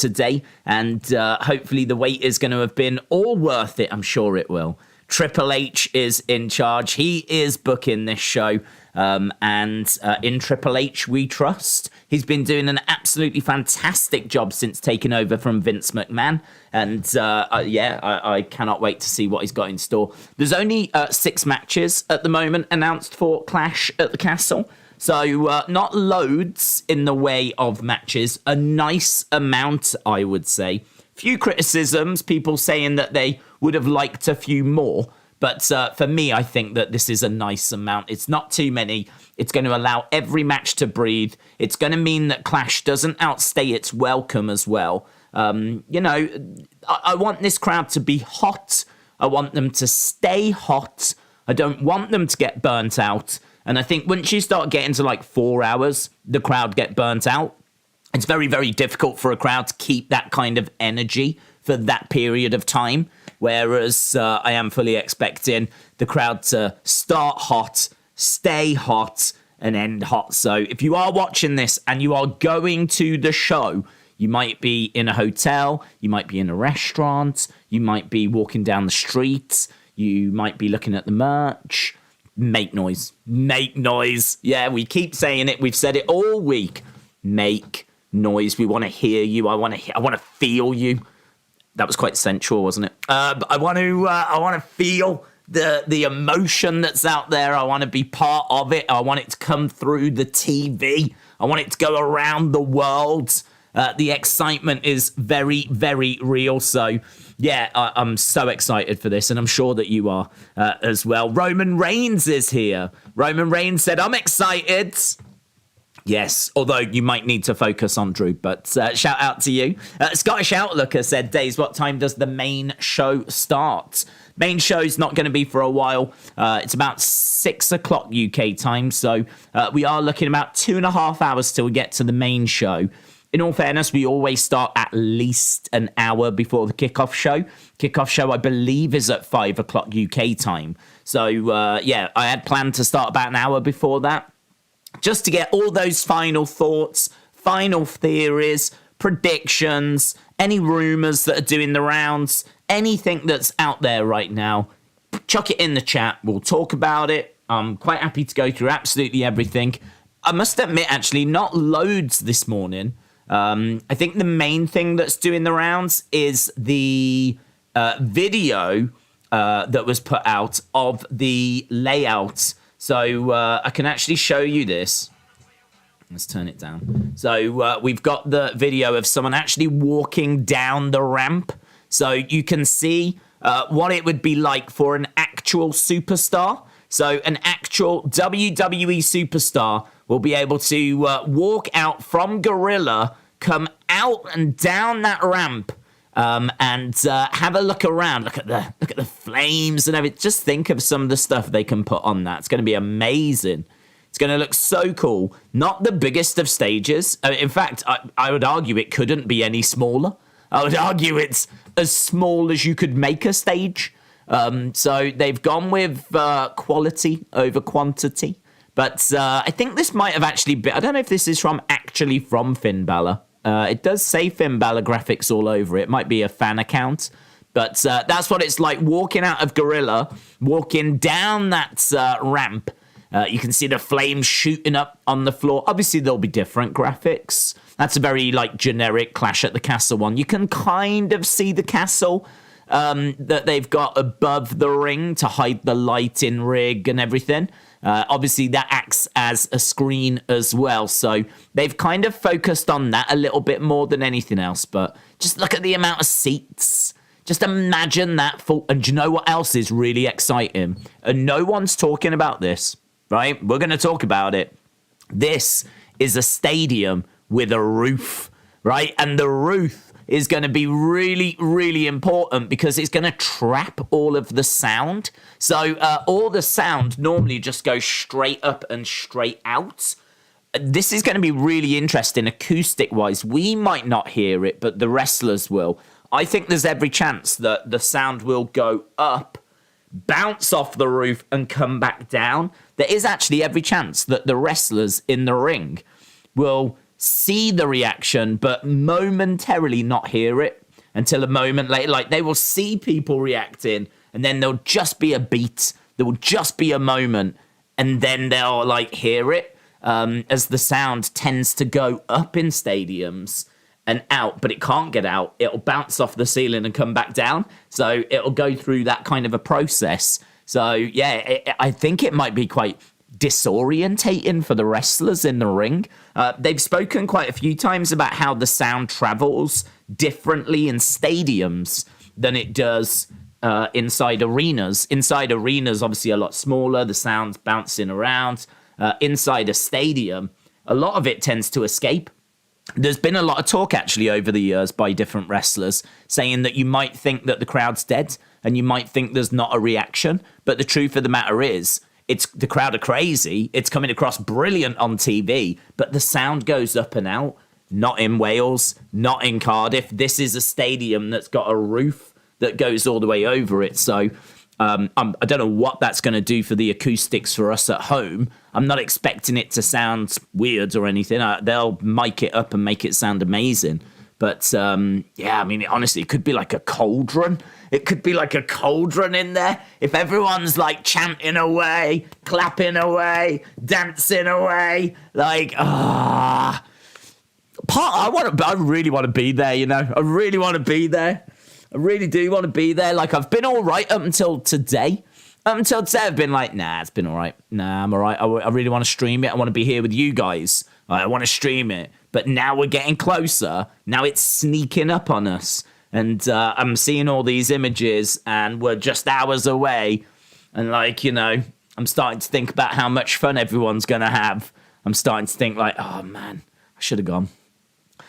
today, and hopefully the wait is going to have been all worth it. I'm sure it will. Triple H is in charge. He is booking this show, and in Triple H we trust. He's been doing an absolutely fantastic job since taking over from Vince McMahon, and I cannot wait to see what he's got in store. There's only 6 matches at the moment announced for Clash at the Castle, so not loads in the way of matches. A nice amount, I would say. Few criticisms, people saying that they would have liked a few more. But for me, I think that this is a nice amount. It's not too many. It's going to allow every match to breathe. It's going to mean that Clash doesn't outstay its welcome as well. I want this crowd to be hot. I want them to stay hot. I don't want them to get burnt out. And I think once you start getting to like 4 hours, the crowd get burnt out. It's very, very difficult for a crowd to keep that kind of energy for that period of time. Whereas I am fully expecting the crowd to start hot, stay hot, and end hot. So if you are watching this and you are going to the show, you might be in a hotel, you might be in a restaurant, you might be walking down the street, you might be looking at the merch. Make noise. Make noise. Yeah, we keep saying it. We've said it all week. Make noise. We want to hear you. I want to feel you. That was quite sensual, wasn't it? But I want to feel the emotion that's out there. I want to be part of it. I want it to come through the TV. I want it to go around the world. The excitement is very, very real. So, yeah, I'm so excited for this, and I'm sure that you are as well. Roman Reigns is here. Roman Reigns said, "I'm excited." Yes, although you might need to focus on Drew, but shout out to you. Scottish Outlooker said, Days, what time does the main show start? Main show's not going to be for a while. It's about 6 o'clock UK time, so we are looking about 2.5 hours till we get to the main show. In all fairness, we always start at least an hour before the kickoff show. Kickoff show, I believe, is at 5 o'clock UK time. So, I had planned to start about an hour before that, just to get all those final thoughts, final theories, predictions, any rumours that are doing the rounds, anything that's out there right now. Chuck it in the chat. We'll talk about it. I'm quite happy to go through absolutely everything. I must admit, actually, not loads this morning. I think the main thing that's doing the rounds is the video that was put out of the layout. So I can actually show you this. Let's turn it down. So we've got the video of someone actually walking down the ramp. So you can see what it would be like for an actual superstar. So an actual WWE superstar will be able to walk out from Gorilla, come out and down that ramp, and have a look around. Look at the flames and everything. Just think of some of the stuff they can put on that. It's going to be amazing. It's going to look so cool. Not the biggest of stages. In fact, I would argue it couldn't be any smaller. I would argue it's as small as you could make a stage. So they've gone with quality over quantity. But I think this might have actually been... I don't know if this is actually from Finn Balor. It does say Finn Balor graphics all over it. It might be a fan account. But that's what it's like walking out of Gorilla, walking down that ramp. You can see the flames shooting up on the floor. Obviously, there'll be different graphics. That's a very generic Clash at the Castle one. You can kind of see the castle that they've got above the ring to hide the lighting rig and everything. Obviously, that acts as a screen as well. So they've kind of focused on that a little bit more than anything else. But just look at the amount of seats. Just imagine that full. And do you know what else is really exciting? And no one's talking about this, right? We're going to talk about it. This is a stadium with a roof, right? And the roof is going to be really, really important because it's going to trap all of the sound. So all the sound normally just goes straight up and straight out. This is going to be really interesting acoustic-wise. We might not hear it, but the wrestlers will. I think there's every chance that the sound will go up, bounce off the roof, and come back down. There is actually every chance that the wrestlers in the ring will see the reaction, but momentarily not hear it until a moment later. Like, they will see people reacting, and then there'll just be a beat. There will just be a moment, and then they'll, like, hear it, as the sound tends to go up in stadiums and out, but it can't get out. It'll bounce off the ceiling and come back down. So it'll go through that kind of a process. So, yeah, I think it might be quite disorientating for the wrestlers in the ring. They've spoken quite a few times about how the sound travels differently in stadiums than it does inside arenas. Inside arenas, obviously a lot smaller, the sound's bouncing around. Inside a stadium, a lot of it tends to escape. There's been a lot of talk actually over the years by different wrestlers saying that you might think that the crowd's dead and you might think there's not a reaction, but the truth of the matter is, the crowd are crazy. It's coming across brilliant on TV, but the sound goes up and out. Not in Wales, not in Cardiff. This is a stadium that's got a roof that goes all the way over it. So I don't know what that's going to do for the acoustics for us at home. I'm not expecting it to sound weird or anything. They'll mic it up and make it sound amazing. But, yeah, I mean, honestly, it could be like a cauldron. It could be like a cauldron in there. If everyone's, like, chanting away, clapping away, dancing away, like, I really want to be there, you know. I really want to be there. I really do want to be there. Like, I've been all right up until today. Up until today, I've been like, nah, it's been all right. Nah, I'm all right. I really want to stream it. I want to be here with you guys. I want to stream it. But now we're getting closer. Now it's sneaking up on us. And I'm seeing all these images, and we're just hours away. And, like, you know, I'm starting to think about how much fun everyone's going to have. I'm starting to think, like, oh, man, I should have gone.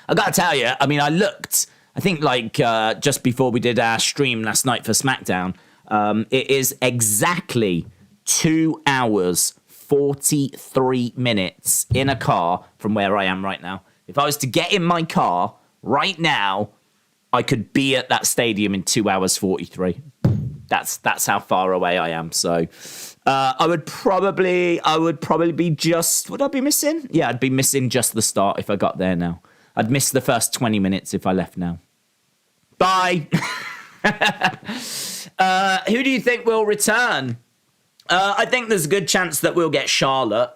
I got to tell you, I mean, I looked, I think, like, just before we did our stream last night for SmackDown, it is exactly 2 hours, 43 minutes in a car from where I am right now. If I was to get in my car right now, I could be at that stadium in 2 hours, 43. That's how far away I am. So I would probably be just, would I be missing? Yeah, I'd be missing just the start if I got there now. I'd miss the first 20 minutes if I left now. Bye. Who do you think will return? I think there's a good chance that we'll get Charlotte.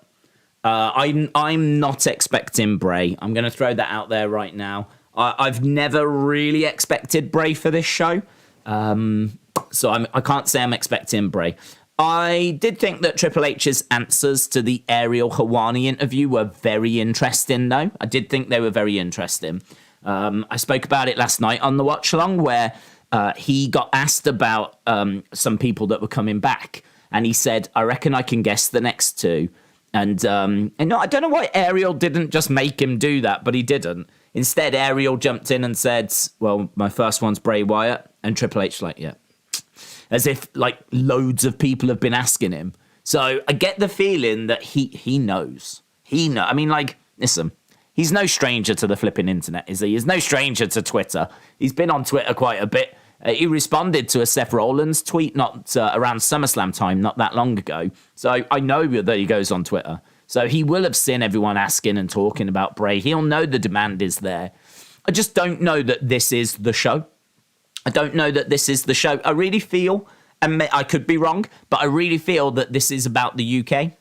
I'm not expecting Bray. I'm going to throw that out there right now. I've never really expected Bray for this show. So I can't say I'm expecting Bray. I did think that Triple H's answers to the Ariel Helwani interview were very interesting, though. I did think they were very interesting. I spoke about it last night on the watch along, where he got asked about some people that were coming back, and he said, "I reckon I can guess the next two." And no, I don't know why Ariel didn't just make him do that, but he didn't. Instead, Ariel jumped in and said, "Well, my first one's Bray Wyatt," and Triple H like, "Yeah." As if, like, loads of people have been asking him. So I get the feeling that he knows. I mean, like, listen, he's no stranger to the flipping internet, is he? He's no stranger to Twitter. He's been on Twitter quite a bit. He responded to a Seth Rollins tweet not around SummerSlam time, not that long ago. So I know that he goes on Twitter. So he will have seen everyone asking and talking about Bray. He'll know the demand is there. I just don't know that this is the show. I don't know that this is the show. I really feel, and I could be wrong, but I really feel that this is about the UK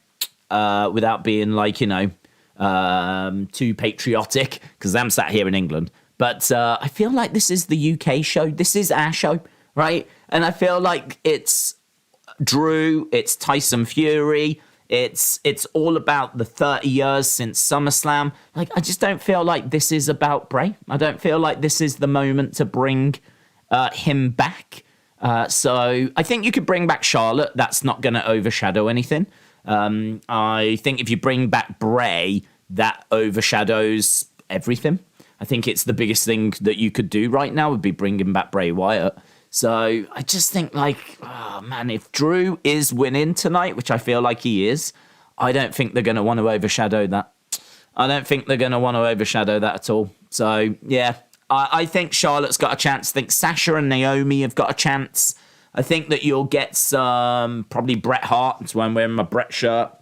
without being, like, you know, too patriotic, because I'm sat here in England. But I feel like this is the UK show. This is our show, right? And I feel like it's Drew, it's Tyson Fury, it's all about the 30 years since SummerSlam. Like, I just don't feel like this is about Bray. I don't feel like this is the moment to bring him back. So I think you could bring back Charlotte. That's not going to overshadow anything. I think if you bring back Bray, that overshadows everything. I think it's the biggest thing that you could do right now would be bringing back Bray Wyatt. So I just think, like, oh man, if Drew is winning tonight, which I feel like he is, I don't think they're going to want to overshadow that. I don't think they're going to want to overshadow that at all. So yeah, I think Charlotte's got a chance. I think Sasha and Naomi have got a chance. I think that you'll get some, probably Bret Hart. That's why I'm wearing my Bret shirt.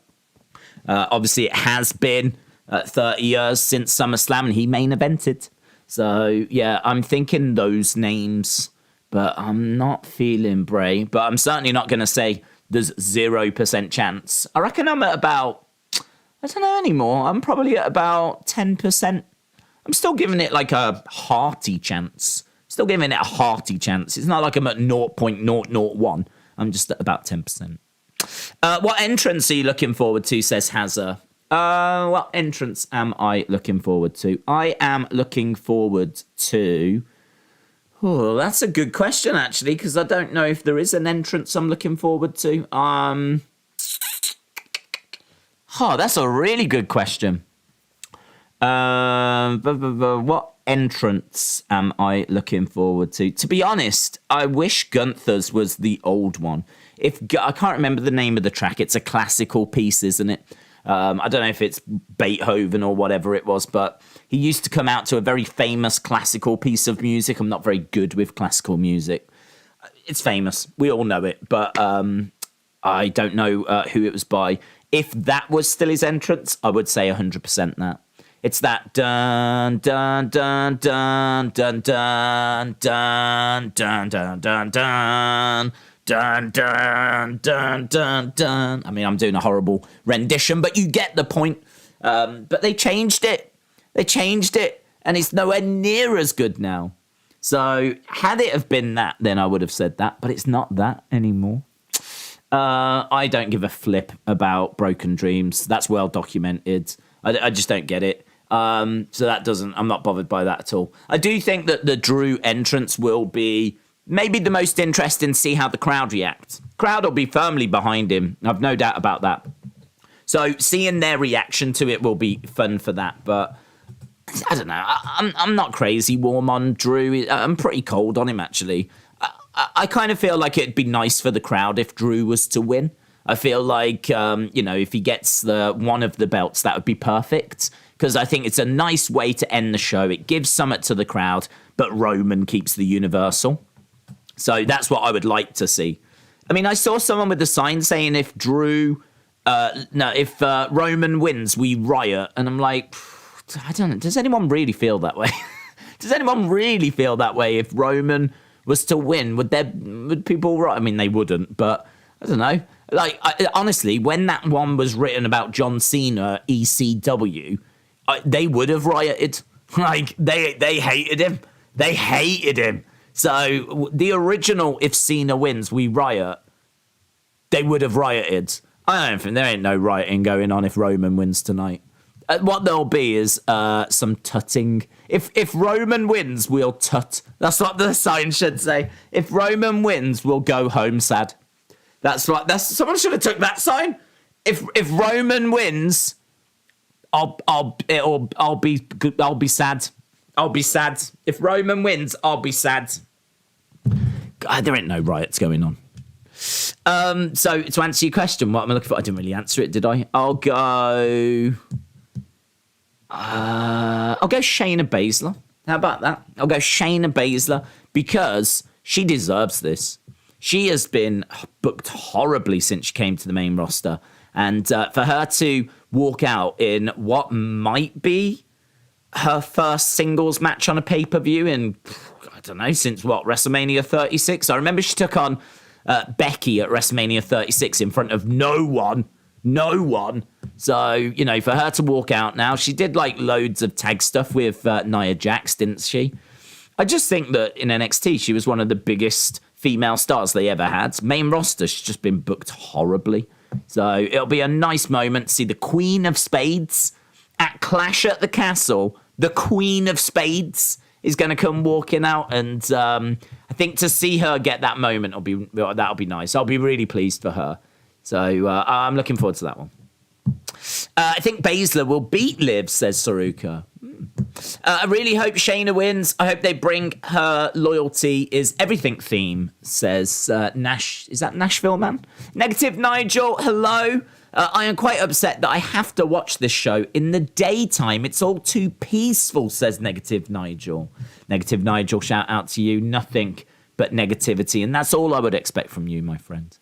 Obviously, it has been 30 years since SummerSlam, and he main evented. So, yeah, I'm thinking those names, but I'm not feeling Bray. But I'm certainly not going to say there's 0% chance. I reckon I'm at about, I don't know anymore. I'm probably at about 10%. I'm still giving it like a hearty chance. Still giving it a hearty chance. It's not like I'm at 0.001. I'm just at about 10%. What entrance are you looking forward to, says Hazza. What entrance am I looking forward to? I am looking forward to... Oh, that's a good question, actually, because I don't know if there is an entrance I'm looking forward to. That's a really good question. What entrance am I looking forward to? To be honest, I wish Gunther's was the old one. I can't remember the name of the track. It's a classical piece, isn't it? I don't know if it's Beethoven or whatever it was, but he used to come out to a very famous classical piece of music. I'm not very good with classical music. It's famous. We all know it, but I don't know who it was by. If that was still his entrance, I would say 100% that. It's that dun dun dun dun dun dun dun dun dun dun dun. Dun, dun, dun, dun, dun. I mean, I'm doing a horrible rendition, but you get the point. But they changed it. And it's nowhere near as good now. So had it have been that, then I would have said that. But it's not that anymore. I don't give a flip about Broken Dreams. That's well documented. I just don't get it. So I'm not bothered by that at all. I do think that the Drew entrance will be maybe the most interesting to see how the crowd reacts. Crowd will be firmly behind him. I've no doubt about that. So seeing their reaction to it will be fun for that. But I don't know. I'm not crazy warm on Drew. I'm pretty cold on him, actually. I kind of feel like it'd be nice for the crowd if Drew was to win. I feel like, if he gets one of the belts, that would be perfect. Because I think it's a nice way to end the show. It gives something to the crowd, but Roman keeps the Universal. So that's what I would like to see. I mean, I saw someone with a sign saying if Roman wins, we riot. And I'm like, I don't know. Does anyone really feel that way? Does anyone really feel that way? If Roman was to win, would people riot? I mean, they wouldn't, but I don't know. Like, honestly, when that one was written about John Cena, ECW, they would have rioted. Like, they hated him. They hated him. So the original, if Cena wins, we riot, they would have rioted. I don't think there ain't no rioting going on if Roman wins tonight. What there'll be is some tutting. If Roman wins, we'll tut. That's what the sign should say. If Roman wins, we'll go home sad. Someone should have took that sign. If Roman wins, I'll be sad. I'll be sad. If Roman wins, I'll be sad. God, there ain't no riots going on. So to answer your question, what am I looking for? I didn't really answer it, did I? I'll go Shayna Basler. How about that? I'll go Shayna Basler because she deserves this. She has been booked horribly since she came to the main roster. And for her to walk out in what might be her first singles match on a pay-per-view in, I don't know, since what, WrestleMania 36? I remember she took on Becky at WrestleMania 36 in front of no one. So, for her to walk out now, she did like loads of tag stuff with Nia Jax, didn't she? I just think that in NXT, she was one of the biggest female stars they ever had. Main roster, she's just been booked horribly. So it'll be a nice moment to see the Queen of Spades at Clash at the Castle. The Queen of Spades is going to come walking out, and I think to see her get that moment that'll be nice. I'll be really pleased for her. So I'm looking forward to that one. I think Basler will beat Liv, says Saruka. I really hope Shayna wins. I hope they bring her loyalty is everything theme, says Nash. Is that Nashville Man? Negative Nigel, hello. I am quite upset that I have to watch this show in the daytime. It's all too peaceful, says Negative Nigel. Negative Nigel, shout out to you. Nothing but negativity, and that's all I would expect from you, my friend.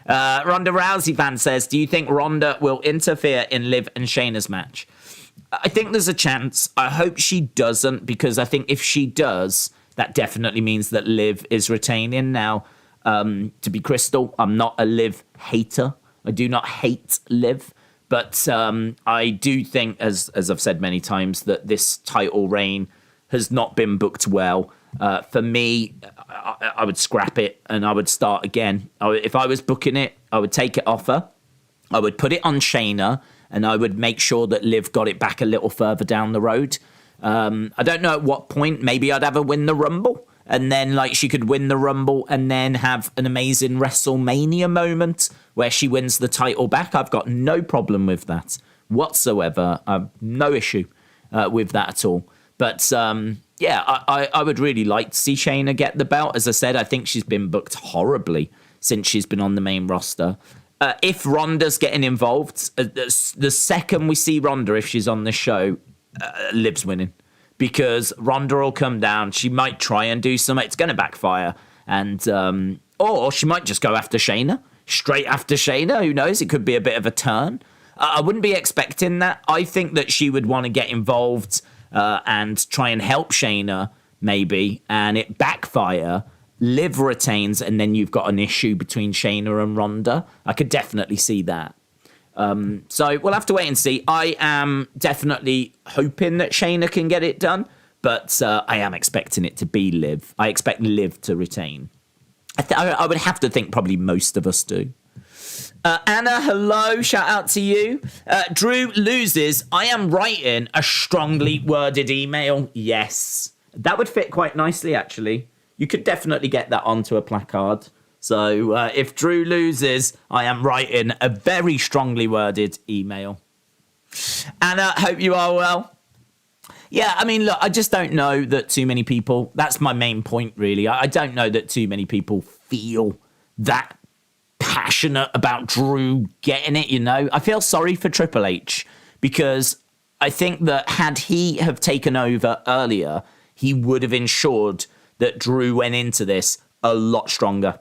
Ronda Rousey fan says, do you think Ronda will interfere in Liv and Shayna's match? I think there's a chance. I hope she doesn't, because I think if she does, that definitely means that Liv is retaining. Now, to be crystal, I'm not a Liv hater. I do not hate Liv. But I do think, as I've said many times, that this title reign has not been booked well. For me, I would scrap it and I would start again. If I was booking it, I would take it off her. I would put it on Shayna, and I would make sure that Liv got it back a little further down the road. I don't know at what point. Maybe I'd have her win the Rumble, and then like she could win the Rumble and then have an amazing WrestleMania moment where she wins the title back. I've got no problem with that whatsoever. I've no issue with that at all. But yeah, I would really like to see Shayna get the belt. As I said, I think she's been booked horribly since she's been on the main roster. If Ronda's getting involved, the second we see Ronda, if she's on the show, Liv's winning. Because Ronda will come down, she might try and do something, it's going to backfire. And or she might just go after Shayna, straight after Shayna, who knows, it could be a bit of a turn. I wouldn't be expecting that. I think that she would want to get involved and try and help Shayna, maybe, and it backfire. Liv retains, and then you've got an issue between Shayna and Ronda. I could definitely see that. So we'll have to wait and see. I am definitely hoping that Shayna can get it done, but I am expecting it to be Liv. I expect Liv to retain. I would have to think probably most of us do. Anna, hello. Shout out to you. Drew loses. I am writing a strongly worded email. Yes. That would fit quite nicely, actually. You could definitely get that onto a placard. So if Drew loses, I am writing a very strongly worded email. Anna, hope you are well. Yeah, I mean, look, I just don't know that too many people, that's my main point, really. I don't know that too many people feel that passionate about Drew getting it, you know. I feel sorry for Triple H, because I think that had he have taken over earlier, he would have ensured that Drew went into this a lot stronger.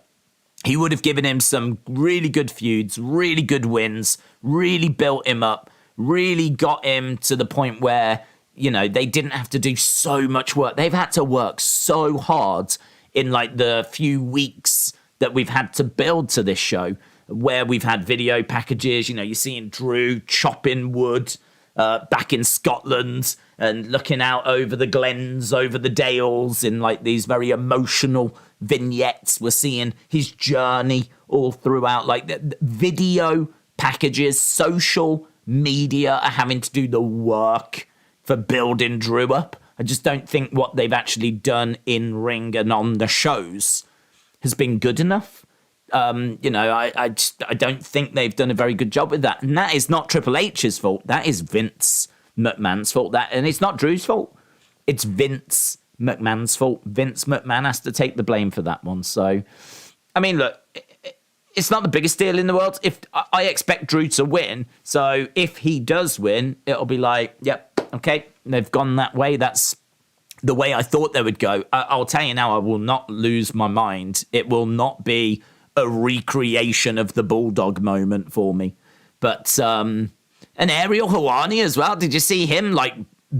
He would have given him some really good feuds, really good wins, really built him up, really got him to the point where, you know, they didn't have to do so much work. They've had to work so hard in like the few weeks that we've had to build to this show, where we've had video packages. You know, you're seeing Drew chopping wood back in Scotland and looking out over the glens, over the dales in like these very emotional vignettes. We're seeing his journey all throughout, like the video packages. Social media are having to do the work for building Drew up. I just don't think what they've actually done in ring and on the shows has been good enough. You know, I don't think they've done a very good job with that. And that is not Triple H's fault. That is Vince McMahon's fault. And it's not Drew's fault. It's Vince McMahon's fault. Vince McMahon has to take the blame for that one. So, I mean, look, it's not the biggest deal in the world. If I expect Drew to win, so if he does win, it'll be like, yep, okay, they've gone that way. That's the way I thought they would go. I'll tell you now, I will not lose my mind. It will not be a recreation of the Bulldog moment for me. But an Ariel Helwani as well. Did you see him like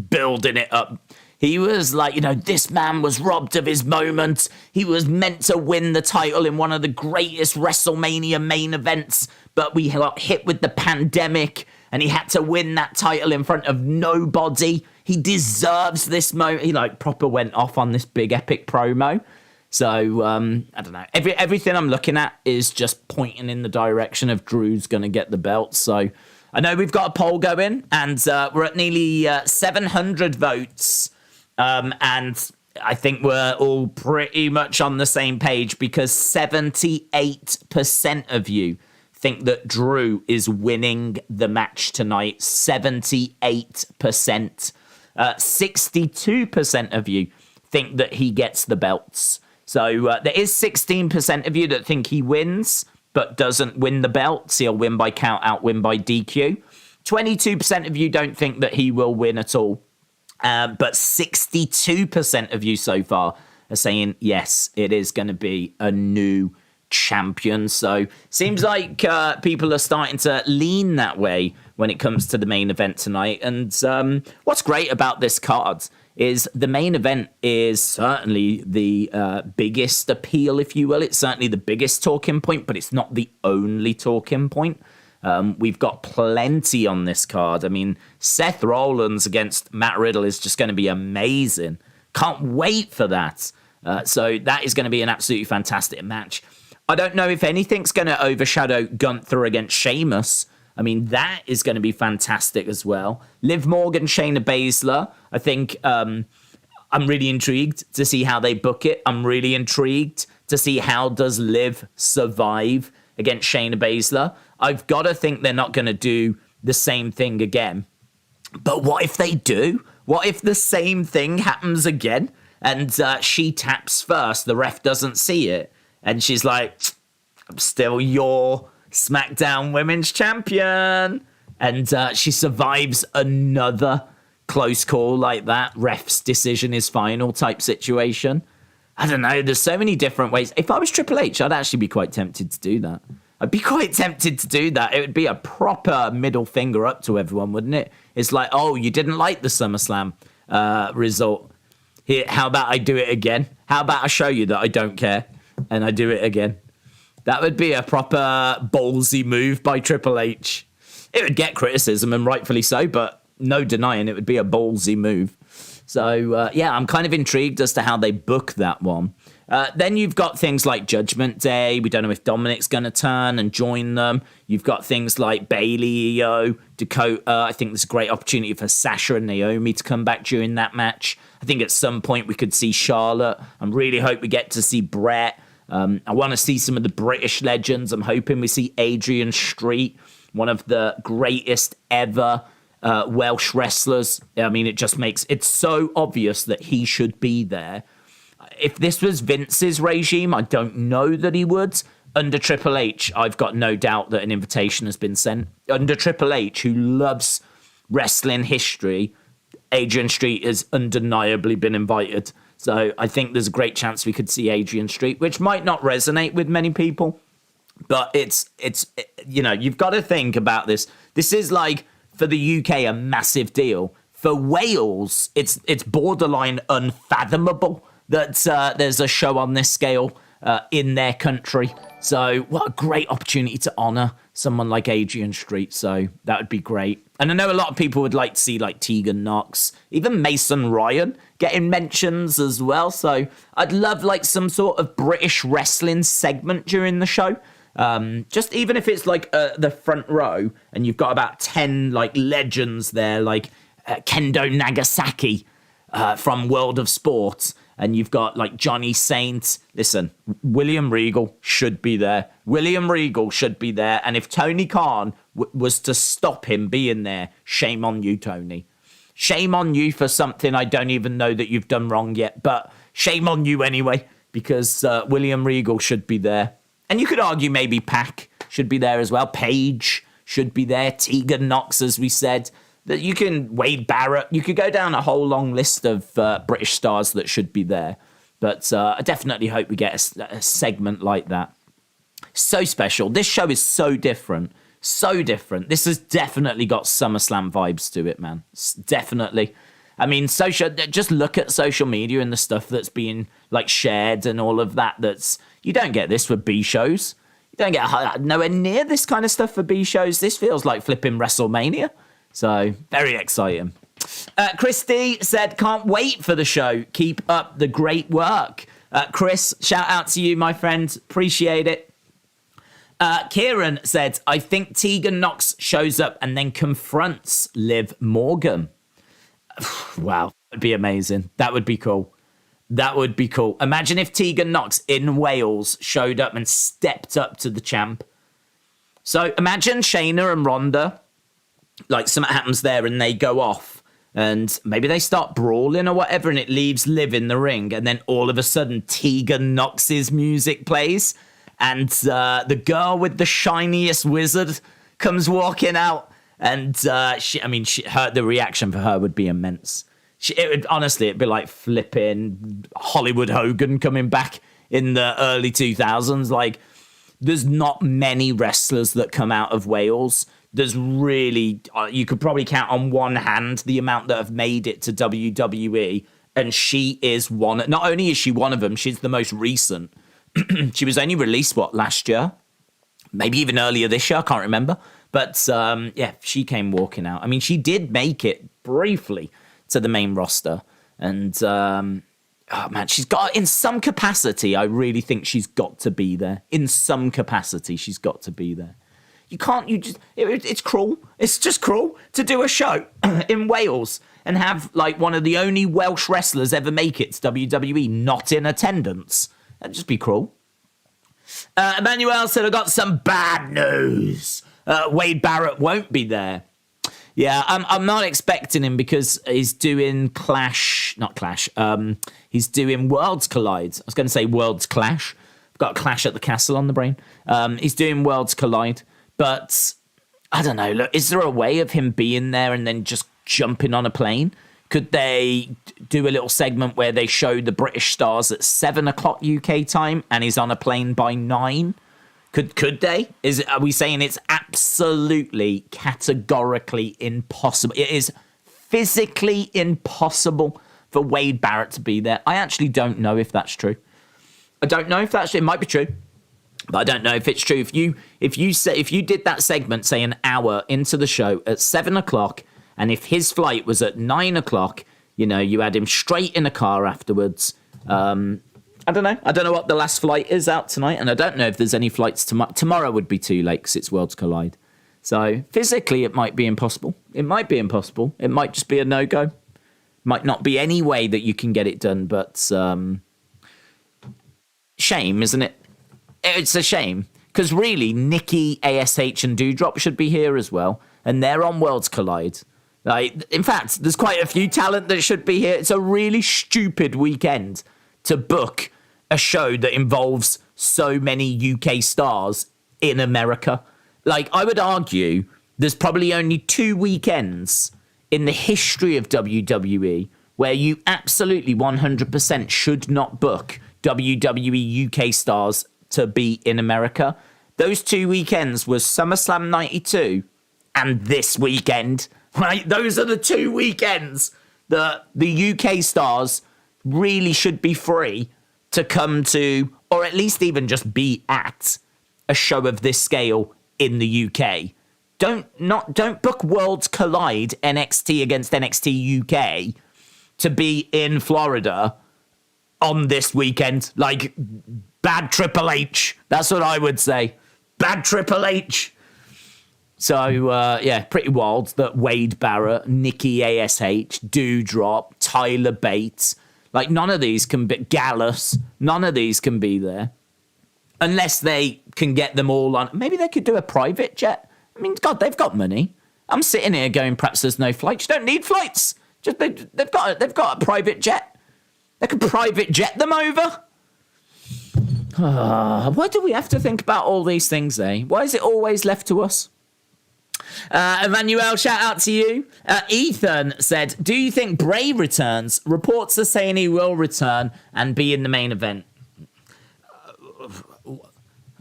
building it up? He was like, you know, this man was robbed of his moment. He was meant to win the title in one of the greatest WrestleMania main events, but we got hit with the pandemic and he had to win that title in front of nobody. He deserves this moment. He like proper went off on this big epic promo. So, I don't know. Everything I'm looking at is just pointing in the direction of Drew's going to get the belt. So I know we've got a poll going, and we're at nearly 700 votes. And I think we're all pretty much on the same page, because 78% of you think that Drew is winning the match tonight. 78%. 62% of you think that he gets the belts. So there is 16% of you that think he wins, but doesn't win the belts. He'll win by count out, win by DQ. 22% of you don't think that he will win at all. But 62% of you so far are saying, yes, it is going to be a new champion. So seems like people are starting to lean that way when it comes to the main event tonight. And what's great about this card is the main event is certainly the biggest appeal, if you will. It's certainly the biggest talking point, but it's not the only talking point. We've got plenty on this card. I mean, Seth Rollins against Matt Riddle is just going to be amazing. Can't wait for that. So that is going to be an absolutely fantastic match. I don't know if anything's going to overshadow Gunther against Sheamus. I mean, that is going to be fantastic as well. Liv Morgan, Shayna Basler. I think I'm really intrigued to see how they book it. I'm really intrigued to see how does Liv survive against Shayna Basler. I've got to think they're not going to do the same thing again. But what if they do? What if the same thing happens again? And she taps first, the ref doesn't see it. And she's like, I'm still your SmackDown Women's Champion. And she survives another close call like that. Ref's decision is final type situation. I don't know. There's so many different ways. If I was Triple H, I'd actually be quite tempted to do that. I'd be quite tempted to do that. It would be a proper middle finger up to everyone, wouldn't it? It's like, oh, you didn't like the SummerSlam result. Here, how about I do it again? How about I show you that I don't care and I do it again? That would be a proper ballsy move by Triple H. It would get criticism, and rightfully so, but no denying it would be a ballsy move. So, yeah, I'm kind of intrigued as to how they book that one. Then you've got things like Judgment Day. We don't know if Dominic's going to turn and join them. You've got things like Bayley, Io, Dakota. I think there's a great opportunity for Sasha and Naomi to come back during that match. I think at some point we could see Charlotte. I really hope we get to see Brett. I want to see some of the British legends. I'm hoping we see Adrian Street, one of the greatest ever Welsh wrestlers. I mean, it just makes it so obvious that he should be there. If this was Vince's regime, I don't know that he would. Under Triple H, I've got no doubt that an invitation has been sent. Under Triple H, who loves wrestling history, Adrian Street has undeniably been invited. So I think there's a great chance we could see Adrian Street, which might not resonate with many people. But it's you know, you've got to think about this. This is like, for the UK, a massive deal. For Wales, it's borderline unfathomable that there's a show on this scale in their country. So what a great opportunity to honour someone like Adrian Street. So that would be great. And I know a lot of people would like to see like Tegan Knox, even Mason Ryan getting mentions as well. So I'd love like some sort of British wrestling segment during the show. Just even if it's like the front row and you've got about 10 like legends there, like Kendo Nagasaki from World of Sport. And you've got like Johnny Saint. Listen, William Regal should be there. William Regal should be there. And if Tony Khan was to stop him being there, shame on you, Tony. Shame on you for something I don't even know that you've done wrong yet. But shame on you anyway, because William Regal should be there. And you could argue maybe Pac should be there as well. Paige should be there. Tegan Knox, as we said. That you can, Wade Barrett, you could go down a whole long list of British stars that should be there. But I definitely hope we get a segment like that. So special. This show is so different. So different. This has definitely got SummerSlam vibes to it, man. Definitely. I mean, just look at social media and the stuff that's being like shared and all of that. You don't get this for B shows. You don't get nowhere near this kind of stuff for B shows. This feels like flipping WrestleMania. So, very exciting. Christy said, can't wait for the show. Keep up the great work. Chris, shout out to you, my friend. Appreciate it. Kieran said, I think Tegan Knox shows up and then confronts Liv Morgan. Wow, that would be amazing. That would be cool. That would be cool. Imagine if Tegan Knox in Wales showed up and stepped up to the champ. So, imagine Shayna and Ronda, like something happens there and they go off and maybe they start brawling or whatever and it leaves Liv in the ring and then all of a sudden Tegan Knox's music plays and the girl with the shiniest wizard comes walking out and the reaction for her would be immense. It'd be like flipping Hollywood Hogan coming back in the early 2000s. Like, there's not many wrestlers that come out of Wales there's really, you could probably count on one hand the amount that have made it to WWE, and she is one. Not only is she one of them, she's the most recent. She was only released, last year? Maybe even earlier this year, I can't remember. But, yeah, she came walking out. I mean, she did make it briefly to the main roster. And, oh, man, she's got, in some capacity, I really think she's got to be there. In some capacity, she's got to be there. It's cruel. It's just cruel to do a show in Wales and have, like, one of the only Welsh wrestlers ever make it to WWE not in attendance. That'd just be cruel. Emmanuel said, I got some bad news. Wade Barrett won't be there. Yeah, I'm not expecting him because he's doing he's doing Worlds Collide. I was going to say Worlds Clash. I've got Clash at the Castle on the brain. He's doing Worlds Collide. But I don't know. Look, is there a way of him being there and then just jumping on a plane? Could they do a little segment where they show the British stars at 7 o'clock UK time and he's on a plane by 9? Could they? Are we saying it's absolutely categorically impossible? It is physically impossible for Wade Barrett to be there. I actually don't know if that's true. I don't know if that's true. It might be true, but I don't know if it's true. If you did that segment, say an hour into the show at 7 o'clock, and if his flight was at 9 o'clock, you had him straight in a car afterwards. I don't know. I don't know what the last flight is out tonight, and I don't know if there's any flights tomorrow. Tomorrow would be too late because it's Worlds Collide. So physically, it might be impossible. It might be impossible. It might just be a no-go. Might not be any way that you can get it done, but shame, isn't it? It's a shame because really, Nikki, ASH, and Doudrop should be here as well, and they're on Worlds Collide. In fact, there's quite a few talent that should be here. It's a really stupid weekend to book a show that involves so many UK stars in America. I would argue there's probably only 2 weekends in the history of WWE where you absolutely 100% should not book WWE UK stars to be in America. Those 2 weekends was SummerSlam 92 and this weekend. Right? Those are the 2 weekends that the UK stars really should be free to come to, or at least even just be at, a show of this scale in the UK. Don't book Worlds Collide NXT against NXT UK to be in Florida on this weekend. Bad Triple H. That's what I would say. Bad Triple H. So, yeah, pretty wild that Wade Barrett, Nikki ASH, Doudrop, Tyler Bates, none of these can be, Gallus, none of these can be there. Unless they can get them all on, maybe they could do a private jet. I mean, God, they've got money. I'm sitting here going, perhaps there's no flights. You don't need flights. Just they've got a private jet. They could private jet them over. Why do we have to think about all these things, eh? Why is it always left to us? Emmanuel, shout out to you. Ethan said, do you think Bray returns? Reports are saying he will return and be in the main event.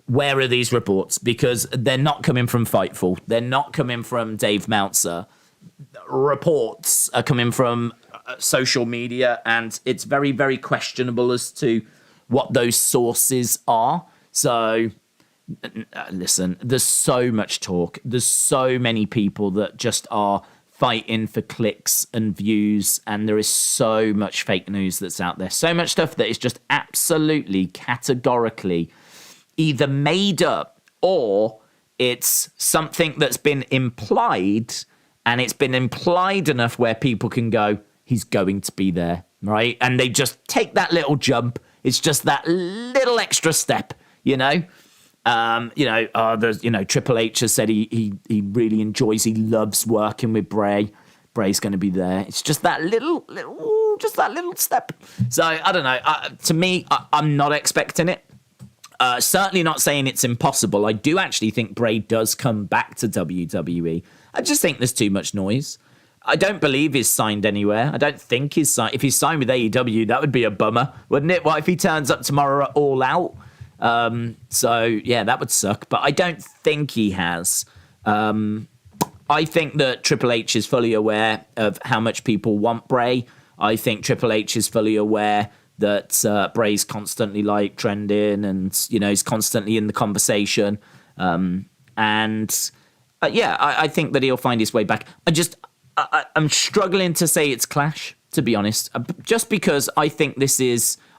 Where are these reports? Because they're not coming from Fightful. They're not coming from Dave Meltzer. Reports are coming from social media, and it's very, very questionable as to what those sources are. So listen, there's so much talk. There's so many people that just are fighting for clicks and views, and there is so much fake news that's out there. So much stuff that is just absolutely categorically either made up or it's something that's been implied, and it's been implied enough where people can go, he's going to be there, right? And they just take that little jump. It's just that little extra step, there's, Triple H has said he really enjoys, he loves working with Bray. Bray's going to be there. It's just that little step. So I don't know. To me, I'm not expecting it. Certainly not saying it's impossible. I do actually think Bray does come back to WWE. I just think there's too much noise. I don't believe he's signed anywhere. I don't think he's signed. If he's signed with AEW, that would be a bummer, wouldn't it? What if he turns up tomorrow at All Out? So, yeah, that would suck. But I don't think he has. I think that Triple H is fully aware of how much people want Bray. I think Triple H is fully aware that Bray's constantly like trending and, you know, he's constantly in the conversation. I think that he'll find his way back. I'm struggling to say it's Clash, to be honest, just because I think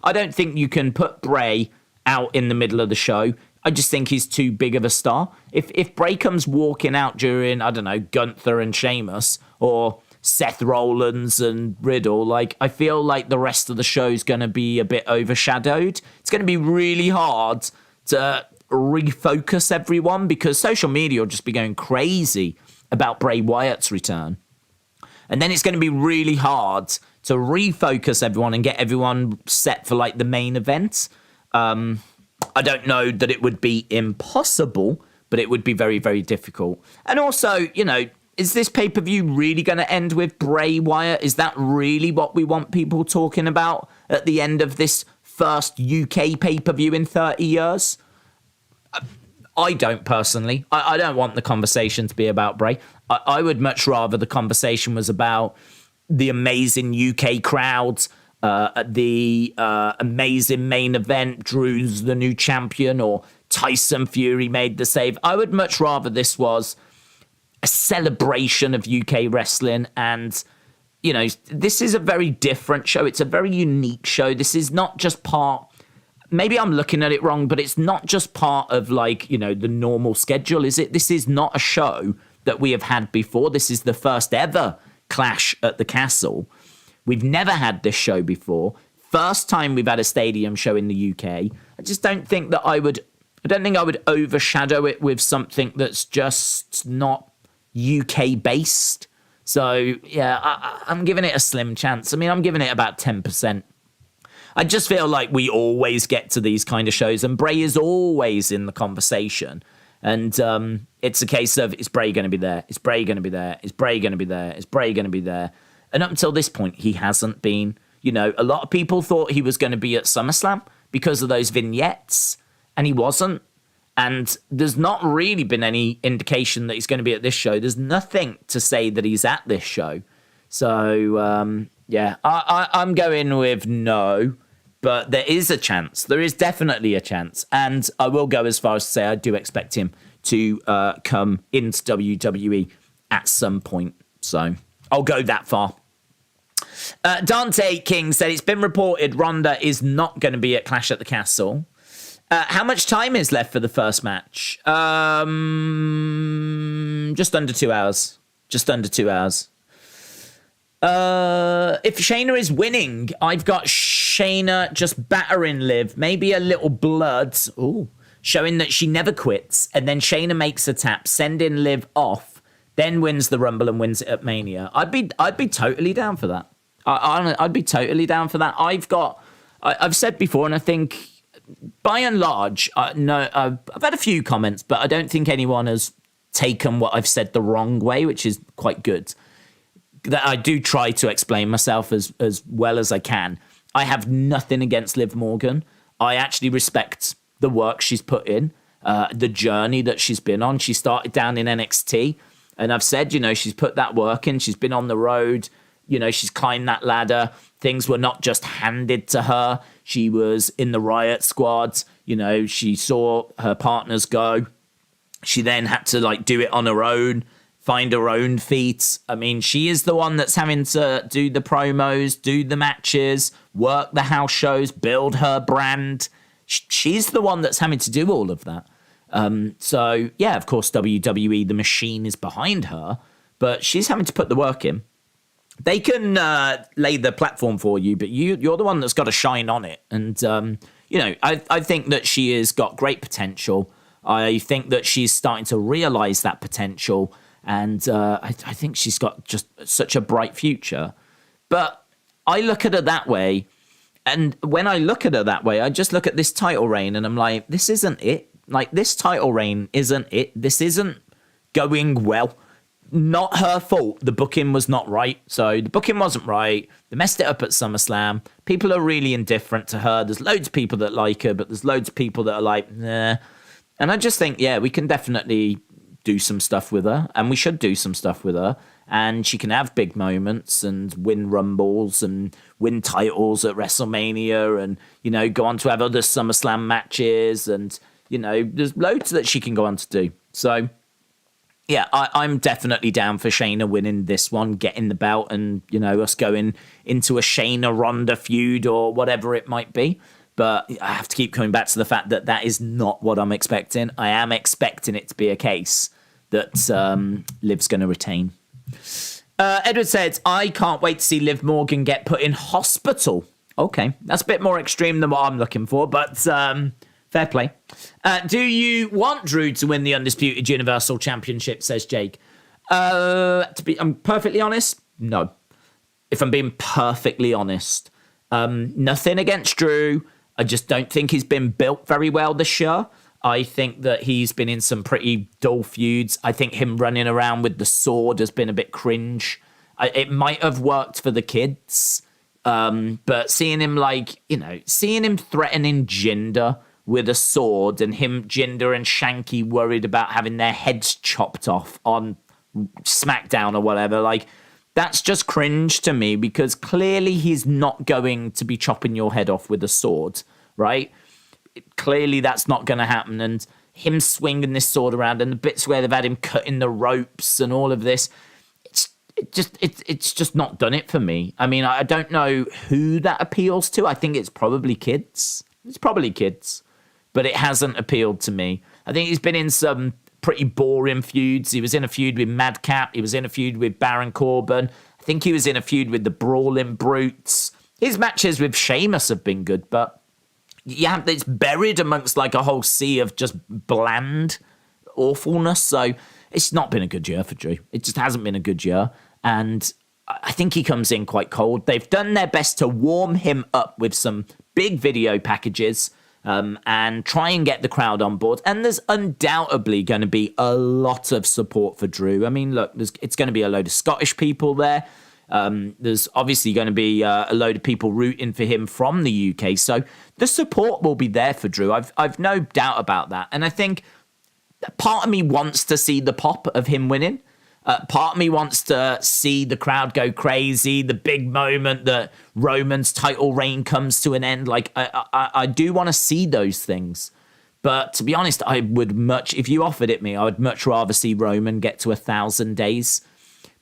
I don't think you can put Bray out in the middle of the show. I just think he's too big of a star. If Bray comes walking out during, I don't know, Gunther and Sheamus or Seth Rollins and Riddle, like, I feel like the rest of the show is going to be a bit overshadowed. It's going to be really hard to refocus everyone because social media will just be going crazy about Bray Wyatt's return. And then it's going to be really hard to refocus everyone and get everyone set for like the main event. I don't know that it would be impossible, but it would be very, very difficult. And also, you know, is this pay-per-view really going to end with Bray Wyatt? Is that really what we want people talking about at the end of this first UK pay-per-view in 30 years? I don't personally. I don't want the conversation to be about Bray. I would much rather the conversation was about the amazing UK crowds, the amazing main event, Drew's the new champion, or Tyson Fury made the save. I would much rather this was a celebration of UK wrestling. And, you know, this is a very different show. It's a very unique show. This is not just part... Maybe I'm looking at it wrong, but it's not just part of, like, you know, the normal schedule, is it? This is not a show that we have had before. This is the first ever Clash at the Castle. We've never had this show before. First time we've had a stadium show in the UK. I just don't think that I don't think I would overshadow it with something that's just not UK based. So, yeah, I'm giving it a slim chance. I mean, I'm giving it about 10%. I just feel like we always get to these kind of shows and Bray is always in the conversation. And it's a case of, is Bray going to be there? Is Bray going to be there? Is Bray going to be there? Is Bray going to be there? And up until this point, he hasn't been. You know, a lot of people thought he was going to be at SummerSlam because of those vignettes, and he wasn't. And there's not really been any indication that he's going to be at this show. There's nothing to say that he's at this show. So, yeah, I'm going with no. But there is a chance. There is definitely a chance. And I will go as far as to say I do expect him to come into WWE at some point. So I'll go that far. Dante King said it's been reported Ronda is not going to be at Clash at the Castle. How much time is left for the first match? Just under 2 hours. Just under 2 hours. If Shayna is winning, I've got Shayna just battering Liv, maybe a little blood, showing that she never quits, and then Shayna makes a tap, sending Liv off, then wins the Rumble and wins it at Mania. I'd be totally down for that. I'd be totally down for that. I've said before, and I think by and large, no, I've had a few comments, but I don't think anyone has taken what I've said the wrong way, which is quite good. That I do try to explain myself as well as I can. I have nothing against Liv Morgan. I actually respect the work she's put in, the journey that she's been on. She started down in NXT, and I've said, you know, she's put that work in. She's been on the road. You know, she's climbed that ladder. Things were not just handed to her. She was in the Riot Squad. You know, she saw her partners go. She then had to, like, do it on her own. Find her own feet. I mean, she is the one that's having to do the promos, do the matches, work the house shows, build her brand. She's the one that's having to do all of that. So, yeah, of course, WWE, the machine is behind her, but she's having to put the work in. They can lay the platform for you, but you're the one that's got to shine on it. And, you know, I think that she has got great potential. I think that she's starting to realize that potential. And I think she's got just such a bright future. But I look at her that way. And when I look at her that way, I just look at this title reign and I'm like, this isn't it. Like, this title reign isn't it. This isn't going well. Not her fault. The booking was not right. So the booking wasn't right. They messed it up at SummerSlam. People are really indifferent to her. There's loads of people that like her, but there's loads of people that are like, nah. And I just think, yeah, we can definitely do some stuff with her, and we should do some stuff with her. And she can have big moments and win Rumbles and win titles at WrestleMania and, go on to have other SummerSlam matches. And, there's loads that she can go on to do. So, yeah, I'm definitely down for Shayna winning this one, getting the belt and, us going into a Shayna-Ronda feud or whatever it might be. But I have to keep coming back to the fact that is not what I'm expecting. I am expecting it to be a case that Liv's going to retain. Edward says, I can't wait to see Liv Morgan get put in hospital. Okay, that's a bit more extreme than what I'm looking for, but fair play. Do you want Drew to win the Undisputed Universal Championship, says Jake? I'm perfectly honest, no. If I'm being perfectly honest. Nothing against Drew. I just don't think he's been built very well this year. I think that he's been in some pretty dull feuds. I think him running around with the sword has been a bit cringe. It might have worked for the kids, but seeing him seeing him threatening Jinder with a sword and him, Jinder and Shanky worried about having their heads chopped off on SmackDown or whatever, that's just cringe to me because clearly he's not going to be chopping your head off with a sword, right? Clearly that's not going to happen. And him swinging this sword around and the bits where they've had him cutting the ropes and all of this, it's just not done it for me. I mean, I don't know who that appeals to. I think it's probably kids. But it hasn't appealed to me. I think he's been in some pretty boring feuds. He was in a feud with Madcap. He was in a feud with Baron Corbin. I think he was in a feud with the Brawling Brutes. His matches with Sheamus have been good, but it's buried amongst a whole sea of just bland awfulness. So it's not been a good year for Drew. It just hasn't been a good year. And I think he comes in quite cold. They've done their best to warm him up with some big video packages and try and get the crowd on board. And there's undoubtedly going to be a lot of support for Drew. I mean, look, it's going to be a load of Scottish people there. There's obviously going to be a load of people rooting for him from the UK. So the support will be there for Drew. I've no doubt about that. And I think part of me wants to see the pop of him winning. Part of me wants to see the crowd go crazy, the big moment that Roman's title reign comes to an end. I do want to see those things. But to be honest, if you offered it me, I would much rather see Roman get to 1,000 days.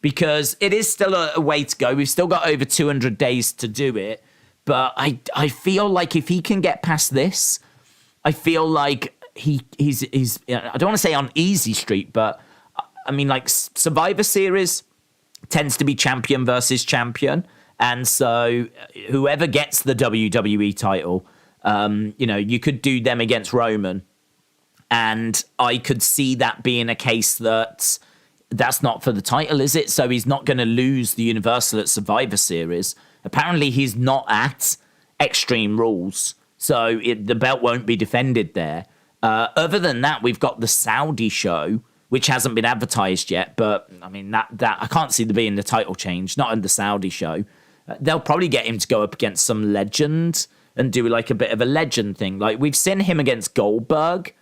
Because it is still a way to go. We've still got over 200 days to do it. But I feel like if he can get past this, I feel like he's I don't want to say on easy street, but I mean, Survivor Series tends to be champion versus champion. And so whoever gets the WWE title, you could do them against Roman. And I could see that being a case that's not for the title, is it? So he's not going to lose the Universal at Survivor Series. Apparently he's not at Extreme Rules. So the belt won't be defended there. Other than that, we've got the Saudi show, which hasn't been advertised yet, but I mean that I can't see there being the title change, not in the Saudi show. They'll probably get him to go up against some legend and do a bit of a legend thing. We've seen him against Goldberg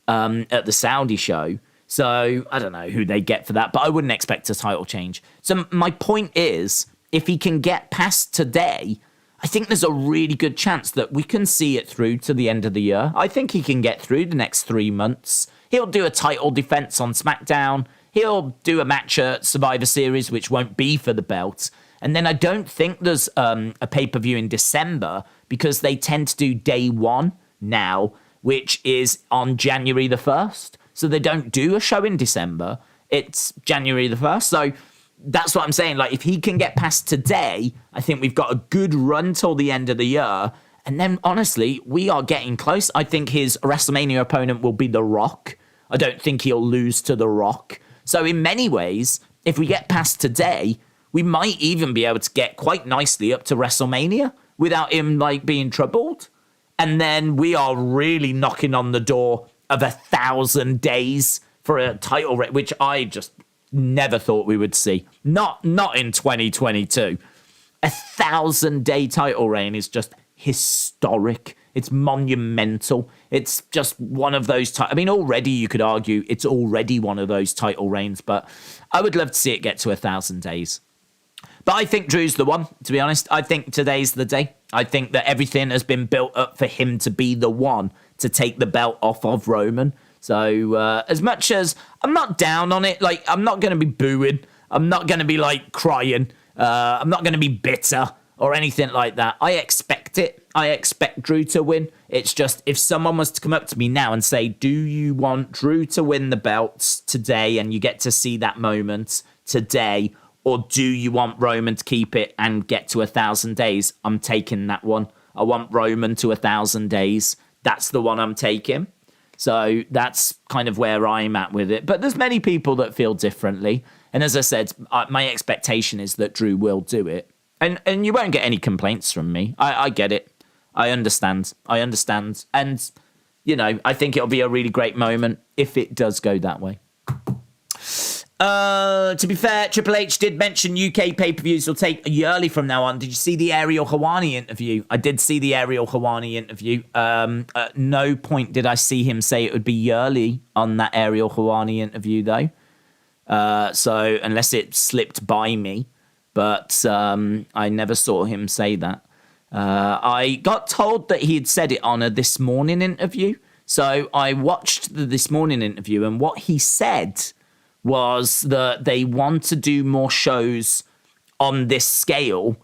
at the Saudi show, so I don't know who they get for that, but I wouldn't expect a title change. So my point is, if he can get past today, I think there's a really good chance that we can see it through to the end of the year. I think he can get through the next 3 months. He'll do a title defense on SmackDown. He'll do a match at Survivor Series, which won't be for the belt. And then I don't think there's a pay-per-view in December because they tend to do day one now, which is on January the 1st. So they don't do a show in December. It's January the 1st. So that's what I'm saying. If he can get past today, I think we've got a good run till the end of the year. And then, honestly, we are getting close. I think his WrestleMania opponent will be The Rock. I don't think he'll lose to The Rock. So in many ways, if we get past today, we might even be able to get quite nicely up to WrestleMania without him, being troubled. And then we are really knocking on the door of 1,000 days for a title reign, which I just never thought we would see. Not in 2022. 1,000-day title reign is just historic. It's monumental. It's just one of those. I mean, already you could argue it's already one of those title reigns, but I would love to see it get to 1,000 days. But I think Drew's the one, to be honest. I think today's the day. I think that everything has been built up for him to be the one to take the belt off of Roman. So as much as I'm not down on it, like, I'm not going to be booing. I'm not going to be, like, crying. I'm not going to be bitter or anything like that. I expect it. I expect Drew to win. It's just, if someone was to come up to me now and say, do you want Drew to win the belts today and you get to see that moment today, or do you want Roman to keep it and get to 1,000 days? I'm taking that one. I want Roman to 1,000 days. That's the one I'm taking. So that's kind of where I'm at with it. But there's many people that feel differently. And as I said, my expectation is that Drew will do it. And you won't get any complaints from me. I get it. I understand. And, you know, I think it'll be a really great moment if it does go that way. To be fair, Triple H did mention UK pay-per-views will take yearly from now on. Did you see the Ariel Helwani interview? I did see the Ariel Helwani interview. At no point did I see him say it would be yearly on that Ariel Helwani interview, though. So unless it slipped by me, but I never saw him say that. I got told that he had said it on a This Morning interview. So I watched the This Morning interview, and what he said was that they want to do more shows on this scale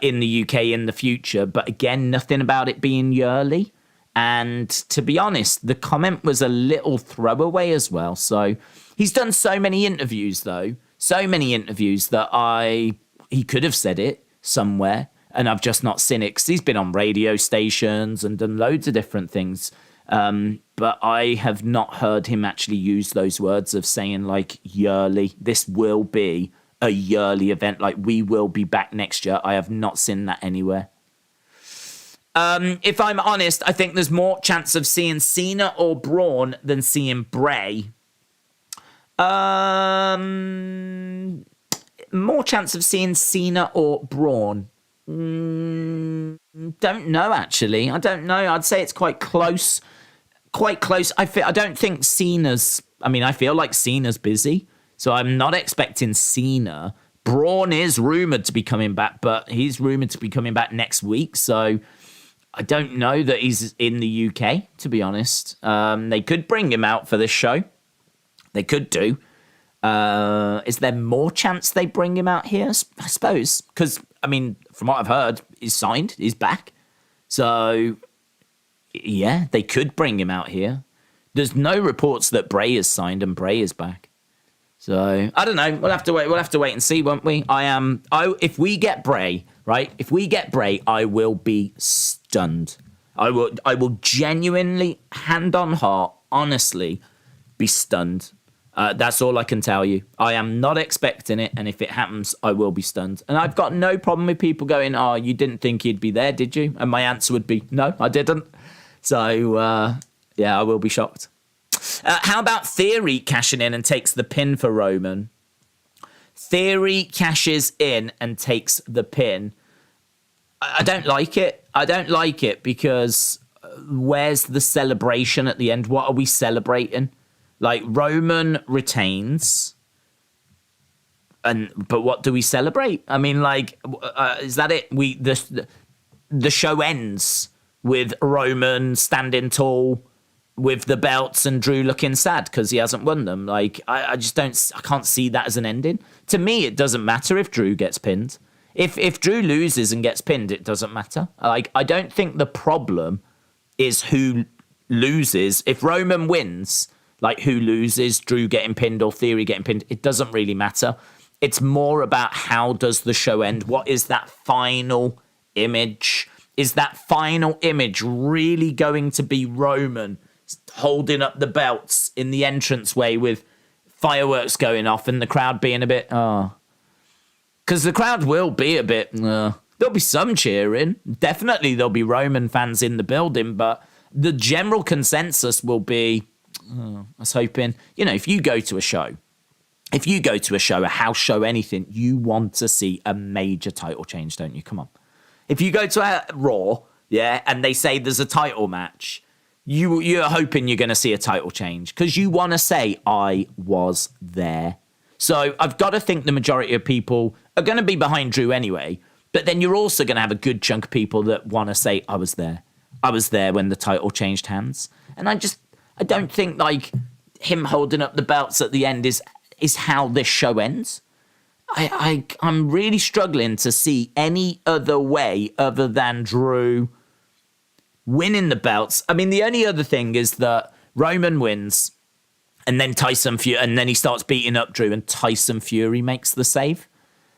in the UK in the future. But again, nothing about it being yearly. And to be honest, the comment was a little throwaway as well. So he's done so many interviews, though. So many interviews that he could have said it somewhere, and I've just not seen it because he's been on radio stations and done loads of different things. But I have not heard him actually use those words of saying, like, yearly. This will be a yearly event. Like, we will be back next year. I have not seen that anywhere. If I'm honest, I think there's more chance of seeing Cena or Braun than seeing Bray. More chance of seeing Cena or Braun. Don't know, actually. I don't know. I'd say it's quite close. Quite close. I don't think Cena's... I mean, I feel like Cena's busy, so I'm not expecting Cena. Braun is rumoured to be coming back, but he's rumoured to be coming back next week, so I don't know that he's in the UK, to be honest. They could bring him out for this show. They could do. Is there more chance they bring him out here? I suppose. Because, I mean, from what I've heard, he's signed. He's back. So, yeah, they could bring him out here. There's no reports that Bray is signed and Bray is back. So, I don't know. We'll have to wait. We'll have to wait and see, won't we? If we get Bray, right? If we get Bray, I will be stunned. I will genuinely, hand on heart, honestly, be stunned. That's all I can tell you. I am not expecting it, and if it happens, I will be stunned. And I've got no problem with people going, oh, you didn't think he'd be there, did you? And my answer would be, no, I didn't. So, yeah, I will be shocked. How about Theory cashing in and takes the pin for Roman? Theory cashes in and takes the pin. I don't like it. I don't like it because where's the celebration at the end? What are we celebrating? Like, Roman retains, but what do we celebrate? I mean, like, is that it? The show ends with Roman standing tall with the belts and Drew looking sad because he hasn't won them. Like, I can't see that as an ending. To me, it doesn't matter if Drew gets pinned. If Drew loses and gets pinned, it doesn't matter. Like, I don't think the problem is who loses. If Roman wins, like, who loses, Drew getting pinned or Theory getting pinned, it doesn't really matter. It's more about how does the show end? What is that final image? Is that final image really going to be Roman holding up the belts in the entranceway with fireworks going off and the crowd being a bit, because the crowd will be a bit, there'll be some cheering. Definitely there'll be Roman fans in the building, but the general consensus will be, I was hoping, if you go to a show, a house show, anything, you want to see a major title change, don't you? Come on. If you go to a Raw, yeah, and they say there's a title match, you're hoping you're going to see a title change because you want to say, I was there. So I've got to think the majority of people are going to be behind Drew anyway, but then you're also going to have a good chunk of people that want to say, I was there. I was there when the title changed hands. And I don't think like him holding up the belts at the end is how this show ends. I'm really struggling to see any other way other than Drew winning the belts. I mean, the only other thing is that Roman wins and then Tyson Fury, and then he starts beating up Drew and Tyson Fury makes the save.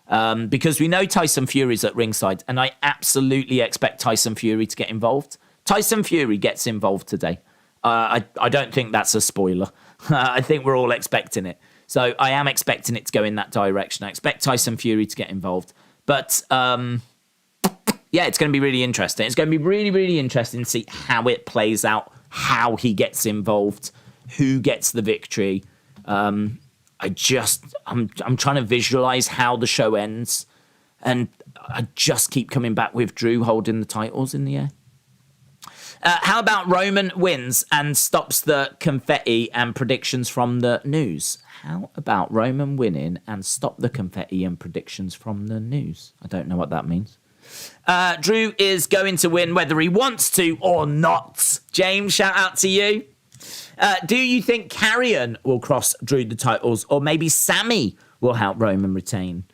Because we know Tyson Fury's at ringside and I absolutely expect Tyson Fury to get involved. Tyson Fury gets involved today. I don't think that's a spoiler. I think we're all expecting it. So I am expecting it to go in that direction. I expect Tyson Fury to get involved. But yeah, it's going to be really interesting. It's going to be really, really interesting to see how it plays out, how he gets involved, who gets the victory. I'm trying to visualize how the show ends. And I just keep coming back with Drew holding the titles in the air. How about Roman wins and stops the confetti and predictions from the news? How about Roman winning and stop the confetti and predictions from the news? I don't know what that means. Drew is going to win whether he wants to or not. James, shout out to you. Do you think Carrion will cross Drew the titles or maybe Sammy will help Roman retain?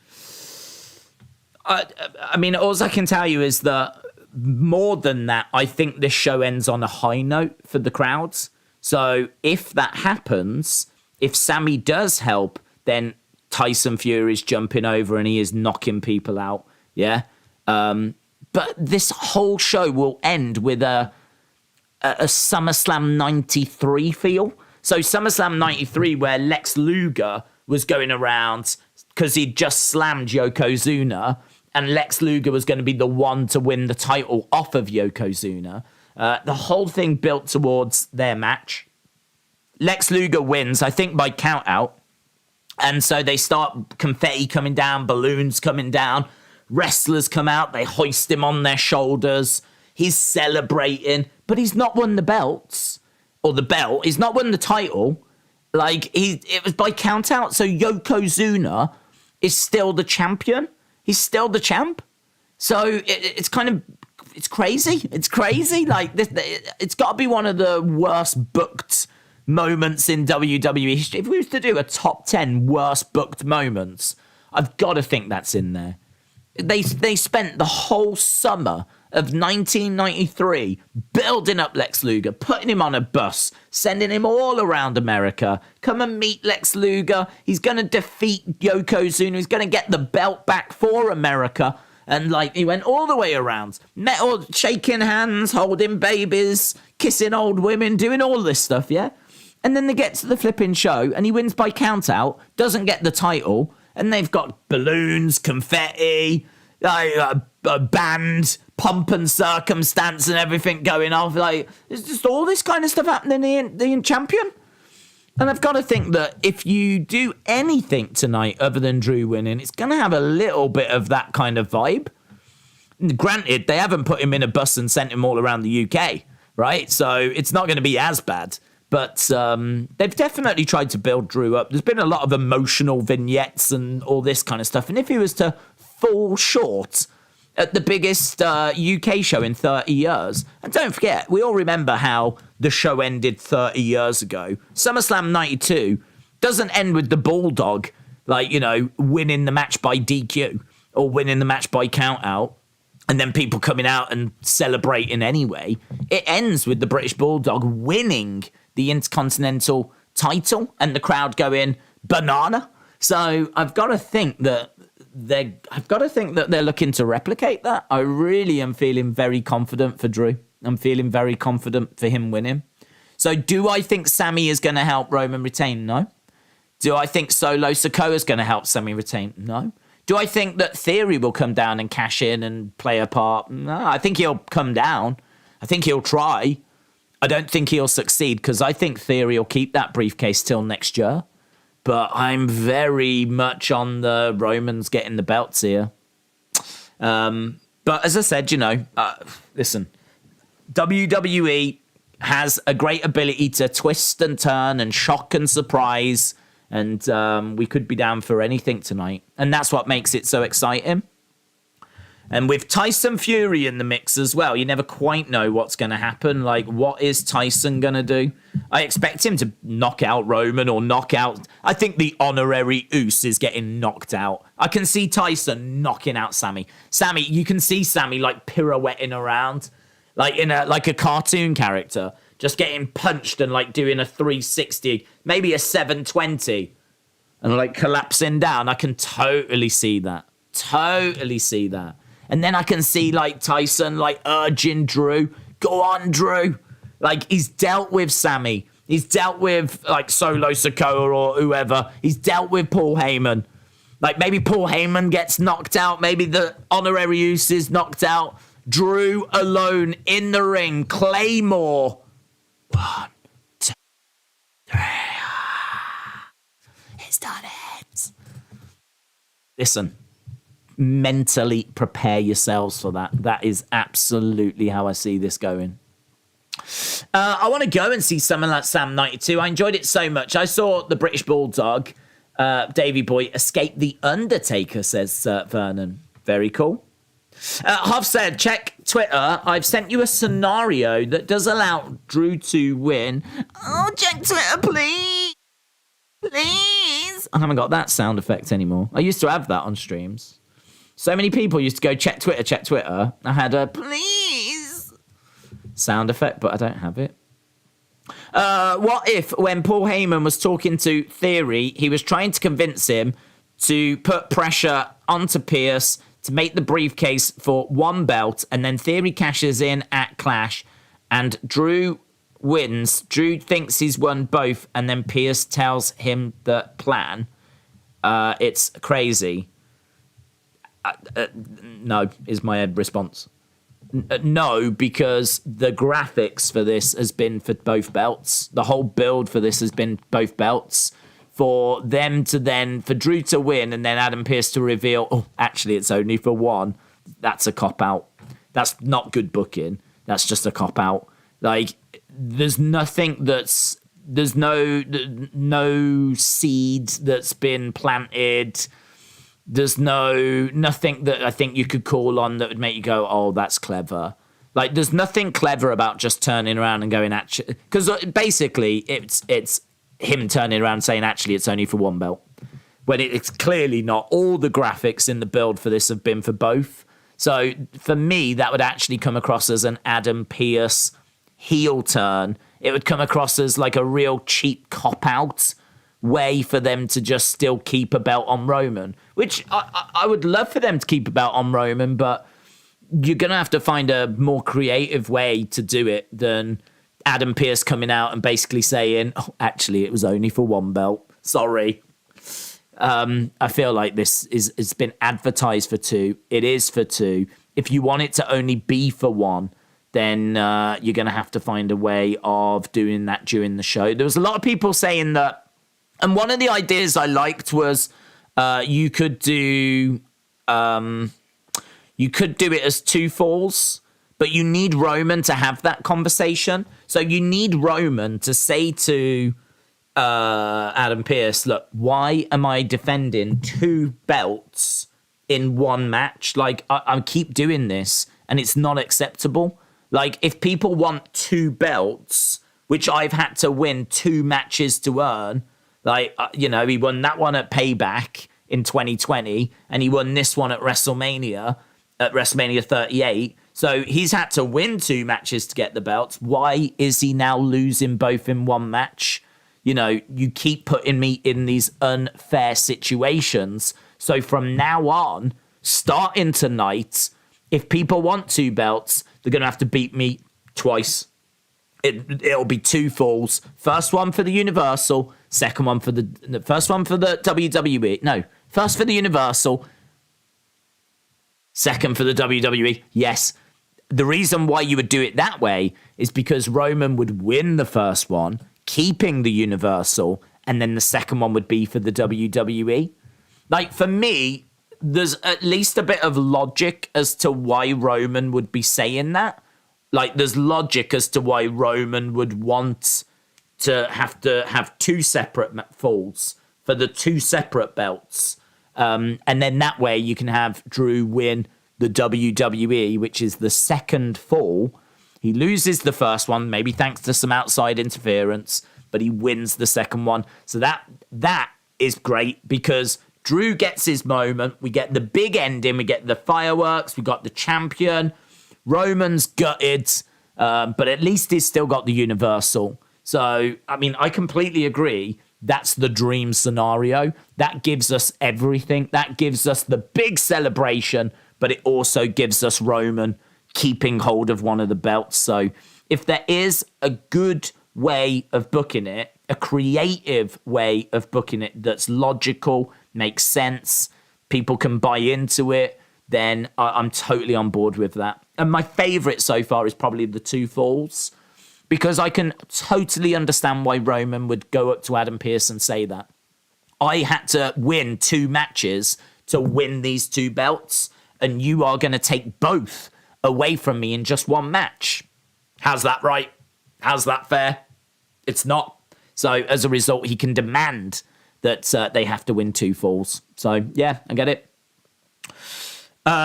I mean, all I can tell you is that more than that, I think this show ends on a high note for the crowds. So if that happens, if Sammy does help, then Tyson Fury's jumping over and he is knocking people out. Yeah. But this whole show will end with a SummerSlam 93 feel. So SummerSlam 93, where Lex Luger was going around because he'd just slammed Yokozuna, and Lex Luger was going to be the one to win the title off of Yokozuna. The whole thing built towards their match. Lex Luger wins, I think, by count out. And so they start confetti coming down, balloons coming down. Wrestlers come out, they hoist him on their shoulders. He's celebrating, but he's not won the belts or the belt. He's not won the title. Like, it was by count out. So Yokozuna is still the champion. He's still the champ. So it's crazy. It's crazy. Like, it's got to be one of the worst booked moments in WWE history. If we was to do a top 10 worst booked moments, I've got to think that's in there. They spent the whole summer of 1993 building up Lex Luger, putting him on a bus, sending him all around America. Come and meet Lex Luger. He's going to defeat Yokozuna. He's going to get the belt back for America. And like, he went all the way around, met all, shaking hands, holding babies, kissing old women, doing all this stuff, yeah? And then they get to the flipping show and he wins by count out, doesn't get the title, and they've got balloons, confetti, a band, pomp and circumstance and everything going off. Like, there's just all this kind of stuff happening in the champion. And I've got to think that if you do anything tonight other than Drew winning, it's going to have a little bit of that kind of vibe. Granted, they haven't put him in a bus and sent him all around the UK, right? So it's not going to be as bad. But they've definitely tried to build Drew up. There's been a lot of emotional vignettes and all this kind of stuff. And if he was to fall short at the biggest UK show in 30 years, and don't forget, we all remember how the show ended 30 years ago. SummerSlam 92 doesn't end with the Bulldog, like, you know, winning the match by DQ or winning the match by count out, and then people coming out and celebrating anyway. It ends with the British Bulldog winning the Intercontinental title and the crowd going banana. So I've got to think that they're looking to replicate that. I really am feeling very confident for Drew. I'm feeling very confident for him winning. So do I think Sammy is going to help Roman retain? No. Do I think Solo Sikoa is going to help Sammy retain? No. Do I think that Theory will come down and cash in and play a part? No. I think he'll come down. I think he'll try. I don't think he'll succeed because I think Theory will keep that briefcase till next year. But I'm very much on the Romans getting the belts here. But as I said, you know, listen, WWE has a great ability to twist and turn and shock and surprise, and we could be down for anything tonight. And that's what makes it so exciting. And with Tyson Fury in the mix as well, you never quite know what's going to happen. Like, what is Tyson going to do? I expect him to knock out Roman or knock out... I think the honorary Uce is getting knocked out. I can see Tyson knocking out Sammy. You can see Sammy, like, pirouetting around, like in a cartoon character, just getting punched and, like, doing a 360, maybe a 720, and, like, collapsing down. I can totally see that. And then I can see, like, Tyson, like, urging Drew. Go on, Drew. Like, he's dealt with Sammy. He's dealt with, like, Solo Sikoa or whoever. He's dealt with Paul Heyman. Like, maybe Paul Heyman gets knocked out. Maybe the honorary Uce is knocked out. Drew alone in the ring. Claymore. 1, 2, 3. He's done it. Listen. Mentally prepare yourselves for that. That is absolutely how I see this going. I want to go and see someone like Sam 92. I enjoyed it so much. I saw the British Bulldog, Davey Boy, escape the Undertaker, says Vernon. Very cool. Huff said, check Twitter. I've sent you a scenario that does allow Drew to win. Oh, check Twitter, please. Please. I haven't got that sound effect anymore. I used to have that on streams. So many people used to go, check Twitter. I had a please sound effect, but I don't have it. What if, when Paul Heyman was talking to Theory, he was trying to convince him to put pressure onto Pierce to make the briefcase for one belt, and then Theory cashes in at Clash, and Drew wins. Drew thinks he's won both, and then Pierce tells him the plan. It's crazy. No, is my response. No, because the graphics for this has been for both belts. The whole build for this has been both belts. For them to then, for Drew to win and then Adam Pearce to reveal, oh, actually it's only for one. That's a cop-out. That's not good booking. That's just a cop-out. Like, there's nothing that's, there's no seed that's been planted. There's nothing that I think you could call on that would make you go, oh, that's clever. Like, there's nothing clever about just turning around and going, actually, because basically it's him turning around and saying, actually, it's only for one belt. When it's clearly not. All the graphics in the build for this have been for both. So for me, that would actually come across as an Adam Pearce heel turn. It would come across as like a real cheap cop-out way for them to just still keep a belt on Roman, which I would love for them to keep a belt on Roman, but you're going to have to find a more creative way to do it than Adam Pearce coming out and basically saying, oh, actually, it was only for one belt. Sorry. I feel like it's been advertised for two. It is for two. If you want it to only be for one, then you're going to have to find a way of doing that during the show. There was a lot of people saying that. And one of the ideas I liked was you could do it as two falls, but you need Roman to have that conversation. So you need Roman to say to Adam Pearce, look, why am I defending two belts in one match? Like, I keep doing this, and it's not acceptable. Like, if people want two belts, which I've had to win two matches to earn, like, he won that one at Payback in 2020, and he won this one at WrestleMania 38. So he's had to win two matches to get the belts. Why is he now losing both in one match? You keep putting me in these unfair situations. So from now on, starting tonight, if people want two belts, they're going to have to beat me twice. It'll be two falls. First one for the Universal, second one for the first one for the WWE. No, first for the Universal, second for the WWE. Yes. The reason why you would do it that way is because Roman would win the first one, keeping the Universal, and then the second one would be for the WWE. Like, for me, there's at least a bit of logic as to why Roman would be saying that. Like, there's logic as to why Roman would want to have two separate falls for the two separate belts. And then that way you can have Drew win the WWE, which is the second fall. He loses the first one, maybe thanks to some outside interference, but he wins the second one. So that is great because Drew gets his moment. We get the big ending. We get the fireworks. We got the champion. Roman's gutted, but at least he's still got the Universal. So, I mean, I completely agree. That's the dream scenario. That gives us everything. That gives us the big celebration, but it also gives us Roman keeping hold of one of the belts. So if there is a good way of booking it, a creative way of booking it that's logical, makes sense, people can buy into it, then I'm totally on board with that. And my favorite so far is probably the two falls, because I can totally understand why Roman would go up to Adam Pearce and say that. I had to win 2 matches to win these 2 belts, and you are going to take both away from me in just one match. How's that right? How's that fair? It's not. So as a result, he can demand that they have to win 2 falls. So yeah, I get it.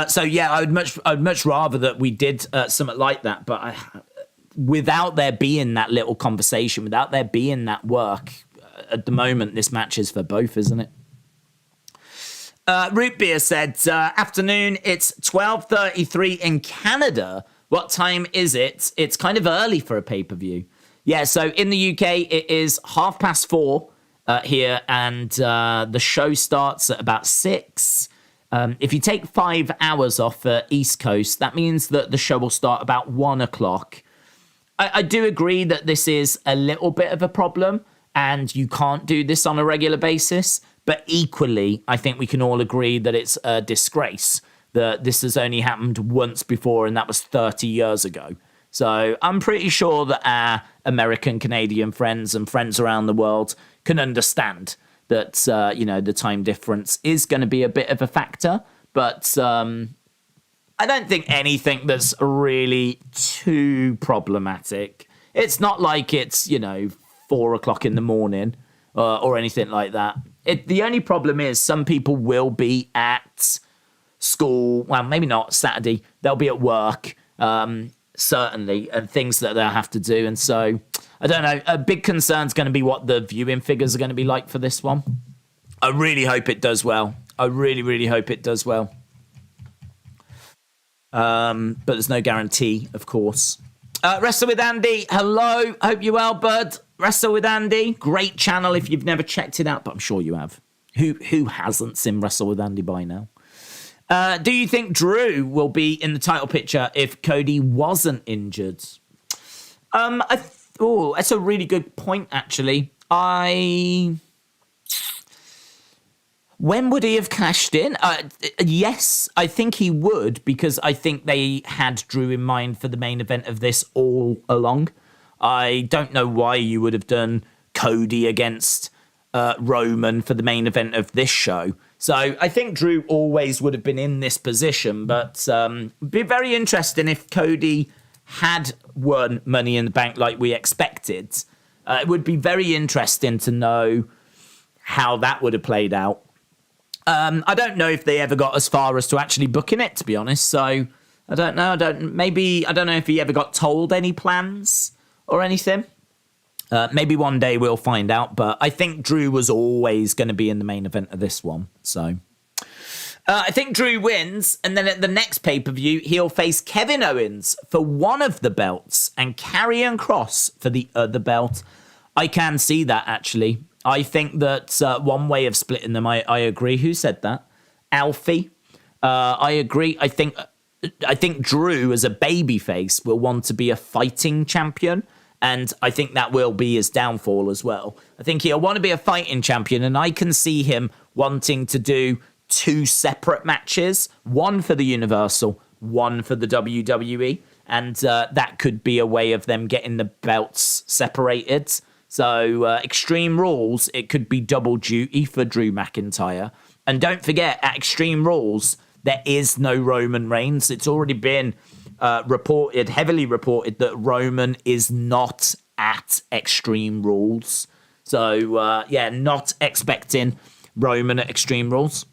So yeah, I'd much rather that we did something like that, but without there being that little conversation, without there being that work, at the moment, this match is for both, isn't it? Root Beer said, afternoon, it's 12:33 in Canada. What time is it? It's kind of early for a pay-per-view. Yeah, so in the UK, it is 4:30 here, and the show starts at about 6. If you take 5 hours off the East Coast, that means that the show will start about 1 o'clock. I do agree that this is a little bit of a problem, and you can't do this on a regular basis. But equally, I think we can all agree that it's a disgrace that this has only happened once before, and that was 30 years ago. So I'm pretty sure that our American, Canadian friends and friends around the world can understand that, the time difference is going to be a bit of a factor. But I don't think anything that's really too problematic. It's not like it's, 4 o'clock in the morning or anything like that. The only problem is some people will be at school. Well, maybe not Saturday. They'll be at work, certainly, and things that they'll have to do. And so, I don't know. A big concern is going to be what the viewing figures are going to be like for this one. I really hope it does well. I really, really hope it does well. But there's no guarantee, of course. Wrestle with Andy. Hello. Hope you're well, bud. Wrestle with Andy. Great channel if you've never checked it out, but I'm sure you have. Who hasn't seen Wrestle with Andy by now? Do you think Drew will be in the title picture if Cody wasn't injured? That's a really good point, actually. When would he have cashed in? Yes, I think he would, because I think they had Drew in mind for the main event of this all along. I don't know why you would have done Cody against Roman for the main event of this show. So I think Drew always would have been in this position, but it'd be very interesting if Cody had won Money in the Bank like we expected. It would be very interesting to know how that would have played out. I don't know if they ever got as far as to actually booking it, to be honest. So I don't know. I don't know if he ever got told any plans or anything. Maybe one day we'll find out. But I think Drew was always going to be in the main event of this one. So I think Drew wins. And then at the next pay-per-view, he'll face Kevin Owens for one of the belts and Karrion Kross for the other belt. I can see that, actually. I think that one way of splitting them, I agree. Who said that? Alfie. I agree. I think Drew, as a babyface, will want to be a fighting champion, and I think that will be his downfall as well. I think he'll want to be a fighting champion, and I can see him wanting to do 2 separate matches, one for the Universal, one for the WWE, and that could be a way of them getting the belts separated. So Extreme Rules, it could be double duty for Drew McIntyre. And don't forget, at Extreme Rules, there is no Roman Reigns. It's already been heavily reported that Roman is not at Extreme Rules. So, not expecting Roman at Extreme Rules.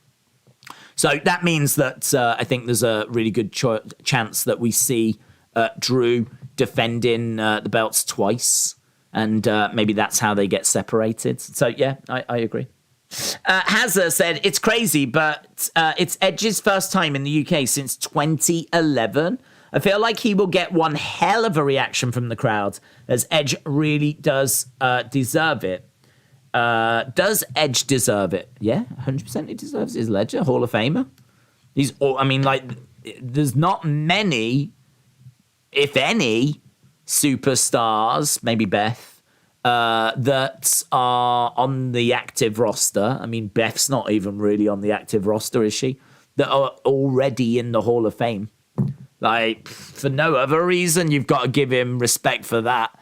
So that means that I think there's a really good chance that we see Drew defending the belts twice. And maybe that's how they get separated. So, yeah, I agree. Hazza said, it's crazy, but it's Edge's first time in the UK since 2011. I feel like he will get one hell of a reaction from the crowd, as Edge really does deserve it. Does Edge deserve it? Yeah, 100% he deserves it. He's a legend, Hall of Famer. There's not many, if any, superstars, maybe Beth, that are on the active roster. I mean, Beth's not even really on the active roster, is she? That are already in the Hall of Fame. Like, for no other reason, you've got to give him respect for that.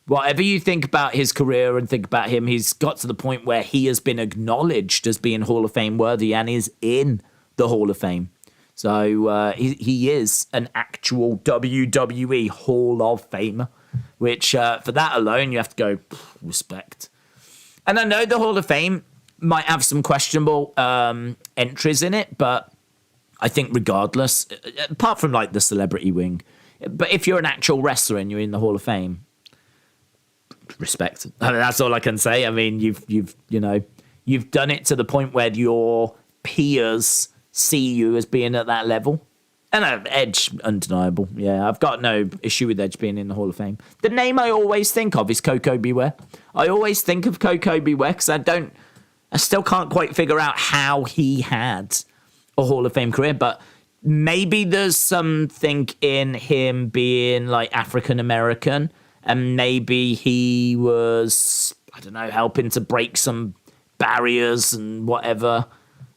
Whatever you think about his career and think about him, he's got to the point where he has been acknowledged as being Hall of Fame worthy and is in the Hall of Fame. So he is an actual WWE Hall of Famer, which for that alone, you have to go, respect. And I know the Hall of Fame might have some questionable entries in it, but I think regardless, apart from like the celebrity wing, but if you're an actual wrestler and you're in the Hall of Fame, respect. I mean, that's all I can say. I mean, you've done it to the point where your peers see you as being at that level. And Edge, undeniable. Yeah, I've got no issue with Edge being in the Hall of Fame. The name I always think of is Coco Beware. I always think of Coco Beware because I still can't quite figure out how he had a Hall of Fame career, but maybe there's something in him being like African American, and maybe he was, I don't know, helping to break some barriers and whatever.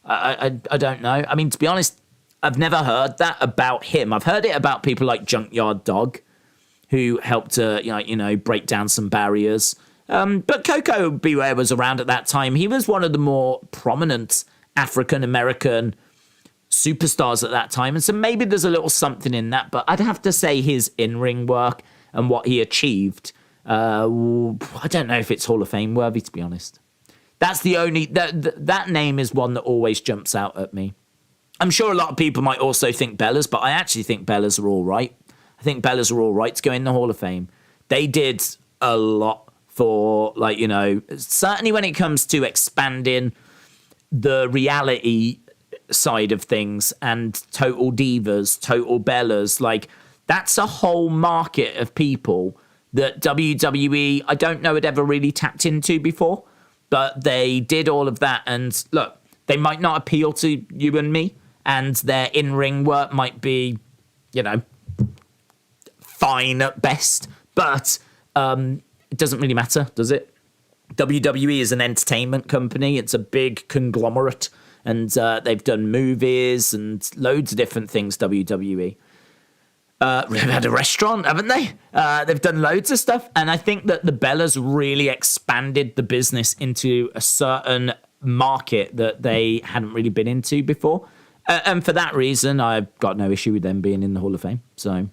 I don't know. I mean, to be honest, I've never heard that about him. I've heard it about people like Junkyard Dog, who helped to, break down some barriers. But Coco Beware was around at that time. He was one of the more prominent African American superstars at that time, and so maybe there's a little something in that, but I'd have to say his in-ring work and what he achieved, I don't know if it's Hall of Fame worthy, to be honest. That's the only, that name is one that always jumps out at me. I'm sure a lot of people might also think Bellas, but I actually think Bellas are all right. I think Bellas are all right to go in the Hall of Fame. They did a lot for, certainly when it comes to expanding the reality side of things and Total Divas, Total Bellas, that's a whole market of people that WWE, I don't know, had ever really tapped into before, but they did all of that. And look, they might not appeal to you and me, and their in-ring work might be, fine at best, but it doesn't really matter, does it? WWE is an entertainment company. It's a big conglomerate, and they've done movies and loads of different things, WWE. They've had a restaurant, haven't they? They've done loads of stuff, and I think that the Bellas really expanded the business into a certain market that they hadn't really been into before. And for that reason, I've got no issue with them being in the Hall of Fame. So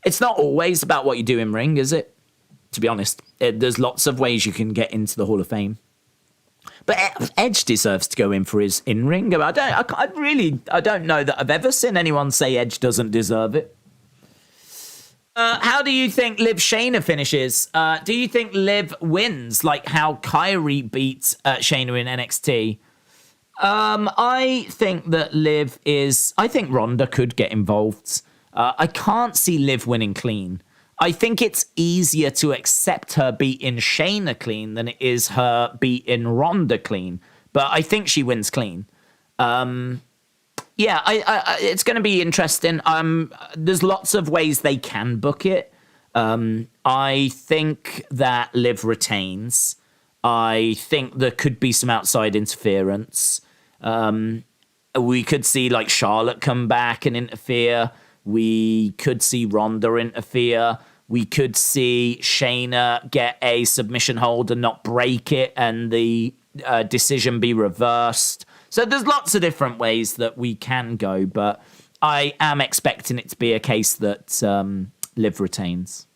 it's not always about what you do in ring, is it? To be honest, there's lots of ways you can get into the Hall of Fame. But Edge deserves to go in for his in-ring. I don't know that I've ever seen anyone say Edge doesn't deserve it. How do you think Liv Shayna finishes? Do you think Liv wins, like how Kyrie beat Shayna in NXT? I think that I think Ronda could get involved. I can't see Liv winning clean. I think it's easier to accept her beating Shayna clean than it is her beating Ronda clean. But I think she wins clean. It's going to be interesting. There's lots of ways they can book it. I think that Liv retains. I think there could be some outside interference. We could see like Charlotte come back and interfere. We could see Ronda interfere. We could see Shayna get a submission hold and not break it, and the decision be reversed. So there's lots of different ways that we can go, but I am expecting it to be a case that Liv retains.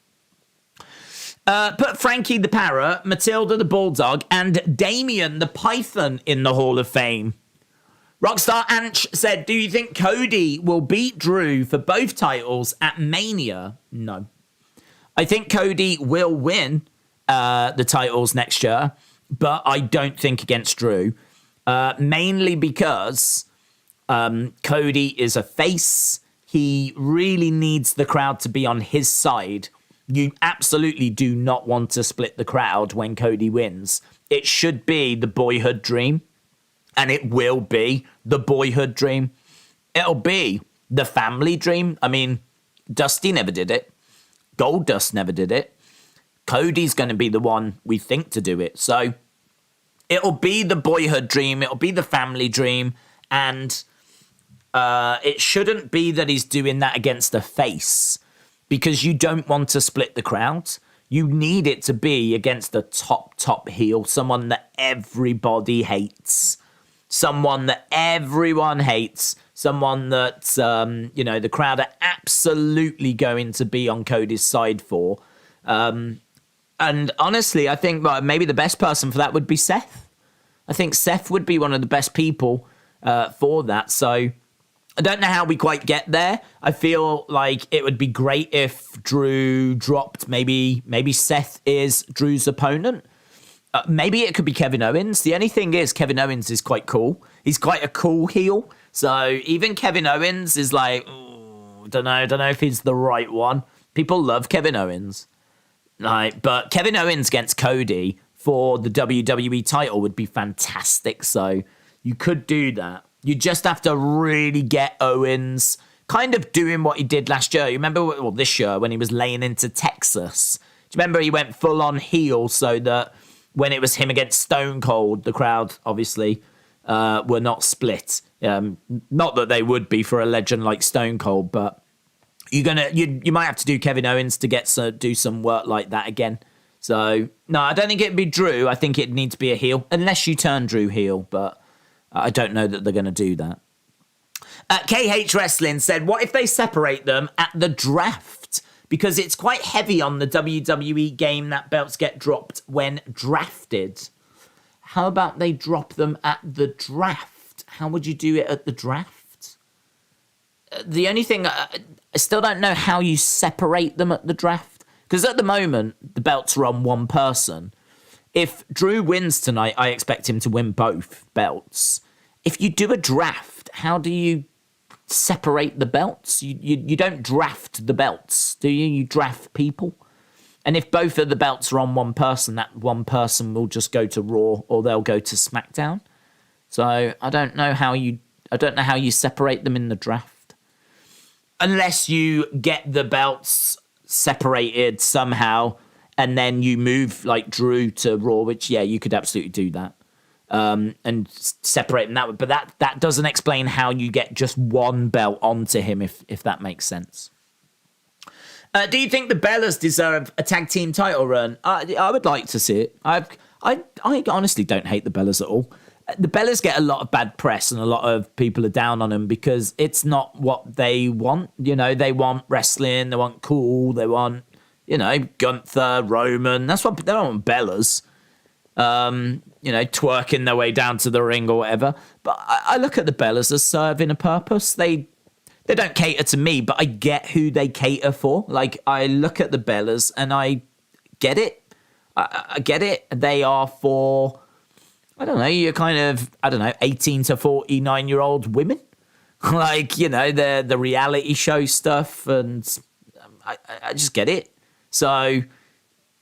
Put Frankie the Parrot, Matilda the Bulldog, and Damien the Python in the Hall of Fame. Rockstar Anch said, do you think Cody will beat Drew for both titles at Mania? No. I think Cody will win the titles next year, but I don't think against Drew. Mainly because Cody is a face. He really needs the crowd to be on his side. You absolutely do not want to split the crowd when Cody wins. It should be the boyhood dream, and it will be the boyhood dream. It'll be the family dream. I mean, Dusty never did it. Goldust never did it. Cody's going to be the one we think to do it. So it'll be the boyhood dream. It'll be the family dream. And it shouldn't be that he's doing that against a face, because you don't want to split the crowd. You need it to be against the top heel, someone that everybody hates, someone that everyone hates, someone that, the crowd are absolutely going to be on Cody's side for. And honestly, I think maybe the best person for that would be Seth. I think Seth would be one of the best people for that. So I don't know how we quite get there. I feel like it would be great if Drew dropped. Maybe Seth is Drew's opponent. Maybe it could be Kevin Owens. The only thing is, Kevin Owens is quite cool. He's quite a cool heel. So even Kevin Owens is like, don't know if he's the right one. People love Kevin Owens. But Kevin Owens against Cody for the WWE title would be fantastic. So you could do that. You just have to really get Owens kind of doing what he did last year. You remember, this year when he was laying into Texas. Do you remember he went full on heel so that when it was him against Stone Cold, the crowd obviously were not split. Not that they would be for a legend like Stone Cold, but you might have to do Kevin Owens to do some work like that again. So no, I don't think it'd be Drew. I think it'd need to be a heel, unless you turn Drew heel, but I don't know that they're going to do that. KH Wrestling said, what if they separate them at the draft? Because it's quite heavy on the WWE game that belts get dropped when drafted. How about they drop them at the draft? How would you do it at the draft? The only thing, I still don't know how you separate them at the draft. Because at the moment, the belts are on one person. If Drew wins tonight, I expect him to win both belts. If you do a draft, how do you separate the belts? You don't draft the belts, do you? You draft people. And if both of the belts are on one person, that one person will just go to Raw or they'll go to SmackDown. So I don't know how you separate them in the draft. Unless you get the belts separated somehow and then you move like Drew to Raw, which, yeah, you could absolutely do that. And separate them that way. But that doesn't explain how you get just one belt onto him, if that makes sense. Do you think the Bellas deserve a tag team title run? I would like to see it. I honestly don't hate the Bellas at all. The Bellas get a lot of bad press and a lot of people are down on them because it's not what they want. You know, they want wrestling, they want cool, they want, Gunther, Roman. That's what they don't want Bellas. Twerking their way down to the ring or whatever. But I look at the Bellas as serving a purpose. They don't cater to me, but I get who they cater for. Like, I look at the Bellas and I get it. I get it. They are for, you're kind of, 18 to 49-year-old women. The reality show stuff. And I just get it. So,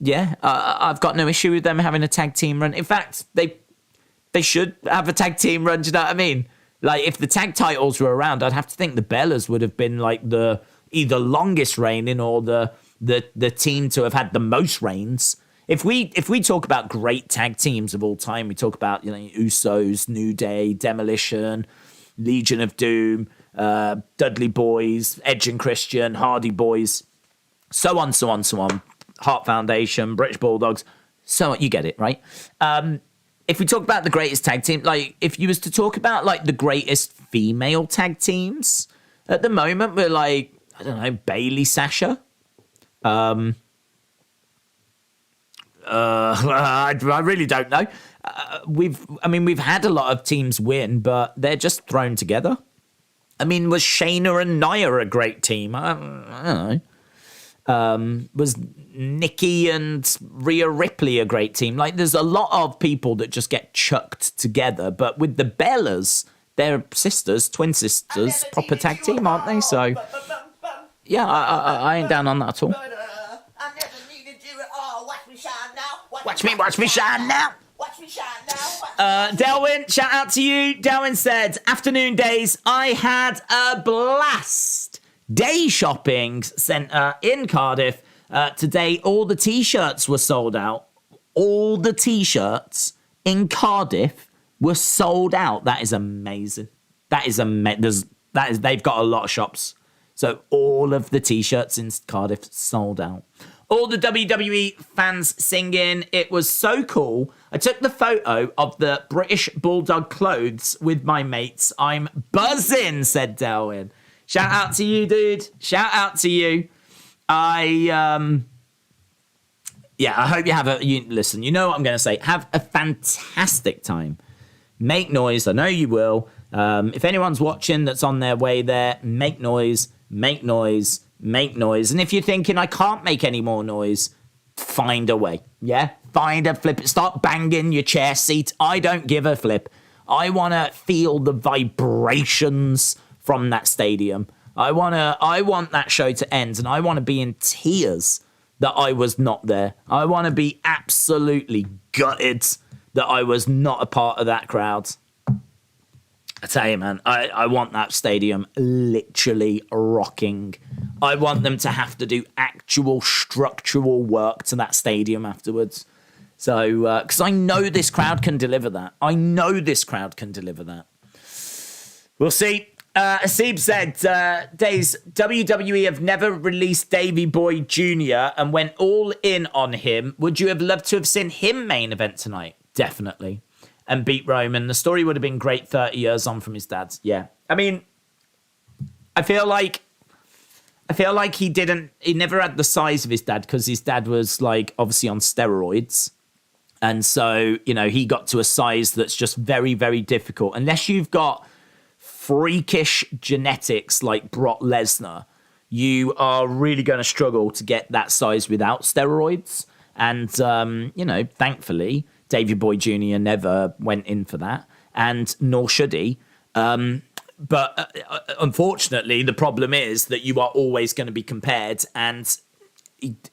yeah, I've got no issue with them having a tag team run. In fact, they should have a tag team run. Do you know what I mean? Like, if the tag titles were around, I'd have to think the Bellas would have been like the either longest reigning or the team to have had the most reigns. If we talk about great tag teams of all time, we talk about Usos, New Day, Demolition, Legion of Doom, Dudley Boys, Edge and Christian, Hardy Boys, so on. Heart Foundation, British Bulldogs, so on. You get it, right? If we talk about the greatest tag team, like if you was to talk about like the greatest female tag teams, At the moment, we're like, I don't know, Bailey, Sasha. I really don't know. We've had a lot of teams win, but they're just thrown together. I mean, was Shayna and Nia a great team? I don't know. Was Nikki and Rhea Ripley a great team? Like, there's a lot of people that just get chucked together. But with the Bellas, they're sisters, twin sisters, proper tag team, aren't they? So, yeah, I ain't down on that at all. Watch me shine now. Delwyn, shout out to you. Delwyn said, afternoon days, I had a blast. Day shopping centre in Cardiff. Today, all the T-shirts were sold out. All the T-shirts in Cardiff were sold out. That is amazing. They've got a lot of shops. So all of the T-shirts in Cardiff sold out. All the WWE fans singing. It was so cool. I took the photo of the British Bulldog clothes with my mates. I'm buzzing, said Delwyn. Shout out to you, dude. Shout out to you. I hope you have listen, you know what I'm going to say. Have a fantastic time. Make noise. I know you will. If anyone's watching that's on their way there, make noise, make noise. Make noise. And if you're thinking, I can't make any more noise, find a way. Yeah? Find a flip. Start banging your chair seat. I don't give a flip. I want to feel the vibrations from that stadium. I want that show to end, and I want to be in tears that I was not there. I want to be absolutely gutted that I was not a part of that crowd. I tell you, man, I want that stadium literally rocking. I want them to have to do actual structural work to that stadium afterwards. So, because I know this crowd can deliver that. We'll see. Asib said, Days, WWE have never released Davey Boy Jr. and went all in on him. Would you have loved to have seen him main event tonight? Definitely. And beat Roman. The story would have been great 30 years on from his dad's. Yeah. I mean, I feel like he never had the size of his dad because his dad was like obviously on steroids. And so, he got to a size that's just very, very difficult. Unless you've got freakish genetics like Brock Lesnar, you are really going to struggle to get that size without steroids. And, thankfully, Davey Boy Jr. never went in for that, and nor should he. But unfortunately, the problem is that you are always going to be compared, and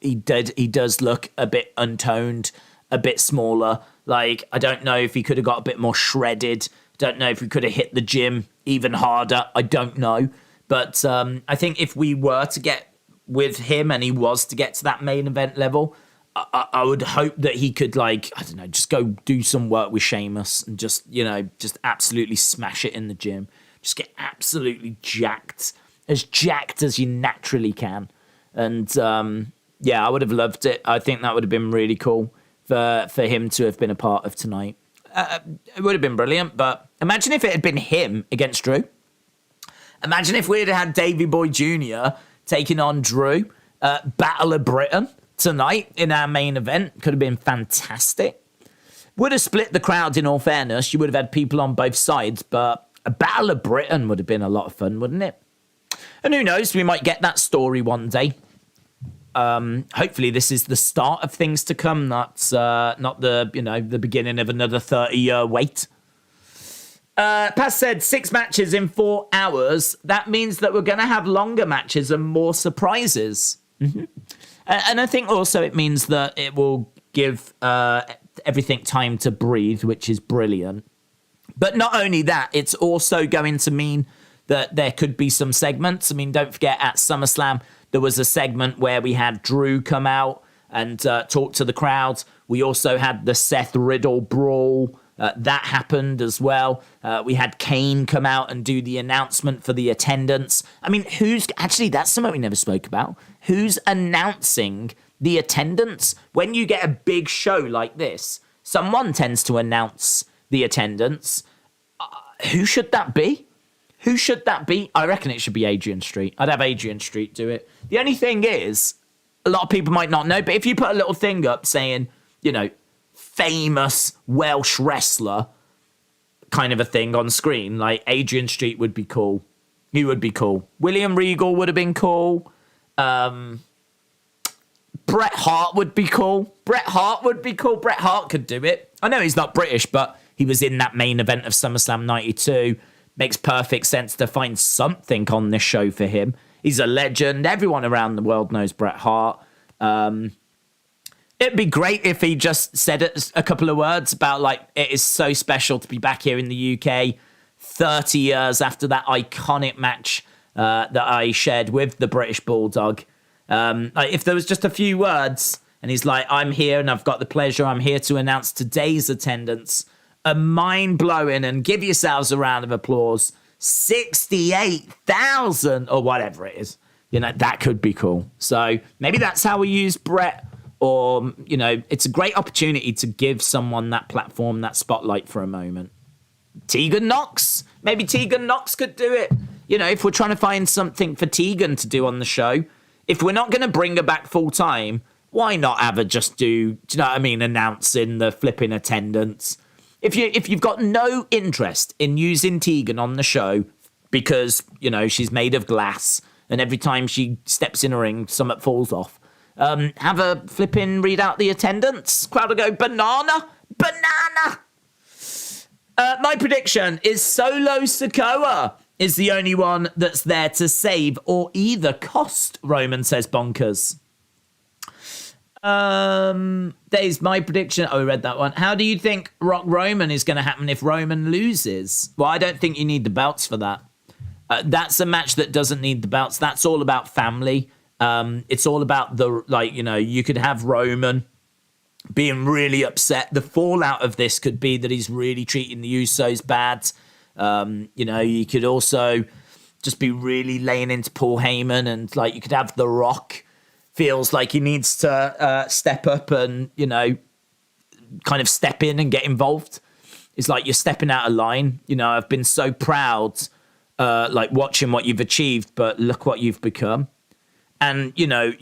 he does look a bit untoned, a bit smaller. Like, I don't know if he could have got a bit more shredded. Don't know if we could have hit the gym even harder. I don't know. But I think if we were to get with him and he was to get to that main event level, I would hope that he could, just go do some work with Sheamus and just absolutely smash it in the gym. Just get absolutely jacked as you naturally can. And, I would have loved it. I think that would have been really cool for him to have been a part of tonight. It would have been brilliant, but imagine if it had been him against Drew. Imagine if we had had Davey Boy Jr. taking on Drew, Battle of Britain tonight in our main event. Could have been fantastic. Would have split the crowd, in all fairness. You would have had people on both sides, but a Battle of Britain would have been a lot of fun, wouldn't it? And who knows, we might get that story one day. Hopefully this is the start of things to come. That's not the beginning of another 30-year wait. Paz said 6 matches in 4 hours. That means that we're going to have longer matches and more surprises. Mm-hmm. And I think also it means that it will give everything time to breathe, which is brilliant. But not only that, it's also going to mean that there could be some segments. I mean, don't forget at SummerSlam, there was a segment where we had Drew come out and talk to the crowd. We also had the Seth Riddle brawl. That happened as well. We had Kane come out and do the announcement for the attendance. I mean, that's something we never spoke about. Who's announcing the attendance? When you get a big show like this, someone tends to announce the attendance. Who should that be? Who should that be? I reckon it should be Adrian Street. I'd have Adrian Street do it. The only thing is, a lot of people might not know, but if you put a little thing up saying, you know, famous Welsh wrestler kind of a thing on screen, like Adrian Street would be cool. He would be cool. William Regal would have been cool. Bret Hart would be cool. Bret Hart would be cool. Bret Hart could do it. I know he's not British, but he was in that main event of SummerSlam 92. Makes perfect sense to find something on this show for him. He's a legend. Everyone around the world knows Bret Hart. It'd be great if he just said a couple of words about, like, it is so special to be back here in the UK 30 years after that iconic match that I shared with the British Bulldog. Like, if there was just a few words and he's like, I'm here and I've got the pleasure. I'm here to announce today's attendance. A mind-blowing, and give yourselves a round of applause, 68,000 or whatever it is. You know, that could be cool. So maybe that's how we use Bret. Or, you know, it's a great opportunity to give someone that platform, that spotlight for a moment. Tegan Knox. Maybe Tegan Knox could do it. You know, if we're trying to find something for Tegan to do on the show, if we're not going to bring her back full time, why not have her just do you know what I mean, announcing the flipping attendance? If you've got no interest in using Tegan on the show because, you know, she's made of glass and every time she steps in a ring, something falls off, have a flipping read out the attendance. Crowd will go banana. My prediction is Solo Sikoa is the only one that's there to save or either cost, Roman says bonkers. There's my prediction. Oh, we read that one. How do you think Rock Roman is going to happen if Roman loses? Well, I don't think you need the belts for that. That's a match that doesn't need the belts. That's all about family. It's all about you could have Roman being really upset. The fallout of this could be that he's really treating the Usos bad. You could also just be really laying into Paul Heyman, and like you could have The Rock feels like he needs to step up and, you know, kind of step in and get involved. It's like you're stepping out of line. You know, I've been so proud, watching what you've achieved, but look what you've become. And, you know,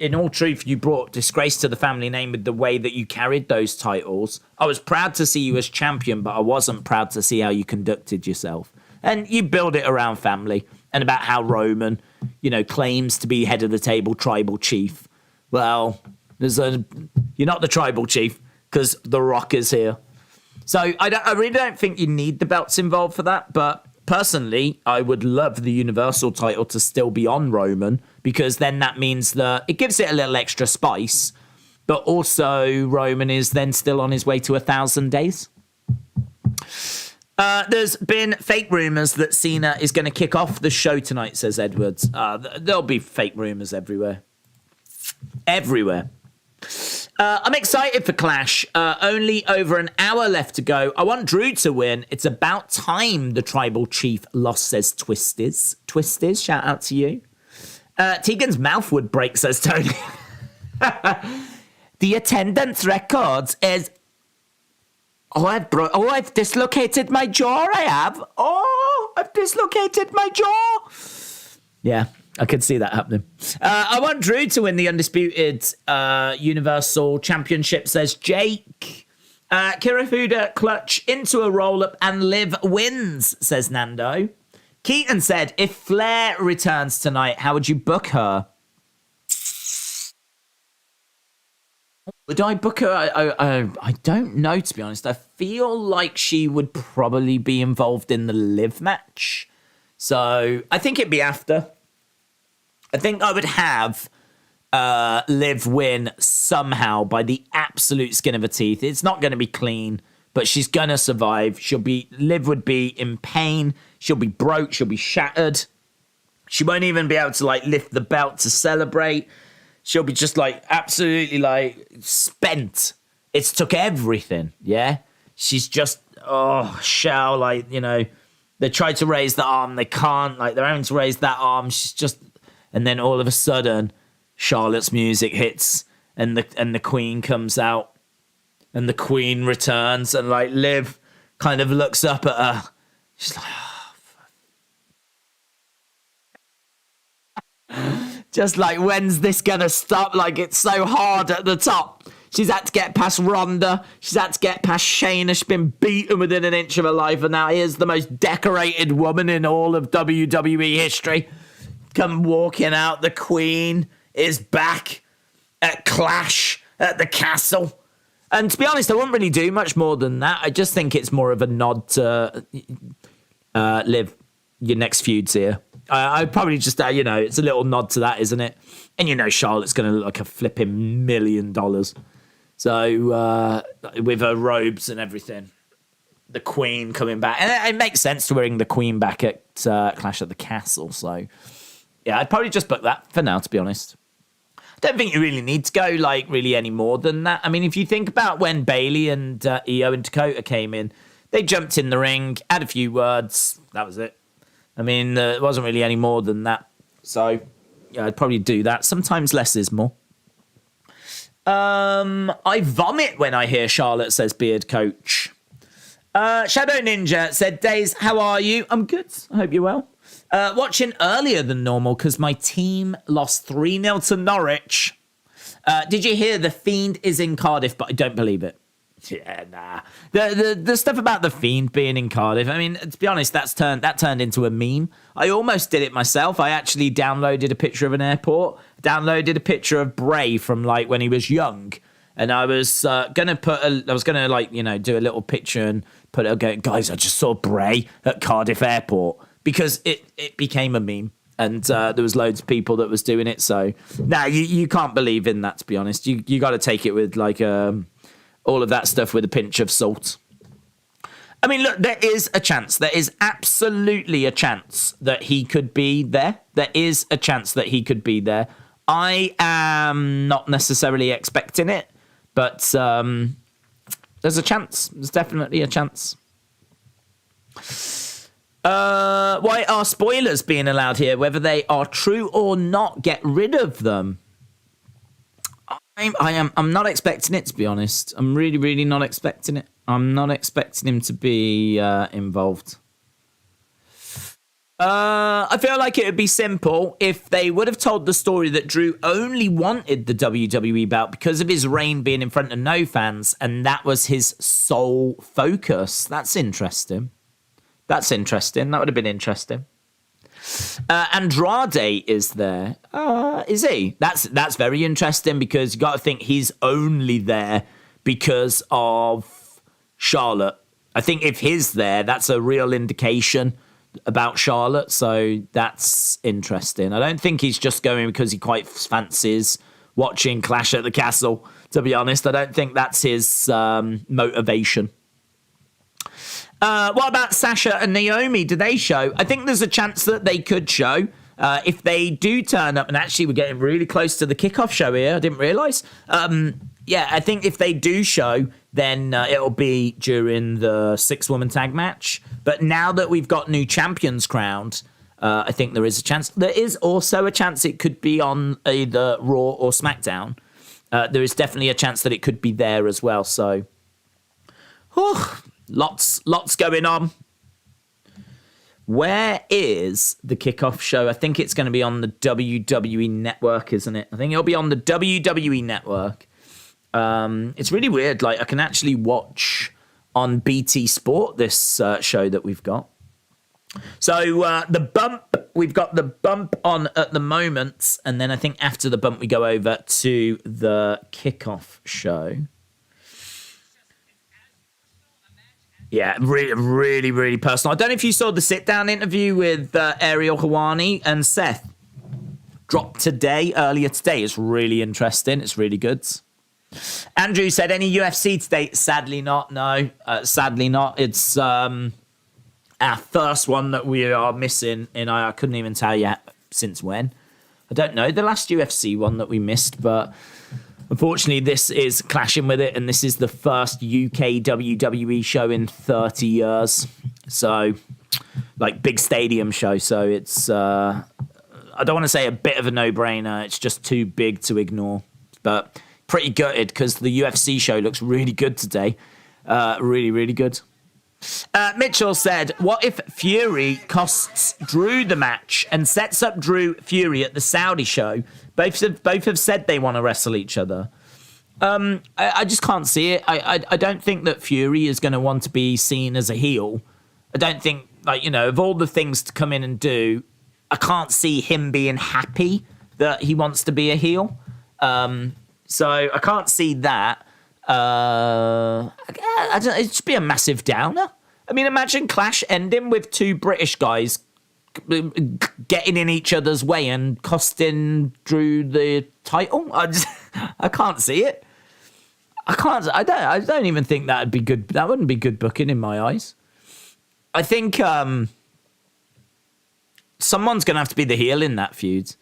in all truth, you brought disgrace to the family name with the way that you carried those titles. I was proud to see you as champion, but I wasn't proud to see how you conducted yourself. And you build it around family and about how Roman, you know, claims to be head of the table tribal chief. Well, you're not the tribal chief because The Rock is here. So I really don't think you need the belts involved for that, but personally, I would love the Universal title to still be on Roman, because then that means that it gives it a little extra spice, but also Roman is then still on his way to 1,000 days. There's been fake rumours that Cena is going to kick off the show tonight, says Edwards. There'll be fake rumours everywhere. Everywhere. I'm excited for Clash. Only over an hour left to go. I want Drew to win. It's about time the tribal chief lost, says Twisties. Twisties, shout out to you. Tegan's mouth would break, says Tony. The attendance records is... I've dislocated my jaw, I have. I've dislocated my jaw. Yeah, I could see that happening. I want Drew to win the Undisputed Universal Championship, says Jake. Kirifuda clutch into a roll-up and Liv wins, says Nando. Keaton said, if Flair returns tonight, how would you book her? Would I book her? I don't know, to be honest. I feel like she would probably be involved in the Liv match. So I think it'd be after. I think I would have Liv win somehow by the absolute skin of her teeth. It's not going to be clean, but she's going to survive. Liv would be in pain. She'll be broke. She'll be shattered. She won't even be able to like lift the belt to celebrate. She'll be just like absolutely like spent. It's took everything. Yeah. She's just, they tried to raise the arm. They can't, like they're having to raise that arm. She's just, and then all of a sudden Charlotte's music hits and the Queen comes out and the Queen returns and like Liv kind of looks up at her. She's like, Just like, when's this gonna stop? Like, it's so hard at the top. She's had to get past Ronda. She's had to get past Shayna. She's been beaten within an inch of her life. And now here's the most decorated woman in all of WWE history. Come walking out. The Queen is back at Clash at the Castle. And to be honest, I wouldn't really do much more than that. I just think it's more of a nod to Liv, your next feud's here. I'd probably just, it's a little nod to that, isn't it? And Charlotte's going to look like a flipping $1 million. So with her robes and everything, the Queen coming back. And it makes sense to wearing the Queen back at Clash at the Castle. So, yeah, I'd probably just book that for now, to be honest. Don't think you really need to go really any more than that. I mean, if you think about when Bayley and Io and Dakota came in, they jumped in the ring, had a few words. That was it. I mean, it wasn't really any more than that. So, yeah, I'd probably do that. Sometimes less is more. I vomit when I hear Charlotte says beard coach. Shadow Ninja said, Days, how are you? I'm good. I hope you're well. Watching earlier than normal because my team lost 3-0 to Norwich. Did you hear The Fiend is in Cardiff, but I don't believe it. Yeah, nah. The stuff about The Fiend being in Cardiff, I mean, to be honest, that turned into a meme. I almost did it myself. I actually downloaded a picture of an airport, downloaded a picture of Bray from when he was young. And I was gonna do a little picture and put it going, guys, I just saw Bray at Cardiff Airport. Because it became a meme, and there was loads of people that was doing it. So now you can't believe in that. To be honest, you got to take it with all of that stuff with a pinch of salt. I mean, look, there is a chance. There is absolutely a chance that he could be there. There is a chance that he could be there. I am not necessarily expecting it, but there's a chance. There's definitely a chance. Why are spoilers being allowed here? Whether they are true or not, get rid of them. I'm not expecting it, to be honest. I'm really, really not expecting it. I'm not expecting him to be involved. I feel like it would be simple if they would have told the story that Drew only wanted the WWE belt because of his reign being in front of no fans, and that was his sole focus. That's interesting. That would have been interesting. Andrade is there. Is he? That's very interesting because you got to think he's only there because of Charlotte. I think if he's there, that's a real indication about Charlotte. So that's interesting. I don't think he's just going because he quite fancies watching Clash at the Castle, to be honest. I don't think that's his motivation. What about Sasha and Naomi? Do they show? I think there's a chance that they could show. If they do turn up, and actually we're getting really close to the kickoff show here, I didn't realise. I think if they do show, then it'll be during the 6-woman tag match. But now that we've got new champions crowned, I think there is a chance. There is also a chance it could be on either Raw or SmackDown. There is definitely a chance that it could be there as well. So, lots going on. Where is the kickoff show? I think it's going to be on the WWE Network, isn't it? I think it'll be on the WWE Network. It's really weird. I can actually watch on BT Sport this show that we've got. So we've got the bump on at the moment. And then I think after the bump, we go over to the kickoff show. Yeah, really, really, really personal. I don't know if you saw the sit-down interview with Ariel Helwani and Seth. Dropped earlier today. It's really interesting. It's really good. Andrew said, any UFC today? Sadly not, no. Sadly not. It's our first one that we are missing, and I couldn't even tell you since when. I don't know the last UFC one that we missed, but unfortunately, this is clashing with it, and this is the first UK WWE show in 30 years. So, big stadium show. So it's, I don't want to say a bit of a no-brainer. It's just too big to ignore. But pretty gutted because the UFC show looks really good today. Really, really good. Mitchell said, what if Fury costs Drew the match and sets up Drew Fury at the Saudi show? Both have said they want to wrestle each other. I just can't see it. I don't think that Fury is going to want to be seen as a heel. I don't think, of all the things to come in and do, I can't see him being happy that he wants to be a heel. So I can't see that. It'd just be a massive downer. I mean, imagine Clash ending with two British guys getting in each other's way and costing Drew the title. I can't see it. I don't even think that'd be good. That wouldn't be good booking in my eyes. I think someone's going to have to be the heel in that feud.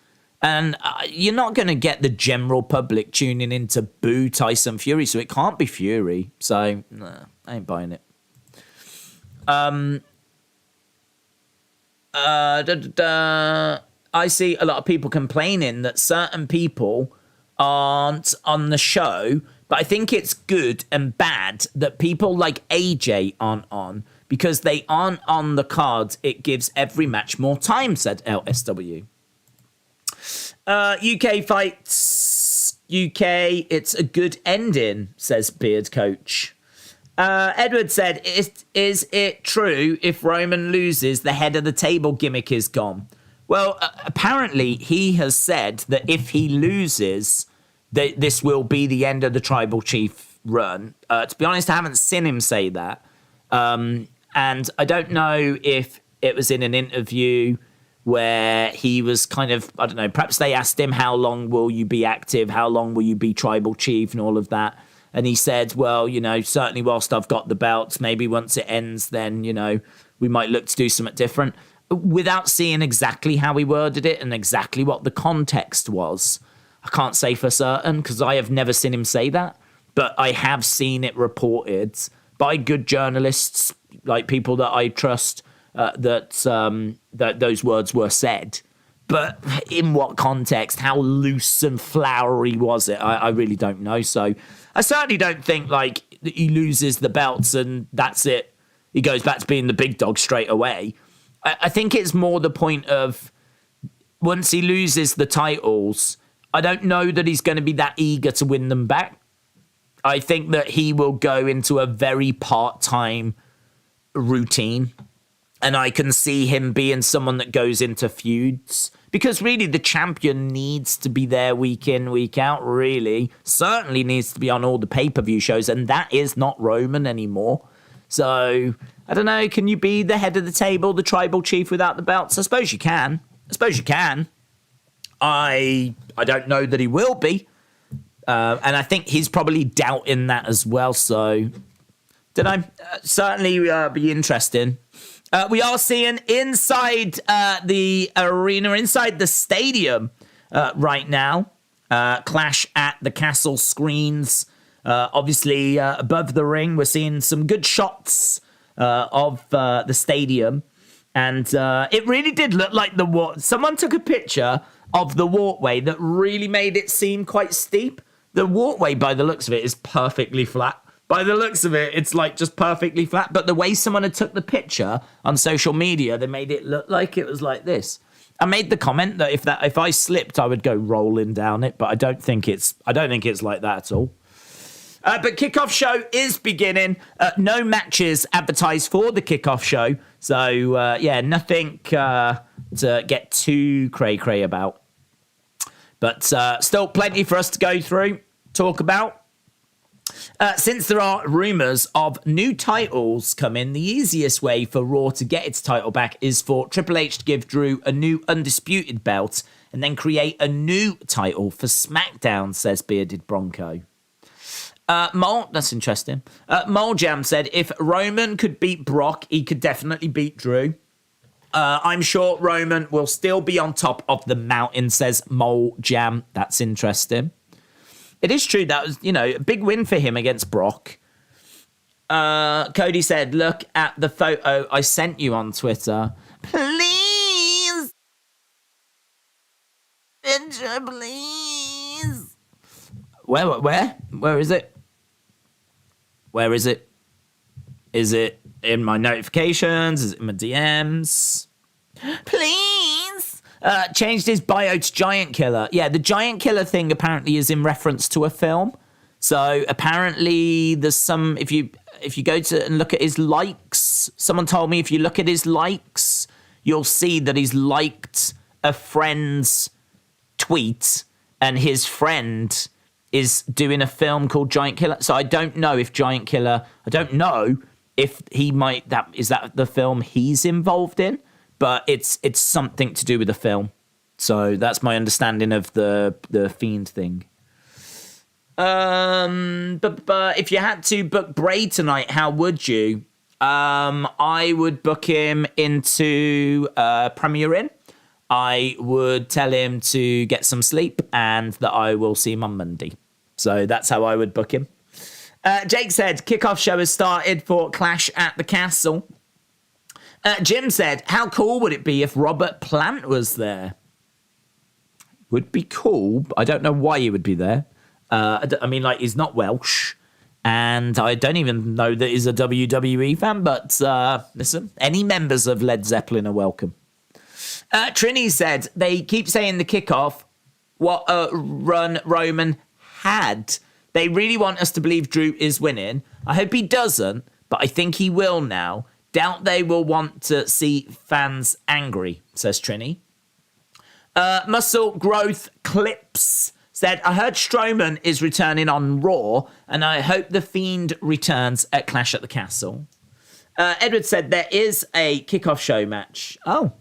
And you're not going to get the general public tuning in to boo Tyson Fury, so it can't be Fury. So, nah, I ain't buying it. I see a lot of people complaining that certain people aren't on the show, but I think it's good and bad that people like AJ aren't on, because they aren't on the cards. It gives every match more time, said LSW. UK fights, UK, it's a good ending, says Beard Coach. Edward said, is it true if Roman loses, the head of the table gimmick is gone? Well, apparently he has said that if he loses, this will be the end of the tribal chief run. To be honest, I haven't seen him say that. And I don't know if it was in an interview where he was kind of, I don't know, perhaps they asked him, how long will you be active? How long will you be tribal chief and all of that? And he said, well, certainly whilst I've got the belts, maybe once it ends, then, we might look to do something different. Without seeing exactly how he worded it and exactly what the context was, I can't say for certain because I have never seen him say that. But I have seen it reported by good journalists, like people that I trust, that those words were said. But in what context, how loose and flowery was it? I really don't know. So I certainly don't think he loses the belts and that's it. He goes back to being the big dog straight away. I think it's more the point of once he loses the titles, I don't know that he's going to be that eager to win them back. I think that he will go into a very part-time routine. And I can see him being someone that goes into feuds. Because really, the champion needs to be there week in, week out, really. Certainly needs to be on all the pay-per-view shows. And that is not Roman anymore. So, I don't know, can you be the head of the table, the tribal chief without the belts? I suppose you can. I don't know that he will be. And I think he's probably doubting that as well. So, don't know. Certainly be interesting. We are seeing inside the arena, inside the stadium right now. Clash at the Castle screens. Obviously, above the ring, we're seeing some good shots of the stadium. And it really did look like someone took a picture of the walkway that really made it seem quite steep. The walkway, by the looks of it, is perfectly flat. By the looks of it, it's just perfectly flat. But the way someone had took the picture on social media, they made it look like it was like this. I made the comment that if I slipped, I would go rolling down it, but I don't think it's like that at all. But kickoff show is beginning. No matches advertised for the kickoff show, so nothing to get too cray about. But still plenty for us to go through, talk about. Since there are rumours of new titles coming, the easiest way for Raw to get its title back is for Triple H to give Drew a new undisputed belt and then create a new title for SmackDown, says Bearded Bronco. That's interesting. Mole Jam said, if Roman could beat Brock, he could definitely beat Drew. I'm sure Roman will still be on top of the mountain, says Mole Jam. That's interesting. It is true. That was, a big win for him against Brock. Cody said, look at the photo I sent you on Twitter. Please. Picture, please. Where is it? Where is it? Is it in my notifications? Is it in my DMs? Please. Changed his bio to Giant Killer. Yeah, the Giant Killer thing apparently is in reference to a film. So apparently there's some, if you go to and look at his likes, someone told me if you look at his likes, you'll see that he's liked a friend's tweet and his friend is doing a film called Giant Killer. So I don't know if Giant Killer, I don't know if he might, is that the film he's involved in? But it's something to do with the film. So that's my understanding of the Fiend thing. But if you had to book Bray tonight, how would you? I would book him into Premier Inn. I would tell him to get some sleep and that I will see him on Monday. So that's how I would book him. Jake said, kickoff show has started for Clash at the Castle. Jim said, how cool would it be if Robert Plant was there? Would be cool. I don't know why he would be there. I mean, like, he's not Welsh. And I don't even know that he's a WWE fan. But listen, any members of Led Zeppelin are welcome. Trini said, they keep saying the kickoff, what a run Roman had. They really want us to believe Drew is winning. I hope he doesn't, but I think he will now. Doubt they will want to see fans angry, says Trini. Muscle Growth Clips said, I heard Strowman is returning on Raw, and I hope The Fiend returns at Clash at the Castle. Edward said, there is a kickoff show match. Oh.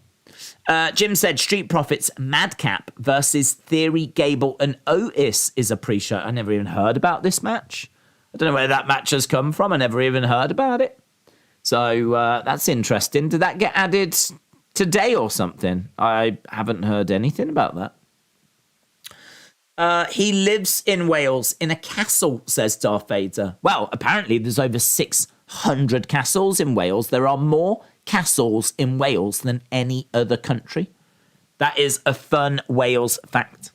Jim said, Street Profits Madcap versus Theory, Gable, and Otis is a pre-show. I never even heard about this match. I don't know where that match has come from. I never even heard about it. So that's interesting. Did that get added today or something? I haven't heard anything about that. He lives in Wales in a castle, says Darth Vader. Well, apparently there's over 600 castles in Wales. There are more castles in Wales than any other country. That is a fun Wales fact.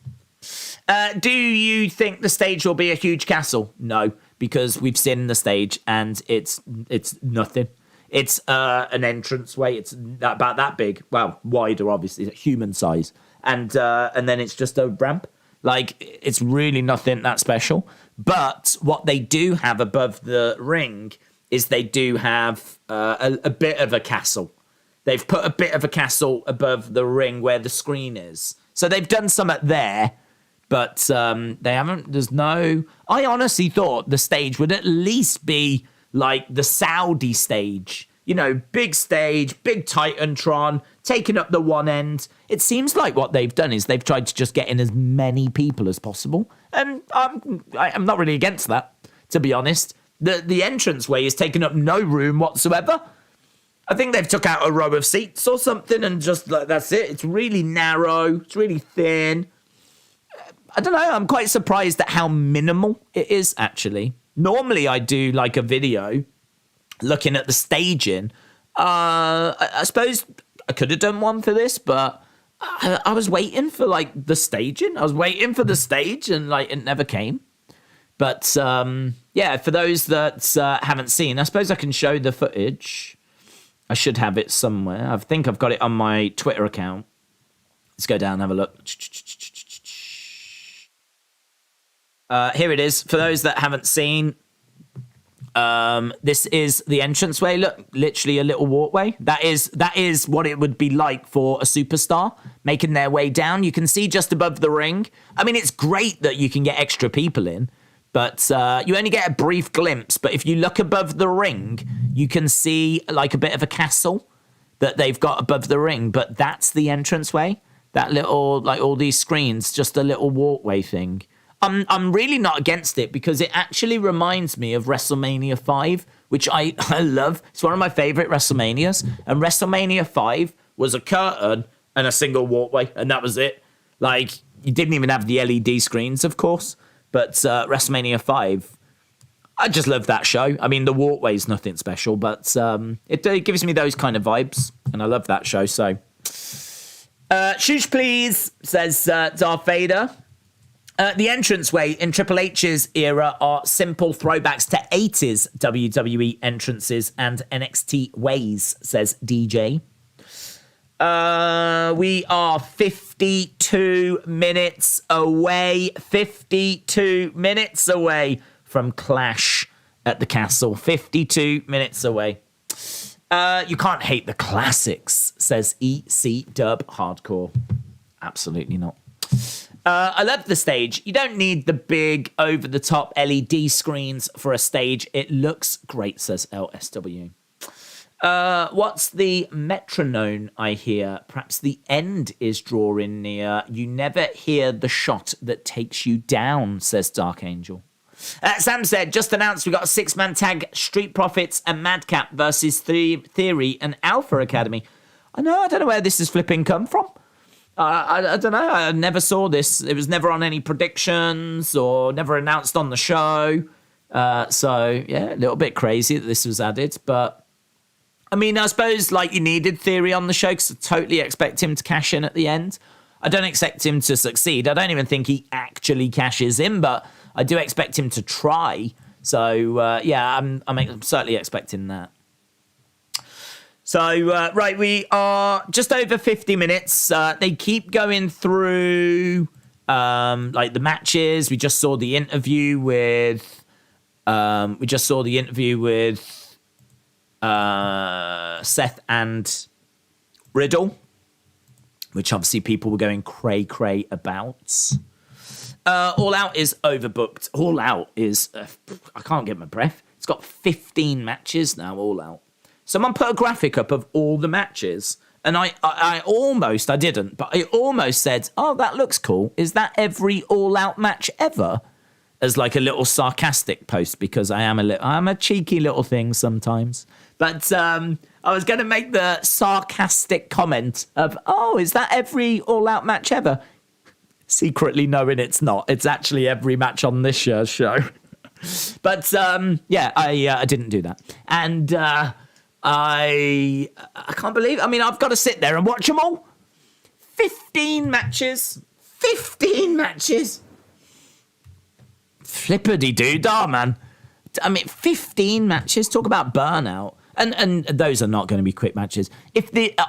Do you think the stage will be a huge castle? No, because we've seen the stage and it's nothing. It's an entranceway. It's about that big. Well, wider, obviously, human size. And then it's just a ramp. Like, it's really nothing that special. But what they do have above the ring is they do have a bit of a castle. They've put a bit of a castle above the ring where the screen is. So they've done something there, but they haven't. There's no. I honestly thought the stage would at least be like the Saudi stage. You know, big stage, big Titantron, taking up the one end. It seems like what they've done is they've tried to just get in as many people as possible. And I'm not really against that, to be honest. The entranceway is taking up no room whatsoever. I think they've took out a row of seats or something and just like, that's it. It's really narrow. It's really thin. I don't know. I'm quite surprised at how minimal it is, actually. Normally, I do like a video looking at the staging. I suppose I could have done one for this, but I was waiting for like the staging. I was waiting for the stage and like it never came. But yeah, for those that haven't seen, I suppose I can show the footage. I should have it somewhere. I think I've got it on my Twitter account. Let's go down and have a look. Here it is. For those that haven't seen, this is the entranceway. Look, literally a little walkway. That is what it would be like for a superstar making their way down. You can see just above the ring. I mean, it's great that you can get extra people in, but you only get a brief glimpse. But if you look above the ring, you can see like a bit of a castle that they've got above the ring. But that's the entranceway. That little, like all these screens, just a little walkway thing. I'm really not against it because it actually reminds me of WrestleMania 5, which I love. It's one of my favorite WrestleManias. And WrestleMania 5 was a curtain and a single walkway, and that was it. Like, you didn't even have the LED screens, of course. But WrestleMania 5, I just love that show. I mean, the walkway's nothing special, but it gives me those kind of vibes, and I love that show. So, shush please, says Darth Vader. The entranceway in Triple H's era are simple throwbacks to 80s WWE entrances and NXT ways, says DJ. We are 52 minutes away. 52 minutes away from Clash at the Castle. 52 minutes away. You can't hate the classics, says EC Dub Hardcore. Absolutely not. I love the stage. You don't need the big over-the-top LED screens for a stage. It looks great, says LSW. What's the metronome I hear? Perhaps the end is drawing near. You never hear the shot that takes you down, says Dark Angel. Sam said, just announced we got a 6-man tag, Street Profits and Madcap versus Theory and Alpha Academy. I don't know where this is flipping come from. I don't know. I never saw this. It was never on any predictions or never announced on the show. So, yeah, a little bit crazy that this was added. But, I mean, I suppose, like, you needed Theory on the show because I totally expect him to cash in at the end. I don't expect him to succeed. I don't even think he actually cashes in, but I do expect him to try. So, yeah, I'm certainly expecting that. So, right, we are just over 50 minutes. They keep going through, like, the matches. We just saw the interview with, Seth and Riddle, which obviously people were going cray-cray about. All Out is overbooked. All Out is, I can't get my breath. It's got 15 matches now, All Out. Someone put a graphic up of all the matches, and I didn't, but I almost said, oh, that looks cool. Is that every all-out match ever? As like a little sarcastic post, because I'm a cheeky little thing sometimes. But I was going to make the sarcastic comment of, oh, is that every all-out match ever? Secretly knowing it's not. It's actually every match on this year's show. But yeah, I didn't do that. And I can't believe, I mean, I've got to sit there and watch them all. 15 matches. 15 matches. Flippity-doo-dah, man. I mean, 15 matches. Talk about burnout. And those are not going to be quick matches.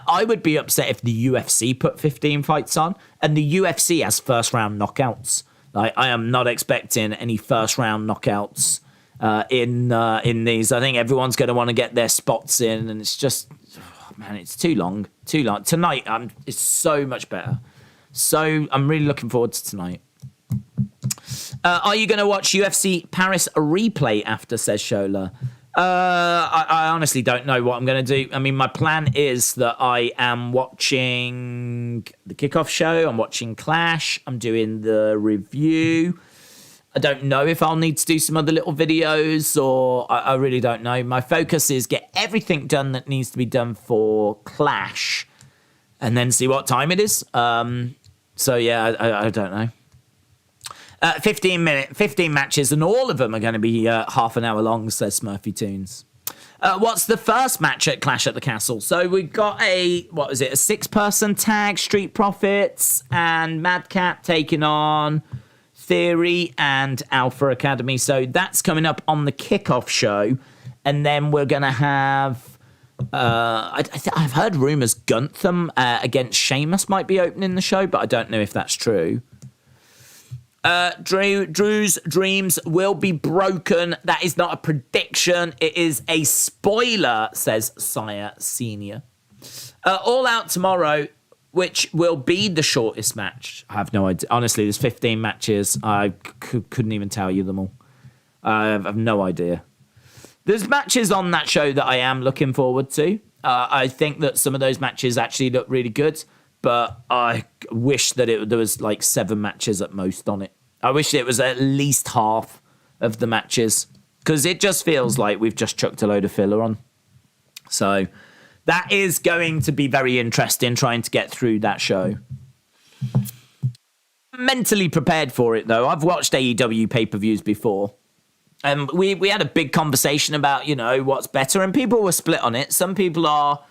I would be upset if the UFC put 15 fights on, and the UFC has first-round knockouts. Like, I am not expecting any first-round knockouts in these. I think everyone's going to want to get their spots in, and it's just, oh, man, it's too long. Tonight, it's so much better. So I'm really looking forward to tonight. Are you going to watch UFC Paris replay after, says Shola? I honestly don't know what I'm going to do. I mean, my plan is that I am watching the kickoff show. I'm watching Clash. I'm doing the review. I don't know if I'll need to do some other little videos, or I really don't know. My focus is get everything done that needs to be done for Clash and then see what time it is. So, yeah, I don't know. 15 matches, and all of them are going to be half an hour long, says Smurfy Tunes. What's the first match at Clash at the Castle? So we've got a 6-person tag, Street Profits and Madcap taking on Theory and Alpha Academy. So that's coming up on the kickoff show. And then we're going to have, I've heard rumours Gunther against Sheamus might be opening the show, but I don't know if that's true. Drew's dreams will be broken. That is not a prediction. It is a spoiler, says Sire Senior. All Out tomorrow, which will be the shortest match. I have no idea. Honestly, there's 15 matches. I couldn't even tell you them all. I have no idea. There's matches on that show that I am looking forward to. I think that some of those matches actually look really good, but I wish that there was like 7 matches at most on it. I wish it was at least half of the matches, because it just feels like we've just chucked a load of filler on. So that is going to be very interesting, trying to get through that show. I'm mentally prepared for it, though. I've watched AEW pay-per-views before. And we had a big conversation about, what's better, and people were split on it. Some people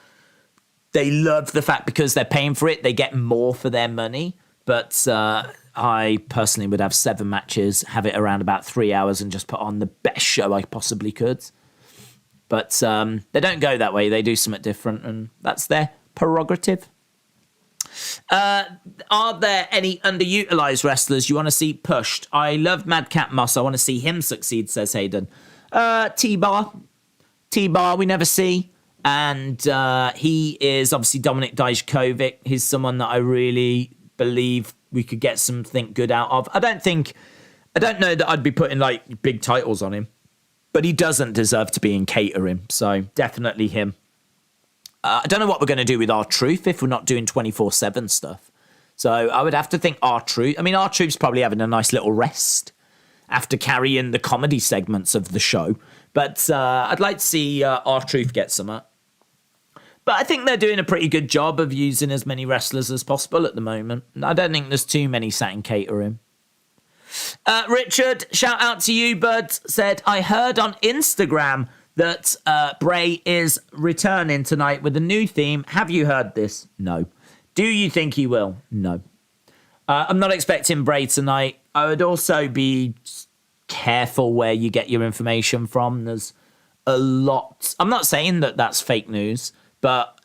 they love the fact because they're paying for it, they get more for their money. But I personally would have 7 matches, have it around about 3 hours, and just put on the best show I possibly could. But they don't go that way. They do something different, and that's their prerogative. Are there any underutilized wrestlers you want to see pushed? I love Madcap Moss. I want to see him succeed, says Hayden. T-Bar, we never see. And he is obviously Dominik Dijakovic. He's someone that I really believe we could get something good out of. I don't know that I'd be putting like big titles on him, but he doesn't deserve to be in catering. So definitely him. I don't know what we're going to do with R-Truth if we're not doing 24/7 stuff. So I would have to think R-Truth. I mean, R-Truth's probably having a nice little rest after carrying the comedy segments of the show. But I'd like to see R-Truth get some. But I think they're doing a pretty good job of using as many wrestlers as possible at the moment. I don't think there's too many sat in catering. Richard, shout out to you, bud, said, I heard on Instagram that Bray is returning tonight with a new theme. Have you heard this? No. Do you think he will? No. I'm not expecting Bray tonight. I would also be careful where you get your information from. There's a lot. I'm not saying that that's fake news, but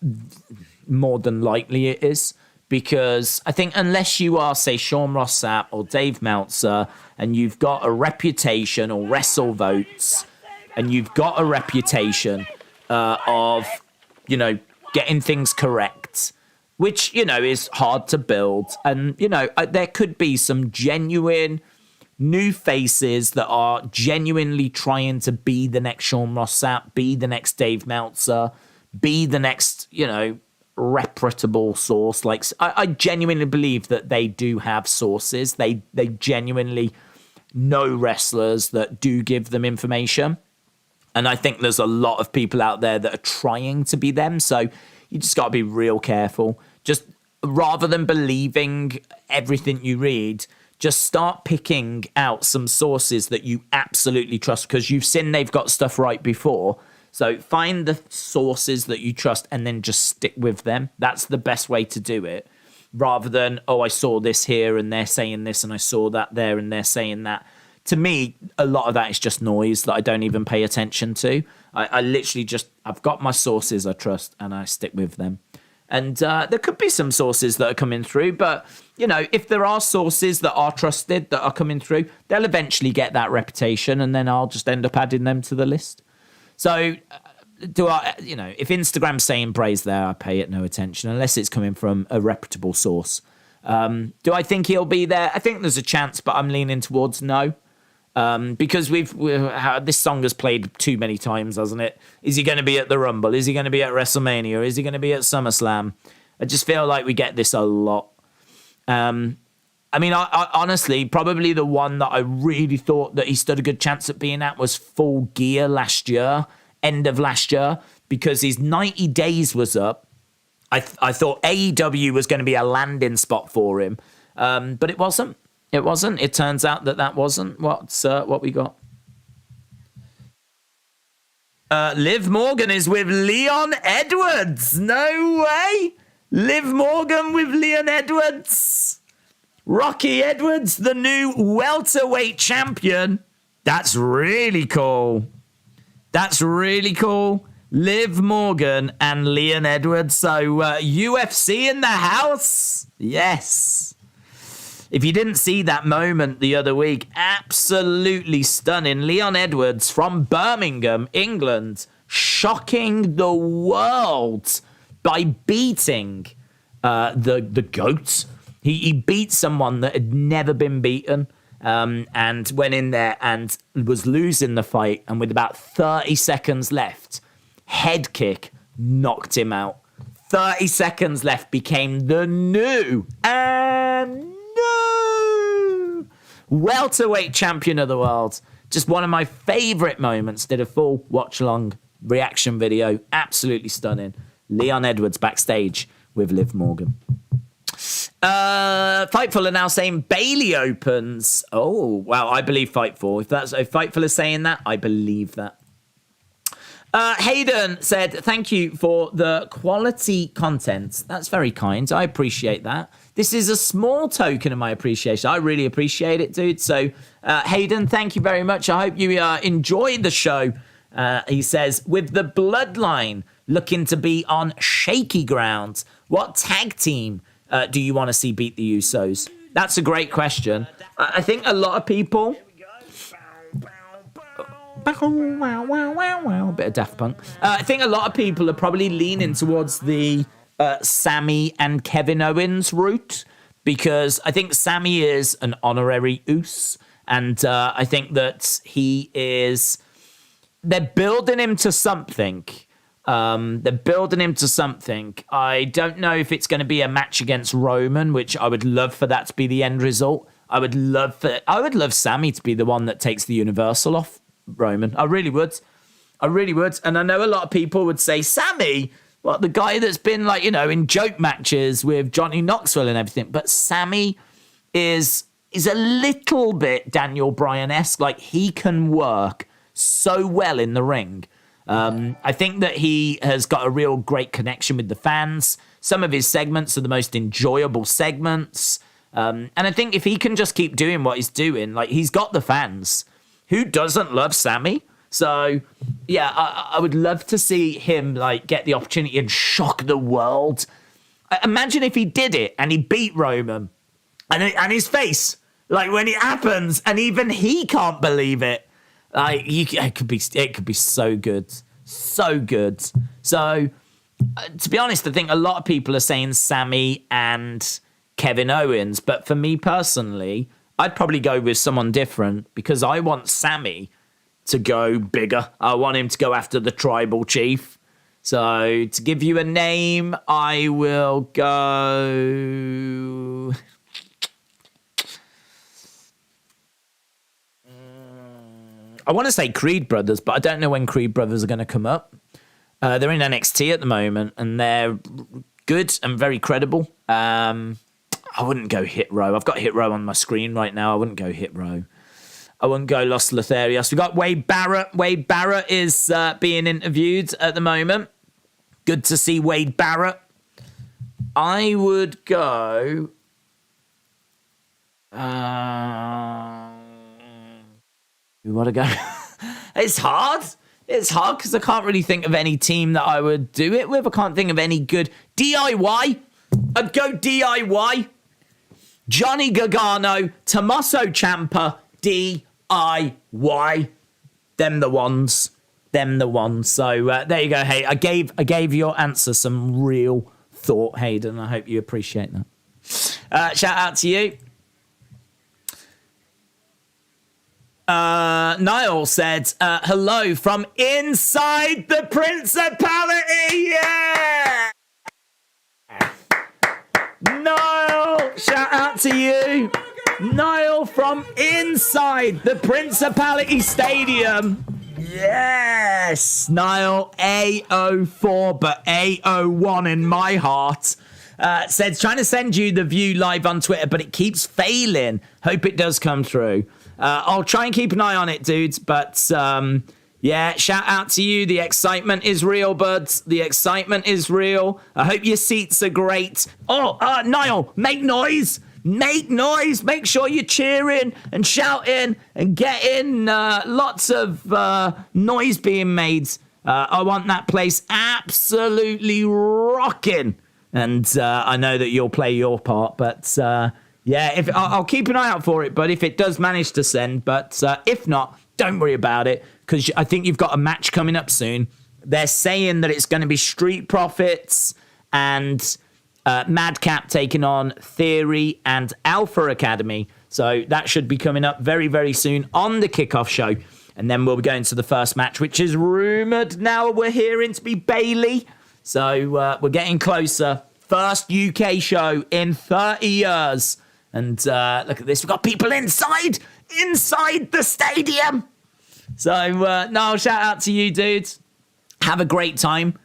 more than likely it is. Because I think unless you are, say, Sean Ross Sapp or Dave Meltzer, and you've got a reputation, or Wrestle Votes, and you've got a reputation of, you know, getting things correct, which, you know, is hard to build. And, you know, there could be some genuine new faces that are genuinely trying to be the next Sean Ross Sapp, be the next Dave Meltzer, be the next, you know, reputable source. Like, I genuinely believe that they do have sources. They genuinely know wrestlers that do give them information. And I think there's a lot of people out there that are trying to be them. So you just got to be real careful. Just rather than believing everything you read, just start picking out some sources that you absolutely trust, because you've seen they've got stuff right before. So find the sources that you trust and then just stick with them. That's the best way to do it. Rather than, oh, I saw this here and they're saying this, and I saw that there and they're saying that. To me, a lot of that is just noise that I don't even pay attention to. I literally just, I've got my sources I trust and I stick with them. And there could be some sources that are coming through, but, you know, if there are sources that are trusted that are coming through, they'll eventually get that reputation, and then I'll just end up adding them to the list. So, do I, you know, if Instagram's saying Bray's there, I pay it no attention unless it's coming from a reputable source. Do I think he'll be there? I think there's a chance, but I'm leaning towards no. Because this song has played too many times, hasn't it? Is he going to be at the Rumble? Is he going to be at WrestleMania? Is he going to be at SummerSlam? I just feel like we get this a lot. I mean, I honestly, probably the one that I really thought that he stood a good chance at being at was Full Gear last year, end of last year, because his 90 days was up. I thought AEW was going to be a landing spot for him, but it wasn't. It wasn't. It turns out that wasn't what we got. Liv Morgan is with Leon Edwards. No way. Liv Morgan with Leon Edwards. Rocky Edwards, the new welterweight champion. That's really cool. That's really cool. Liv Morgan and Leon Edwards. So UFC in the house. Yes. If you didn't see that moment the other week, absolutely stunning. Leon Edwards from Birmingham, England, shocking the world by beating the GOAT. He beat someone that had never been beaten, and went in there and was losing the fight. And with about 30 seconds left, head kick knocked him out. 30 seconds left, became the new welterweight champion of the world. Just one of my favourite moments. Did a full watch-along reaction video. Absolutely stunning. Leon Edwards backstage with Liv Morgan. Fightful are now saying Bailey opens. Oh, wow. I believe Fightful. If Fightful is saying that, I believe that. Hayden said, thank you for the quality content. That's very kind. I appreciate that. This is a small token of my appreciation. I really appreciate it, dude. So, Hayden, thank you very much. I hope you enjoyed the show. He says, with the bloodline looking to be on shaky ground, what tag team do you want to see beat the Usos? That's a great question. I think a lot of people... Bit of Daft Punk. I think a lot of people are probably leaning towards the Sammy and Kevin Owens route, because I think Sammy is an honorary Us, and I think that he is... They're building him to something. I don't know if it's going to be a match against Roman, which I would love for that to be the end result. I would love Sammy to be the one that takes the Universal off Roman. I really would. And I know a lot of people would say, Sammy, well, the guy that's been in joke matches with Johnny Knoxville and everything. But Sammy is a little bit Daniel Bryan-esque. Like, he can work so well in the ring. I think that he has got a real great connection with the fans. Some of his segments are the most enjoyable segments. And I think if he can just keep doing what he's doing, he's got the fans. Who doesn't love Sammy? So, yeah, I would love to see him, get the opportunity and shock the world. Imagine if he did it and he beat Roman. And his face, when it happens, and even he can't believe it. It could be so good. So good. So, to be honest, I think a lot of people are saying Sammy and Kevin Owens. But for me personally, I'd probably go with someone different, because I want Sammy to go bigger. I want him to go after the tribal chief. So to give you a name, I will go... I want to say Creed Brothers, but I don't know when Creed Brothers are going to come up. They're in NXT at the moment, and they're good and very credible. I wouldn't go Hit Row. I've got Hit Row on my screen right now. I wouldn't go Hit Row. I wouldn't go Los Lotharios. We've got Wade Barrett. Wade Barrett is being interviewed at the moment. Good to see Wade Barrett. I would go... you want to go? It's hard. It's hard because I can't really think of any team that I would do it with. I can't think of any good... DIY. I'd go DIY. Johnny Gargano, Tommaso Ciampa, DIY. Them the ones. So there you go. Hey, I gave your answer some real thought, Hayden. I hope you appreciate that. Shout out to you. Niall said, hello from inside the Principality. Yeah! Niall, shout out to you. Niall from inside the Principality Stadium. Yes. Niall, A04, but A01 in my heart. Said, trying to send you the view live on Twitter, but it keeps failing. Hope it does come through. I'll try and keep an eye on it, dudes. But, yeah, shout out to you. The excitement is real, buds. The excitement is real. I hope your seats are great. Oh, Niall, make noise. Make noise. Make sure you're cheering and shouting and getting lots of noise being made. I want that place absolutely rocking. And I know that you'll play your part, but... yeah, I'll keep an eye out for it, but if it does manage to send, but if not, don't worry about it, because I think you've got a match coming up soon. They're saying that it's going to be Street Profits and Madcap taking on Theory and Alpha Academy. So that should be coming up very, very soon on the kickoff show. And then we'll be going to the first match, which is rumoured now we're hearing to be Bayley. So we're getting closer. First UK show in 30 years. And look at this. We've got people inside the stadium. So, no, shout out to you, dudes. Have a great time.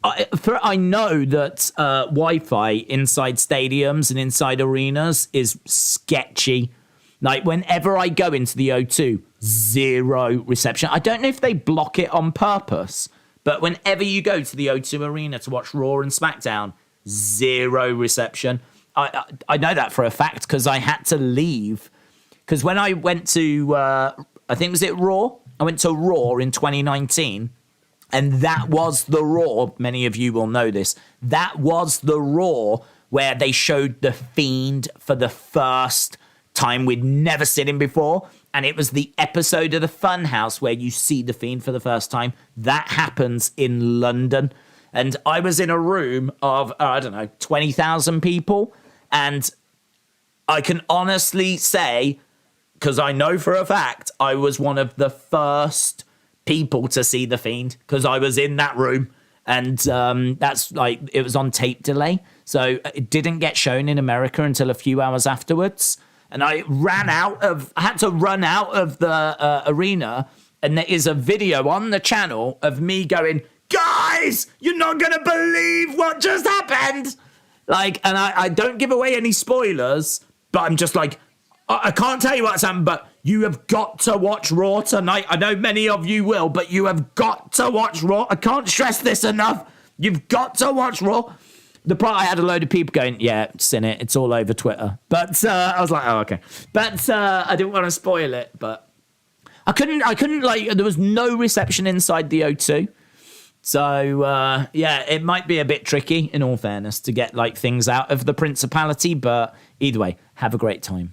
I know that Wi-Fi inside stadiums and inside arenas is sketchy. Like, whenever I go into the O2, Zero reception. I don't know if they block it on purpose, but whenever you go to the O2 Arena to watch Raw and SmackDown, zero reception. I know that for a fact because I had to leave. Because when I went to, I think was it Raw? I went to Raw in 2019, and that was the Raw. Many of you will know this. That was the Raw where they showed The Fiend for the first time. We'd never seen him before. And it was the episode of the Funhouse where you see The Fiend for the first time. That happens in London. And I was in a room of, 20,000 people. And I can honestly say, because I know for a fact, I was one of the first people to see The Fiend because I was in that room. And that's like, it was on tape delay. So it didn't get shown in America until a few hours afterwards. And I had to run out of the arena. And there is a video on the channel of me going, guys, you're not going to believe what just happened. Like, and I don't give away any spoilers, but I'm just like, I can't tell you what's happened, but you have got to watch Raw tonight. I know many of you will, but you have got to watch Raw. I can't stress this enough. You've got to watch Raw. I had a load of people going, yeah, it's in it. It's all over Twitter. But I was like, oh, okay. But I didn't want to spoil it. But I couldn't like, there was no reception inside the O2. So, yeah, it might be a bit tricky, in all fairness, to get like things out of the Principality. But either way, have a great time.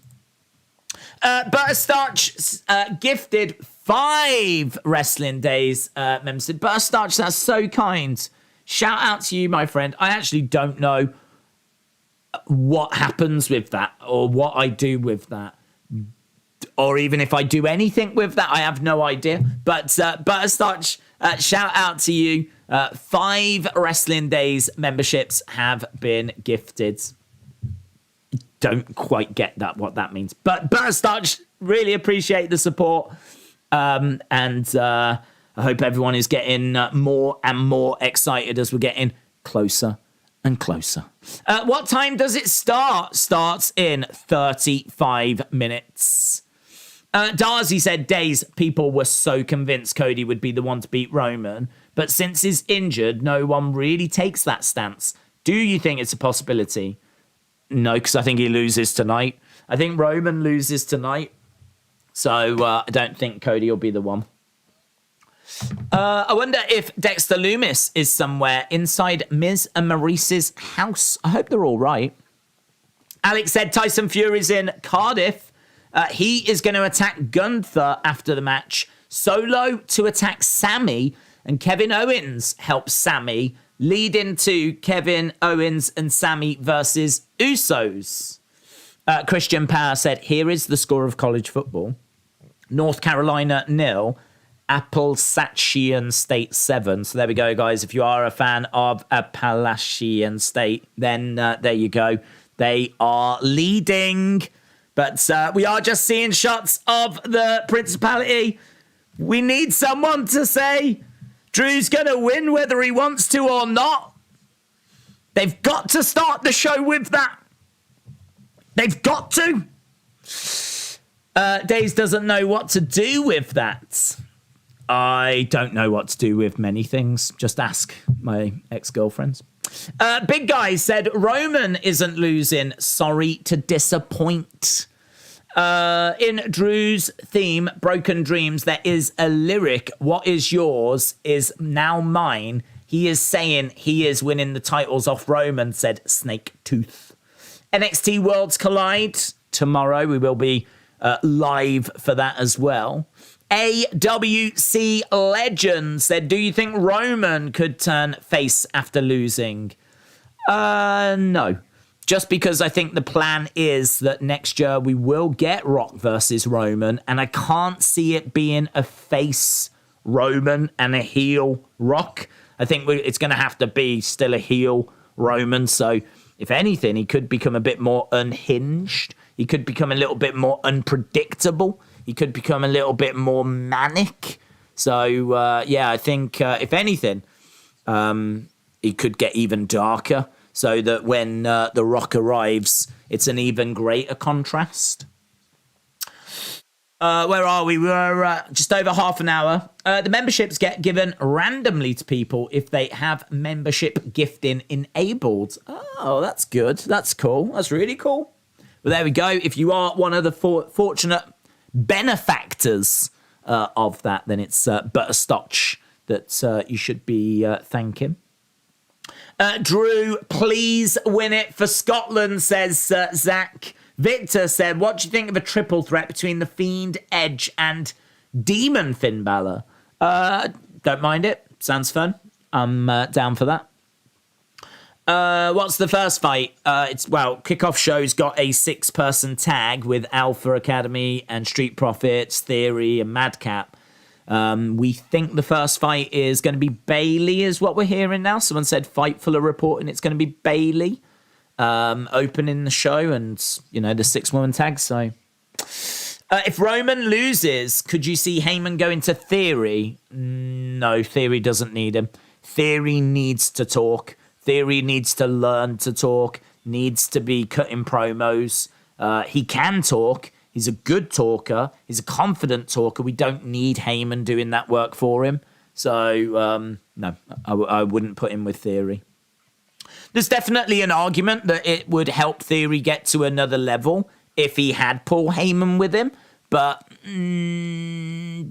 Butterstarch gifted 5 Wrestling Days members. Butterstarch, that's so kind. Shout out to you, my friend. I actually don't know what happens with that or what I do with that. Or even if I do anything with that, I have no idea. But Butterstarch, shout out to you. 5 Wrestling Days memberships have been gifted. Don't quite get what that means. But Butterstarch, really appreciate the support. I hope everyone is getting more and more excited as we're getting closer and closer. What time does it start? Starts in 35 minutes. Darcy said, Days, people were so convinced Cody would be the one to beat Roman, but since he's injured, no one really takes that stance. Do you think it's a possibility? No, because I think he loses tonight. I think Roman loses tonight. So I don't think Cody will be the one. I wonder if Dexter Loomis is somewhere inside Miz and Maurice's house. I hope they're all right. Alex said Tyson Fury's in Cardiff. He is going to attack Gunther after the match. Solo to attack Sammy. And Kevin Owens helps Sammy, lead into Kevin Owens and Sammy versus Usos. Christian Power said, here is the score of college football. North Carolina 0. Appalachian State 7. So there we go, guys. If you are a fan of Appalachian State, then there you go. They are leading. But we are just seeing shots of the Principality. We need someone to say Drew's going to win whether he wants to or not. They've got to start the show with that. They've got to. Days doesn't know what to do with that. I don't know what to do with many things. Just ask my ex-girlfriends. Big Guy said, Roman isn't losing. Sorry to disappoint. In Drew's theme, Broken Dreams, there is a lyric, what is yours is now mine. He is saying he is winning the titles off Roman, said Snake Tooth. NXT Worlds Collide. Tomorrow we will be live for that as well. AWC Legend said, do you think Roman could turn face after losing? No. Just because I think the plan is that next year we will get Rock versus Roman, and I can't see it being a face Roman and a heel Rock. I think it's going to have to be still a heel Roman. So if anything, he could become a bit more unhinged. He could become a little bit more unpredictable. He could become a little bit more manic. So, yeah, I think, if anything, he could get even darker so that when The Rock arrives, it's an even greater contrast. Where are we? We're just over half an hour. The memberships get given randomly to people if they have membership gifting enabled. Oh, that's good. That's cool. That's really cool. Well, there we go. If you are one of the fortunate benefactors of that, then it's Butterscotch that you should be thanking. Drew, please win it for Scotland, says Zach. Victor said, what do you think of a triple threat between The Fiend, Edge, and Demon Finn Balor? Don't mind it. Sounds fun. I'm down for that. What's the first fight? Kickoff show's got a 6-person tag with Alpha Academy and Street Profits, Theory, and Madcap. We think the first fight is going to be Bailey, is what we're hearing now. Someone said Fightful are reporting it's going to be Bailey. Opening the show and, the 6-woman tag. So if Roman loses, could you see Heyman go into Theory? No, Theory doesn't need him. Theory needs to talk. Theory needs to learn to talk, needs to be cutting promos. He can talk. He's a good talker. He's a confident talker. We don't need Heyman doing that work for him. So, no, I wouldn't put him with Theory. There's definitely an argument that it would help Theory get to another level if he had Paul Heyman with him, but no,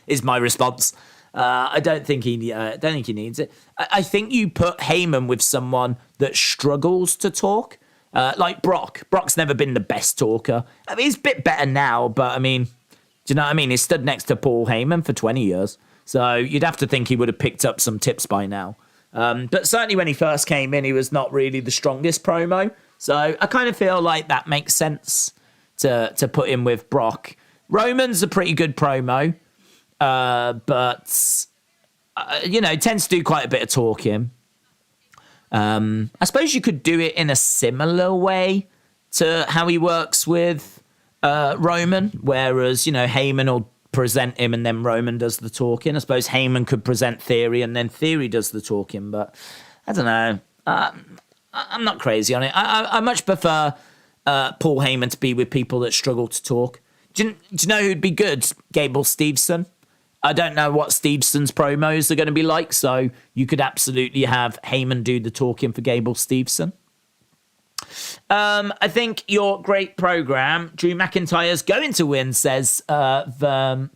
is my response. I don't think he needs it. I think you put Heyman with someone that struggles to talk, like Brock. Brock's never been the best talker. I mean, he's a bit better now, but I mean, do you know what I mean? He stood next to Paul Heyman for 20 years, so you'd have to think he would have picked up some tips by now. But certainly when he first came in, he was not really the strongest promo. So I kind of feel like that makes sense to put him with Brock. Roman's a pretty good promo, but tends to do quite a bit of talking. I suppose you could do it in a similar way to how he works with Roman, whereas, Heyman will present him and then Roman does the talking. I suppose Heyman could present Theory and then Theory does the talking, but I don't know. I'm not crazy on it. I much prefer Paul Heyman to be with people that struggle to talk. Do you know who'd be good? Gable Steveson. I don't know what Steveson's promos are going to be like, so you could absolutely have Heyman do the talking for Gable Steveson. I think your great program, Drew McIntyre's going to win, says Vernon.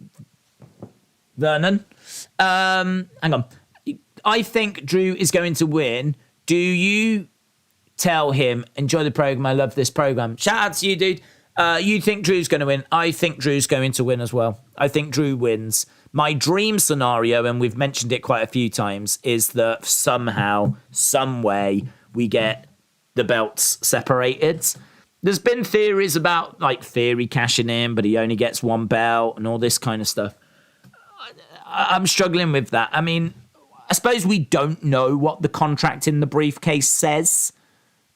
Hang on. I think Drew is going to win. Do you tell him, enjoy the program, I love this program. Shout out to you, dude. You think Drew's going to win. I think Drew's going to win as well. I think Drew wins. My dream scenario, and we've mentioned it quite a few times, is that somehow, some way, we get the belts separated. There's been theories about like Theory cashing in, but he only gets one belt and all this kind of stuff. I'm struggling with that. I mean, I suppose we don't know what the contract in the briefcase says.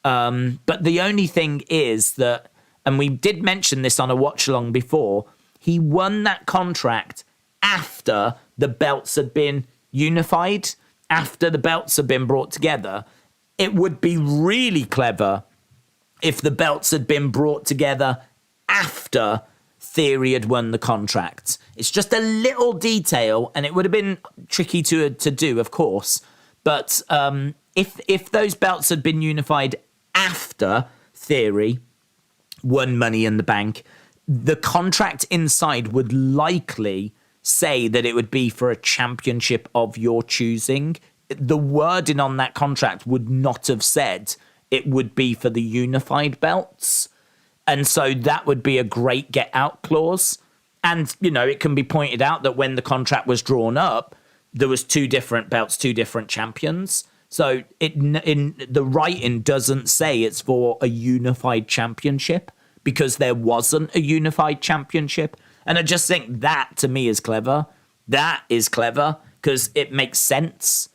But the only thing is that, and we did mention this on a watch along before, he won that contract after the belts had been unified, after the belts had been brought together. It would be really clever if the belts had been brought together after Theory had won the contract. It's just a little detail, and it would have been tricky to do, of course. But if those belts had been unified after Theory won Money in the Bank, the contract inside would likely say that it would be for a championship of your choosing. The wording on that contract would not have said it would be for the unified belts. And so that would be a great get out clause. And, it can be pointed out that when the contract was drawn up, there was 2 different belts, 2 different champions. So in the writing doesn't say it's for a unified championship because there wasn't a unified championship. And I just think that to me is clever. That is clever because it makes sense.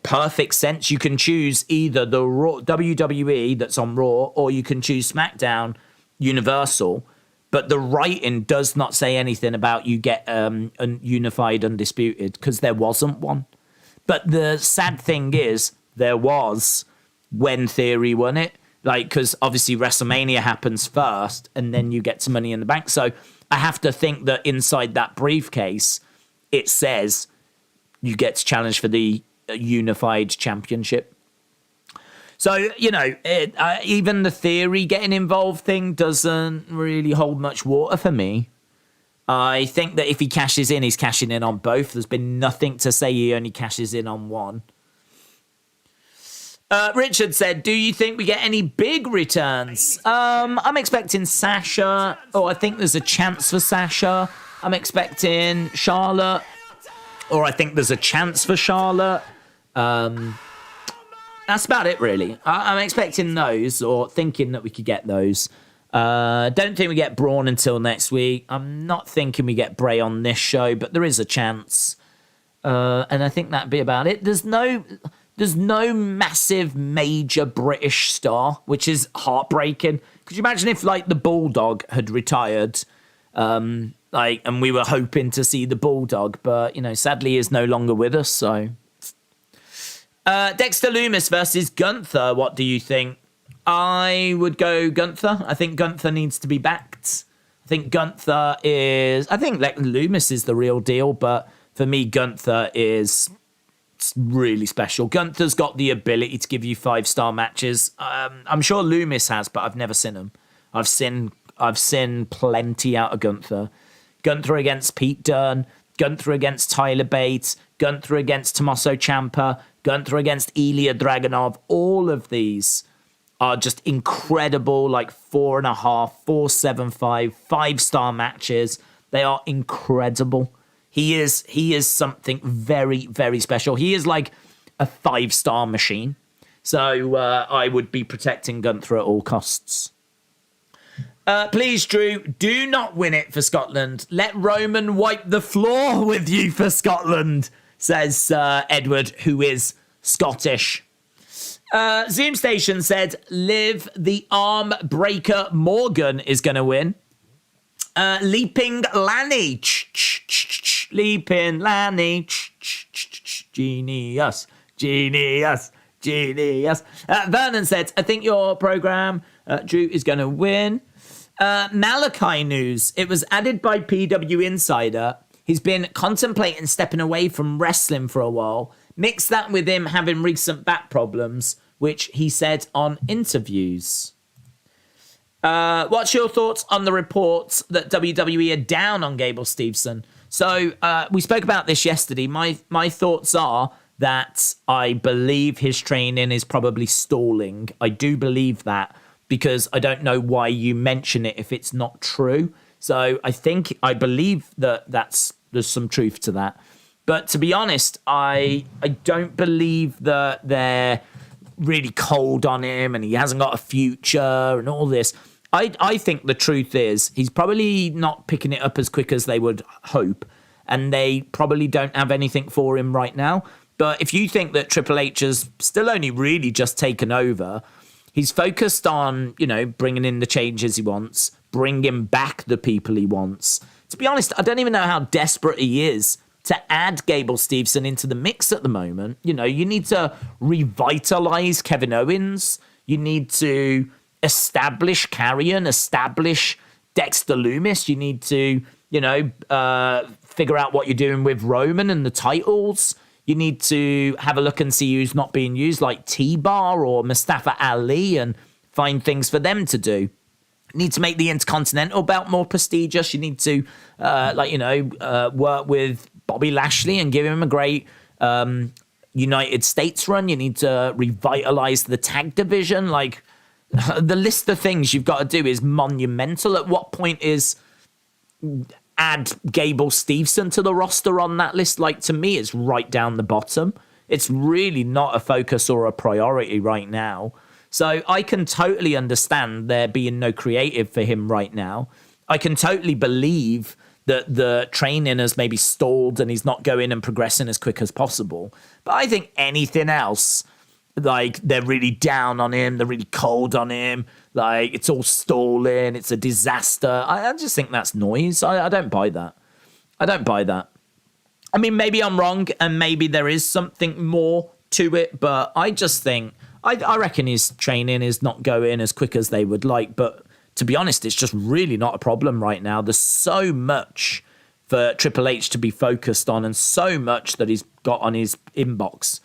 Perfect sense. You can choose either the Raw, WWE that's on Raw, or you can choose SmackDown Universal. But the writing does not say anything about you get a unified undisputed because there wasn't one. But the sad thing is there was when Theory won it. Like, because obviously WrestleMania happens first and then you get to Money in the Bank. So I have to think that inside that briefcase, it says you get to challenge for the unified championship. So, even the Theory getting involved thing doesn't really hold much water for me. I think that if he cashes in, he's cashing in on both. There's been nothing to say he only cashes in on one. Richard said, do you think we get any big returns? I'm expecting Sasha. I think there's a chance for Sasha. I'm expecting Charlotte. Or I think there's a chance for Charlotte. That's about it, really. I'm expecting those, or thinking that we could get those. Don't think we get Braun until next week. I'm not thinking we get Bray on this show, but there is a chance. And I think that'd be about it. There's no massive major British star, which is heartbreaking. Could you imagine if, like, the Bulldog had retired, and we were hoping to see the Bulldog, but, sadly he is no longer with us, so... Dexter Lumis versus Gunther. What do you think? I would go Gunther. I think Gunther needs to be backed. I think Lumis is the real deal, but for me, Gunther is really special. Gunther's got the ability to give you 5-star matches. I'm sure Lumis has, but I've never seen him. I've seen plenty out of Gunther. Gunther against Pete Dunne. Gunther against Tyler Bates. Gunther against Tommaso Ciampa. Gunther against Ilya Dragunov. All of these are just incredible, like 4.5, 4.75, 5-star matches. They are incredible. He is something very, very special. He is like a 5-star machine. So I would be protecting Gunther at all costs. Please, Drew, do not win it for Scotland. Let Roman wipe the floor with you for Scotland, says Edward, who is Scottish. Zoom Station said Liv the Arm Breaker Morgan is going to win. Leaping Lanny. Leaping Lanny. Genius. Vernon said, I think your program, Drew, is going to win. Malachi news. It was added by PW Insider. He's been contemplating stepping away from wrestling for a while. Mix that with him having recent back problems, which he said on interviews. What's your thoughts on the reports that WWE are down on Gable Steveson? So we spoke about this yesterday. My thoughts are that I believe his training is probably stalling. I do believe that, because I don't know why you mention it if it's not true. So I believe that there's some truth to that. But to be honest, I don't believe that they're really cold on him and he hasn't got a future and all this. I think the truth is he's probably not picking it up as quick as they would hope, and they probably don't have anything for him right now. But if you think that Triple H has still only really just taken over, he's focused on, bringing in the changes he wants, bringing back the people he wants. To be honest, I don't even know how desperate he is to add Gable Steveson into the mix at the moment. You need to revitalize Kevin Owens. You need to establish Carrion, establish Dexter Lumis. You need to, figure out what you're doing with Roman and the titles. You need to have a look and see who's not being used, like T-Bar or Mustafa Ali, and find things for them to do. You need to make the Intercontinental belt more prestigious. You need to, work with Bobby Lashley and give him a great United States run. You need to revitalize the tag division. Like, the list of things you've got to do is monumental. At what point is add Gable Steveson to the roster on that list? Like, to me, it's right down the bottom. It's really not a focus or a priority right now. So I can totally understand there being no creative for him right now. I can totally believe that the training has maybe stalled and he's not going and progressing as quick as possible. But I think anything else, like, they're really down on him, they're really cold on him, like, it's all stalling, it's a disaster. I just think that's noise. I don't buy that. I mean, maybe I'm wrong and maybe there is something more to it, but I I reckon his training is not going as quick as they would like, but to be honest, it's just really not a problem right now. There's so much for Triple H to be focused on and so much that he's got on his inbox,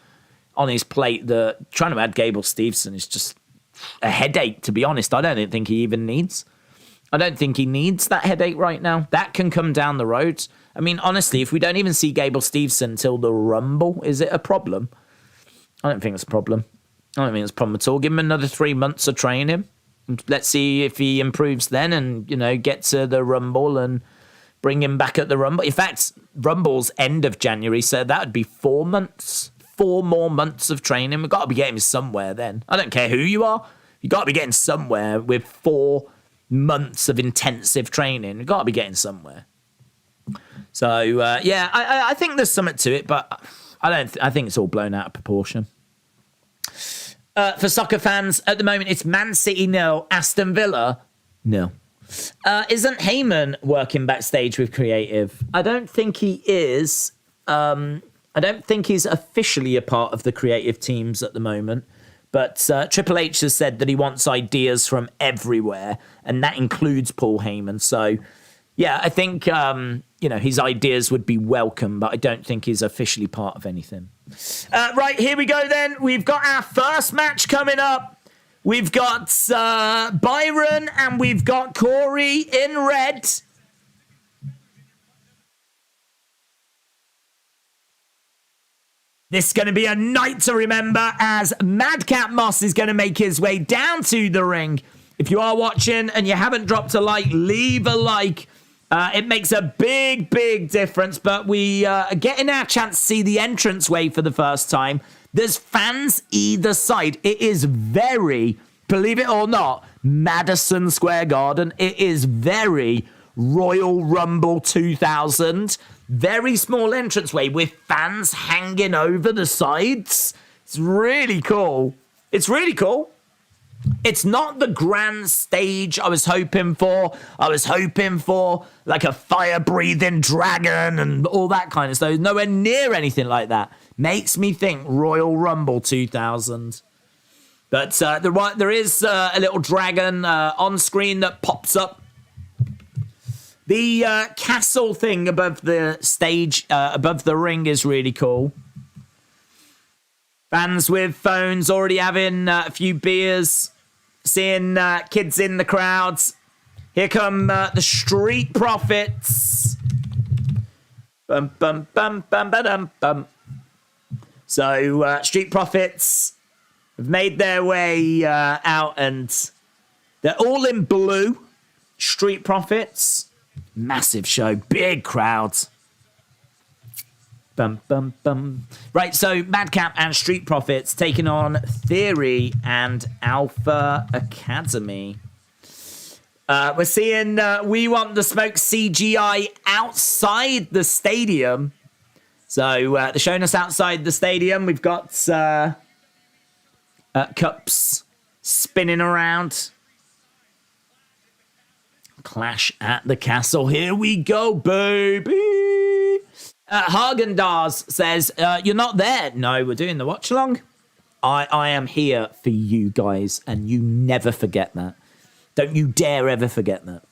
on his plate, that trying to add Gable Steveson is just a headache, to be honest. I don't think he even needs. I don't think he needs that headache right now. That can come down the road. I mean, honestly, if we don't even see Gable Steveson till the Rumble, is it a problem? I don't think it's a problem. I don't think it's a problem at all. Give him another 3 months of training. Let's see if he improves then and, get to the Rumble and bring him back at the Rumble. In fact, Rumble's end of January, so that would be 4 months. 4 more months of training. We've got to be getting somewhere then. I don't care who you are. You've got to be getting somewhere with 4 months of intensive training. You've got to be getting somewhere. So, I think there's something to it, but I think it's all blown out of proportion. For soccer fans, at the moment, it's Man City 0, Aston Villa 0. Isn't Heyman working backstage with creative? I don't think he is. I don't think he's officially a part of the creative teams at the moment. But Triple H has said that he wants ideas from everywhere, and that includes Paul Heyman. So, yeah, I think, his ideas would be welcome, but I don't think he's officially part of anything. Right, here we go then. We've got our first match coming up. We've got Byron and we've got Corey in red. This is going to be a night to remember as Madcap Moss is going to make his way down to the ring. If you are watching and you haven't dropped a like, leave a like. It makes a big, big difference, but we are getting our chance to see the entranceway for the first time. There's fans either side. It is very, believe it or not, Madison Square Garden. It is very Royal Rumble 2000. Very small entranceway with fans hanging over the sides. It's really cool. It's really cool. It's not the grand stage I was hoping for. I was hoping for like a fire-breathing dragon and all that kind of stuff. Nowhere near anything like that. Makes me think Royal Rumble 2000. But there is a little dragon on screen that pops up. The castle thing above the stage, above the ring is really cool. Fans with phones already having a few beers. Seeing kids in the crowds. Here come the Street Profits. Bum, bum, bum, bum, ba-dum, bum. So, Street Profits have made their way out and they're all in blue. Street Profits. Massive show. Big crowds. Bum, bum, bum. Right, so Madcap and Street Profits taking on Theory and Alpha Academy. We're seeing We Want the Smoke CGI outside the stadium. So they're showing us outside the stadium. We've got cups spinning around. Clash at the castle. Here we go, baby. Hagen-Dazs says, you're not there. No, we're doing the watch-along. I am here for you guys, and you never forget that. Don't you dare ever forget that.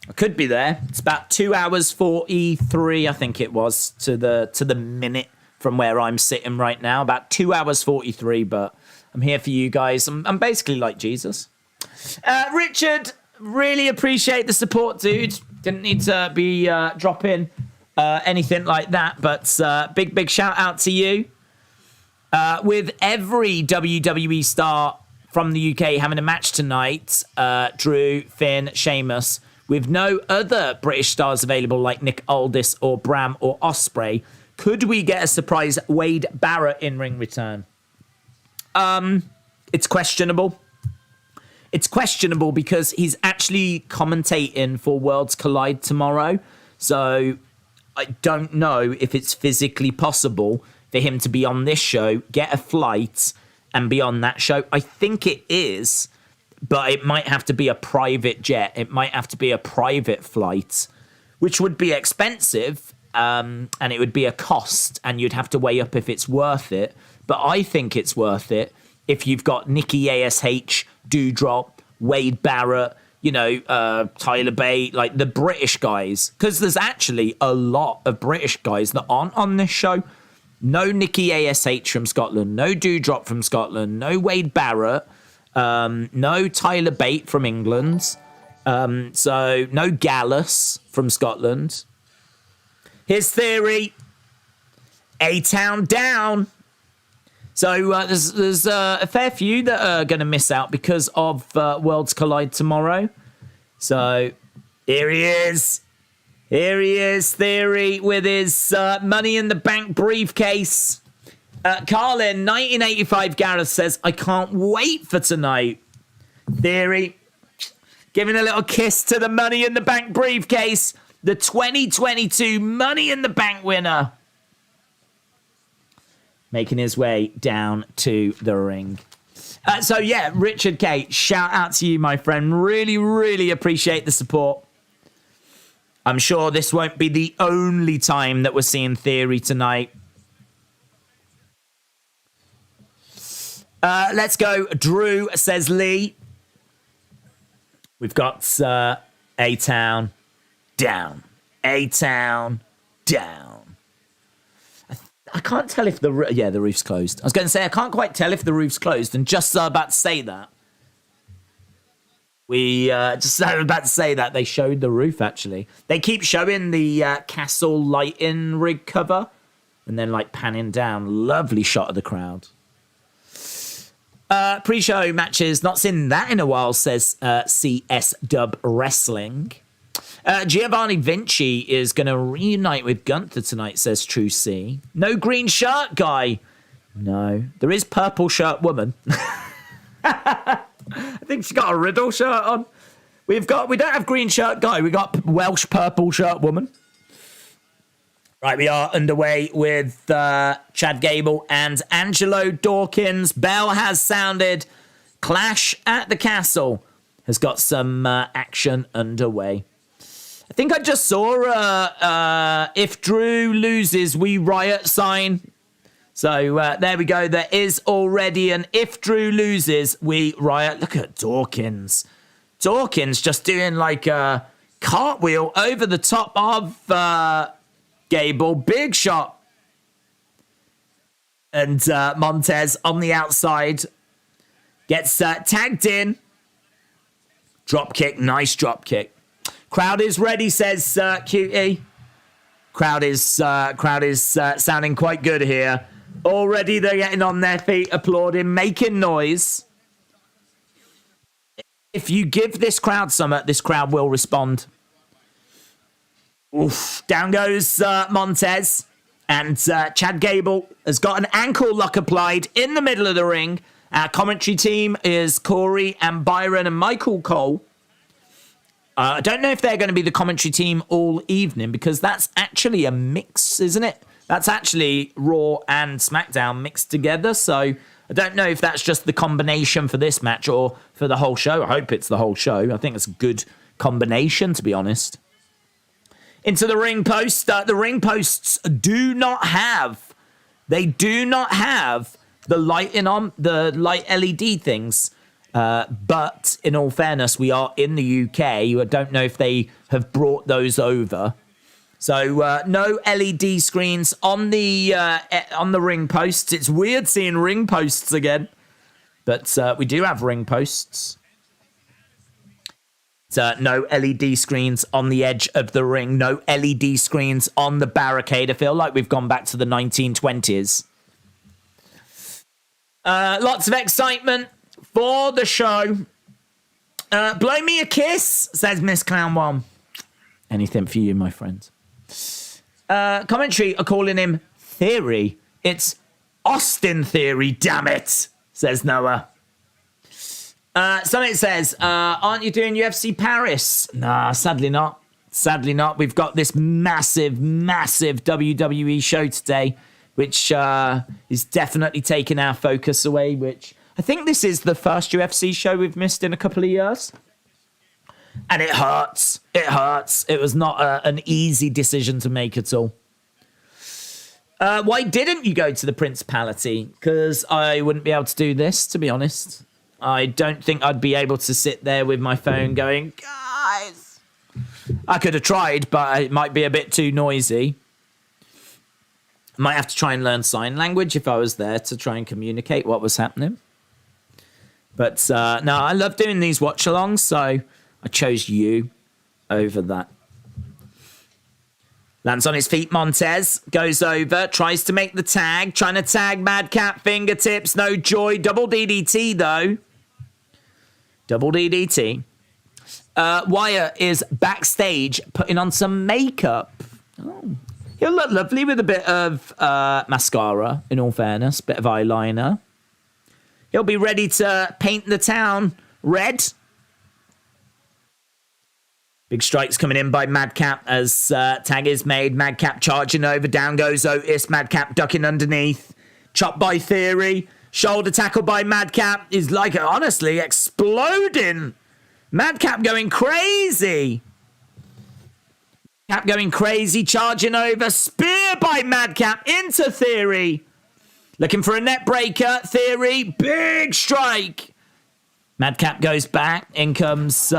I could be there. It's about 2 hours 43, I think it was, to the minute from where I'm sitting right now. About 2 hours 43, but I'm here for you guys. I'm basically like Jesus. Richard, really appreciate the support, dude. Didn't need to be dropping anything like that, but big shout out to you. With every WWE star from the UK having a match tonight, Drew, Finn, Sheamus, with no other British stars available like Nick Aldis or Bram or Ospreay, could we get a surprise Wade Barrett in-ring return? It's questionable. It's questionable because he's actually commentating for Worlds Collide tomorrow, so I don't know if it's physically possible for him to be on this show, get a flight, and be on that show. I think it is, but it might have to be a private jet. It might have to be a private flight, which would be expensive, and it would be a cost, and you'd have to weigh up if it's worth it. But I think it's worth it if you've got Nikki ASH, Doudrop, Wade Barrett, Tyler Bate, like the British guys, because there's actually a lot of British guys that aren't on this show. No Nikki ASH from Scotland, no Doudrop from Scotland, no Wade Barrett, no Tyler Bate from England, so no Gallus from Scotland. His theory, A-Town down. So there's a fair few that are going to miss out because of Worlds Collide tomorrow. So here he is. Here he is, Theory, with his Money in the Bank briefcase. Carlin, 1985 Gareth says, I can't wait for tonight. Theory, giving a little kiss to the Money in the Bank briefcase. The 2022 Money in the Bank winner. Making his way down to the ring. So, yeah, Richard K, shout out to you, my friend. Really, really appreciate the support. I'm sure this won't be the only time that we're seeing Theory tonight. Let's go. Drew, says Lee. We've got A-Town down. A-Town down. I can't tell if the roof's closed. I was going to say, I can't quite tell if the roof's closed. And just about to say that, they showed the roof, actually. They keep showing the Castle lighting rig cover and then, like, panning down. Lovely shot of the crowd. Pre-show matches, not seen that in a while, says CS Dub Wrestling. Giovanni Vinci is going to reunite with Gunther tonight, says True C. No green shirt guy. No. There is purple shirt woman. I think she's got a Riddle shirt on. We don't have green shirt guy. We got Welsh purple shirt woman. Right, we are underway with Chad Gable and Angelo Dawkins. Bell has sounded. Clash at the Castle has got some action underway. I think I just saw if Drew loses, we riot sign. So there we go. There is already an if Drew loses, we riot. Look at Dawkins. Dawkins just doing like a cartwheel over the top of Gable. Big shot. And Montez on the outside gets tagged in. Drop kick. Nice drop kick. Crowd is ready, says Cutie. Crowd is sounding quite good here. Already they're getting on their feet, applauding, making noise. If you give this crowd some, this crowd will respond. Oof. Down goes Montez. And Chad Gable has got an ankle lock applied in the middle of the ring. Our commentary team is Corey and Byron and Michael Cole. I don't know if they're going to be the commentary team all evening because that's actually a mix, isn't it? That's actually Raw and SmackDown mixed together. So I don't know if that's just the combination for this match or for the whole show. I hope it's the whole show. I think it's a good combination, to be honest. Into the ring post. The ring posts do not have the lighting on, the light LED things. But in all fairness, we are in the UK. I don't know if they have brought those over. So no LED screens on the ring posts. It's weird seeing ring posts again, but we do have ring posts. No LED screens on the edge of the ring. No LED screens on the barricade. I feel like we've gone back to the 1920s. Lots of excitement for the show. Blow me a kiss, says Miss Clown One. Anything for you, my friend. Commentary are calling him Theory. It's Austin Theory, damn it, says Noah. Summit says, aren't you doing UFC Paris? Nah, sadly not. Sadly not. We've got this massive, massive WWE show today, which is definitely taking our focus away, which I think this is the first UFC show we've missed in a couple of years. And it hurts. It hurts. It was not an easy decision to make at all. Why didn't you go to the Principality? Because I wouldn't be able to do this, to be honest. I don't think I'd be able to sit there with my phone going, guys. I could have tried, but it might be a bit too noisy. Might have to try and learn sign language if I was there to try and communicate what was happening. But no, I love doing these watch-alongs, so I chose you over that. Lands on his feet, Montez. Goes over, tries to make the tag. Trying to tag Madcap, fingertips, no joy. Double DDT, though. Double DDT. Wyatt is backstage putting on some makeup. Oh. He'll look lovely with a bit of mascara, in all fairness. Bit of eyeliner. He'll be ready to paint the town red. Big strikes coming in by Madcap as tag is made. Madcap charging over. Down goes Otis. Madcap ducking underneath. Chopped by Theory. Shoulder tackle by Madcap. Is like, honestly, exploding. Madcap going crazy. Madcap going crazy. Charging over. Spear by Madcap into Theory. Looking for a net breaker. Theory. Big strike. Madcap goes back. In comes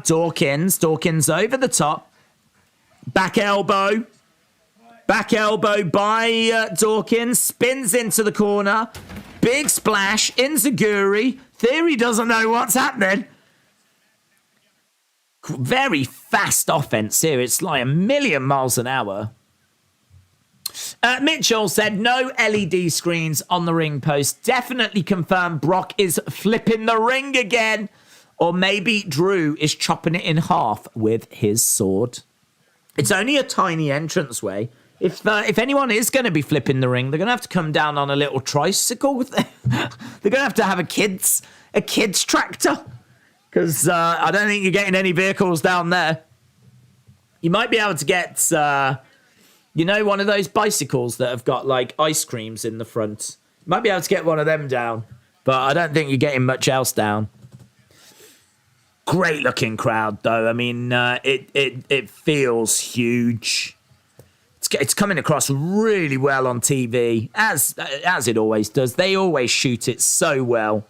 Dawkins. Dawkins over the top. Back elbow. Back elbow by Dawkins. Spins into the corner. Big splash. Enziguri. Theory doesn't know what's happening. Very fast offense here. It's like a million miles an hour. Mitchell said no LED screens on the ring post. Definitely confirmed Brock is flipping the ring again. Or maybe Drew is chopping it in half with his sword. It's only a tiny entranceway. If anyone is going to be flipping the ring, they're going to have to come down on a little tricycle. They're going to have a kids tractor. Because I don't think you're getting any vehicles down there. You might be able to get, one of those bicycles that have got, like, ice creams in the front. You might be able to get one of them down. But I don't think you're getting much else down. Great looking crowd, though. I mean, it feels huge. It's coming across really well on TV, as it always does. They always shoot it so well.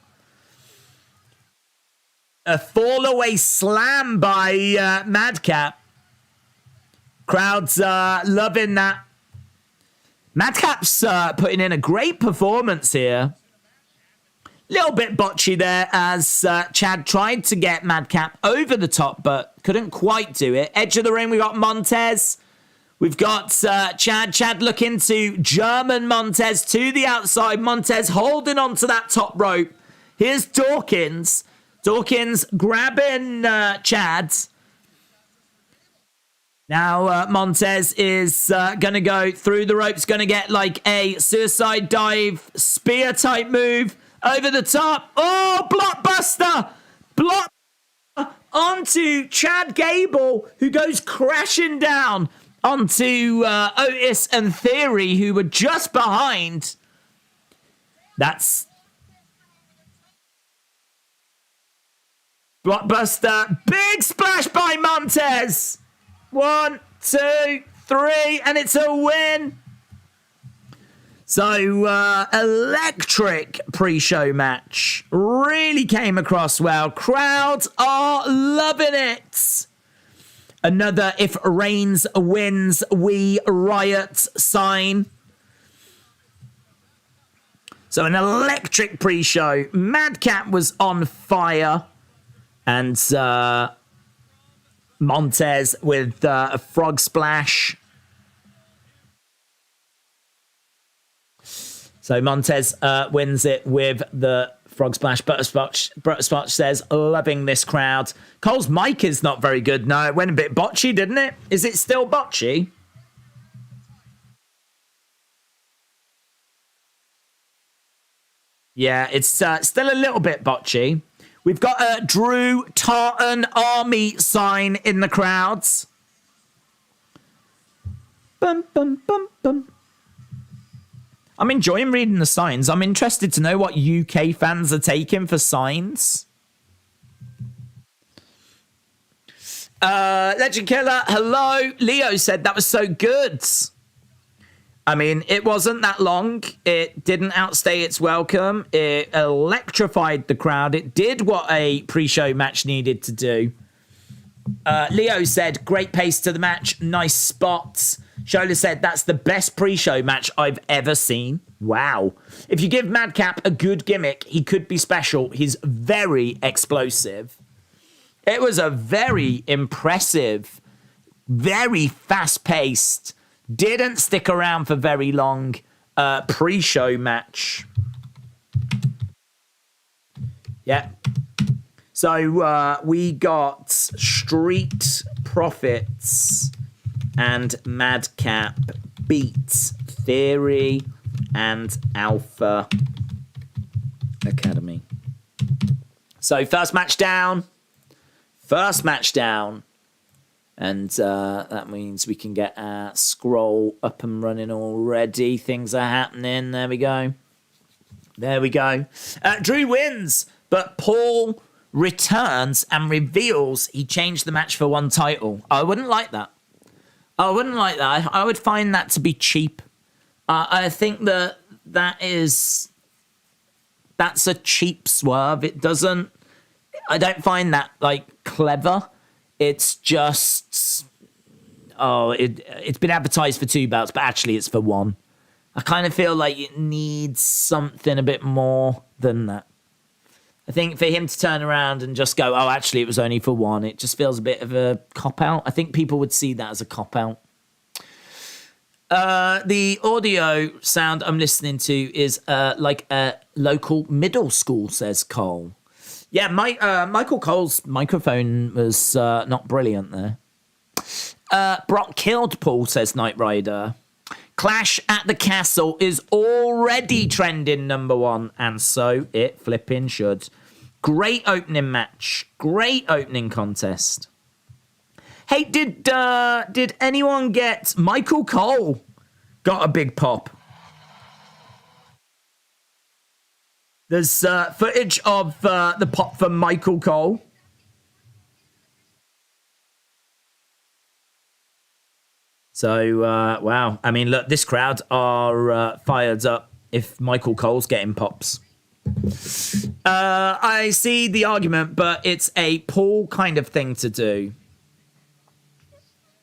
A fall-away slam by Madcap. Crowd's loving that. Madcap's putting in a great performance here. Little bit botchy there as Chad tried to get Madcap over the top, but couldn't quite do it. Edge of the ring, we got Montez. We've got Chad. Chad looking to German Montez to the outside. Montez holding onto that top rope. Here's Dawkins. Dawkins grabbing Chad. Now Montez is going to go through the ropes. Going to get like a suicide dive spear type move. Over the top. Oh, blockbuster. Block onto Chad Gable, who goes crashing down onto Otis and Theory, who were just behind. That's blockbuster. Big splash by Montez. 1, 2, 3, and it's a win. So, electric pre-show match. Really came across well. Crowds are loving it. Another if Reigns wins, we riot sign. So, an electric pre-show. Madcap was on fire. And Montez with a frog splash. So Montez wins it with the frog splash. Butterscotch says, loving this crowd. Cole's mic is not very good. No, it went a bit botchy, didn't it? Is it still botchy? Yeah, it's still a little bit botchy. We've got a Drew Tartan Army sign in the crowds. Bum, bum, bum, bum. I'm enjoying reading the signs. I'm interested to know what UK fans are taking for signs. Legend Killer, hello. Leo said that was so good. I mean, it wasn't that long. It didn't outstay its welcome. It electrified the crowd. It did what a pre-show match needed to do. Leo said, great pace to the match. Nice spots. Shola said, that's the best pre-show match I've ever seen. Wow. If you give Madcap a good gimmick, he could be special. He's very explosive. It was a very impressive, very fast-paced, didn't stick around for very long pre-show match. Yeah. So we got Street Profits and Madcap beat Theory and Alpha Academy. So first match down. And that means we can get our scroll up and running already. Things are happening. There we go. Drew wins, but Paul returns and reveals he changed the match for one title. I wouldn't like that. I would find that to be cheap. I think that's a cheap swerve. I don't find that clever. It's just, it's been advertised for 2 belts, but actually it's for 1. I kind of feel like it needs something a bit more than that. I think for him to turn around and just go, oh, actually it was only for 1, it just feels a bit of a cop-out. I think people would see that as a cop-out. The audio sound I'm listening to is like a local middle school, says Cole. Yeah, Michael Cole's microphone was not brilliant there. Brock killed Paul, says Knight Rider. Clash at the Castle is already trending number 1, and so it flipping should. Great opening match. Great opening contest. Hey, did anyone get Michael Cole got a big pop? There's footage of the pop from Michael Cole. So, wow. I mean, look, this crowd are fired up if Michael Cole's getting pops. I see the argument, but it's a Paul kind of thing to do.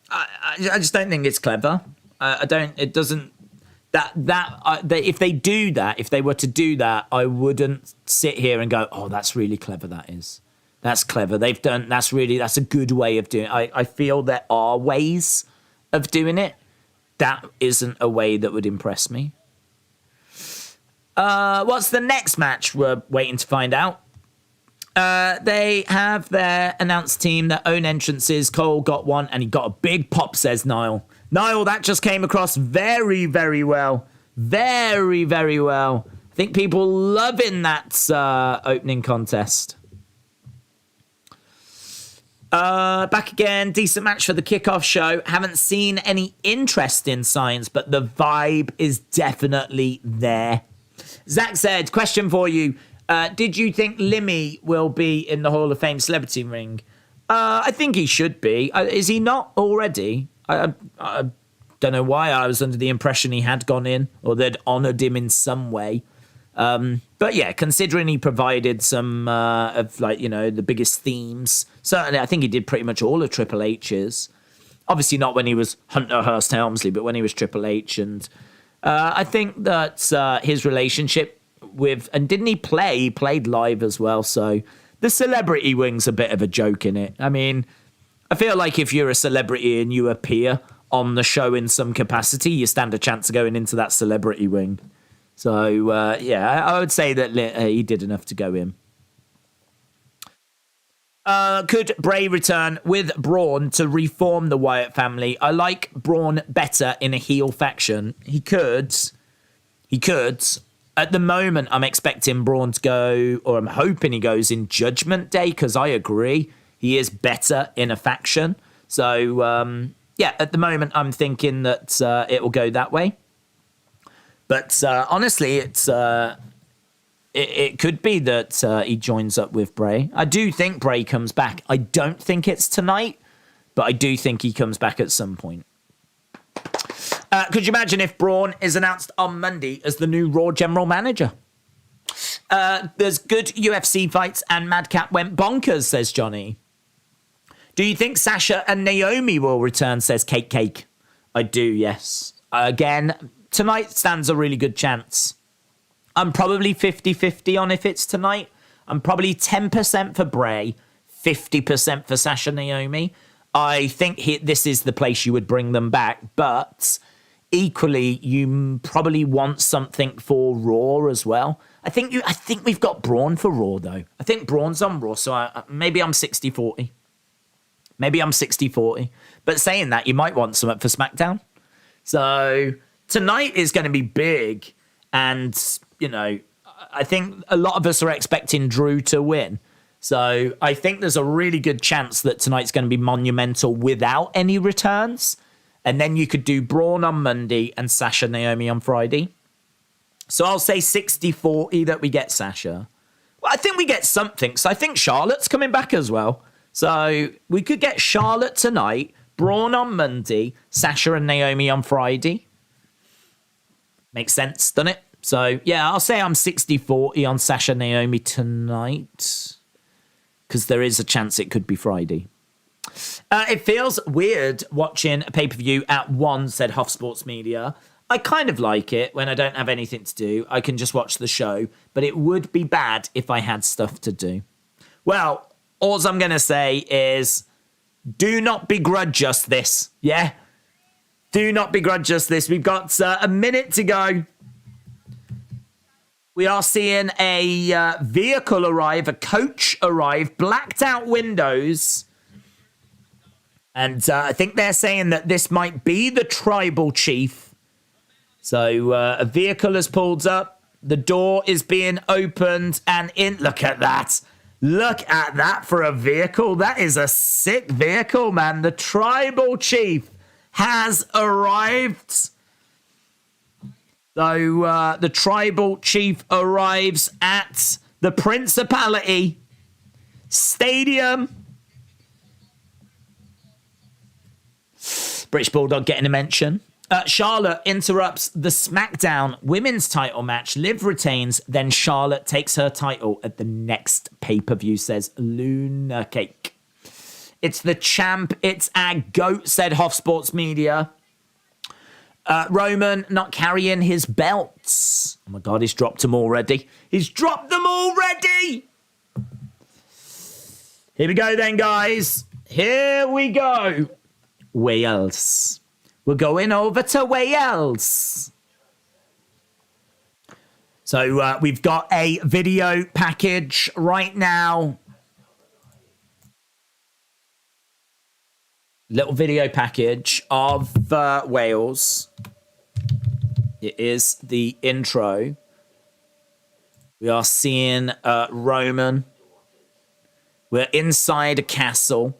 I just don't think it's clever. If they do that, if they were to do that, I wouldn't sit here and go, oh, that's really clever, that is. That's clever. That's a good way of doing it. I feel there are ways of doing it. That isn't a way that would impress me. What's the next match? We're waiting to find out. They have their announced team, their own entrances. Cole got one, and he got a big pop, says Niall. Niall, that just came across very, very well. Very, very well. I think people loving that opening contest. Back again, decent match for the kickoff show. Haven't seen any interesting signs, but the vibe is definitely there. Zach said, question for you. Did you think Limmy will be in the Hall of Fame celebrity ring? I think he should be. Is he not already? I don't know why I was under the impression he had gone in or they'd honoured him in some way. But yeah, considering he provided some of the biggest themes, certainly I think he did pretty much all of Triple H's. Obviously not when he was Hunter Hearst Helmsley, but when he was Triple H. And I think that his relationship with, and didn't he play? He played live as well. So the celebrity wing's a bit of a joke in it. I mean, I feel like if you're a celebrity and you appear on the show in some capacity, you stand a chance of going into that celebrity wing. So, I would say that he did enough to go in. Could Bray return with Braun to reform the Wyatt family? I like Braun better in a heel faction. He could. At the moment, I'm expecting Braun to go, or I'm hoping he goes in Judgment Day, because I agree. He is better in a faction. So, at the moment, I'm thinking that it will go that way. But honestly, it could be that he joins up with Bray. I do think Bray comes back. I don't think it's tonight, but I do think he comes back at some point. Could you imagine if Braun is announced on Monday as the new Raw general manager? There's good UFC fights and Madcap went bonkers, says Johnny. Do you think Sasha and Naomi will return, says Cake? I do, yes. Again, tonight stands a really good chance. I'm probably 50-50 on if it's tonight. I'm probably 10% for Bray, 50% for Sasha Naomi. I think this is the place you would bring them back, but equally, you probably want something for Raw as well. I think we've got Braun for Raw, though. I think Braun's on Raw, so maybe I'm 60-40. Maybe I'm 60-40. But saying that, you might want something for SmackDown. So tonight is going to be big, and, you know, I think a lot of us are expecting Drew to win. So I think there's a really good chance that tonight's going to be monumental without any returns. And then you could do Braun on Monday and Sasha Naomi on Friday. So I'll say 60-40 that we get Sasha. Well, I think we get something. So I think Charlotte's coming back as well. So we could get Charlotte tonight, Braun on Monday, Sasha and Naomi on Friday. Makes sense, doesn't it? So, yeah, I'll say I'm 60-40 on Sasha Naomi tonight, because there is a chance it could be Friday. It feels weird watching a pay-per-view at 1, said Huff Sports Media. I kind of like it when I don't have anything to do. I can just watch the show, but it would be bad if I had stuff to do. Well, all I'm going to say is do not begrudge us this, yeah? Do not begrudge us this. We've got a minute to go. We are seeing a vehicle arrive, a coach arrive, blacked out windows. And I think they're saying that this might be the tribal chief. So a vehicle has pulled up. The door is being opened and in. Look at that. Look at that for a vehicle. That is a sick vehicle, man. The tribal chief has arrived. So the tribal chief arrives at the Principality Stadium. British Bulldog getting a mention. Charlotte interrupts the SmackDown women's title match. Liv retains, then Charlotte takes her title at the next pay-per-view, says Luna Cake. It's the champ, it's our GOAT, said Hoff Sports Media. Roman not carrying his belts. Oh my God, he's dropped them already. He's dropped them already! Here we go then, guys. Here we go. Wales. We're going over to Wales. So we've got a video package right now. Little video package of Wales. It is the intro. We are seeing Roman. We're inside a castle.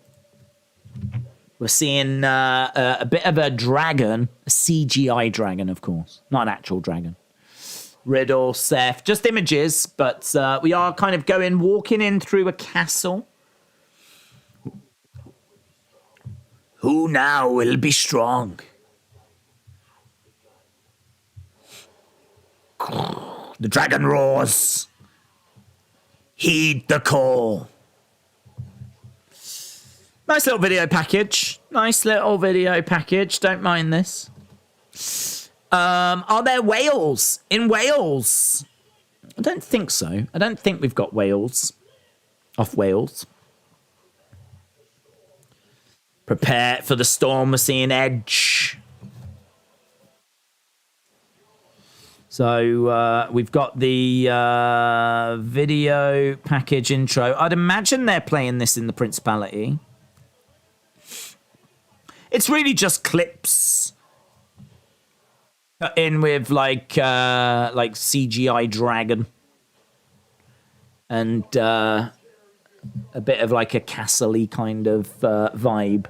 We're seeing a bit of a dragon, a CGI dragon, of course, not an actual dragon. Riddle, Seth, just images, but we are kind of walking in through a castle. Who now will be strong? The dragon roars. Heed the call. Nice little video package. Don't mind this. Are there whales in Wales? I don't think so. I don't think we've got whales off Wales. Prepare for the storm. We're seeing Edge. So we've got the video package intro. I'd imagine they're playing this in the Principality. It's really just clips in with like CGI dragon and a bit of like a castle-y kind of vibe.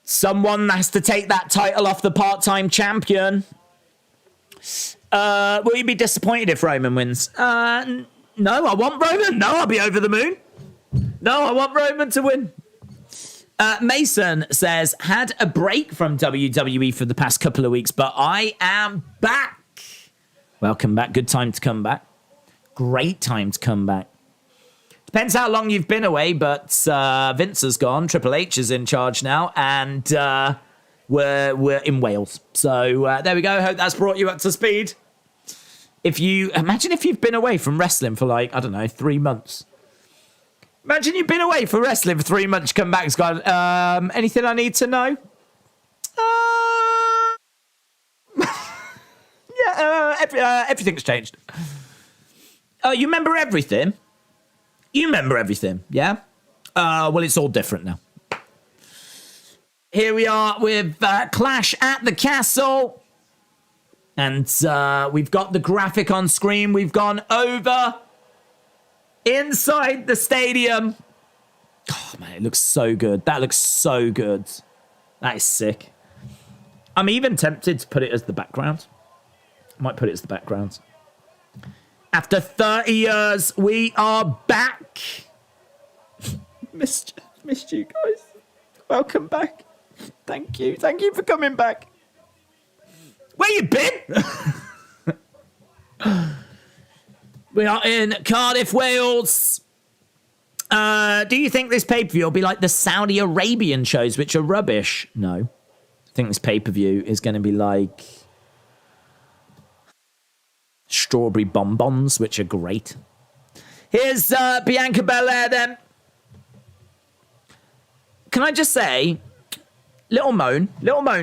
Someone has to take that title off the part-time champion. Will you be disappointed if Roman wins? No, I want Roman. No, I'll be over the moon. No, I want Roman to win. Mason says, had a break from WWE for the past couple of weeks, but I am back. Welcome back. Good time to come back. Great time to come back. Depends how long you've been away, but Vince has gone. Triple H is in charge now, and we're in Wales. So there we go. Hope that's brought you up to speed. Imagine if you've been away from wrestling for like, I don't know, 3 months. Imagine you've been away for wrestling for 3 months, come back, and gone, anything I need to know? Everything's changed. Oh, you remember everything? You remember everything, yeah? Well, it's all different now. Here we are with Clash at the Castle. And we've got the graphic on screen. We've gone over inside the stadium. Oh, man, it looks so good. That looks so good. That is sick. I'm even tempted to put it as the background. I might put it as the background. After 30 years, we are back. Missed you guys. Welcome back. Thank you. Thank you for coming back. Where you been? We are in Cardiff, Wales. Do you think this pay-per-view will be like the Saudi Arabian shows, which are rubbish? No. I think this pay-per-view is going to be like strawberry bonbons, which are great. Here's Bianca Belair then. Can I just say, little moan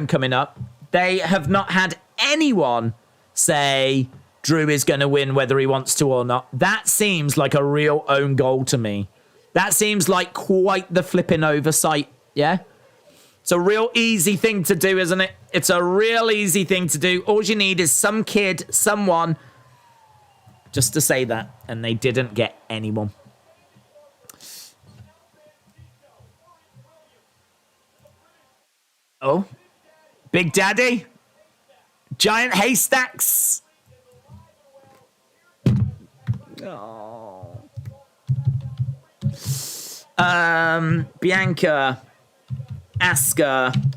coming up. They have not had anyone say Drew is going to win whether he wants to or not. That seems like a real own goal to me. That seems like quite the flipping oversight, yeah? It's a real easy thing to do, isn't it? It's a real easy thing to do. All you need is some kid, someone, just to say that. And they didn't get anyone. Oh. Big Daddy. Giant haystacks. Oh. Bianca, Asuka,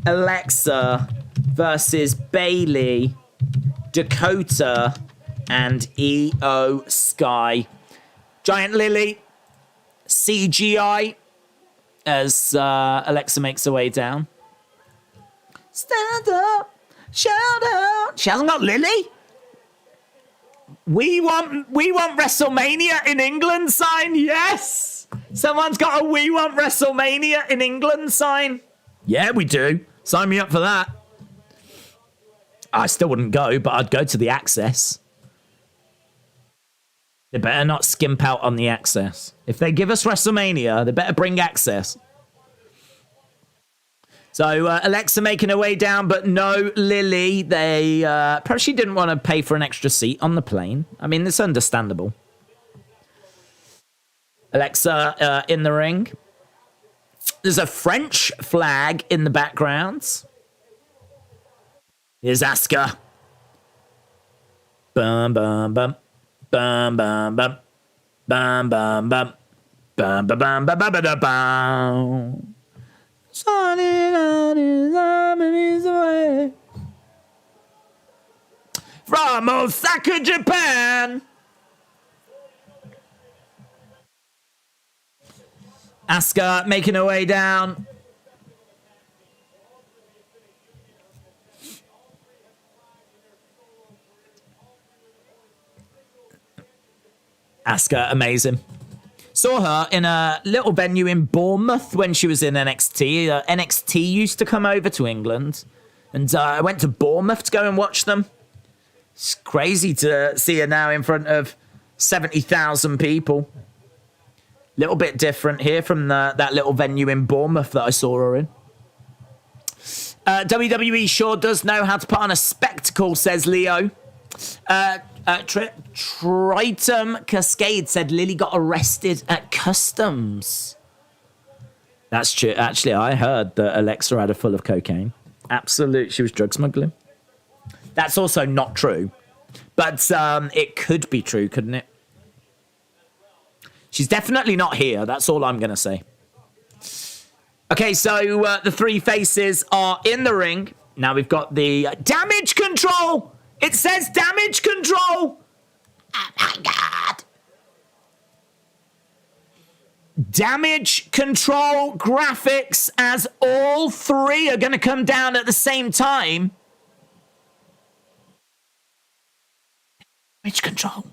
Alexa versus Bayley, Dakota, and Io Sky. Giant Lily, CGI, as Alexa makes her way down. Stand up, shout out. She hasn't got Lily. We want WrestleMania in England sign. Yes. Someone's got a we want WrestleMania in England sign. Yeah, we do. Sign me up for that. I still wouldn't go, but I'd go to the Access. They better not skimp out on the Access. If they give us WrestleMania, they better bring Access. So Alexa making her way down, but no Lily. They perhaps she didn't want to pay for an extra seat on the plane. I mean, it's understandable. Alexa in the ring. There's a French flag in the background. Here's Asuka. Bum bum bum bum bum bum bum bum bum bum bum bum bum bum bum bum. Starting on his arm and he's away. From Osaka, Japan. Asuka making her way down. Asuka, amazing. Saw her in a little venue in Bournemouth when she was in NXT. NXT used to come over to England. And I went to Bournemouth to go and watch them. It's crazy to see her now in front of 70,000 people. Little bit different here from that little venue in Bournemouth that I saw her in. WWE sure does know how to put on a spectacle, says Leo. Tritum Cascade said Lily got arrested at customs. That's true. Actually, I heard that Alexa had her full of cocaine. Absolute. She was drug smuggling. That's also not true. But it could be true, couldn't it? She's definitely not here. That's all I'm going to say. Okay, so the three faces are in the ring. Now we've got the damage control. It says damage control. Oh my God. Damage control graphics as all three are going to come down at the same time. Damage control.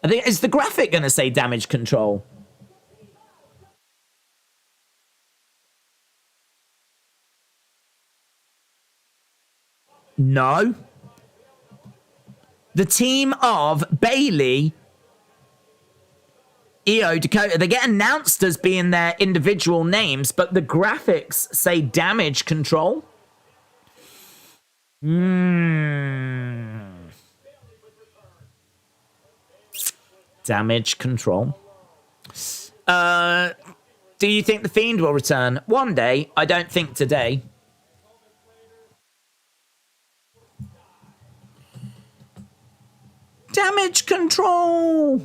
I think, is the graphic going to say damage control? No. The team of Bayley, Io, Dakota, they get announced as being their individual names, but the graphics say damage control. Damage control. Do you think The Fiend will return? One day. I don't think today. Damage control.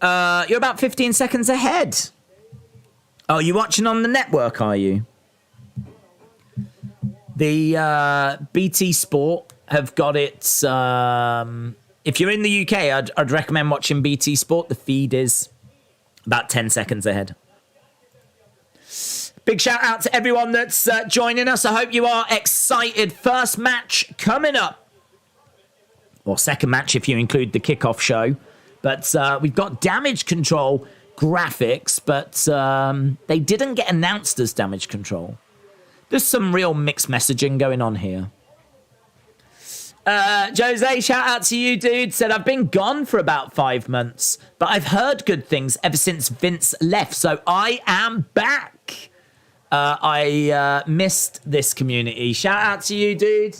You're about 15 seconds ahead. Oh, you watching on the network, are you? The BT Sport have got it. If you're in the UK, I'd recommend watching BT Sport. The feed is about 10 seconds ahead. Big shout out to everyone that's joining us. I hope you are excited. First match coming up. Or second match if you include the kickoff show. But we've got damage control graphics, but they didn't get announced as damage control. There's some real mixed messaging going on here. Jose, shout out to you, dude. Said, I've been gone for about 5 months, but I've heard good things ever since Vince left. So I am back. I missed this community. Shout out to you, dude.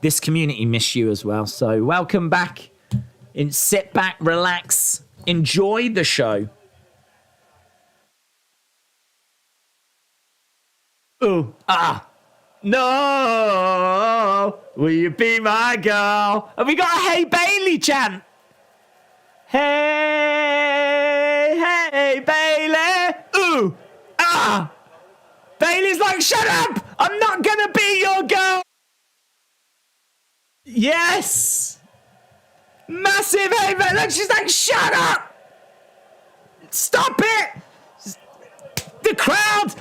This community missed you as well. So welcome back. Sit back, relax, enjoy the show. Ooh, no, will you be my girl? Have we got a Hey Bailey chant? Hey, hey, Bailey. Ooh, Bailey's like, shut up. I'm not going to be your girl. Yes. Massive Hey Bailey. Look, she's like, shut up. Stop it. The crowd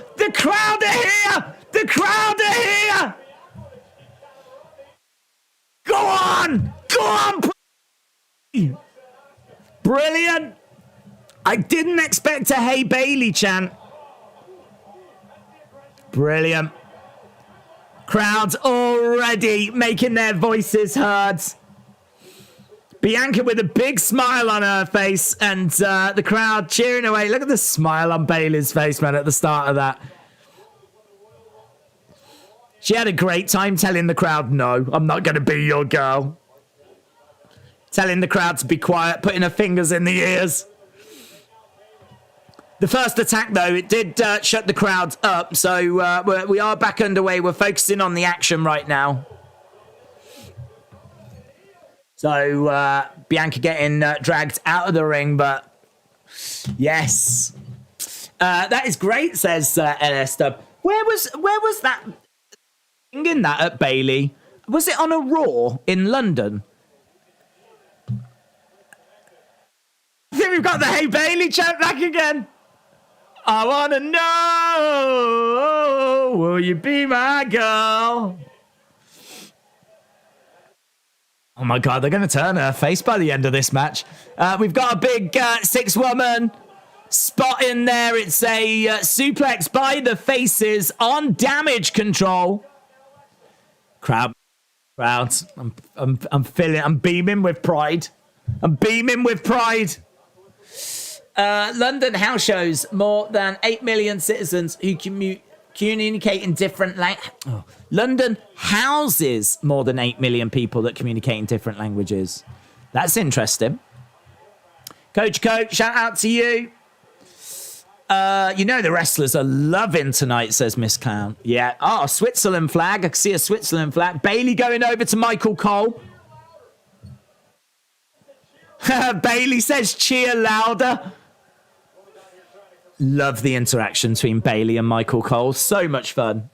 are here. The crowd are here. Go on. Brilliant. I didn't expect a Hey Bailey chant. Brilliant. Crowds already making their voices heard. Bianca with a big smile on her face and the crowd cheering away. Look at the smile on Bayley's face, man, at the start of that. She had a great time telling the crowd, no, I'm not going to be your girl. Telling the crowd to be quiet, putting her fingers in the ears. The first attack, though, it did shut the crowd up, so we are back underway. We're focusing on the action right now. So, Bianca getting dragged out of the ring, but yes. That is great, says LS Dub. Where was that thing in that at Bailey? Was it on a Raw in London? I think we've got the Hey Bailey chant back again. I want to know, will you be my girl? Oh my God, they're going to turn her face by the end of this match. We've got a big 6-woman spot in there. It's a suplex by the faces on damage control. Crowd. I'm feeling, I'm beaming with pride. London house shows more than 8 million citizens who communicate in different languages. Oh. London houses more than 8 million people that communicate in different languages. That's interesting. Coach, shout out to you. You know the wrestlers are loving tonight, says Miss Clown. Yeah. Oh, Switzerland flag. I can see a Switzerland flag. Bailey going over to Michael Cole. Bailey says cheer louder. Love the interaction between Bayley and Michael Cole. So much fun.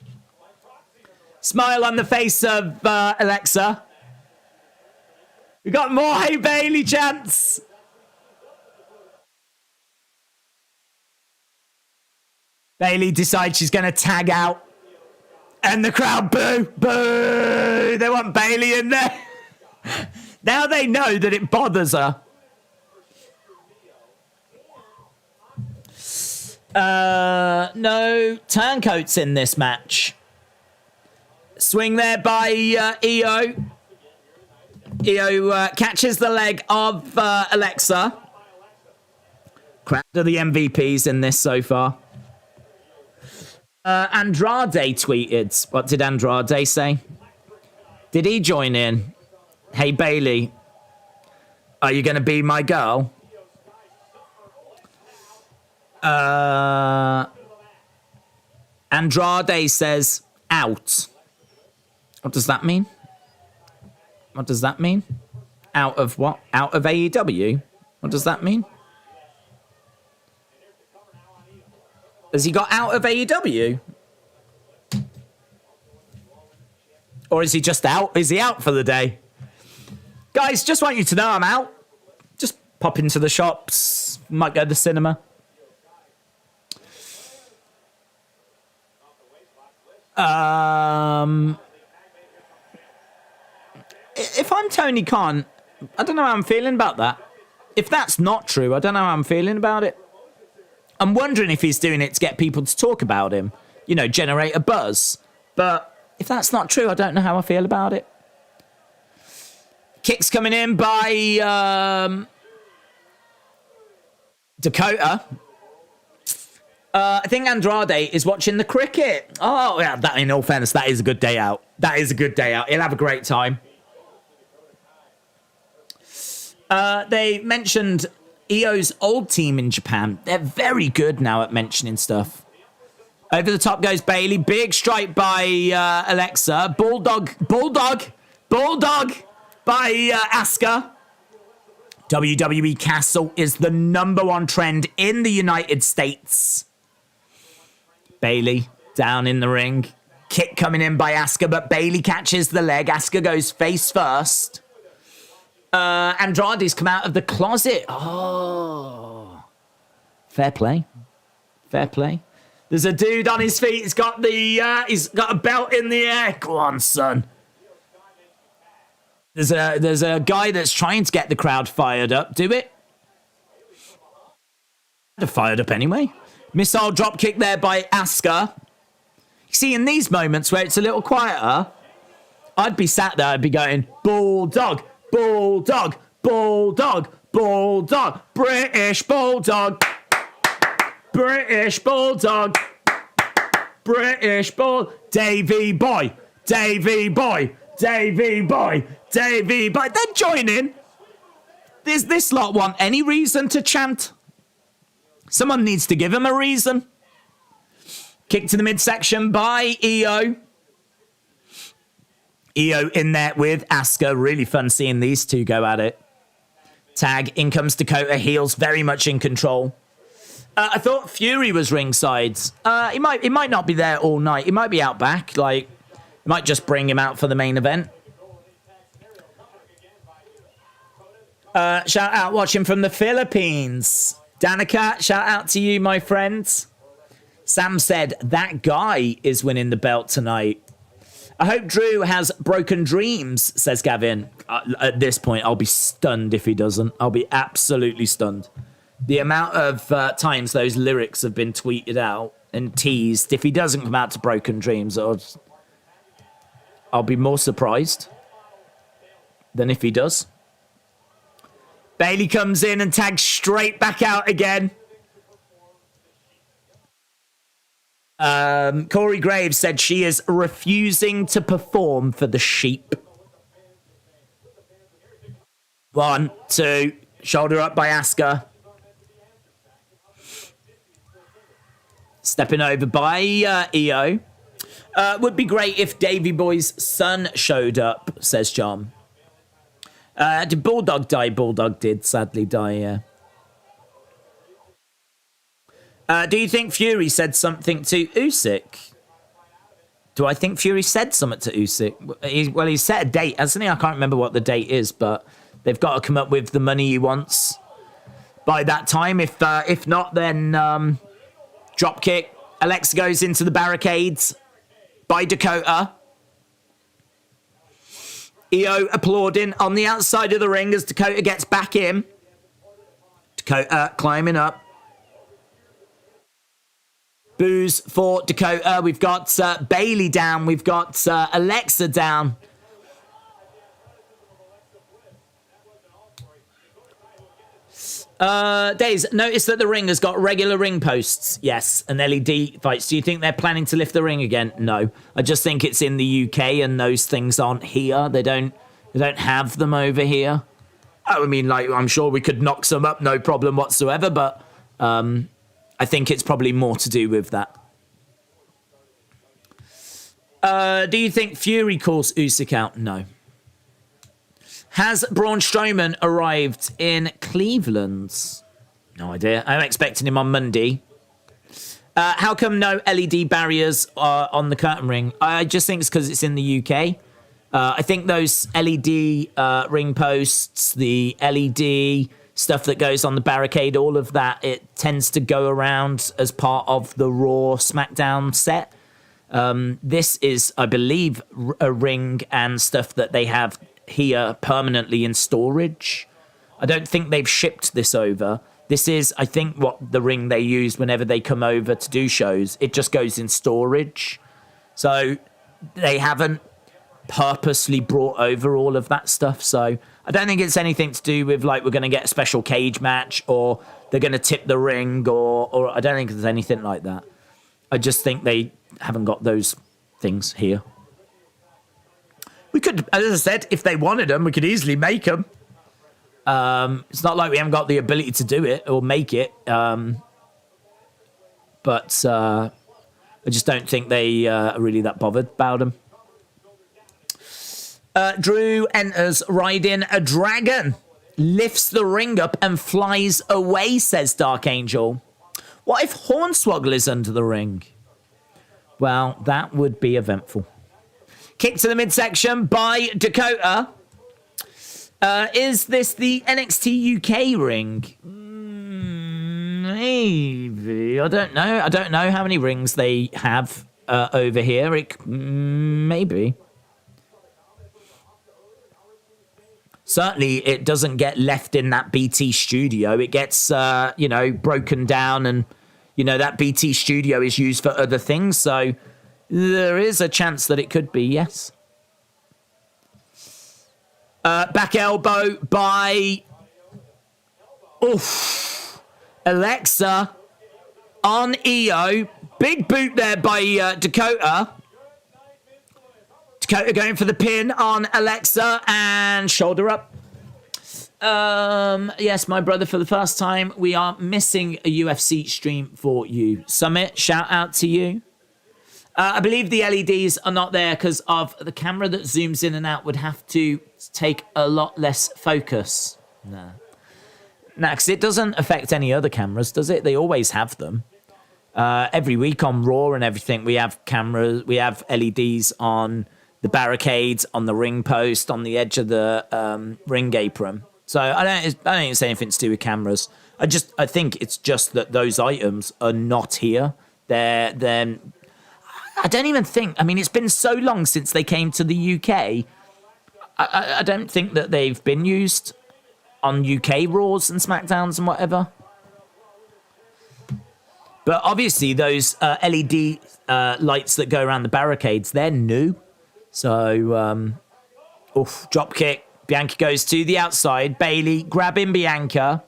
Smile on the face of Alexa. We got more Hey Bayley chants. Bayley decides she's going to tag out. And the crowd boo, boo. They want Bayley in there. Now they know that it bothers her. No turncoats in this match. Swing there by Io. Io catches the leg of Alexa. Crowd are the MVPs in this so far. Andrade tweeted. What did Andrade say? Did he join in? Hey, Bayley, are you going to be my girl? Andrade says, out. What does that mean? What does that mean? Out of what? Out of AEW? What does that mean? Has he got out of AEW? Or is he just out? Is he out for the day? Guys, just want you to know I'm out. Just pop into the shops. Might go to the cinema. If I'm Tony Khan, I don't know how I'm feeling about that. If that's not true, I don't know how I'm feeling about it. I'm wondering if he's doing it to get people to talk about him, you know, generate a buzz. But if that's not true, I don't know how I feel about it. Kicks coming in by Dakota. I think Andrade is watching the cricket. Oh, yeah, that, in all fairness, that is a good day out. That is a good day out. He'll have a great time. They mentioned Io's old team in Japan. They're very good now at mentioning stuff. Over the top goes Bayley. Big strike by Alexa. Bulldog by Asuka. WWE Castle is the #1 trend in the United States. Bayley down in the ring. Kick coming in by Asuka, but Bayley catches the leg. Asuka goes face first. Andrade's come out of the closet. Oh. Fair play. Fair play. There's a dude on his feet. He's got a belt in the air. Go on, son. There's a guy that's trying to get the crowd fired up. Do it. They're fired up anyway. Missile drop kick there by Asuka. You see, in these moments where it's a little quieter, I'd be sat there. I'd be going, Bulldog, Bulldog, Bulldog, Bulldog, British Bulldog, British Bulldog, British Bull, Davey Boy, Davey Boy, Davey Boy, Davey Boy. Then join in. Does this lot want any reason to chant? Someone needs to give him a reason. Kick to the midsection by Io. Io in there with Asuka. Really fun seeing these two go at it. Tag. In comes Dakota. Heels very much in control. I thought Fury was ringside. He might not be there all night. He might be out back. Like, might just bring him out for the main event. Shout out watching from the Philippines. Danica, shout out to you, my friends. Sam said, that guy is winning the belt tonight. I hope Drew has broken dreams, says Gavin. At this point, I'll be stunned if he doesn't. I'll be absolutely stunned. The amount of times those lyrics have been tweeted out and teased. If he doesn't come out to broken dreams, I'll be more surprised than if he does. Bayley comes in and tags straight back out again. Corey Graves said she is refusing to perform for the sheep. 1, 2, shoulder up by Asuka. Stepping over by Io. Would be great if Davey Boy's son showed up, says John. Did Bulldog die? Bulldog did sadly die, yeah. Do you think Fury said something to Usyk? Do I think Fury said something to Usyk? Well, he's set a date, hasn't he? I can't remember what the date is, but they've got to come up with the money he wants by that time. If not, then dropkick. Alexa goes into the barricades by Dakota. Io applauding on the outside of the ring as Dakota gets back in. Dakota climbing up. Boos for Dakota. We've got Bayley down. We've got Alexa down. Days, notice that the ring has got regular ring posts. Yes, and LED fights. Do you think they're planning to lift the ring again? No. I just think it's in the UK and those things aren't here. They don't have them over here. I mean, like, I'm sure we could knock some up, no problem whatsoever, but I think it's probably more to do with that. Do you think Fury calls Usyk out? No. Has Braun Strowman arrived in Cleveland? No idea. I'm expecting him on Monday. How come no LED barriers are on the curtain ring? I just think it's because it's in the UK. I think those LED ring posts, the LED stuff that goes on the barricade, all of that, it tends to go around as part of the Raw SmackDown set. This is, I believe, a ring and stuff that they have here permanently in storage. I don't think they've shipped this over. This is, I think, what the ring they use whenever they come over to do shows. It just goes in storage. So they haven't purposely brought over all of that stuff. So I don't think it's anything to do with, like, we're going to get a special cage match or they're going to tip the ring or I don't think there's anything like that. I just think they haven't got those things here. We could, as I said, if they wanted them, we could easily make them. It's not like we haven't got the ability to do it or make it. But I just don't think they are really that bothered about them. Drew enters riding a dragon, lifts the ring up and flies away, says Dark Angel. What if Hornswoggle is under the ring? Well, that would be eventful. Kick to the midsection by Dakota. Is this the NXT UK ring? Maybe. I don't know. I don't know how many rings they have over here. Maybe. Certainly, it doesn't get left in that BT studio. It gets, broken down and, that BT studio is used for other things. So there is a chance that it could be, yes. Back elbow by Alexa on Io. Big boot there by Dakota. Dakota going for the pin on Alexa and shoulder up. Yes, my brother, for the first time, we are missing a UFC stream for you. Summit, shout out to you. I believe the LEDs are not there because of the camera that zooms in and out would have to take a lot less focus. No, because it doesn't affect any other cameras, does it? They always have them. Every week on Raw and everything, we have cameras, we have LEDs on the barricades, on the ring post, on the edge of the ring apron. So I don't think it's anything to do with cameras. I think it's just that those items are not here. They're I don't even think, it's been so long since they came to the UK. I don't think that they've been used on UK Raws and SmackDowns and whatever. But obviously those LED lights that go around the barricades, they're new. So, drop kick. Bianca goes to the outside. Bayley grabbing Bianca.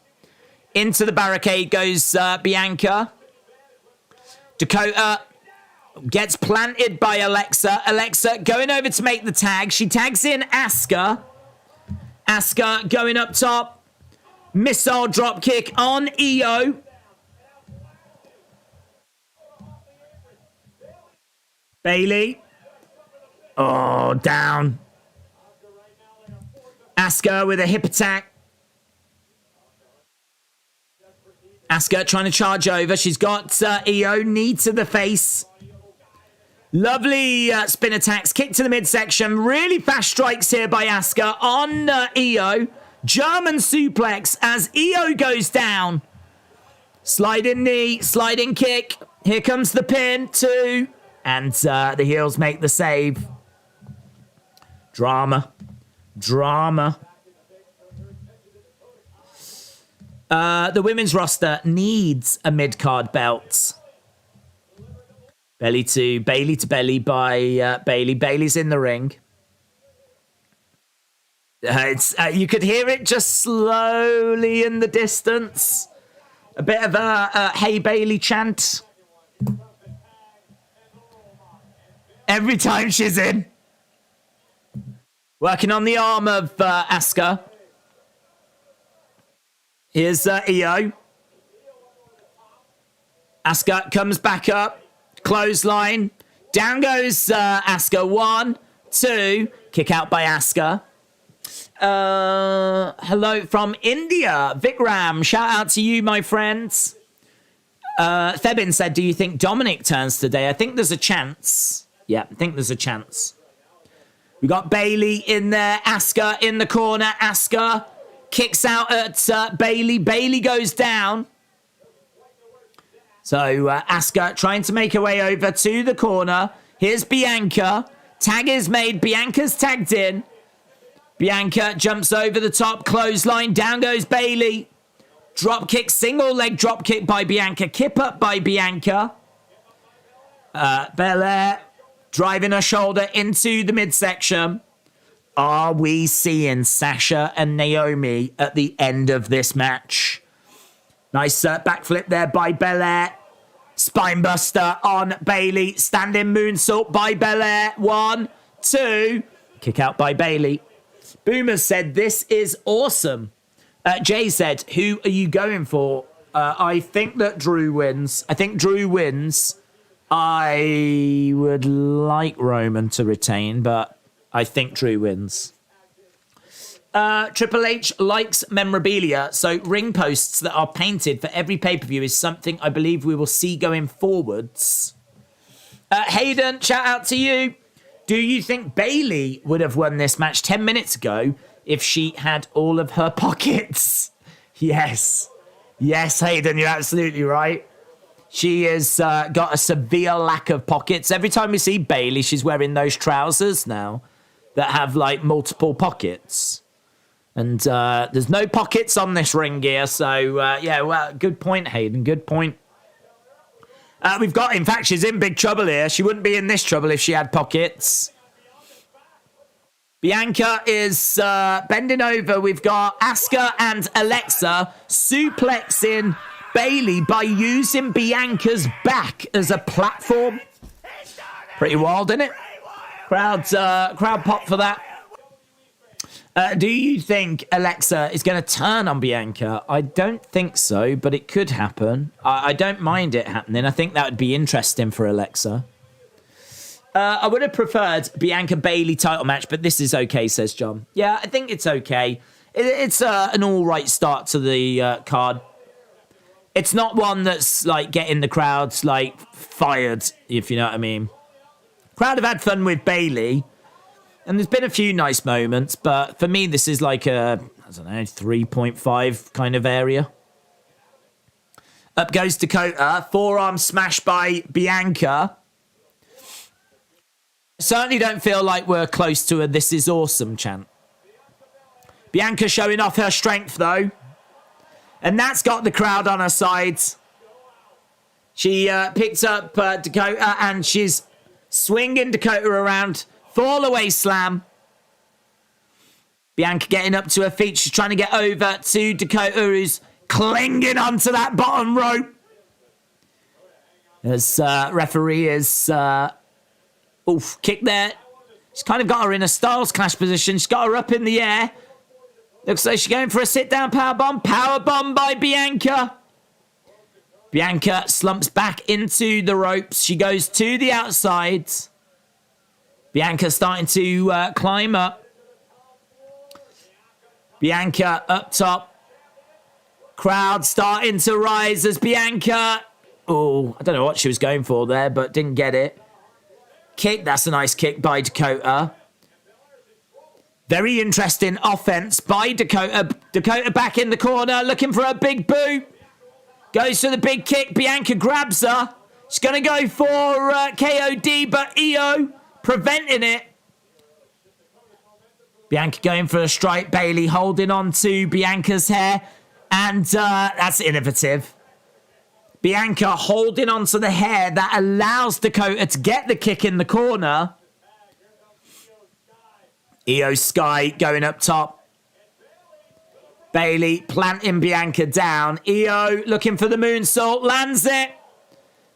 Into the barricade goes Bianca. Dakota gets planted by Alexa. Alexa going over to make the tag. She tags in Asuka. Asuka going up top. Missile drop kick on Io. Bayley. Oh, down. Asuka with a hip attack. Asuka trying to charge over. She's got Io, knee to the face. Lovely spin attacks, kick to the midsection. Really fast strikes here by Asuka on Io. German suplex as Io goes down. Sliding knee, sliding kick. Here comes the pin, 2. And the heels make the save. Drama. The women's roster needs a mid-card belt. Belly to belly by Bayley. Bayley's in the ring. You could hear it just slowly in the distance. A bit of a "Hey Bayley" chant. Every time she's in. Working on the arm of Asuka. Here's Io. Asuka comes back up. Clothesline. Down goes Asuka. 1, 2. Kick out by Asuka. Hello from India. Vikram, shout out to you, my friends. Thebin said, do you think Dominic turns today? I think there's a chance. Yeah, I think there's a chance. We got Bayley in there. Asuka in the corner. Asuka kicks out at Bayley. Bayley goes down. So Asuka trying to make her way over to the corner. Here's Bianca. Tag is made. Bianca's tagged in. Bianca jumps over the top. Clothesline. Down goes Bayley. Drop kick. Single leg drop kick by Bianca. Kip up by Bianca. Belair driving her shoulder into the midsection. Are we seeing Sasha and Naomi at the end of this match? Nice backflip there by Belair. Spinebuster on Bayley. Standing moonsault by Belair. 1, 2. Kick out by Bayley. Boomer said, this is awesome. Jay said, who are you going for? I think that Drew wins. I would like Roman to retain, but I think Drew wins. Triple H likes memorabilia, so ring posts that are painted for every pay-per-view is something I believe we will see going forwards. Hayden, shout out to you. Do you think Bayley would have won this match 10 minutes ago if she had all of her pockets? Yes. Yes, Hayden, you're absolutely right. She has got a severe lack of pockets. Every time we see Bayley, she's wearing those trousers now that have, like, multiple pockets. And there's no pockets on this ring gear. So, yeah, well, good point, Hayden. Good point. We've got, in fact, she's in big trouble here. She wouldn't be in this trouble if she had pockets. Bianca is bending over. We've got Asuka and Alexa suplexing Bayley by using Bianca's back as a platform. Pretty wild, isn't it? Crowd pop for that. Do you think Alexa is going to turn on Bianca? I don't think so, but it could happen. I don't mind it happening. I think that would be interesting for Alexa. I would have preferred Bianca-Bayley title match, but this is okay, says John. Yeah, I think it's okay. It's an all right start to the card. It's not one that's like getting the crowds like fired, if you know what I mean. Crowd have had fun with Bayley. And there's been a few nice moments, but for me, this is like a, 3.5 kind of area. Up goes Dakota. Forearm smash by Bianca. Certainly don't feel like we're close to a "this is awesome" chant. Bianca showing off her strength, though. And that's got the crowd on her side. She picks up Dakota and she's swinging Dakota around. Fall away slam. Bianca getting up to her feet. She's trying to get over to Dakota, who's clinging onto that bottom rope. As referee is... kick there. She's kind of got her in a Styles Clash position. She's got her up in the air. Looks like she's going for a sit-down powerbomb. Powerbomb by Bianca. Bianca slumps back into the ropes. She goes to the outside. Bianca starting to climb up. Bianca up top. Crowd starting to rise as Bianca... Oh, I don't know what she was going for there, but didn't get it. Kick, that's a nice kick by Dakota. Very interesting offense by Dakota. Dakota back in the corner, looking for a big boot. Goes for the big kick. Bianca grabs her. She's going to go for KOD, but Io preventing it. Bianca going for a strike. Bayley holding on to Bianca's hair. And that's innovative. Bianca holding onto the hair that allows Dakota to get the kick in the corner. Io Sky going up top. Bayley planting Bianca down. Io looking for the moonsault. Lands it.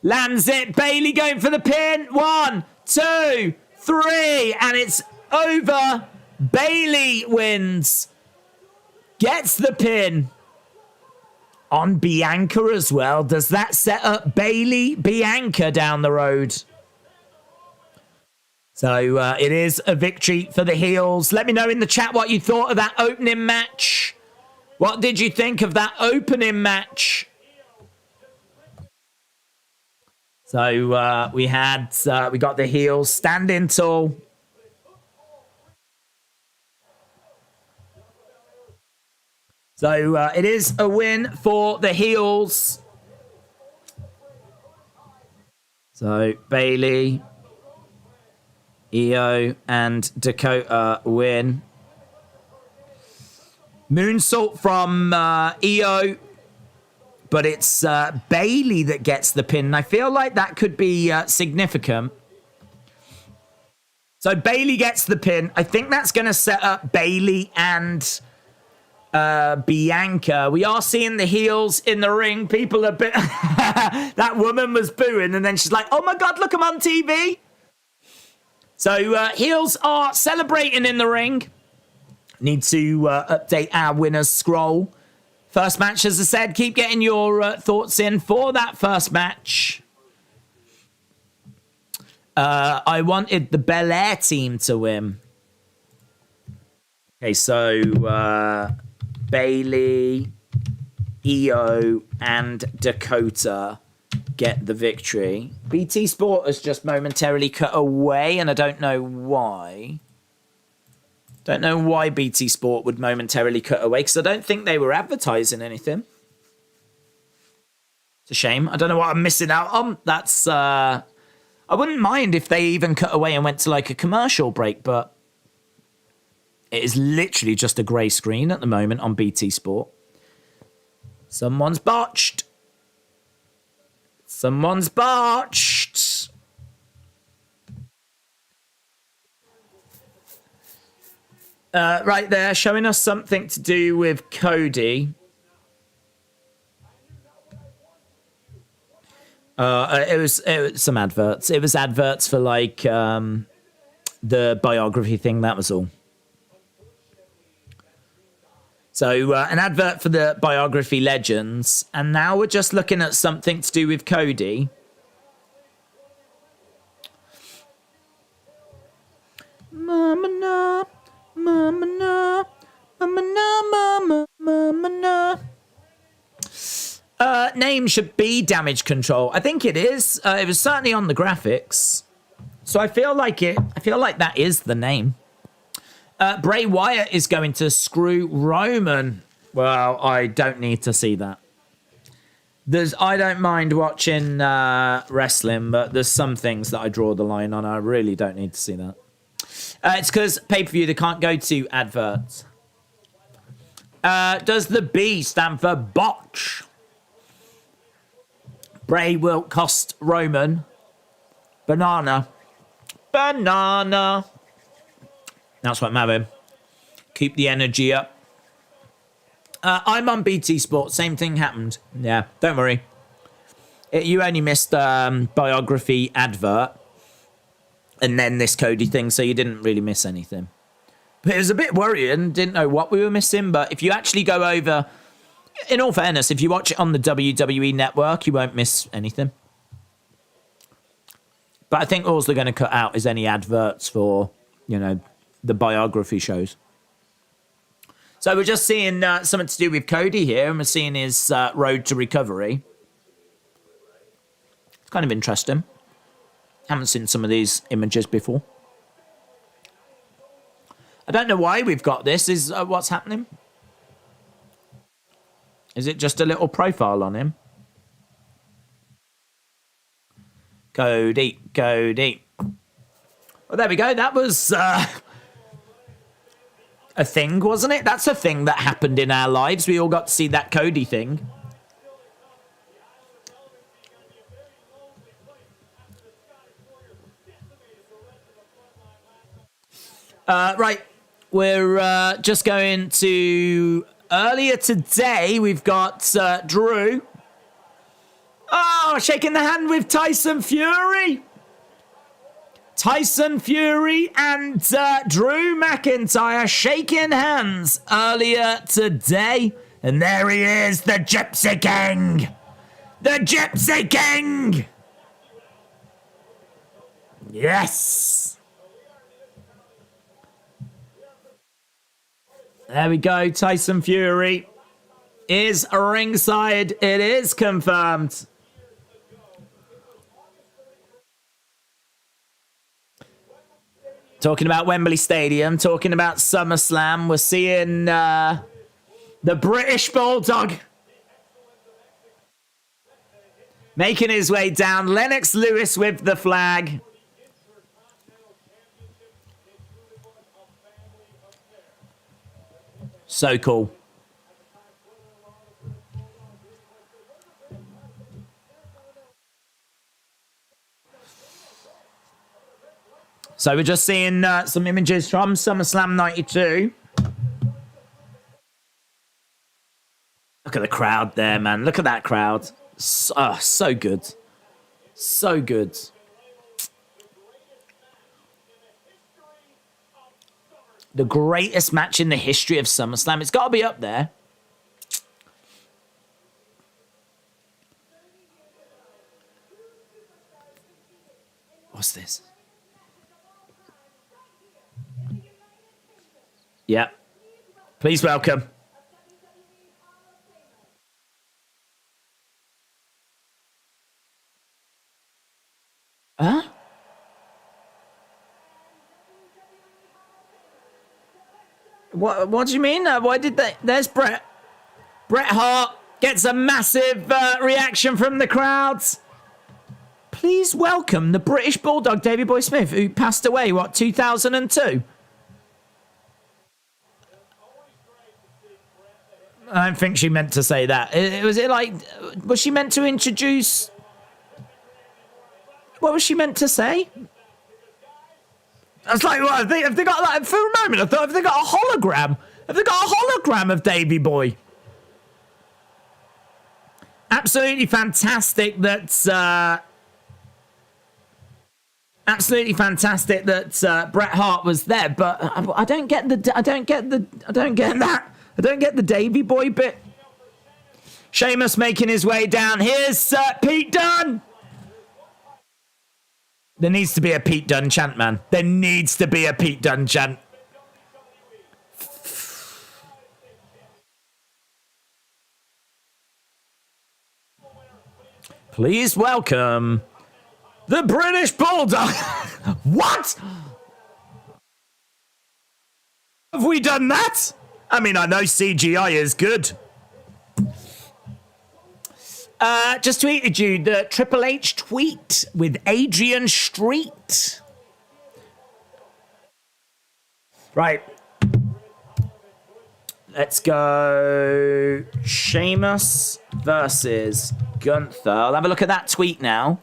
Lands it. Bayley going for the pin. 1, 2, 3. And it's over. Bayley wins. Gets the pin. On Bianca as well. Does that set up Bayley Bianca down the road? So it is a victory for the heels. Let me know in the chat what you thought of that opening match. What did you think of that opening match? So we got the heels standing tall. So it is a win for the heels. So Bayley, Io, and Dakota win. Moonsault from Io, but it's Bayley that gets the pin. I feel like that could be significant. So Bayley gets the pin. I think that's going to set up Bayley and Bianca. We are seeing the heels in the ring. People are bit... That woman was booing, and then she's like, oh my God, look, I'm on TV. So heels are celebrating in the ring. Need to update our winners scroll. First match, as I said, keep getting your thoughts in for that first match. I wanted the Belair team to win. Okay, so Bayley, Io, and Dakota get the victory. BT Sport has just momentarily cut away, and I don't know why. Don't know why BT Sport would momentarily cut away, because I don't think they were advertising anything. It's a shame. I don't know what I'm missing out on. That's, I wouldn't mind if they even cut away and went to like a commercial break, but it is literally just a grey screen at the moment on BT Sport. Someone's botched. Someone's botched. Right there, showing us something to do with Cody. It was some adverts. It was adverts for like the biography thing. That was all. So an advert for the biography Legends, and now we're just looking at something to do with Cody. Mama na, mama na, mama na, mama, mama na. Name should be Damage Control. I think it is. It was certainly on the graphics, so I feel like it. I feel like that is the name. Bray Wyatt is going to screw Roman. Well, I don't need to see that. I don't mind watching wrestling, but there's some things that I draw the line on. I really don't need to see that. It's because pay-per-view, they can't go to adverts. Does the B stand for botch? Bray will cost Roman. Banana. Banana. That's what I'm having. Keep the energy up. I'm on BT Sport. Same thing happened. Yeah, don't worry. You only missed biography advert. And then this Cody thing, so you didn't really miss anything. But it was a bit worrying. Didn't know what we were missing. But if you actually go over... In all fairness, if you watch it on the WWE Network, you won't miss anything. But I think all they're going to cut out is any adverts for, you know, the biography shows. So we're just seeing something to do with Cody here, and we're seeing his road to recovery. It's kind of interesting. Haven't seen some of these images before. I don't know why we've got this. Is what's happening? Is it just a little profile on him? Cody. Well, there we go. That was a thing, wasn't it? That's a thing that happened in our lives. We all got to see that Cody thing. Right. We're just going to... Earlier today, we've got Drew. Oh, shaking the hand with Tyson Fury. Tyson Fury and Drew McIntyre shaking hands earlier today. And there he is, the Gypsy King. The Gypsy King. Yes. There we go. Tyson Fury is ringside. It is confirmed. Talking about Wembley Stadium, talking about SummerSlam. We're seeing the British Bulldog making his way down. Lennox Lewis with the flag. So cool. So we're just seeing some images from SummerSlam 92. Look at the crowd there, man. Look at that crowd. So good. So good. The greatest match in the history of SummerSlam. It's got to be up there. What's this? Yeah. Please welcome. Huh? What do you mean? Why did they... There's Bret. Bret Hart gets a massive reaction from the crowds. Please welcome the British Bulldog, Davey Boy Smith, who passed away, 2002? I don't think she meant to say that. Was she meant to introduce... What was she meant to say? I was like, what, have they got that? For a moment, I thought, have they got a hologram? Have they got a hologram of Davey Boy? Absolutely fantastic that... Absolutely fantastic that Bret Hart was there, but I don't get that. I don't get the Davey Boy bit. Sheamus making his way down. Here's Pete Dunne. There needs to be a Pete Dunne chant, man. There needs to be a Pete Dunne chant. Please welcome the British Bulldog. What? Have we done that? I mean, I know CGI is good. Just tweeted you the Triple H tweet with Adrian Street. Right. Let's go Sheamus versus Gunther. I'll have a look at that tweet now.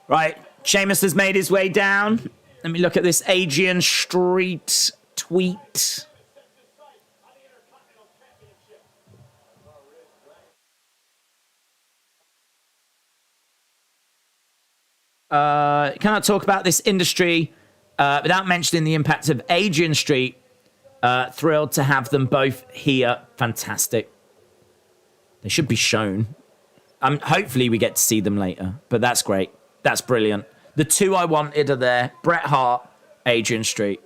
Right. Sheamus has made his way down. Let me look at this Adrian Street tweet. Cannot talk about this industry without mentioning the impact of Adrian Street. Thrilled to have them both here. Fantastic. They should be shown. Hopefully we get to see them later, but that's great. That's brilliant. The two I wanted are there. Bret Hart, Adrian Street.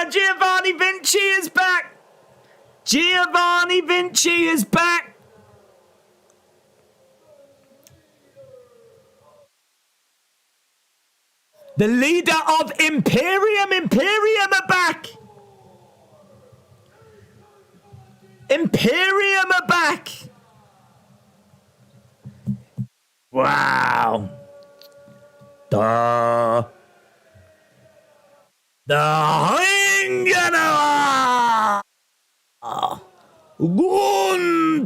Giovanni Vinci is back. Giovanni Vinci is back. The leader of Imperium. Imperium are back. Imperium are back. Wow. The Ringener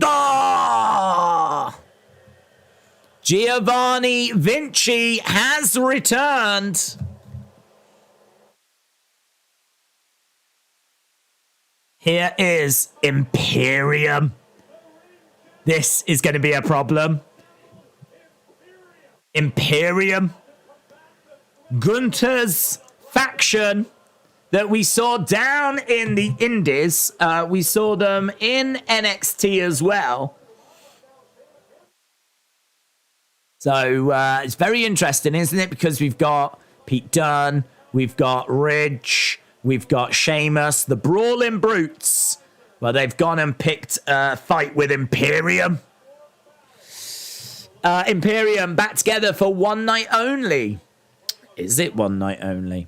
Gunther. Giovanni Vinci has returned. Here is Imperium. This is going to be a problem. Imperium. Gunther's faction that we saw down in the Indies. We saw them in NXT as well. So it's very interesting, isn't it? Because we've got Pete Dunne, we've got Ridge, we've got Sheamus, the Brawling Brutes. Well, they've gone and picked a fight with Imperium. Imperium back together for one night only. Is it one night only?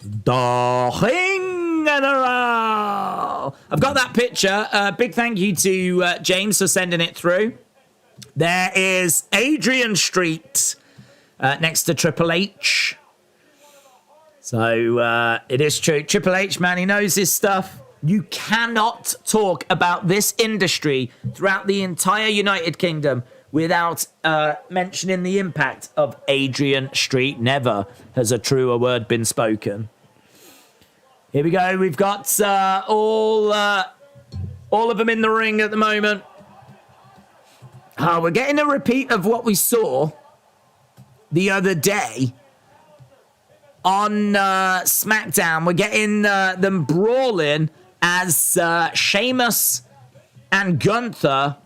The King General. I've got that picture. Big thank you to James for sending it through. There is Adrian Street next to Triple H. So it is true. Triple H, man, he knows his stuff. You cannot talk about this industry throughout the entire United Kingdom without mentioning the impact of Adrian Street. Never has a truer word been spoken. Here we go. We've got all of them in the ring at the moment. We're getting a repeat of what we saw the other day on SmackDown. We're getting them brawling as Sheamus and Gunther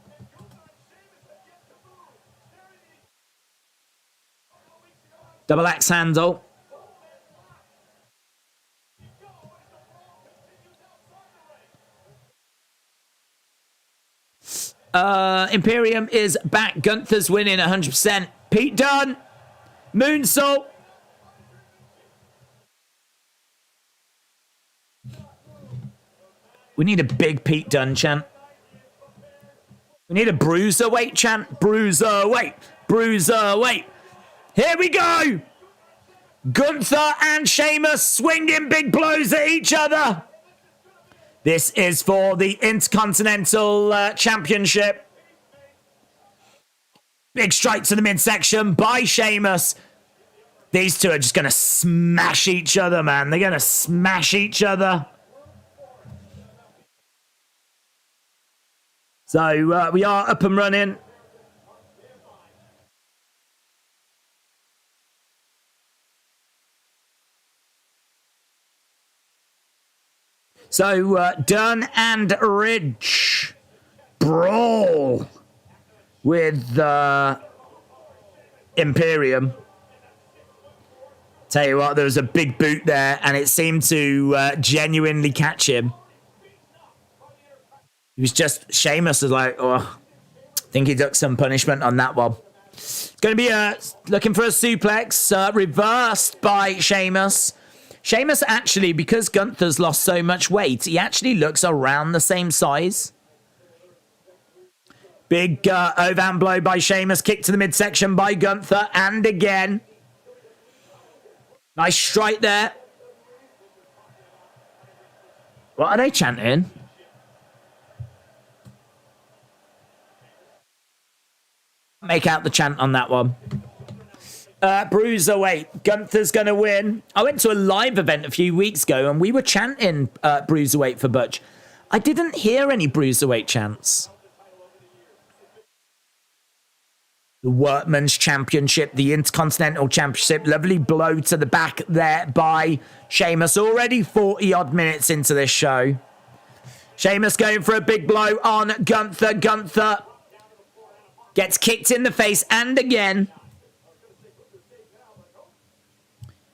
double axe handle. Imperium is back. Gunther's winning 100%. Pete Dunne. Moonsault. We need a big Pete Dunne chant. We need a bruiserweight chant. Bruiserweight. Bruiserweight. Here we go. Gunther and Sheamus swinging big blows at each other. This is for the Intercontinental Championship. Big strike to the midsection by Sheamus. These two are just going to smash each other, man. They're going to smash each other. So we are up and running. So Dunne and Ridge brawl with Imperium. Tell you what, there was a big boot there, and it seemed to genuinely catch him. He was just, Sheamus was like, oh, I think he took some punishment on that one. It's going to be looking for a suplex, reversed by Sheamus. Sheamus actually, because Gunther's lost so much weight, he actually looks around the same size. Big overhand blow by Sheamus, kick to the midsection by Gunther, and again. Nice strike there. What are they chanting? Make out the chant on that one. Bruiserweight. Gunther's going to win. I went to a live event a few weeks ago and we were chanting Bruiserweight for Butch. I didn't hear any Bruiserweight chants. The Workman's Championship, the Intercontinental Championship. Lovely blow to the back there by Sheamus. Already 40-odd minutes into this show. Sheamus going for a big blow on Gunther. Gunther gets kicked in the face and again.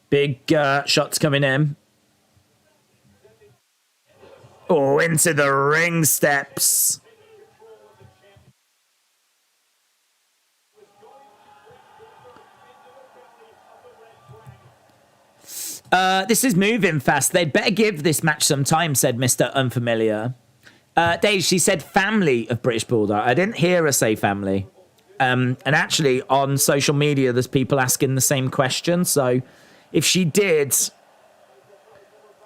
Big shots coming in. Oh, into the ring steps. This is moving fast. They'd better give this match some time, said Mr. Unfamiliar. Dave, she said family of British Bulldog. I didn't hear her say family. And actually, on social media, there's people asking the same question. So if she did,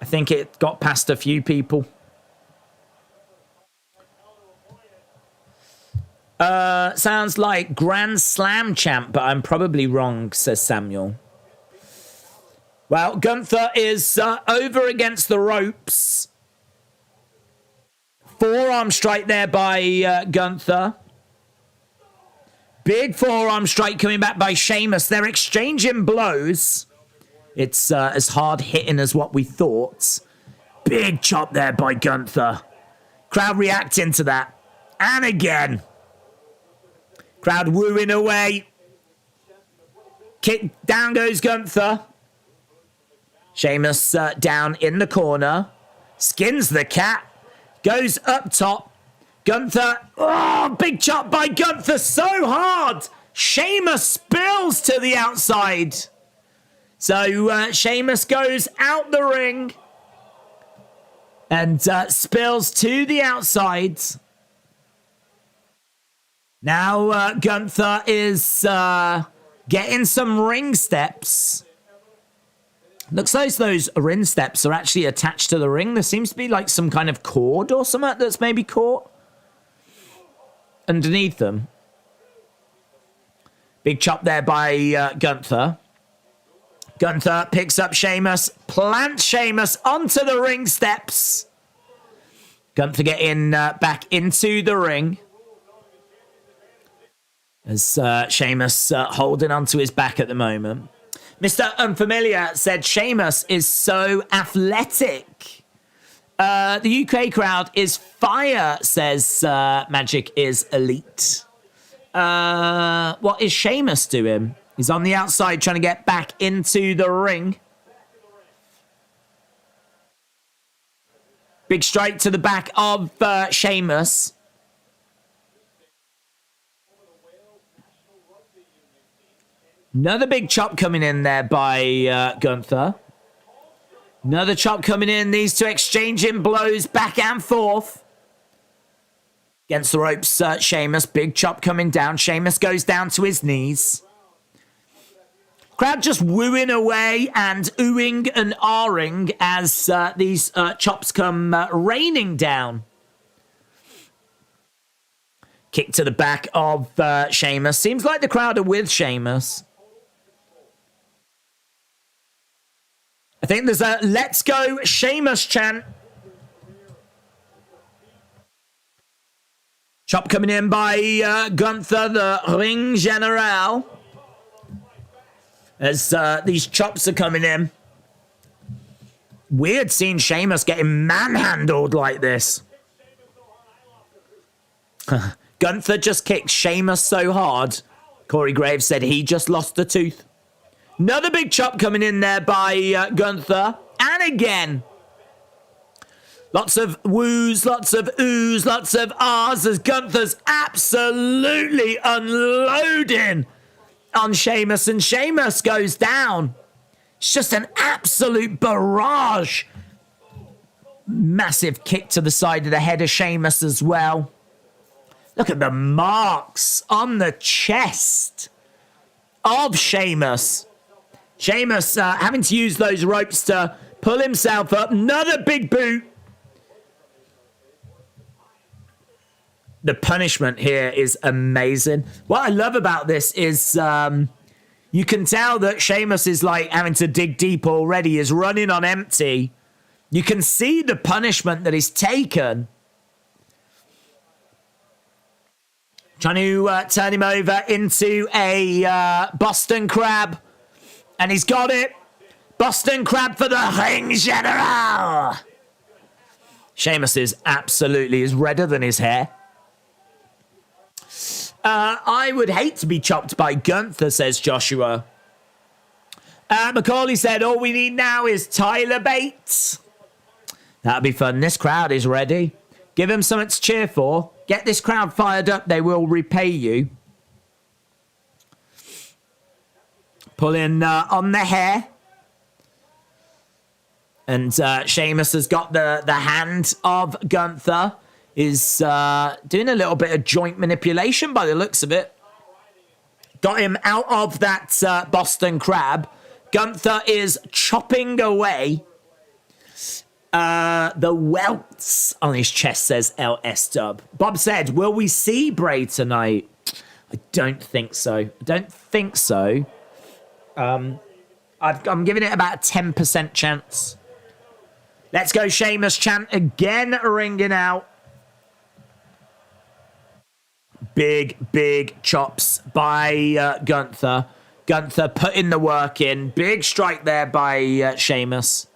I think it got past a few people. Sounds like Grand Slam champ, but I'm probably wrong, says Samuel. Well, Gunther is over against the ropes. Forearm strike there by Gunther. Big forearm strike coming back by Sheamus. They're exchanging blows. It's as hard hitting as what we thought. Big chop there by Gunther. Crowd reacting to that. And again. Crowd wooing away. Kick, down goes Gunther. Sheamus down in the corner. Skins the cat. Goes up top. Gunther. Oh, big chop by Gunther. So hard. Sheamus spills to the outside. So Sheamus goes out the ring. And spills to the outside. Now Gunther is getting some ring steps. Looks like those ring steps are actually attached to the ring. There seems to be like some kind of cord or something that's maybe caught underneath them. Big chop there by Gunther. Gunther picks up Sheamus, plants Sheamus onto the ring steps. Gunther getting back into the ring. As Sheamus holding onto his back at the moment. Mr. Unfamiliar said Sheamus is so athletic. The UK crowd is fire, says Magic is elite. What is Sheamus doing? He's on the outside trying to get back into the ring. Big strike to the back of Sheamus. Another big chop coming in there by Gunther. Another chop coming in. These two exchanging blows back and forth. Against the ropes, Sheamus. Big chop coming down. Sheamus goes down to his knees. Crowd just wooing away and oohing and ahhing as these chops come raining down. Kick to the back of Sheamus. Seems like the crowd are with Sheamus. I think there's a "Let's go Sheamus" chant. Chop coming in by Gunther, the ring general. As these chops are coming in. Weird seeing Sheamus getting manhandled like this. Gunther just kicked Sheamus so hard. Corey Graves said he just lost a tooth. Another big chop coming in there by Gunther. And again. Lots of woos, lots of oohs, lots of ahs as Gunther's absolutely unloading on Sheamus. And Sheamus goes down. It's just an absolute barrage. Massive kick to the side of the head of Sheamus as well. Look at the marks on the chest of Sheamus. Sheamus having to use those ropes to pull himself up. Another big boot. The punishment here is amazing. What I love about this is you can tell that Sheamus is like having to dig deep already. He's running on empty. You can see the punishment that he's taken. Trying to turn him over into a Boston Crab. And he's got it. Boston Crab for the ring general. Sheamus is absolutely is redder than his hair. I would hate to be chopped by Gunther, says Joshua. Macaulay said, all we need now is Tyler Bates. That'll be fun. This crowd is ready. Give them something to cheer for. Get this crowd fired up. They will repay you. Pulling on the hair. And Sheamus has got the hand of Gunther. Is doing a little bit of joint manipulation by the looks of it. Got him out of that Boston Crab. Gunther is chopping away. The welts on his chest says LS Dub. Bob said, will we see Bray tonight? I don't think so. I'm giving it about a 10% chance. Let's go Sheamus chant again, ringing out. Big chops by Gunther. Gunther putting the work in. Big strike there by Sheamus.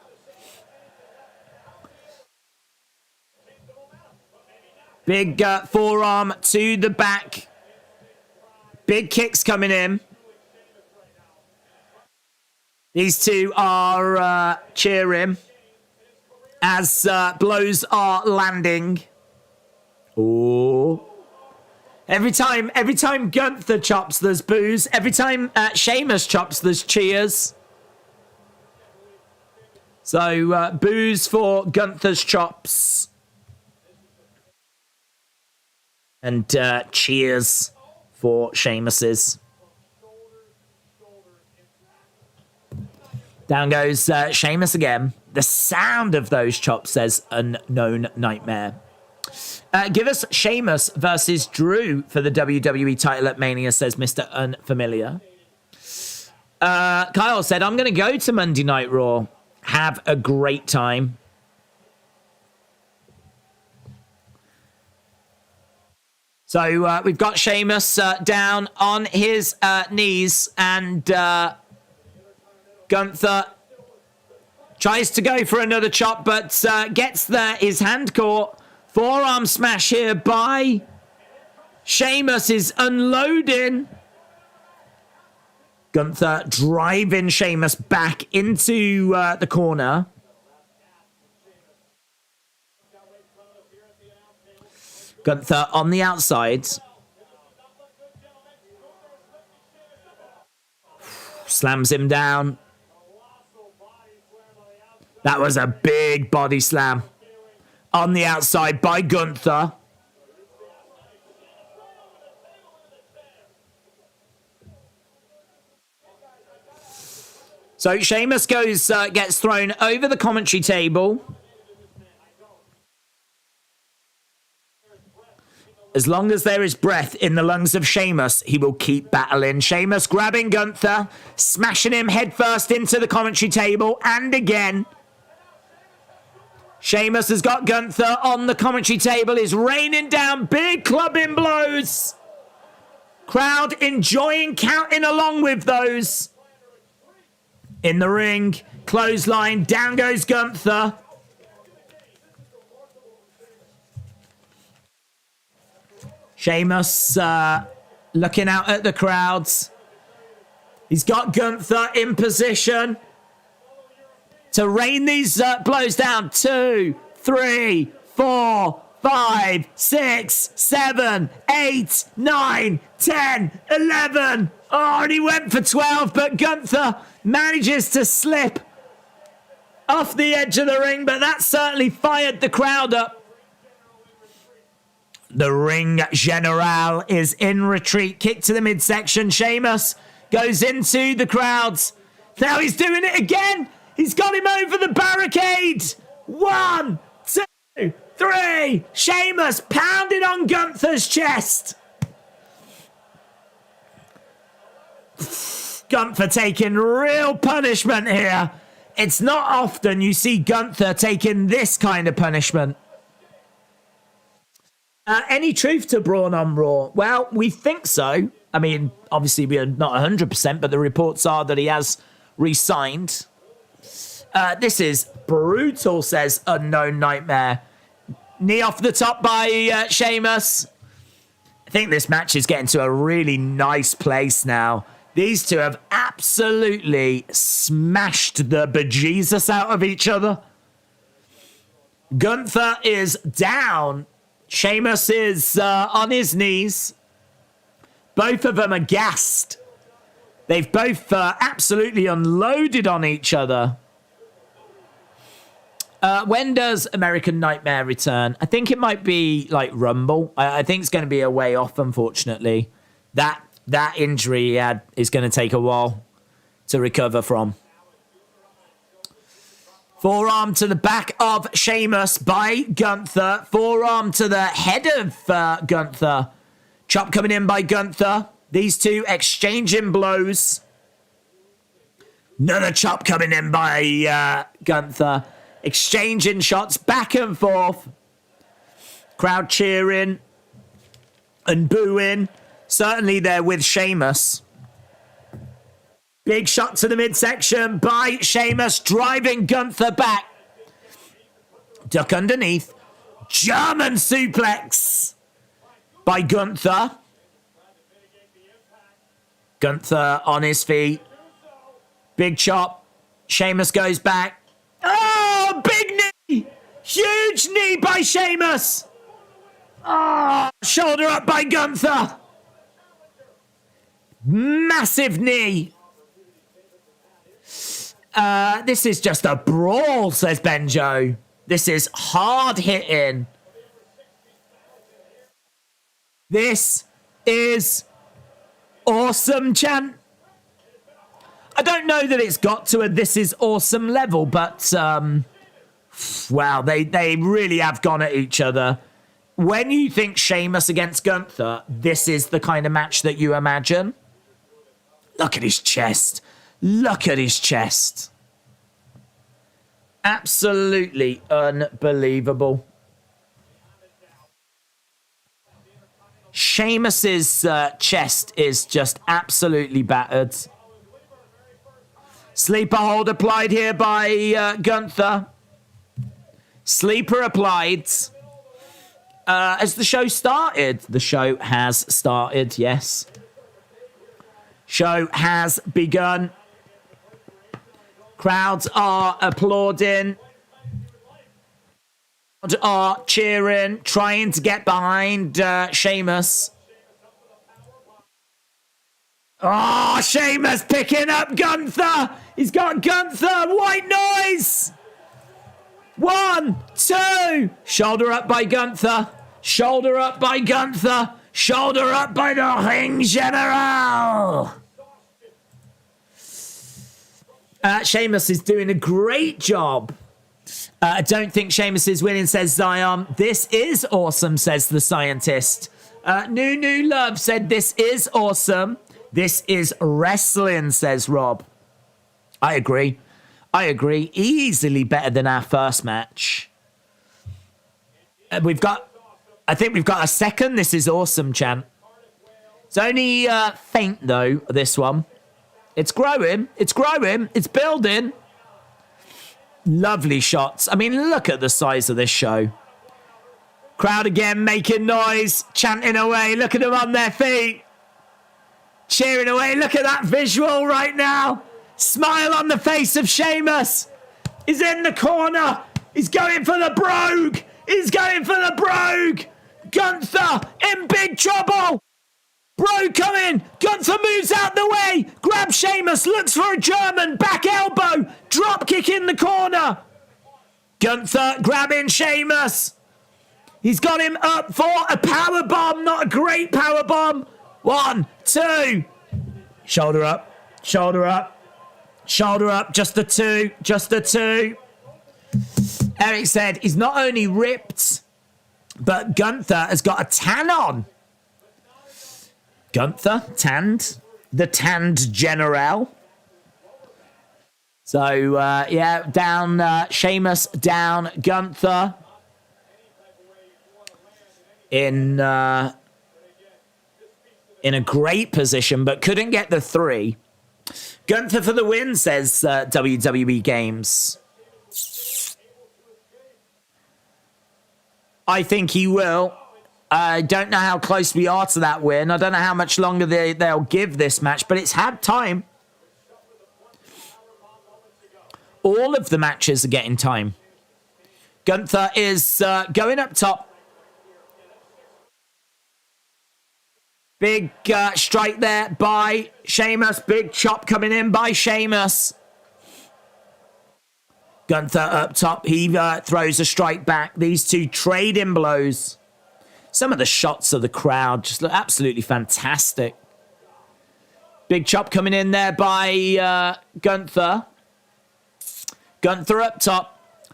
Big forearm to the back. Big kicks coming in. These two are cheering as blows are landing. Oh. Every time Gunther chops, there's boos. Every time Sheamus chops, there's cheers. So boos for Gunther's chops. And cheers for Sheamus's. Down goes Sheamus again. The sound of those chops, says Unknown Nightmare. Give us Sheamus versus Drew for the WWE title at Mania, says Mr. Unfamiliar. Kyle said, I'm going to go to Monday Night Raw. Have a great time. So we've got Sheamus down on his knees, and Gunther tries to go for another chop, but gets his hand caught. Forearm smash here by Sheamus is unloading. Gunther driving Sheamus back into the corner. Gunther on the outside. Slams him down. That was a big body slam. On the outside by Gunther. So Sheamus gets thrown over the commentary table. As long as there is breath in the lungs of Sheamus, he will keep battling. Sheamus grabbing Gunther, smashing him headfirst into the commentary table, and again. Sheamus has got Gunther on the commentary table, is raining down big clubbing blows. Crowd enjoying, counting along with those. In the ring, clothesline, down goes Gunther. Sheamus looking out at the crowds. He's got Gunther in position to rain these blows down. 2, 3, 4, 5, 6, 7, 8, 9, 10, 11. Oh, and he went for 12, but Gunther manages to slip off the edge of the ring, but that certainly fired the crowd up. The ring general is in retreat. Kick to the midsection. Sheamus goes into the crowds. Now he's doing it again. He's got him over the barricade. 1, 2, 3. Sheamus pounded on Gunther's chest. Gunther taking real punishment here. It's not often you see Gunther taking this kind of punishment. Any truth to Braun on Raw? Well, we think so. I mean, obviously we are not 100%, but the reports are that he has re-signed. This is brutal, says Unknown Nightmare. Knee off the top by Sheamus. I think this match is getting to a really nice place now. These two have absolutely smashed the bejesus out of each other. Gunther is down. Sheamus is on his knees. Both of them are gassed. They've both absolutely unloaded on each other. When does American Nightmare return? I think it might be like Rumble. I think it's going to be a way off, unfortunately. That injury he had is going to take a while to recover from. Forearm to the back of Sheamus by Gunther. Forearm to the head of Gunther. Chop coming in by Gunther. These two exchanging blows. Another chop coming in by Gunther. Exchanging shots back and forth. Crowd cheering and booing. Certainly they're with Sheamus. Big shot to the midsection by Sheamus, driving Gunther back. Duck underneath. German suplex by Gunther. Gunther on his feet. Big chop. Sheamus goes back. Oh, big knee. Huge knee by Sheamus. Oh, shoulder up by Gunther. Massive knee. This is just a brawl, says Benjo. This is hard hitting. This is awesome, chant. I don't know that it's got to a this is awesome level, but wow, they really have gone at each other. When you think Sheamus against Gunther, this is the kind of match that you imagine. Look at his chest. Look at his chest. Absolutely unbelievable. Sheamus's chest is just absolutely battered. Sleeper hold applied here by Gunther. Sleeper applied. Has the show started? The show has started, yes. Show has begun. Crowds are applauding. Crowds are cheering, trying to get behind Sheamus. Oh, Sheamus picking up Gunther. He's got Gunther. White noise. 1, 2. Shoulder up by Gunther. Shoulder up by Gunther. Shoulder up by the Ring General. Sheamus is doing a great job. I don't think Sheamus is winning, says Zion. This is awesome, says the scientist. New Love said this is awesome. This is wrestling, says Rob. I agree. Easily better than our first match. I think we've got a second. This is awesome, chant. It's only faint, though, this one. It's growing. It's building. Lovely shots. I mean, look at the size of this show. Crowd again making noise, chanting away. Look at them on their feet. Cheering away. Look at that visual right now. Smile on the face of Sheamus. He's in the corner. He's going for the brogue. Gunther in big trouble. Bro coming. Gunther moves out the way. Grabs Sheamus. Looks for a German. Back elbow. Drop kick in the corner. Gunther grabbing Sheamus. He's got him up for a power bomb. Not a great power bomb. 1, 2. Shoulder up. Just the two. Eric said he's not only ripped, but Gunther has got a tan on. Gunther, tanned. The tanned general. So, down Sheamus, down Gunther. In a great position, but couldn't get the 3. Gunther for the win, says WWE Games. I think he will. I don't know how close we are to that win. I don't know how much longer they'll give this match, but it's had time. All of the matches are getting time. Gunther is going up top. Big strike there by Sheamus. Big chop coming in by Sheamus. Gunther up top. He throws a strike back. These two trade in blows. Some of the shots of the crowd just look absolutely fantastic. Big chop coming in there by Gunther. Gunther up top.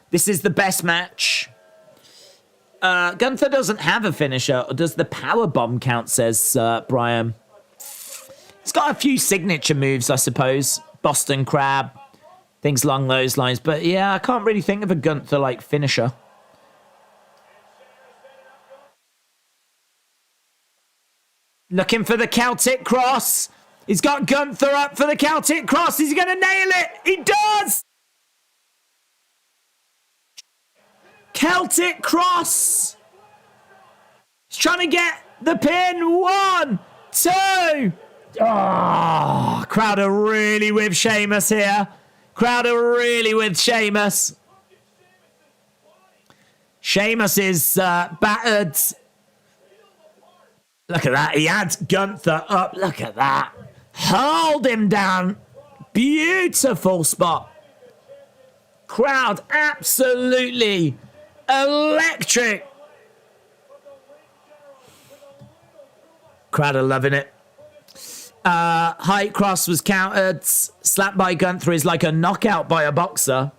This is the best match. Gunther doesn't have a finisher. Or does the power bomb count, says Brian. He's got a few signature moves, I suppose. Boston Crab. Things along those lines. But yeah, I can't really think of a Gunther-like finisher. Looking for the Celtic cross. He's got Gunther up for the Celtic cross. Is he going to nail it? He does! Celtic cross. He's trying to get the pin. 1, 2. Oh, crowd are really with Sheamus here. Crowd are really with Sheamus. Sheamus is battered. Look at that. He had Gunther up. Look at that. Hold him down. Beautiful spot. Crowd absolutely electric. Crowd are loving it. High cross was countered. Slap by Gunther is like a knockout by a boxer.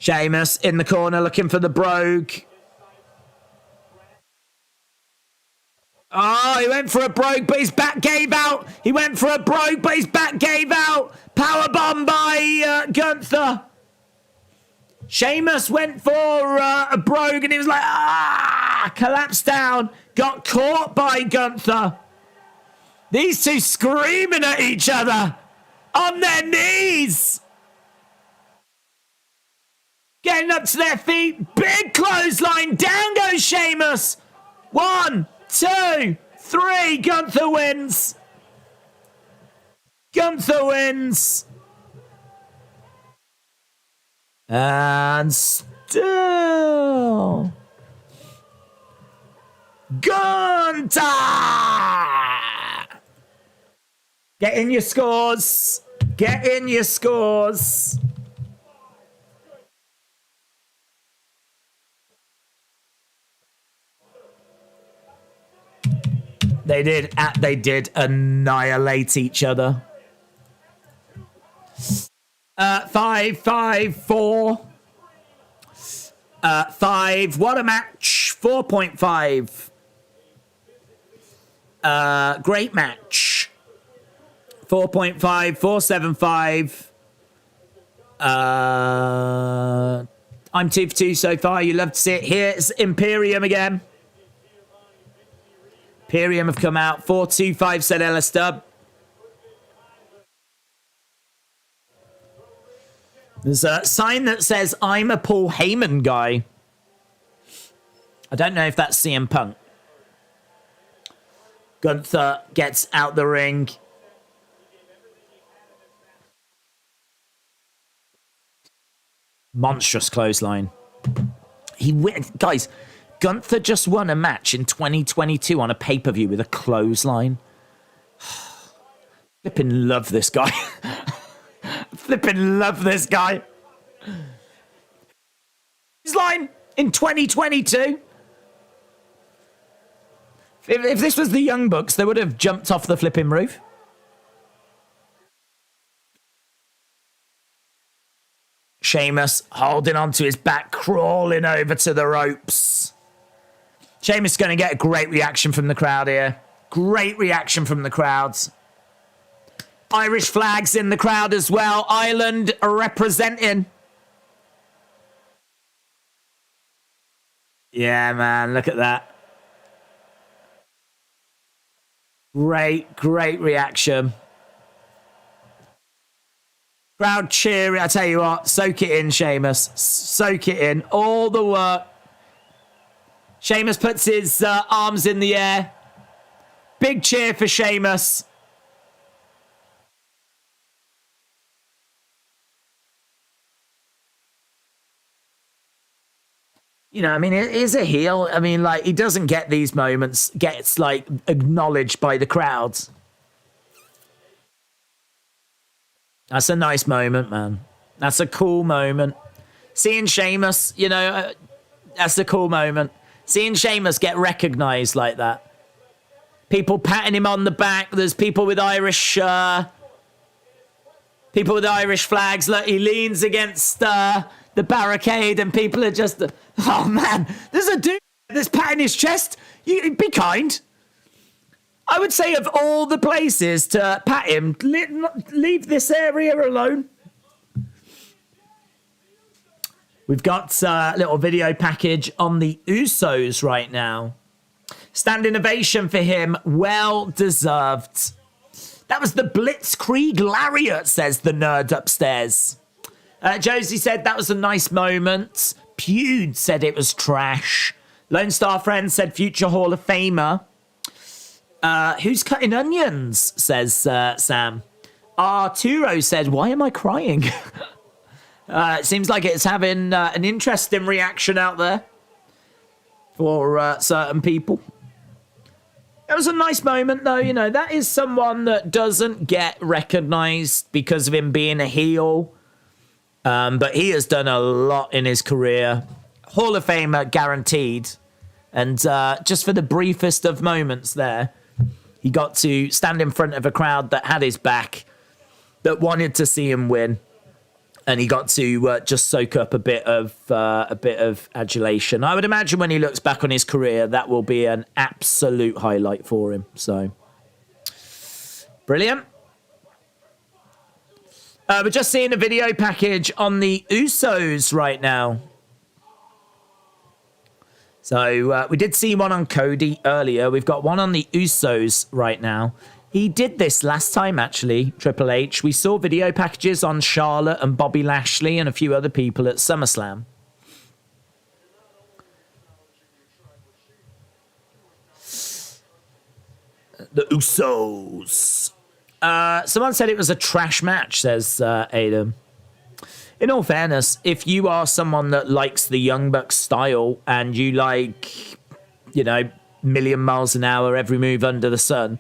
Sheamus in the corner looking for the brogue. Oh, he went for a brogue, but his back gave out. He went for a brogue, but his back gave out. Powerbomb by Gunther. Sheamus went for a brogue, and he was like, collapsed down. Got caught by Gunther. These two screaming at each other on their knees. Getting up to their feet. Big clothesline. Down goes Sheamus. 1, 2, 3. Gunther wins. Gunther wins. And still. Gunther. Get in your scores. Get in your scores. They did annihilate each other. 5, 5, 4. 5. What a match. 4.5. Great match. 4.5. 4.75. I'm 2 for 2 so far. You love to see it. Here's Imperium again. Imperium have come out. 4.25, said Ellis Dub. There's a sign that says, I'm a Paul Heyman guy. I don't know if that's CM Punk. Gunther gets out the ring. Monstrous clothesline. Guys, Gunther just won a match in 2022 on a pay-per-view with a clothesline. Flippin' love this guy. Flippin' love this guy. His line in 2022. If this was the Young Bucks, they would have jumped off the flipping roof. Sheamus holding onto his back, crawling over to the ropes. Sheamus is going to get a great reaction from the crowd here. Great reaction from the crowds. Irish flags in the crowd as well. Ireland representing. Yeah, man, look at that. Great, great reaction. Crowd cheering. I tell you what, soak it in, Sheamus. Soak it in. All the work. Sheamus puts his arms in the air. Big cheer for Sheamus. You know, I mean, it is a heel. I mean, like, he doesn't get these moments, gets, like, acknowledged by the crowds. That's a nice moment, man. That's a cool moment. Seeing Sheamus, you know, that's a cool moment. Seeing Sheamus get recognized like that. People patting him on the back. There's people with Irish flags. Look, he leans against the barricade and people are just, oh man, there's a dude that's patting his chest. You be kind. I would say of all the places to pat him, leave this area alone. We've got a little video package on the Usos right now. Standing ovation for him. Well deserved. That was the Blitzkrieg Lariat, says the nerd upstairs. Josie said that was a nice moment. Pewd said it was trash. Lone Star Friend said future Hall of Famer. Who's cutting onions, says Sam. Arturo said, why am I crying? It seems like it's having an interesting reaction out there for certain people. It was a nice moment, though. You know, that is someone that doesn't get recognised because of him being a heel. But he has done a lot in his career. Hall of Famer guaranteed. And just for the briefest of moments there, he got to stand in front of a crowd that had his back, that wanted to see him win. And he got to just soak up a bit of adulation. I would imagine when he looks back on his career, that will be an absolute highlight for him. So, brilliant. We're just seeing a video package on the Usos right now. So we did see one on Cody earlier. We've got one on the Usos right now. He did this last time, actually, Triple H. We saw video packages on Charlotte and Bobby Lashley and a few other people at SummerSlam. The Usos. Someone said it was a trash match, says Adam. In all fairness, if you are someone that likes the Young Bucks style and you like, you know, million miles an hour, every move under the sun,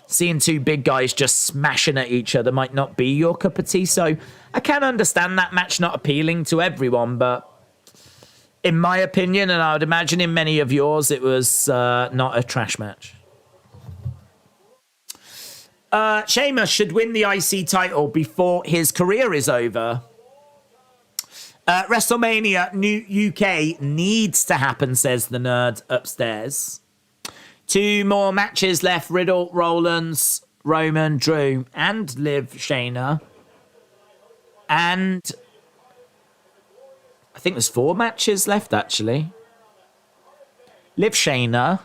seeing two big guys just smashing at each other might not be your cup of tea. So I can understand that match not appealing to everyone, but in my opinion, and I would imagine in many of yours, it was not a trash match. Sheamus should win the IC title before his career is over. WrestleMania New UK needs to happen, says the nerd upstairs. 2 more matches left. Riddle, Rollins, Roman, Drew, and Liv, Shayna. And I think there's 4 matches left, actually. Liv, Shayna,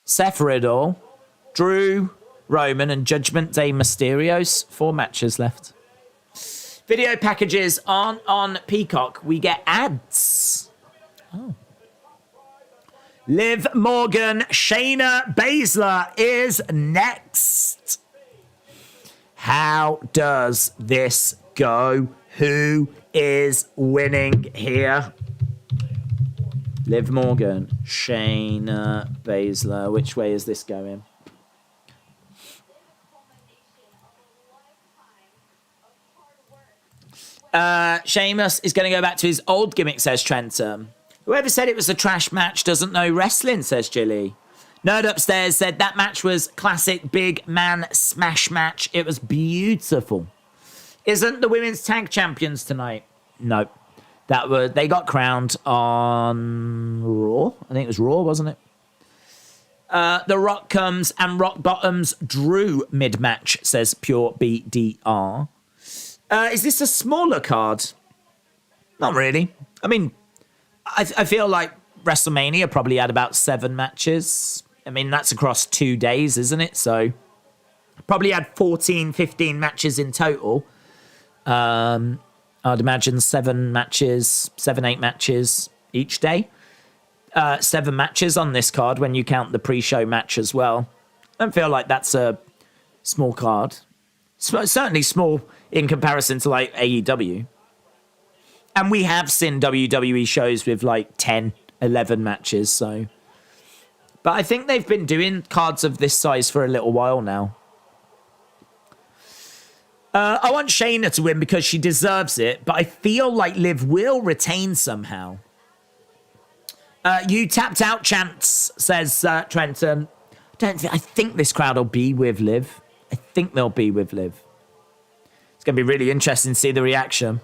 Seth, Riddle, Drew, Roman, and Judgment Day Mysterios. 4 matches left. Video packages aren't on Peacock. We get ads. Oh. Liv Morgan, Shayna Basler is next. How does this go? Who is winning here? Liv Morgan, Shayna Basler. Which way is this going? Sheamus is going to go back to his old gimmick, says Trentham. Whoever said it was a trash match doesn't know wrestling, says Jilly. Nerd upstairs said that match was classic big man smash match. It was beautiful. Isn't the women's tag champions tonight? No. They got crowned on Raw. I think it was Raw, wasn't it? The Rock comes and Rock bottoms Drew mid-match, says Pure BDR. Is this a smaller card? Not really. I mean, I feel like WrestleMania probably had about 7 matches. I mean, that's across 2 days, isn't it? So probably had 14, 15 matches in total. I'd imagine 7, 8 matches each day. 7 matches on this card when you count the pre-show match as well. I don't feel like that's a small card. Certainly small in comparison to like AEW. And we have seen WWE shows with like 10, 11 matches, so. But I think they've been doing cards of this size for a little while now. I want Shayna to win because she deserves it, but I feel like Liv will retain somehow. You tapped out, Chance, says Trenton. I think this crowd will be with Liv. I think they'll be with Liv. It's going to be really interesting to see the reaction.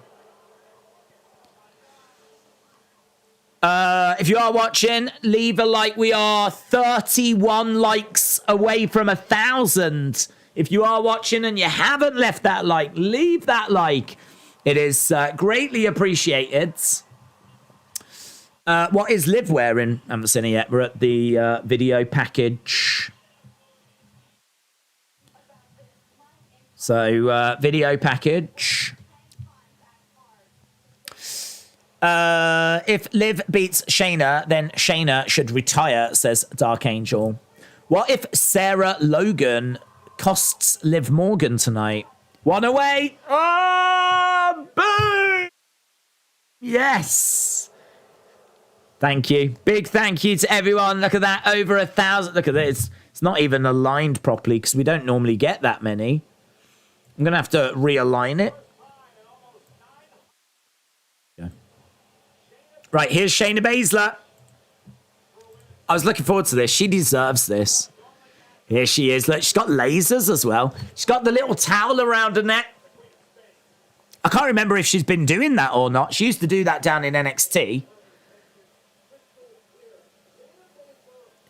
If you are watching, leave a like. We are 31 likes away from 1,000. If you are watching and you haven't left that like, leave that like. It is greatly appreciated. What is Liv wearing? I haven't seen it yet. We're at the video package. So, video package. If Liv beats Shayna, then Shayna should retire, says Dark Angel. What if Sarah Logan costs Liv Morgan tonight? One away. Oh, boom! Yes. Thank you. Big thank you to everyone. Look at that. Over 1,000. Look at this. It's not even aligned properly because we don't normally get that many. I'm going to have to realign it. Right, here's Shayna Basler. I was looking forward to this. She deserves this. Here she is. Look, she's got lasers as well. She's got the little towel around her neck. I can't remember if she's been doing that or not. She used to do that down in NXT.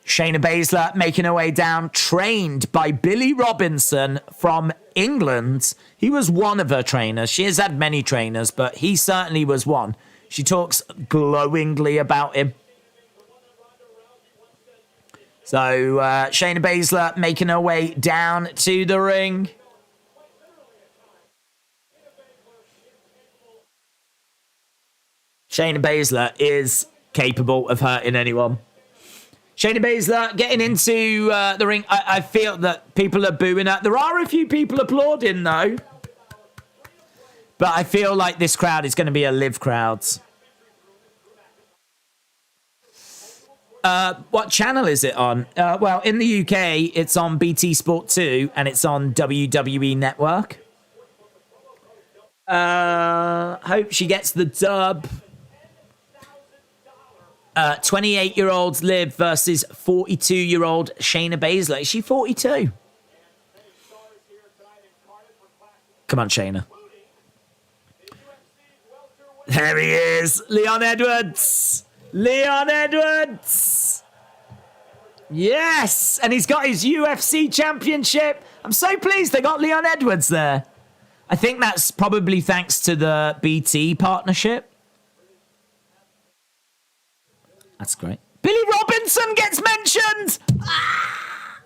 Shayna Basler making her way down, trained by Billy Robinson from England. He was one of her trainers. She has had many trainers, but he certainly was one. She talks glowingly about him. So, Shayna Basler making her way down to the ring. Shayna Basler is capable of hurting anyone. Shayna Basler getting into the ring. I feel that people are booing her. There are a few people applauding, though. But I feel like this crowd is going to be a Liv crowd. What channel is it on? Well, in the UK, it's on BT Sport 2 and it's on WWE Network. Hope she gets the dub. 28-year-old Liv versus 42-year-old Shayna Basler. Is she 42? Come on, Shayna. There he is. Leon Edwards. Leon Edwards. Yes. And he's got his UFC championship. I'm so pleased they got Leon Edwards there. I think that's probably thanks to the BT partnership. That's great. Billy Robinson gets mentioned. Ah!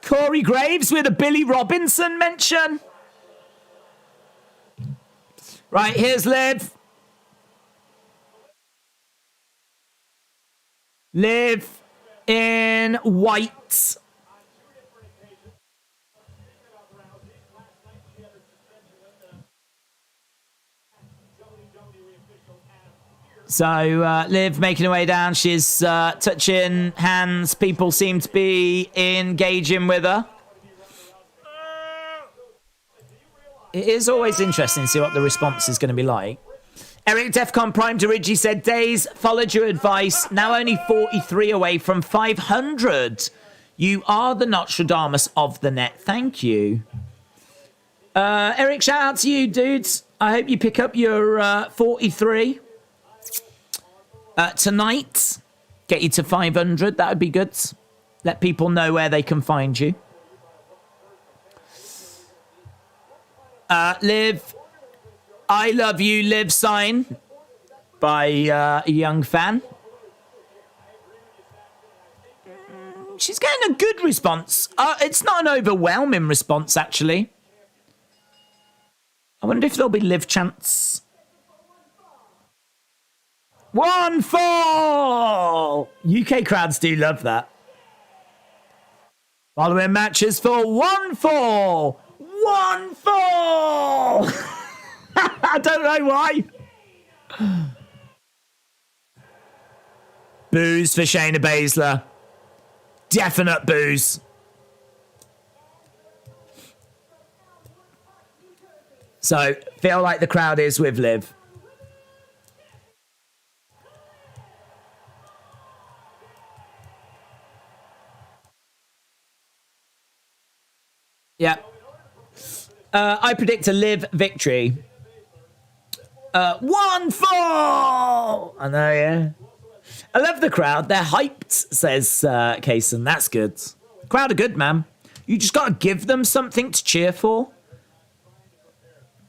Corey Graves with a Billy Robinson mention. Right, here's Liv. Liv in white. So, Liv making her way down. She's touching hands. People seem to be engaging with her. It is always interesting to see what the response is going to be like. Eric Defcon Prime Dirigi said, Days, followed your advice. Now only 43 away from 500. You are the Nostradamus of the net. Thank you. Eric, shout out to you, dudes. I hope you pick up your 43. Tonight, get you to 500. That would be good. Let people know where they can find you. Liv, I love you, Liv sign by a young fan. She's getting a good response. It's not an overwhelming response, actually. I wonder if there'll be Liv chants. 1 fall! UK crowds do love that. Following matches for 1 fall. 1 fall! I don't know why. Boos for Shayna Basler. Definite boos. So, feel like the crowd is with Liv. Yeah. I predict a Liv victory. 1-4! I know, yeah. I love the crowd. They're hyped, says Kaysen. That's good. Crowd are good, man. You just got to give them something to cheer for.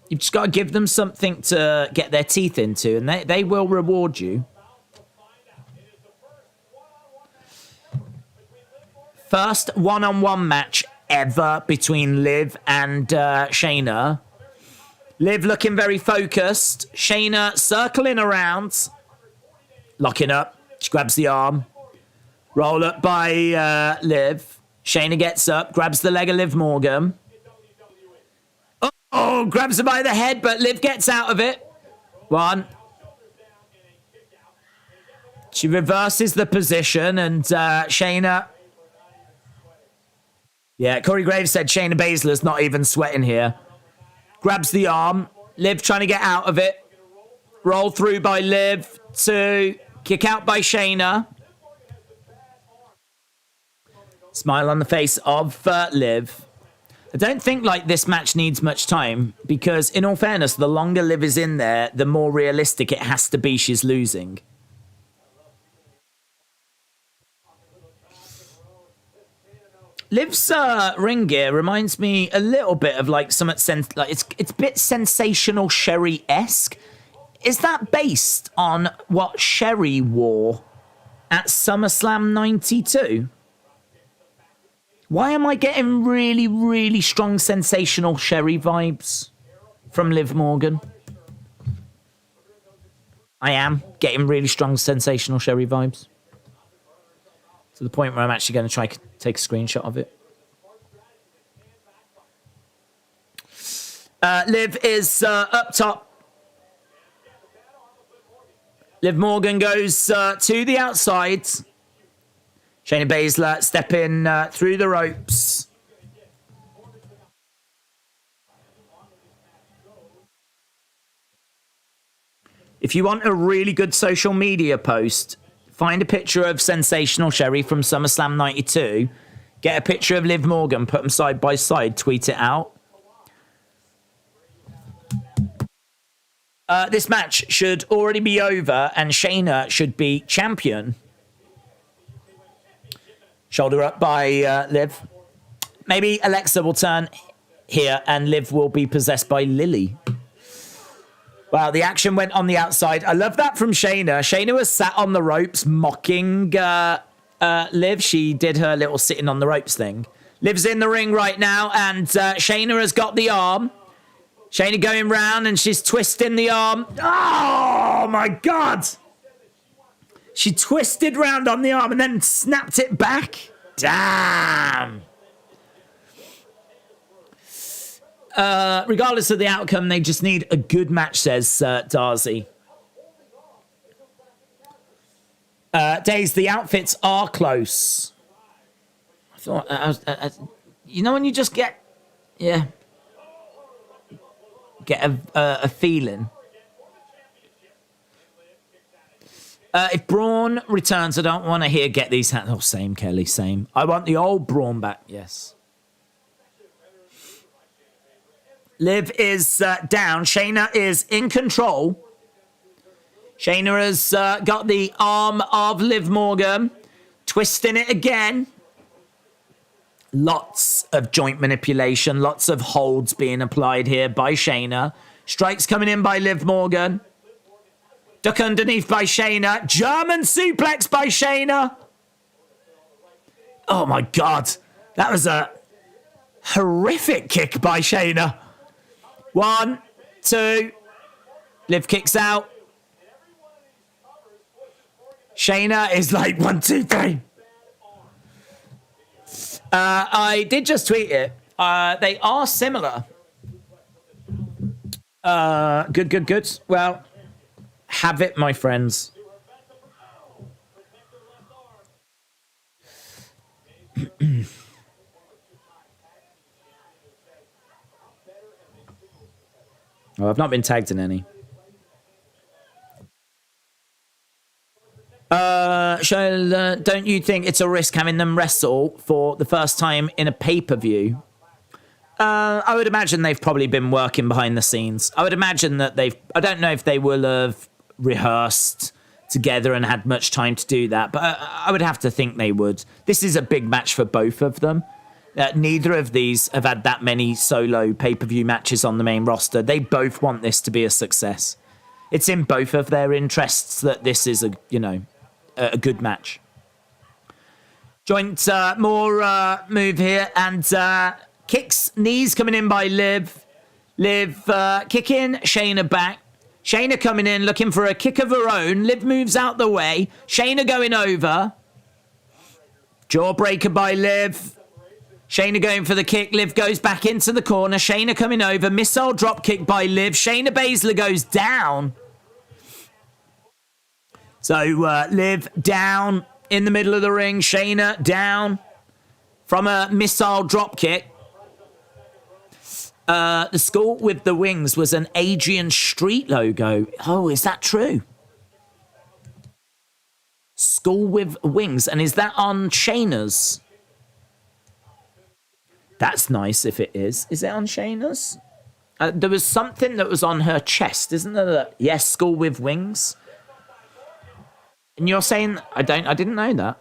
You've just got to give them something to get their teeth into, and they will reward you. First one-on-one match ever between Liv and Shayna. Liv looking very focused. Shayna circling around. Locking up. She grabs the arm. Roll up by Liv. Shayna gets up, grabs the leg of Liv Morgan. Oh, grabs her by the head, but Liv gets out of it. One. She reverses the position, and Shayna... Yeah, Corey Graves said Shayna Baszler's not even sweating here. Grabs the arm. Liv trying to get out of it. Roll through by Liv. 2. Kick out by Shayna. Smile on the face of Liv. I don't think like this match needs much time because, in all fairness, the longer Liv is in there, the more realistic it has to be she's losing. Liv's ring gear reminds me a little bit of like some like it's a bit sensational Sherry-esque. Is that based on what Sherry wore at SummerSlam 92? Why am I getting really, really strong sensational Sherry vibes from Liv Morgan? I am getting really strong sensational Sherry vibes. To the point where I'm actually going to try to take a screenshot of it. Liv is up top. Liv Morgan goes to the outside. Shayna Baszler stepping through the ropes. If you want a really good social media post, find a picture of Sensational Sherry from SummerSlam 92. Get a picture of Liv Morgan, put them side by side, tweet it out. This match should already be over and Shayna should be champion. Shoulder up by Liv. Maybe Alexa will turn here and Liv will be possessed by Lily. Wow, the action went on the outside. I love that from Shayna. Shayna was sat on the ropes mocking Liv. She did her little sitting on the ropes thing. Liv's in the ring right now and Shayna has got the arm. Shayna going round and she's twisting the arm. Oh, my God. She twisted round on the arm and then snapped it back. Damn. Regardless of the outcome, they just need a good match, says Darcy. Days, the outfits are close. I thought, you know when you just get a feeling. If Braun returns, I don't want to hear get these hands. Oh, same, Kelly, same. I want the old Braun back, yes. Liv is down. Shayna is in control. Shayna has got the arm of Liv Morgan. Twisting it again. Lots of joint manipulation. Lots of holds being applied here by Shayna. Strikes coming in by Liv Morgan. Duck underneath by Shayna. German suplex by Shayna. Oh, my God. That was a horrific kick by Shayna. 1, 2. Liv kicks out. Shayna is like 1, 2, 3. I did just tweet it. They are similar. Good, good, good. Well, have it, my friends. Oh, I've not been tagged in any. Don't you think it's a risk having them wrestle for the first time in a pay-per-view? I would imagine they've probably been working behind the scenes. I would imagine that I don't know if they will have rehearsed together and had much time to do that, but I would have to think they would. This is a big match for both of them. Neither of these have had that many solo pay-per-view matches on the main roster. They both want this to be a success. It's in both of their interests that this is a good match. Joint move here, and kicks, knees coming in by Liv. Liv kicking Shayna back. Shayna coming in, looking for a kick of her own. Liv moves out the way. Shayna going over. Jawbreaker by Liv. Shayna going for the kick. Liv goes back into the corner. Shayna coming over. Missile drop kick by Liv. Shayna Basler goes down. So Liv down in the middle of the ring. Shayna down from a missile drop kick. The Skull with the Wings was an Adrian Street logo. Oh, is that true? Skull with Wings. And is that on Shayna's? That's nice if it is. Is it on Shayna's? There was something that was on her chest, isn't there? Yes, Skull with Wings. And you're saying I didn't know that.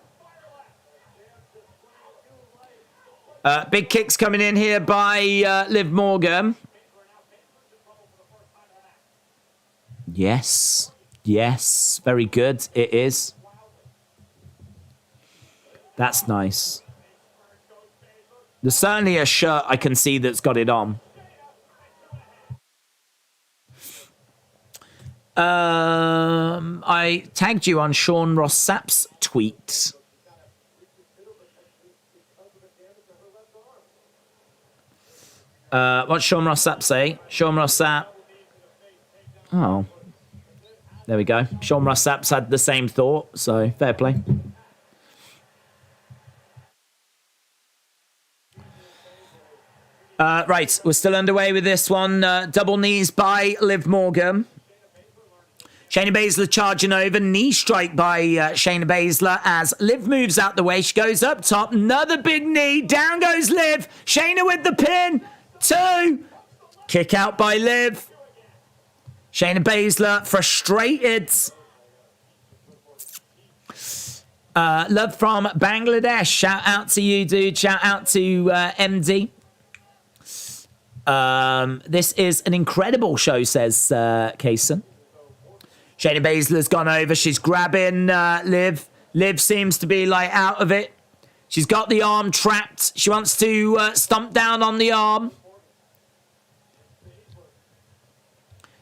Big kicks coming in here by Liv Morgan. Yes. Yes. Very good. It is. That's nice. There's certainly a shirt I can see that's got it on. I tagged you on Sean Ross Sapp's tweet. What's Sean Ross Sapp say? Sean Ross Sapp. Oh. There we go. Sean Ross Sapp's had the same thought, so fair play. Right, we're still underway with this one. Double knees by Liv Morgan. Shayna Baszler charging over. Knee strike by Shayna Baszler as Liv moves out the way. She goes up top. Another big knee. Down goes Liv. Shayna with the pin. 2. Kick out by Liv. Shayna Baszler frustrated. Love from Bangladesh. Shout out to you, dude. Shout out to MD. This is an incredible show, says Kaysen. Shayna Baszler's gone over. She's grabbing Liv. Liv seems to be like out of it. She's got the arm trapped. She wants to stomp down on the arm.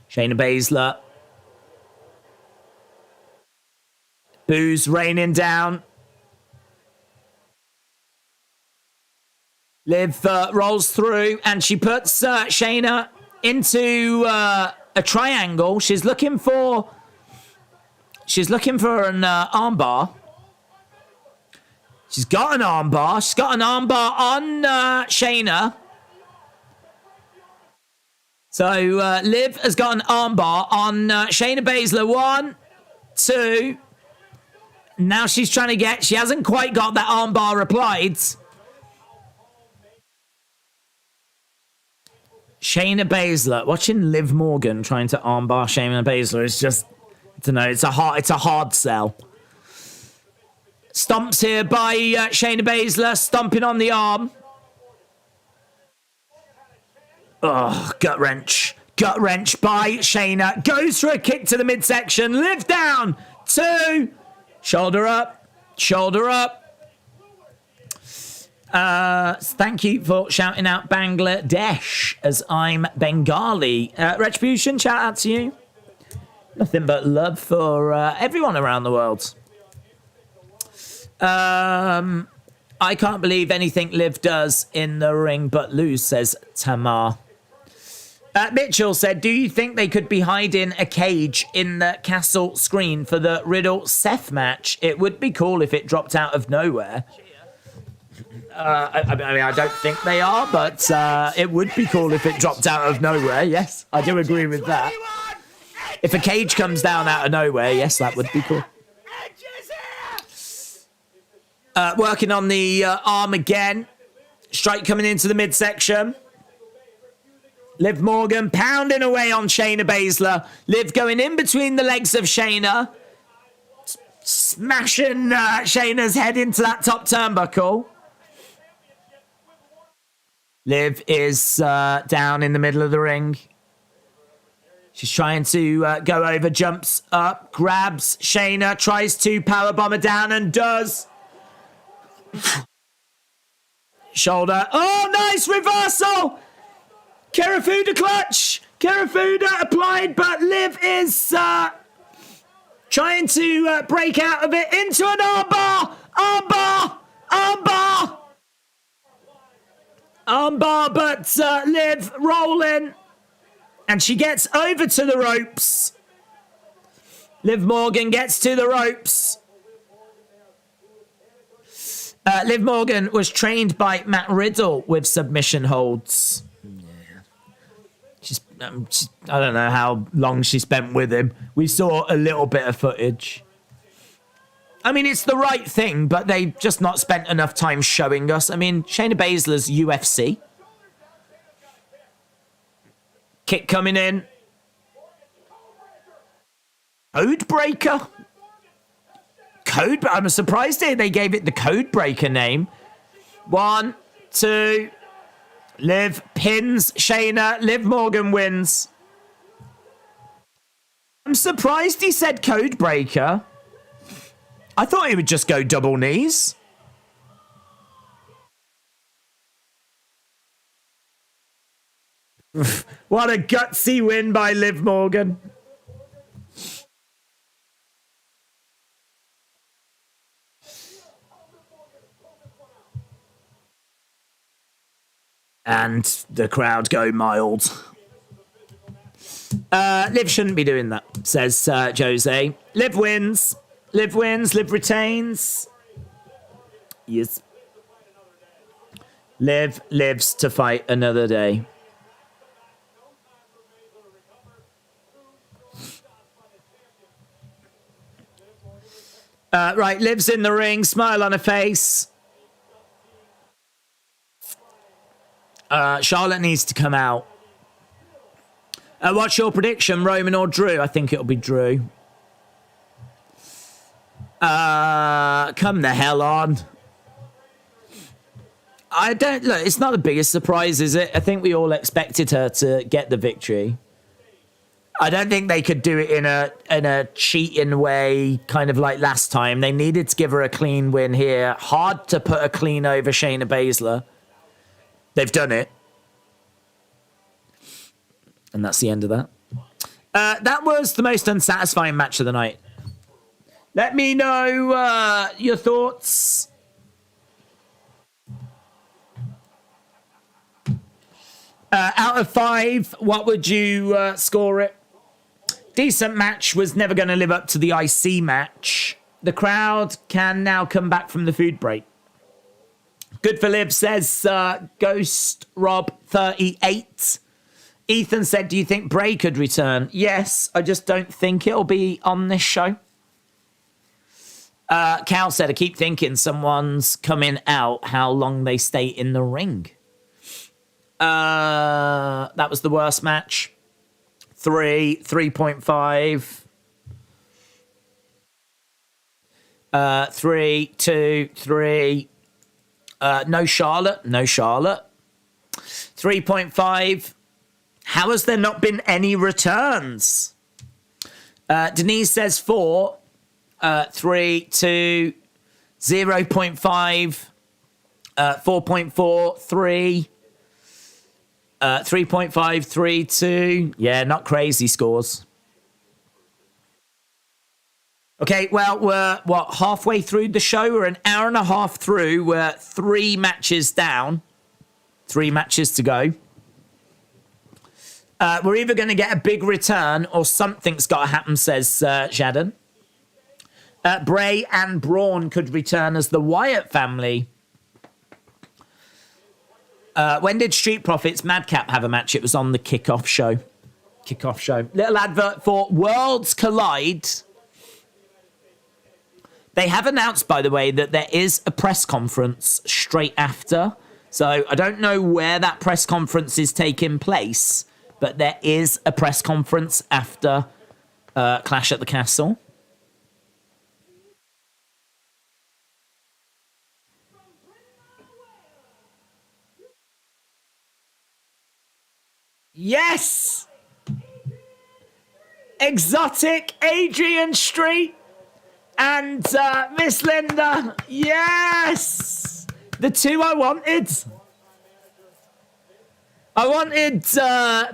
Shayna Baszler. Boos raining down. Liv rolls through and she puts Shayna into a triangle. She's looking for an armbar. She's got an armbar. She's got an armbar on Shayna. So Liv has got an armbar on Shayna Baszler. 1, 2. Now she's trying to get... She hasn't quite got that armbar applied. Shayna Baszler. Watching Liv Morgan trying to armbar Shayna Baszler is just... I don't know. It's a hard sell. Stomps here by Shayna Baszler. Stomping on the arm. Oh, gut wrench. Gut wrench by Shayna. Goes for a kick to the midsection. Liv down. 2. Shoulder up. Shoulder up. Thank you for shouting out Bangladesh as I'm Bengali. Retribution, shout out to you. Nothing but love for everyone around the world. I can't believe anything Liv does in the ring but lose, says Tamar. Mitchell said, do you think they could be hiding a cage in the castle screen for the Riddle Seth match? It would be cool if it dropped out of nowhere. I mean, I don't think they are, but it would be cool if it dropped out of nowhere. Yes, I do agree with that. If a cage comes down out of nowhere, yes, that would be cool. Working on the arm again. Strike coming into the midsection. Liv Morgan pounding away on Shayna Basler. Liv going in between the legs of Shayna. Smashing Shayna's head into that top turnbuckle. Liv is down in the middle of the ring. She's trying to go over, jumps up, grabs Shayna, tries to powerbomb her down and does. Shoulder. Oh, nice reversal. Karafuda clutch. Karafuda applied, but Liv is trying to break out of it into an armbar. Armbar. Armbar. Armbar, but Liv rolling. And she gets over to the ropes. Liv Morgan gets to the ropes. Liv Morgan was trained by Matt Riddle with submission holds. Yeah. I don't know how long she spent with him. We saw a little bit of footage. I mean, it's the right thing, but they've just not spent enough time showing us. I mean, Shayna Baszler's UFC. Kick coming in. Codebreaker. I'm surprised they gave it the Codebreaker name. 1, 2. Liv pins Shayna. Liv Morgan wins. I'm surprised he said Codebreaker. I thought he would just go double knees. What a gutsy win by Liv Morgan. And the crowd go mild. Liv shouldn't be doing that, says Jose. Liv wins. Liv wins. Liv retains. Yes. Liv lives to fight another day. Right, Liv's in the ring, smile on her face. Charlotte needs to come out. What's your prediction, Roman or Drew? I think it'll be Drew. Come the hell on. I don't look. It's not the biggest surprise, is it? I think we all expected her to get the victory. I don't think they could do it in a cheating way, kind of like last time. They needed to give her a clean win here. Hard to put a clean over Shayna Baszler. They've done it. And that's the end of that. That was the most unsatisfying match of the night. Let me know your thoughts. Out of 5, what would you score it? Decent match, was never going to live up to the IC match. The crowd can now come back from the food break. Good for Liv, says Ghost Rob 38. Ethan said, do you think Bray could return? Yes, I just don't think it'll be on this show. Cal said, I keep thinking someone's coming out how long they stay in the ring. That was the worst match. 3.5. 3, 2, 3. No Charlotte. 3.5. How has there not been any returns? Denise says 4. 3, 2, 0.5. 4.4, 3. 3.5, 3, 2. Yeah, not crazy scores. Okay, well, we're, halfway through the show? We're an hour and a half through. We're 3 matches down. 3 matches to go. We're either going to get a big return or something's got to happen, says Jadon. Bray and Braun could return as the Wyatt family. When did Street Profits Madcap have a match? It was on the kickoff show. Little advert for Worlds Collide. They have announced, by the way, that there is a press conference straight after. So I don't know where that press conference is taking place, but there is a press conference after Clash at the Castle. Yes! Exotic Adrian Street and Miss Linda. Yes! The two I wanted. I wanted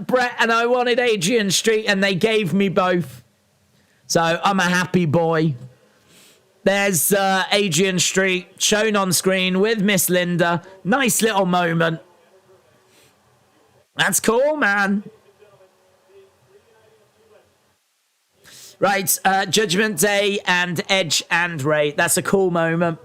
Brett and I wanted Adrian Street, and they gave me both. So I'm a happy boy. There's Adrian Street shown on screen with Miss Linda. Nice little moment. That's cool, man. Right, Judgment Day and Edge and Rey. That's a cool moment.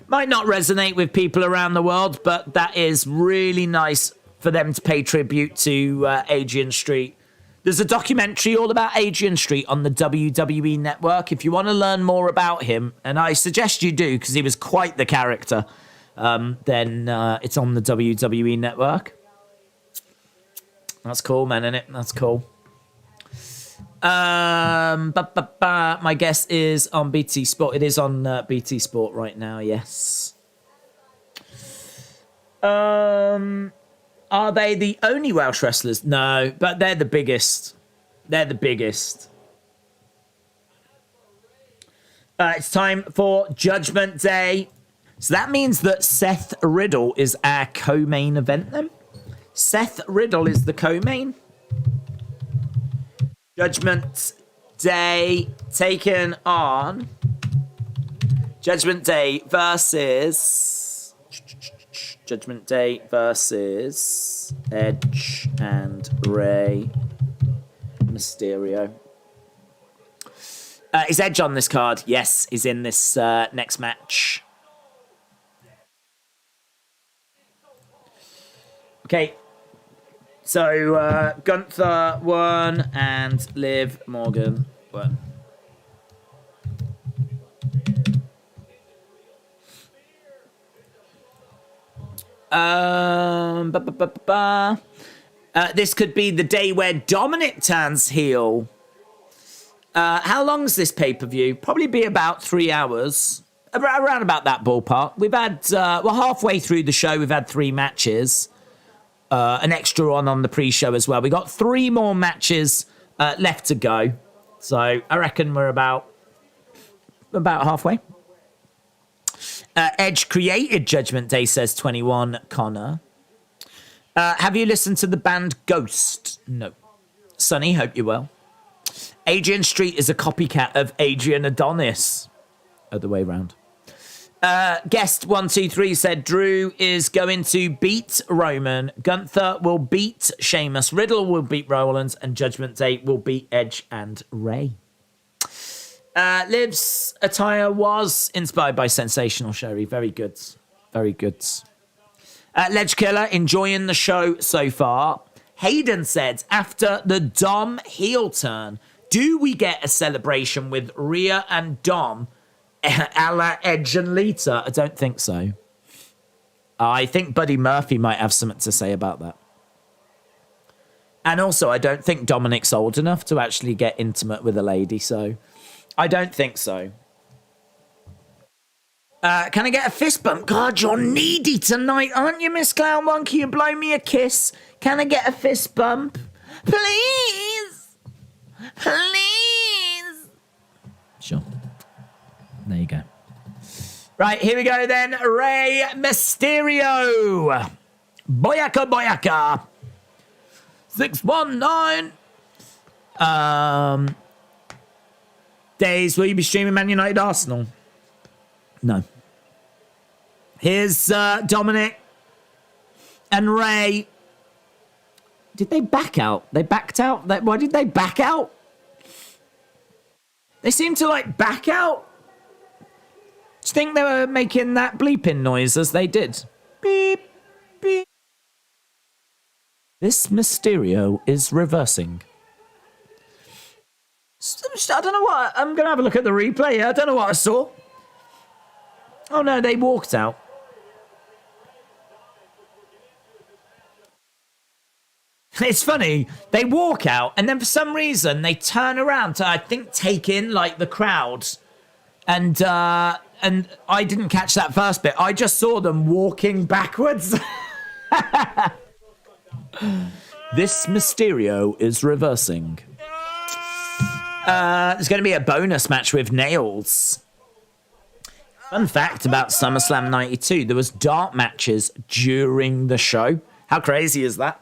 Might not resonate with people around the world, but that is really nice for them to pay tribute to Adrian Street. There's a documentary all about Adrian Street on the WWE network. If you want to learn more about him, and I suggest you do because he was quite the character, then it's on the WWE network. That's cool, man, isn't it? That's cool. My guess is on BT Sport. It is on BT Sport right now, yes. Are they the only Welsh wrestlers? No, but they're the biggest. They're the biggest. It's time for Judgment Day. So that means that Seth Riddle is our co-main event then? Seth Riddle is the co-main. Judgment Day taken on Judgment Day versus Edge and Rey Mysterio. Is Edge on this card? Yes, he's in this next match. Okay. So, Gunther won and Liv Morgan won. This could be the day where Dominic turns heel. How long is this pay-per-view? Probably be about 3 hours. Around about that ballpark. We've had, we're halfway through the show. We've had 3 matches. An extra one on the pre-show as well. We got 3 more matches left to go. So I reckon we're about halfway. Edge created Judgment Day, says 21 Connor. Have you listened to the band Ghost? No. Sonny, hope you're well. Adrian Street is a copycat of Adrian Adonis. Other way round. Guest 123 said Drew is going to beat Roman. Gunther will beat Sheamus. Riddle will beat Rollins. And Judgment Day will beat Edge and Rey. Liv's attire was inspired by Sensational Sherry. Very good. Very good. Ledge Killer, enjoying the show so far. Hayden said, after the Dom heel turn, do we get a celebration with Rhea and Dom a la Edge and Lita? I don't think so. I think Buddy Murphy might have something to say about that. And also, I don't think Dominic's old enough to actually get intimate with a lady, so I don't think so. Can I get a fist bump? God, you're needy tonight, aren't you, Miss Clown Monkey? You blow me a kiss. Can I get a fist bump? Please. Please. Sure. There you go. Right, here we go then. Rey Mysterio. Boyaka, boyaka. 619. Days, will you be streaming Man United Arsenal? No. Here's Dominic and Rey. Did they back out? They backed out? Why did they back out? They seem to, like, back out. Do you think they were making that bleeping noise as they did? Beep, beep. This Mysterio is reversing. I don't know what... I'm going to have a look at the replay. I don't know what I saw. Oh, no, they walked out. It's funny. They walk out, and then for some reason, they turn around to, I think, take in, like, the crowd. And I didn't catch that first bit. I just saw them walking backwards. This Mysterio is reversing. There's going to be a bonus match with nails. Fun fact about SummerSlam 92, there was dark matches during the show. How crazy is that?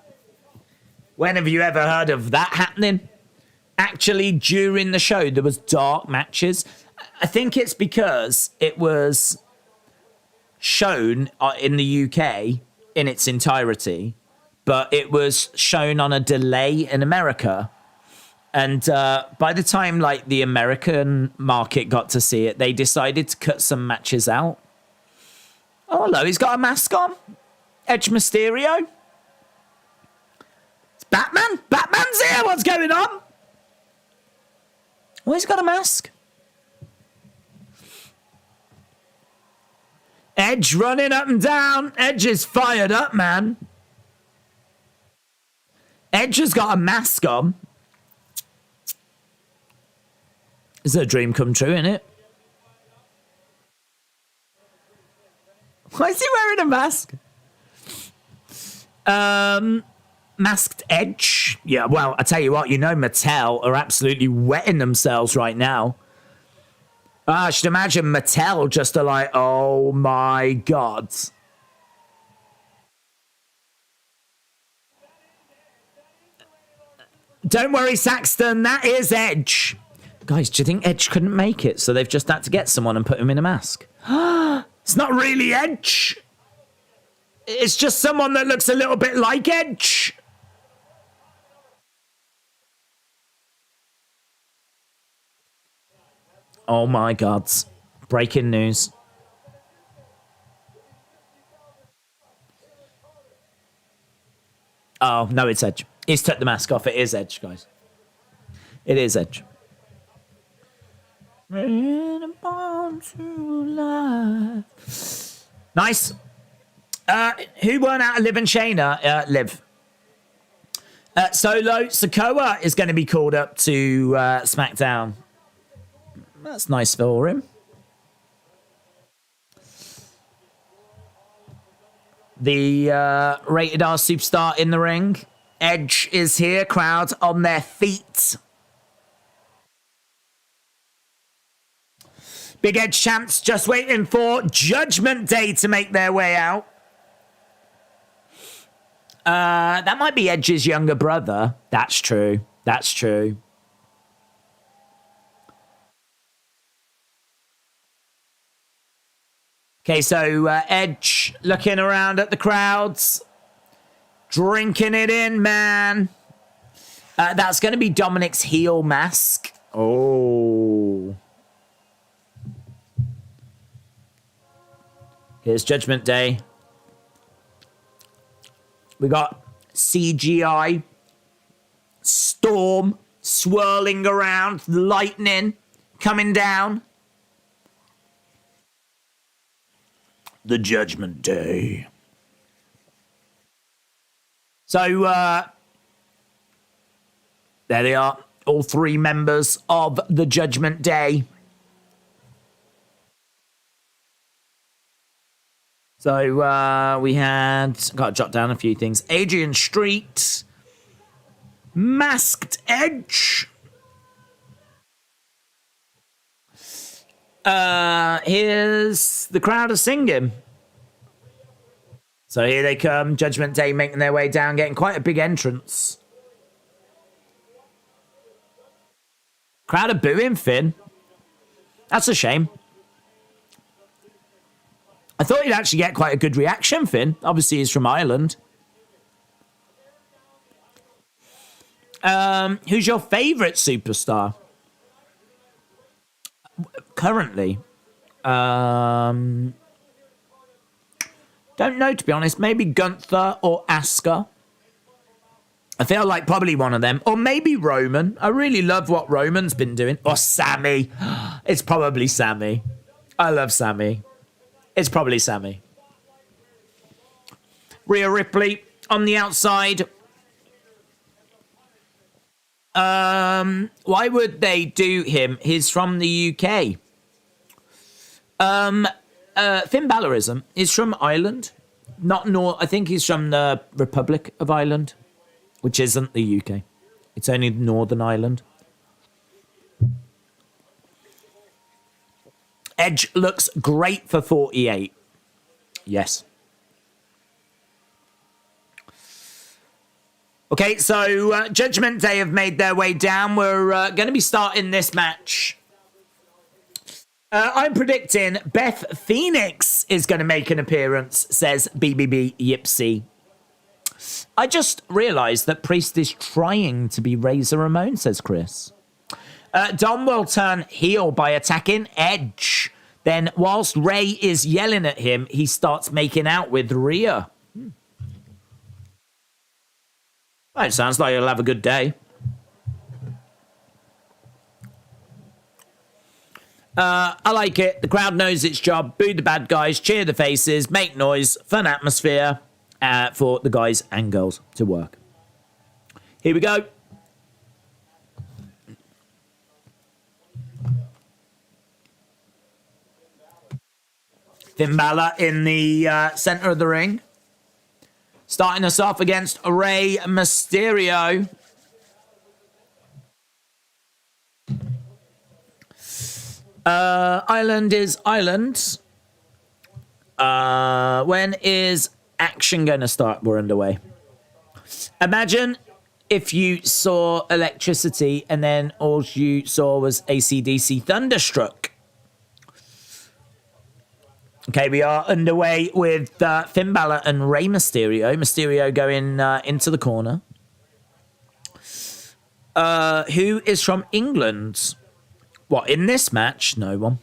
When have you ever heard of that happening? Actually, during the show, there was dark matches. I think it's because it was shown in the UK in its entirety, but it was shown on a delay in America. And by the time, like, the American market got to see it, they decided to cut some matches out. Oh, hello, he's got a mask on. Edge Mysterio. It's Batman. Batman's here. What's going on? Oh, he's got a mask. Edge running up and down. Edge is fired up, man. Edge has got a mask on. Is a dream come true, isn't it? Why is he wearing a mask? Masked Edge. Yeah, well, I tell you what, you know Mattel are absolutely wetting themselves right now. I should imagine Mattel just are like, oh my God. Don't worry, Saxton, that is Edge. Guys, do you think Edge couldn't make it? So they've just had to get someone and put him in a mask. It's not really Edge. It's just someone that looks a little bit like Edge. Oh my God. Breaking news. Oh, no, it's Edge. He's took the mask off. It is Edge, guys. It is Edge. Nice. Who won out of Liv and Shayna? Liv. Solo Sikoa is going to be called up to SmackDown. That's nice for him. The Rated R superstar in the ring. Edge is here. Crowd on their feet. Big Edge champs just waiting for Judgment Day to make their way out. That might be Edge's younger brother. That's true. That's true. Okay, so Edge looking around at the crowds. Drinking it in, man. That's going to be Dominic's heel mask. Oh. Here's Judgment Day. We got CGI. Storm swirling around. Lightning coming down. The Judgment Day. So, there they are. All three members of the Judgment Day. So, we had... Got to jot down a few things. Adrian Street. Masked Edge. Here's the crowd are singing. So here they come. Judgment Day making their way down, getting quite a big entrance. Crowd are booing Finn. That's a shame. I thought he'd actually get quite a good reaction, Finn. Obviously, he's from Ireland. Who's your favorite superstar? Currently? Don't know, to be honest. Maybe Gunther or Asuka. I feel like probably one of them. Or maybe Roman. I really love what Roman's been doing. Or Sammy. It's probably Sammy. I love Sammy. It's probably Sammy. Rhea Ripley on the outside. Why would they do him? He's from the UK. Finn Balor isn't. He's from Ireland. I think he's from the Republic of Ireland, which isn't the UK. It's only Northern Ireland. Edge looks great for 48. Yes. Okay, so Judgment Day have made their way down. We're going to be starting this match. I'm predicting Beth Phoenix is going to make an appearance, says BBB Yipsy. I just realised that Priest is trying to be Razor Ramon, says Chris. Dom will turn heel by attacking Edge. Then, whilst Rey is yelling at him, he starts making out with Rhea. Well, it sounds like he'll have a good day. I like it. The crowd knows its job. Boo the bad guys, cheer the faces, make noise, fun atmosphere for the guys and girls to work. Here we go. Finn Balor in the center of the ring. Starting us off against Rey Mysterio. Ireland is Ireland. When is action going to start? We're underway. Imagine if you saw electricity and then all you saw was AC/DC Thunderstruck. Okay, we are underway with Finn Balor and Rey Mysterio. Mysterio going into the corner. Who is from England? What, in this match? No one.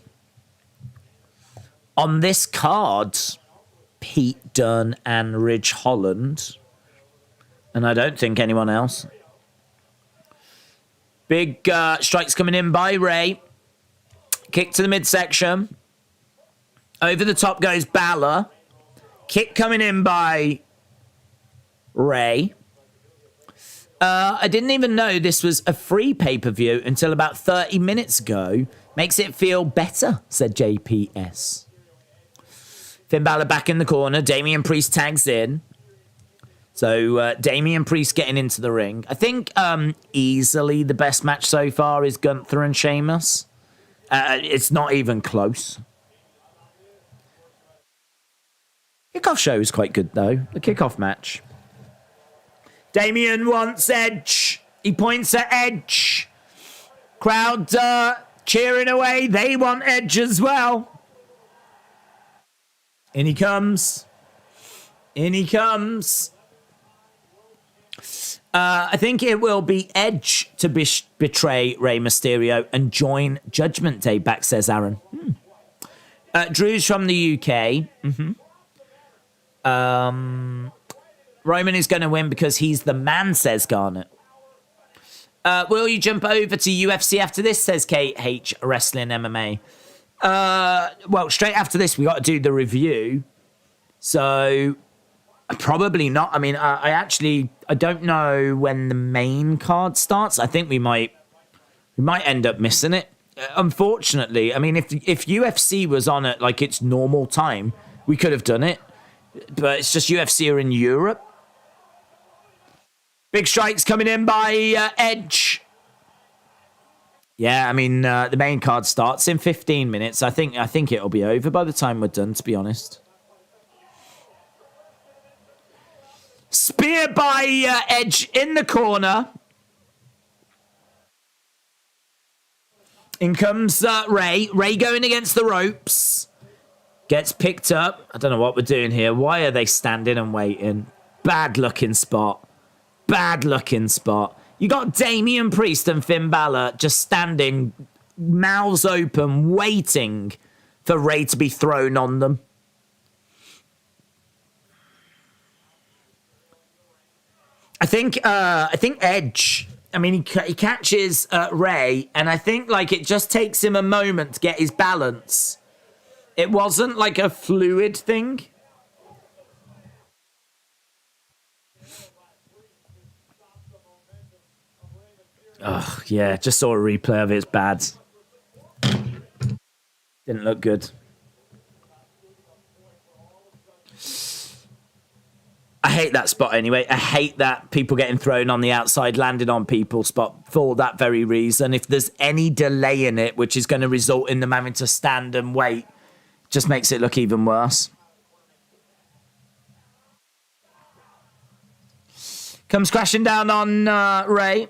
On this card, Pete Dunne and Ridge Holland. And I don't think anyone else. Big strikes coming in by Rey. Kick to the midsection. Over the top goes Balor. Kick coming in by Rey. I didn't even know this was a free pay-per-view until about 30 minutes ago. Makes it feel better, said JPS. Finn Balor back in the corner. Damian Priest tags in. So Damian Priest getting into the ring. I think easily the best match so far is Gunther and Sheamus. It's not even close. Kickoff show is quite good, though. The kickoff match. Damian wants Edge. He points at Edge. Crowd cheering away. They want Edge as well. In he comes. In he comes. I think it will be Edge to betray Rey Mysterio and join Judgment Day back, says Aaron. Drew's from the UK. Roman is going to win because he's the man, says Garnet. Will you jump over to UFC after this, says KH Wrestling MMA. Well, straight after this, we got to do the review. So, probably not. I mean, I don't know when the main card starts. I think we might end up missing it. Unfortunately, I mean, if UFC was on at like its normal time, we could have done it. But it's just UFC are in Europe. Big strikes coming in by Edge. Yeah, I mean, the main card starts in 15 minutes. I think it'll be over by the time we're done, to be honest. Spear by Edge in the corner. In comes Rey. Rey going against the ropes. Gets picked up. I don't know what we're doing here. Why are they standing and waiting? Bad looking spot. Bad looking spot. You got Damian Priest and Finn Balor just standing, mouths open, waiting for Rey to be thrown on them. I think Edge. I mean, he catches Rey, and I think like it just takes him a moment to get his balance. It wasn't like a fluid thing. Oh, yeah, just saw a replay of it. It's bad. Didn't look good. I hate that spot anyway. I hate that people getting thrown on the outside, landing on people spot for that very reason. If there's any delay in it, which is going to result in them having to stand and wait, just makes it look even worse. Comes crashing down on Rey.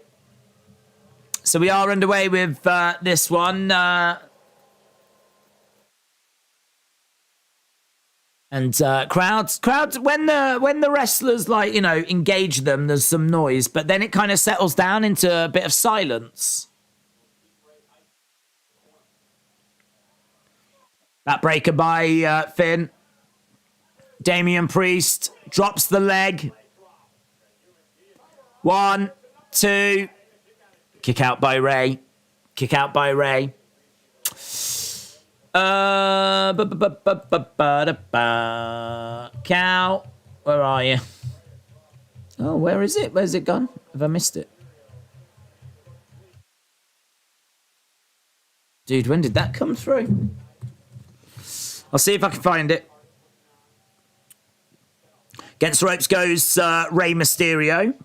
So we are underway with this one. And crowds, when the wrestlers like, you know, engage them, there's some noise, but then it kind of settles down into a bit of silence. That breaker by Finn. Damian Priest drops the leg. 1, 2. Kick out by Rey. Kick out by Rey. Cow, where are you? Oh, where is it? Where's it gone? Have I missed it? Dude, when did that come through? I'll see if I can find it. Against the ropes goes Rey Mysterio.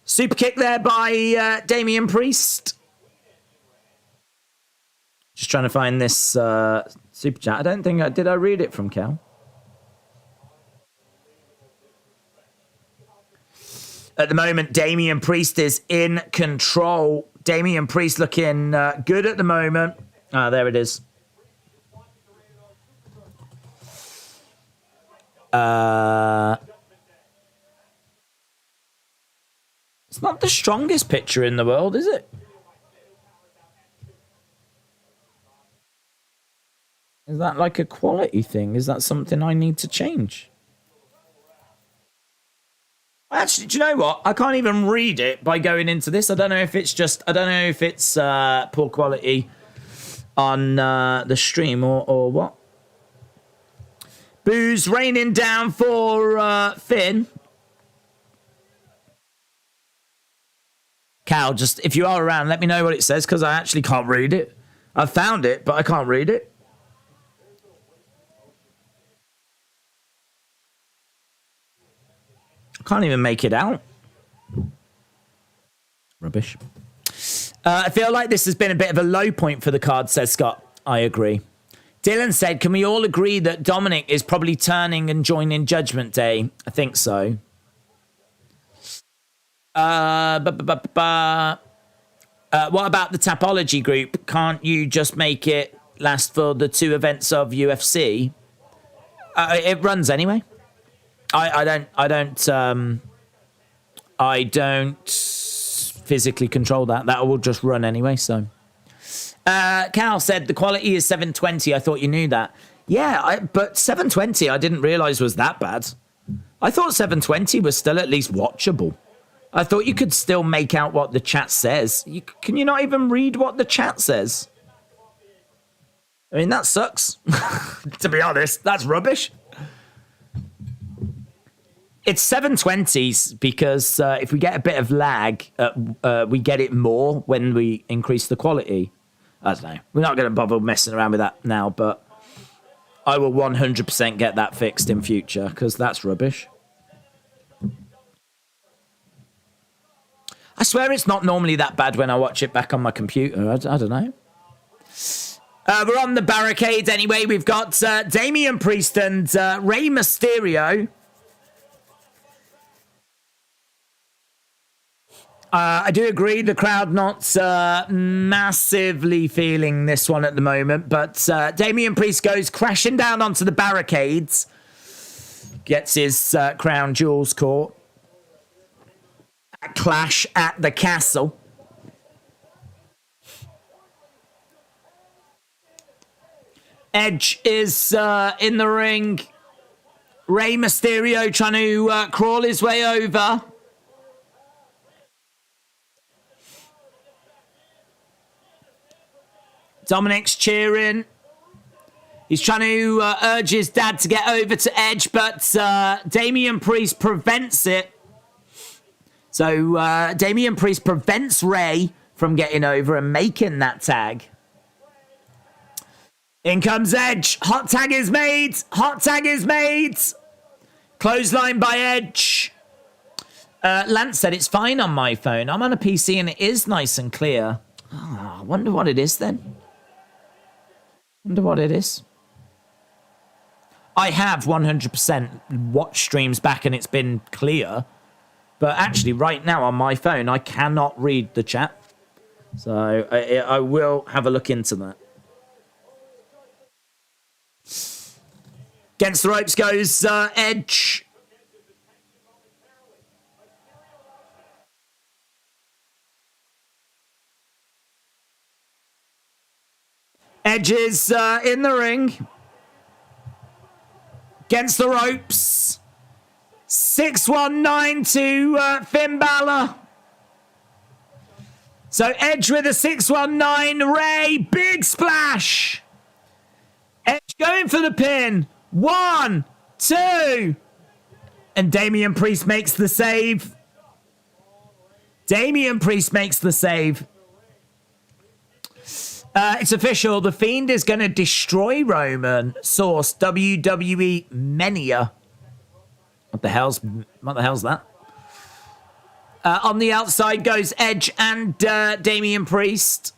Super kick there by Damian Priest. Just trying to find this super chat. I don't think did I read it from Cal? At the moment, Damian Priest is in control. Damian Priest looking good at the moment. Ah, there it is. It's not the strongest picture in the world, is it? Is that like a quality thing? Is that something I need to change? Actually, do you know what? I can't even read it by going into this. I don't know if it's poor quality on the stream or what. Booze raining down for Finn. Cal, just if you are around, let me know what it says because I actually can't read it. I found it, but I can't read it. Can't even make it out. Rubbish. I feel like this has been a bit of a low point for the card, says Scott. I agree. Dylan said, can we all agree that Dominic is probably turning and joining Judgment Day? I think so. What about the Tapology group? Can't you just make it last for the 2 events of UFC? It runs anyway. I don't physically control that. That will just run anyway, so. Cal said the quality is 720. I thought you knew that. Yeah, but 720 I didn't realise was that bad. I thought 720 was still at least watchable. I thought you could still make out what the chat says. Can you not even read what the chat says? I mean, that sucks. To be honest, that's rubbish. It's 720s because if we get a bit of lag, we get it more when we increase the quality. I don't know. We're not going to bother messing around with that now, but I will 100% get that fixed in future because that's rubbish. I swear it's not normally that bad when I watch it back on my computer. I don't know. We're on the barricades anyway. We've got Damian Priest and Rey Mysterio. I do agree the crowd not massively feeling this one at the moment, but Damian Priest goes crashing down onto the barricades, gets his crown jewels caught. Clash at the Castle. Edge is in the ring. Rey Mysterio trying to crawl his way over. Dominic's cheering. He's trying to urge his dad to get over to Edge, but Damian Priest prevents it. So Damian Priest prevents Rey from getting over and making that tag. In comes Edge. Hot tag is made. Hot tag is made. Clothesline by Edge. Lance said it's fine on my phone. I'm on a PC and it is nice and clear. Oh, I wonder what it is then. Wonder what it is. I have 100% watched streams back and it's been clear. But actually right now on my phone, I cannot read the chat. So I will have a look into that. Against the ropes goes Edge. Edge is in the ring. Against the ropes. 619 to Finn Balor. So Edge with a 619. Rey, big splash. Edge going for the pin. 1, 2. And Damian Priest makes the save. Damian Priest makes the save. It's official. The Fiend is going to destroy Roman. Source WWE Mania. What the hell's that? On the outside goes Edge and Damian Priest.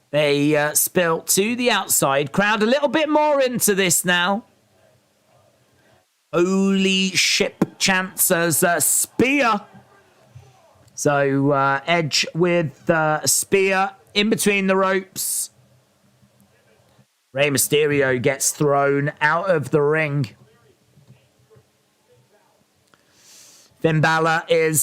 They spill to the outside. Crowd a little bit more into this now. Holy ship chants as a spear. So Edge with a spear in between the ropes. Rey Mysterio gets thrown out of the ring. Finn Balor is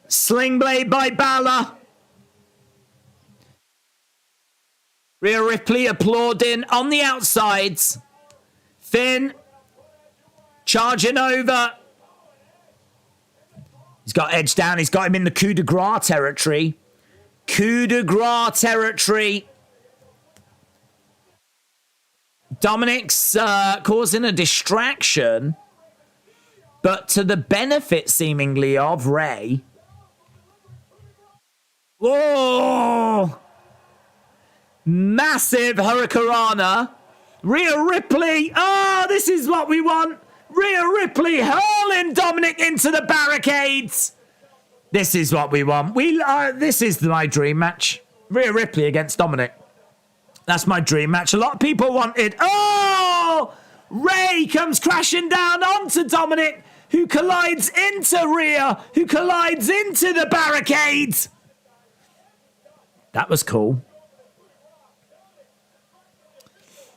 Sling blade by Balor. Rhea Ripley applauding on the outsides. Finn charging over. He's got Edge down. He's got him in the coup de grace territory. Coup de grace territory. Dominic's causing a distraction, but to the benefit, seemingly, of Rey. Whoa! Massive Hurricanrana. Rhea Ripley. Oh, this is what we want. Rhea Ripley hurling Dominic into the barricades. This is what we want. This is my dream match. Rhea Ripley against Dominic. That's my dream match. A lot of people wanted. Oh! Rey comes crashing down onto Dominic, who collides into Rhea, who collides into the barricades. That was cool.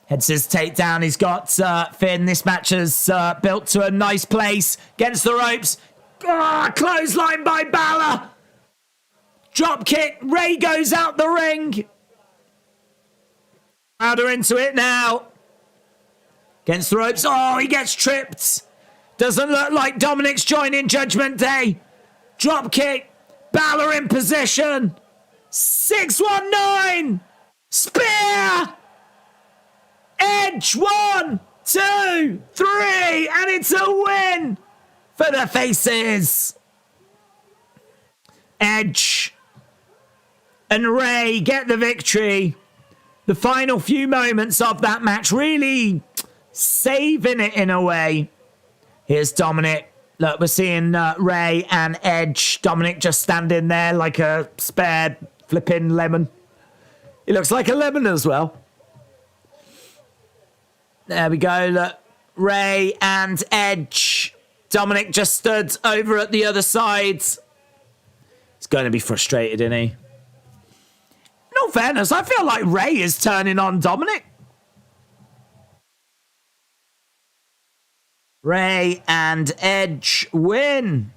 Heads his takedown. He's got Finn. This match is built to a nice place. Against the ropes. Oh, clothesline by Balor. Drop kick. Rey goes out the ring. Crowder into it now. Against the ropes. Oh, he gets tripped. Doesn't look like Dominic's joining Judgment Day. Drop kick. Balor in position. 619. Spear. Edge. 1, 2, 3. And it's a win for the faces. Edge and Rey get the victory. The final few moments of that match really saving it in a way. Here's Dominic. Look, we're seeing Rey and Edge. Dominic just standing there like a spare flipping lemon. He looks like a lemon as well. There we go. Look, Rey and Edge. Dominic just stood over at the other side. He's going to be frustrated, isn't he? In all fairness, I feel like Rey is turning on Dominic. Rey and Edge win.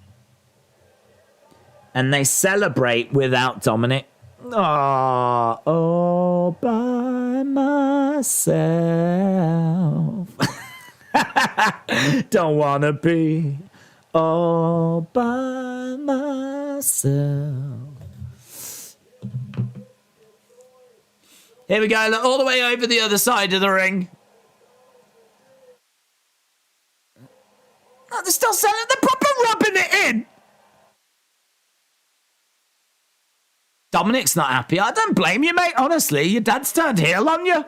And they celebrate without Dominic. Oh, all by myself. Don't wanna be all by myself. Here we go, all the way over the other side of the ring. Oh, they're still selling, they're proper rubbing it in. Dominic's not happy. I don't blame you, mate. Honestly, your dad's turned heel on you.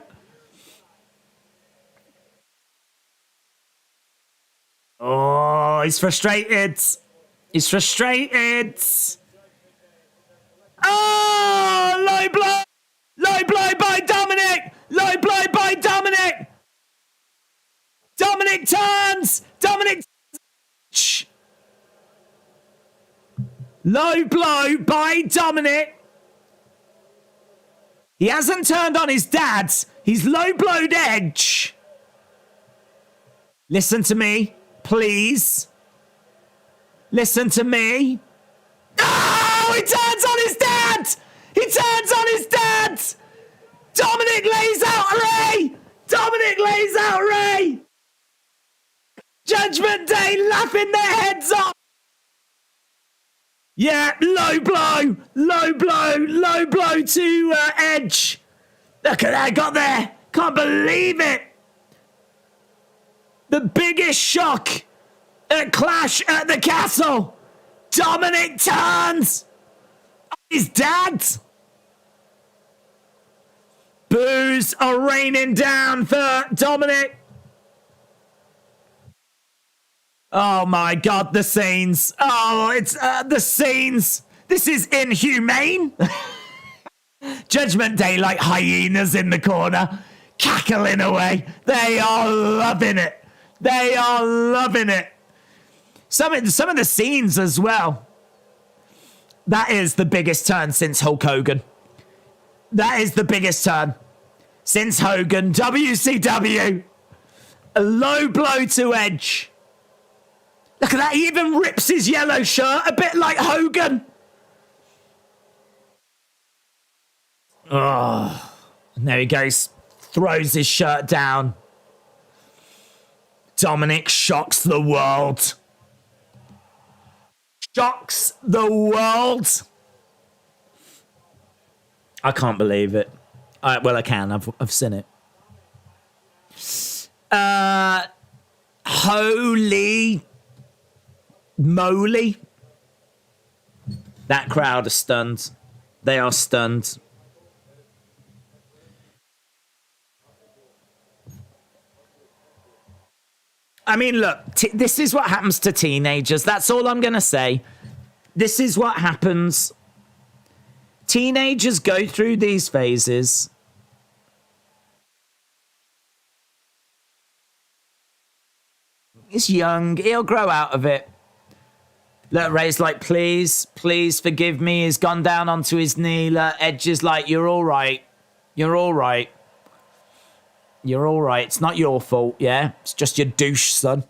Oh, he's frustrated. He's frustrated. Oh, low blow. Low blow by Dominic. Low blow by Dominic. Dominic turns. Dominic. Low blow by Dominic. He hasn't turned on his dad. He's low-blowed Edge. Listen to me, please. Listen to me. Oh, he turns on his dad. He turns on his dad. Dominic lays out Rey. Dominic lays out Rey. Judgment Day laughing their heads off. Yeah, low blow to Edge. Look at that, got there. Can't believe it. The biggest shock at Clash at the Castle. Dominic turns. His dad. Boos are raining down for Dominic. Oh my God, the scenes. Oh, it's the scenes. This is inhumane. Judgment Day like hyenas in the corner, cackling away. They are loving it. They are loving it. Some of the scenes as well. That is the biggest turn since Hulk Hogan. That is the biggest turn since Hogan. WCW. A low blow to Edge. Look at that, he even rips his yellow shirt, a bit like Hogan. Oh, and there he goes, throws his shirt down. Dominic shocks the world. Shocks the world. I can't believe it. Well, I can, I've seen it. Holy moly. That crowd is stunned. They are stunned. I mean, look, this is what happens to teenagers. That's all I'm going to say. This is what happens. Teenagers go through these phases. He's young. He'll grow out of it. Look, Rey's like, please, please forgive me. He's gone down onto his knee. Look, Edge is like, you're all right. You're all right. You're all right. It's not your fault, yeah? It's just your douche, son.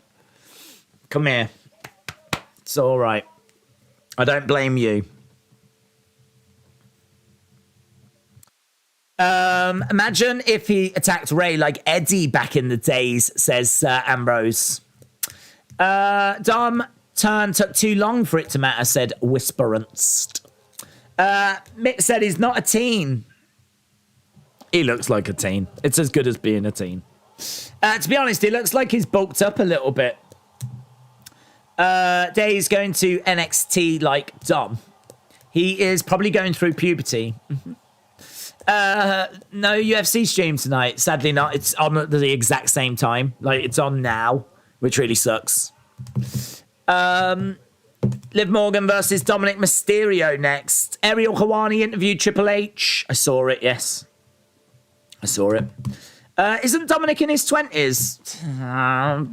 Come here. It's all right. I don't blame you. Imagine if he attacked Rey like Eddie back in the days, says Ambrose. Dom turn took too long for it to matter, said Whisperance. Mick said he's not a teen. He looks like a teen. It's as good as being a teen. To be honest, he looks like he's bulked up a little bit. Day's going to NXT like Dom. He is probably going through puberty. No UFC stream tonight. Sadly not. It's on at the exact same time. Like, it's on now, which really sucks. Liv Morgan versus Dominic Mysterio next. Ariel Helwani interviewed Triple H. I saw it, yes. I saw it. Isn't Dominic in his 20s?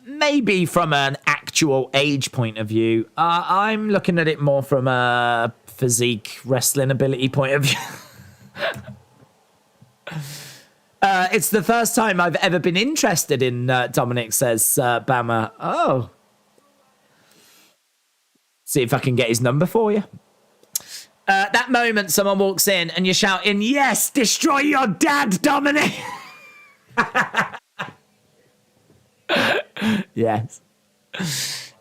Maybe from an actual age point of view. I'm looking at it more from a physique wrestling ability point of view. It's the first time I've ever been interested in Dominic, says Bama. Oh. See if I can get his number for you. That moment someone walks in and you're shouting, yes, destroy your dad, Dominic. Yes.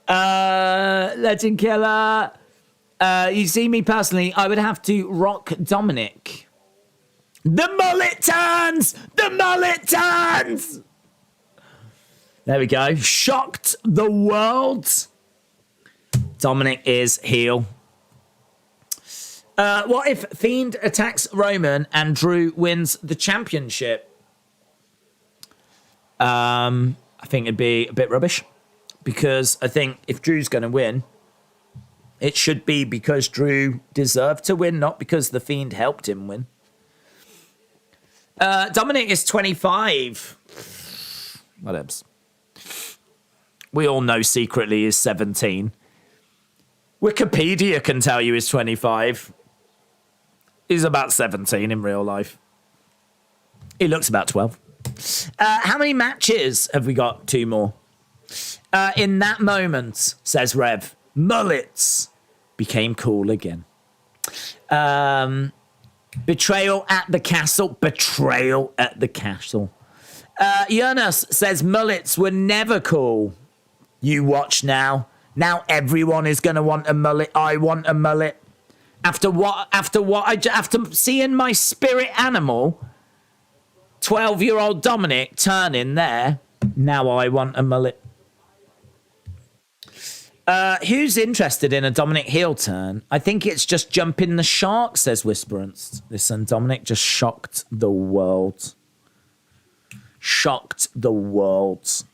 Legend Killer. You see me personally, I would have to rock Dominic. The mullet turns! The mullet turns! There we go. Shocked the world. Dominic is heel. What if Fiend attacks Roman and Drew wins the championship? I think it'd be a bit rubbish. Because I think if Drew's going to win, it should be because Drew deserved to win, not because the Fiend helped him win. Dominic is 25. Whatever. We all know secretly he's 17. Wikipedia can tell you he's 25. He's about 17 in real life. He looks about 12. How many matches have we got? 2 more. In that moment, says Rev, mullets became cool again. Betrayal at the castle. Betrayal at the castle. Jonas says mullets were never cool. You watch now. Now everyone is going to want a mullet. I want a mullet. After seeing my spirit animal, 12-year-old Dominic turn in there, now I want a mullet. Who's interested in a Dominic heel turn? I think it's just jumping the shark, says Whisperance. Listen, Dominic just shocked the world. Shocked the world.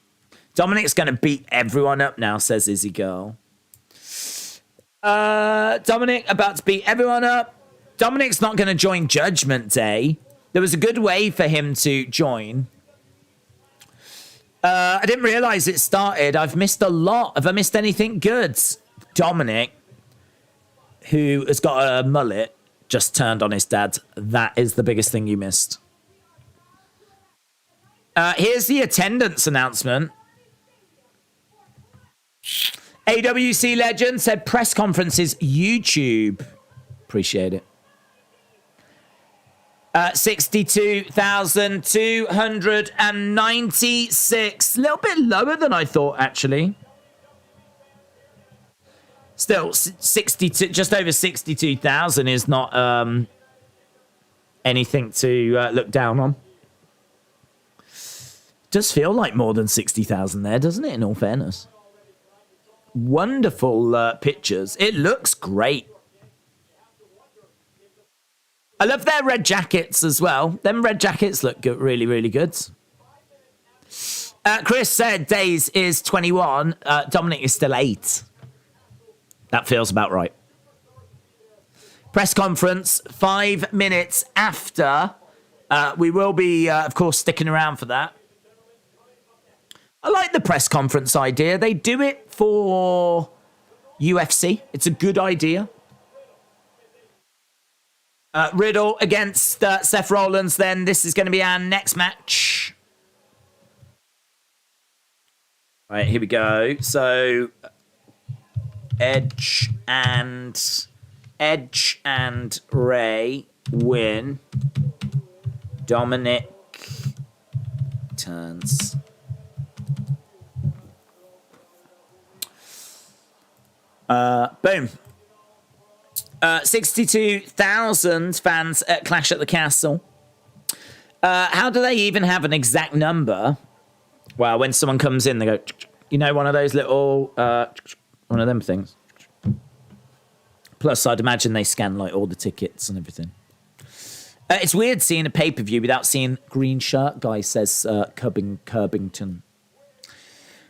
Dominic's going to beat everyone up now, says Izzy Girl. Dominic about to beat everyone up. Dominic's not going to join Judgment Day. There was a good way for him to join. I didn't realise it started. I've missed a lot. Have I missed anything good? Dominic, who has got a mullet, just turned on his dad. That is the biggest thing you missed. Here's the attendance announcement. AWC Legend said press conferences YouTube. Appreciate it. 62,296. A little bit lower than I thought, actually. Still, 62, just over 62,000 is not anything to look down on. Does feel like more than 60,000 there, doesn't it, in all fairness? Wonderful pictures. It looks great. I love their red jackets as well. Them red jackets look good, really, really good. Chris said Days is 21. Dominic is still 8. That feels about right. Press conference 5 minutes after. We will be, of course, sticking around for that. I like the press conference idea. They do it for UFC. It's a good idea. Riddle against Seth Rollins, then. This is going to be our next match. All right, here we go. So, Edge and Rey win. Dominic turns. Boom. 62,000 fans at Clash at the Castle. How do they even have an exact number? Well, when someone comes in, they go, you know, one of those little, one of them things. Plus, I'd imagine they scan like all the tickets and everything. It's weird seeing a pay-per-view without seeing green shirt guy, says Curbington.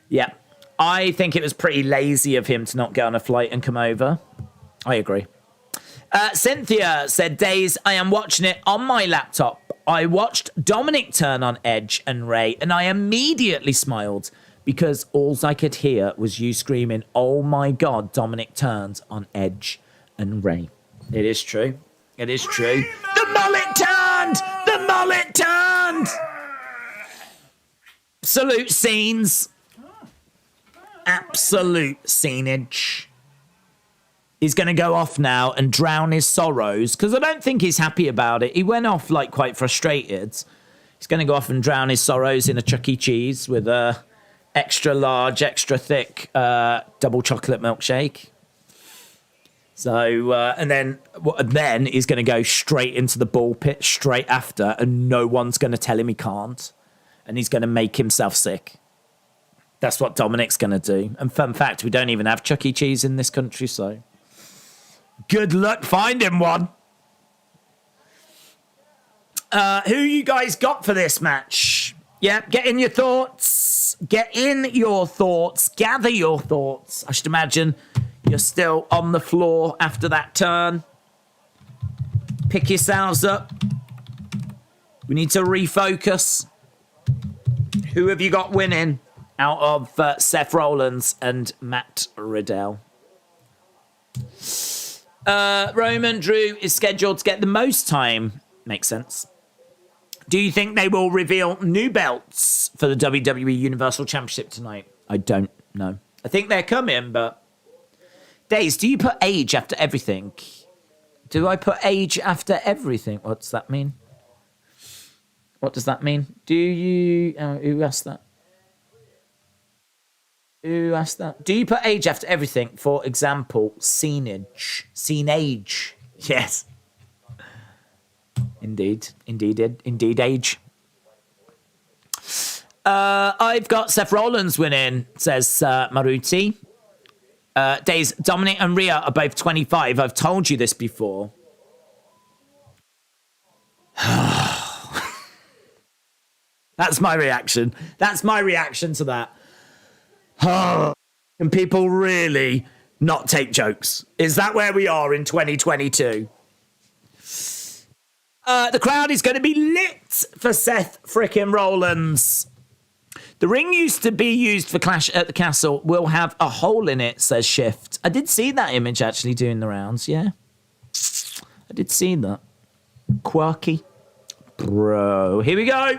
Yeah. I think it was pretty lazy of him to not get on a flight and come over. I agree. Cynthia said, Days, I am watching it on my laptop. I watched Dominic turn on Edge and Rey, and I immediately smiled because all I could hear was you screaming, oh my God, Dominic turns on Edge and Rey. It is true. It is true. The mullet turned! The mullet turned! Absolute scenes. Absolute scenage. He's going to go off now and drown his sorrows, because I don't think he's happy about it. He went off like quite frustrated. He's going to go off and drown his sorrows in a Chuck E. Cheese with a extra large, extra thick double chocolate milkshake. So, and then he's going to go straight into the ball pit straight after, and no one's going to tell him he can't. And he's going to make himself sick. That's what Dominic's going to do. And fun fact, we don't even have Chuck E. Cheese in this country, so good luck finding one. Who you guys got for this match? Yeah, get in your thoughts. Get in your thoughts. Gather your thoughts. I should imagine you're still on the floor after that turn. Pick yourselves up. We need to refocus. Who have you got winning out of Seth Rollins and Matt Riddle? Roman Drew is scheduled to get the most time. Makes sense. Do you think they will reveal new belts for the WWE Universal Championship tonight? I don't know. I think they're coming, but... Days, do you put age after everything? Do I put age after everything? What does that mean? What does that mean? Do you... who asked that? Who asked that? Do you put age after everything? For example, scenage. Scenage. Yes. Indeed, age. I've got Seth Rollins winning, says Maruti. Days, Dominic and Rhea are both 25. I've told you this before. That's my reaction. That's my reaction to that. Can people really not take jokes? Is that where we are in 2022? The crowd is going to be lit for Seth frickin' Rollins. The ring used to be used for Clash at the Castle. Will have a hole in it, says Shift. I did see that image actually doing the rounds, yeah. I did see that. Quirky. Bro. Here we go.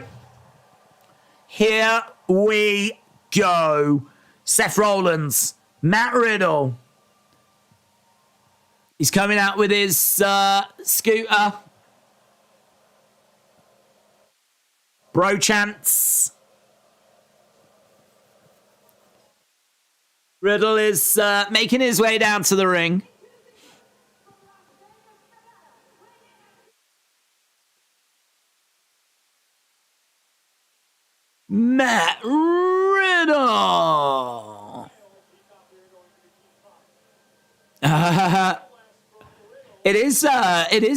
Here we go. Seth Rollins. Matt Riddle. He's coming out with his scooter. Bro chants. Riddle is making his way down to the ring. Matt Riddle. It is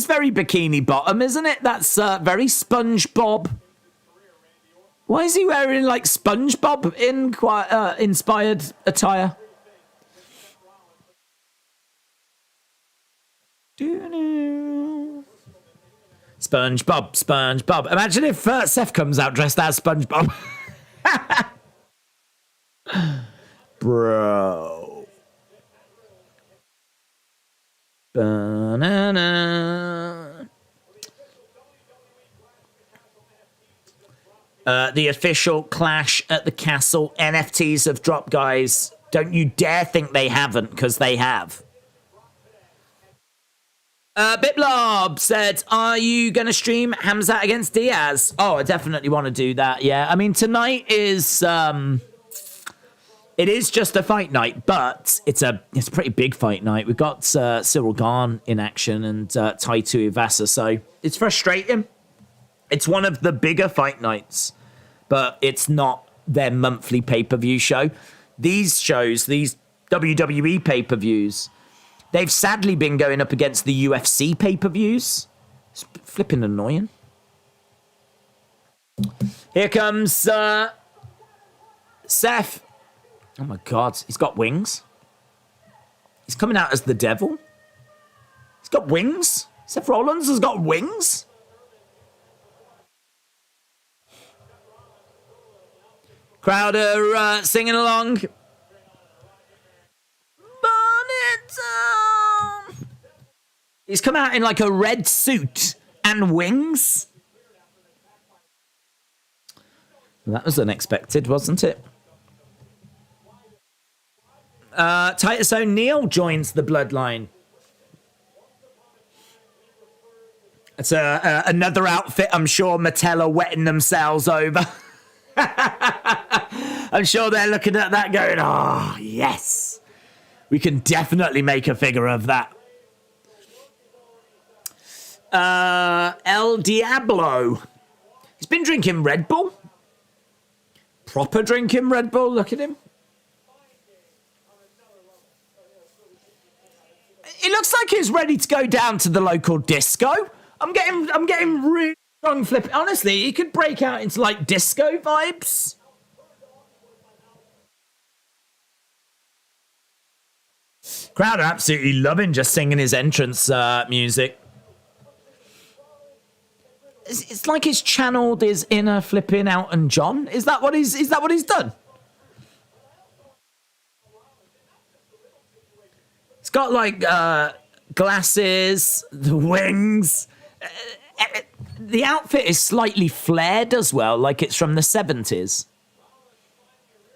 very Bikini Bottom, isn't it? That's very SpongeBob. Why is he wearing like SpongeBob in quite inspired attire? SpongeBob. Imagine if Seth comes out dressed as SpongeBob. Bro. Banana. The official Clash at the Castle NFTs have dropped, guys. Don't you dare think they haven't, because they have. Biplob said, are you going to stream Hamzat against Diaz? Oh, I definitely want to do that, yeah. I mean, tonight is... it is just a fight night, but it's a pretty big fight night. We've got Cyril Gane in action and Taito Ivasa, so it's frustrating. It's one of the bigger fight nights, but it's not their monthly pay-per-view show. These shows, these WWE pay-per-views, they've sadly been going up against the UFC pay-per-views. It's flipping annoying. Here comes Seth. Oh my God, he's got wings. He's coming out as the devil. He's got wings. Seth Rollins has got wings. Crowd are singing along. Burn it down. He's come out in like a red suit and wings. That was unexpected, wasn't it? Titus O'Neil joins the Bloodline. It's another outfit I'm sure Mattel are wetting themselves over. I'm sure they're looking at that going, oh, yes. We can definitely make a figure of that. El Diablo. He's been drinking Red Bull. Proper drinking Red Bull. Look at him. It looks like he's ready to go down to the local disco. I'm getting really strong flipping. Honestly, he could break out into like disco vibes. Crowd are absolutely loving just singing his entrance music. It's like he's channeled his inner flipping Elton John. Is that what he's done? It's got like glasses, the wings. The outfit is slightly flared as well, like it's from the 70s.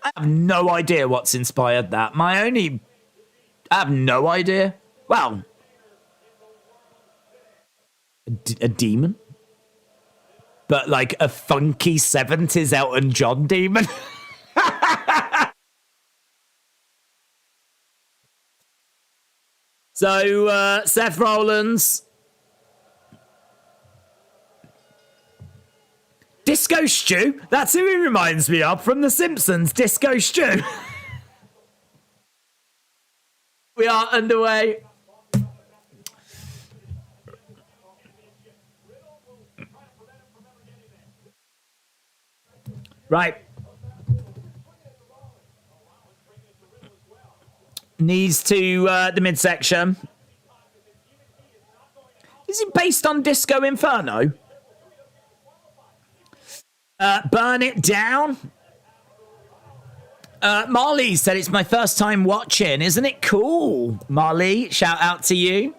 I have no idea what's inspired that. I have no idea. Well, a demon? But like a funky 70s Elton John demon? So, Seth Rollins. Disco Stew? That's who he reminds me of from The Simpsons. Disco Stew. We are underway. Right. Knees to the midsection. Is it based on Disco Inferno? Burn it down. Marley said it's my first time watching. Isn't it cool? Marley, shout out to you.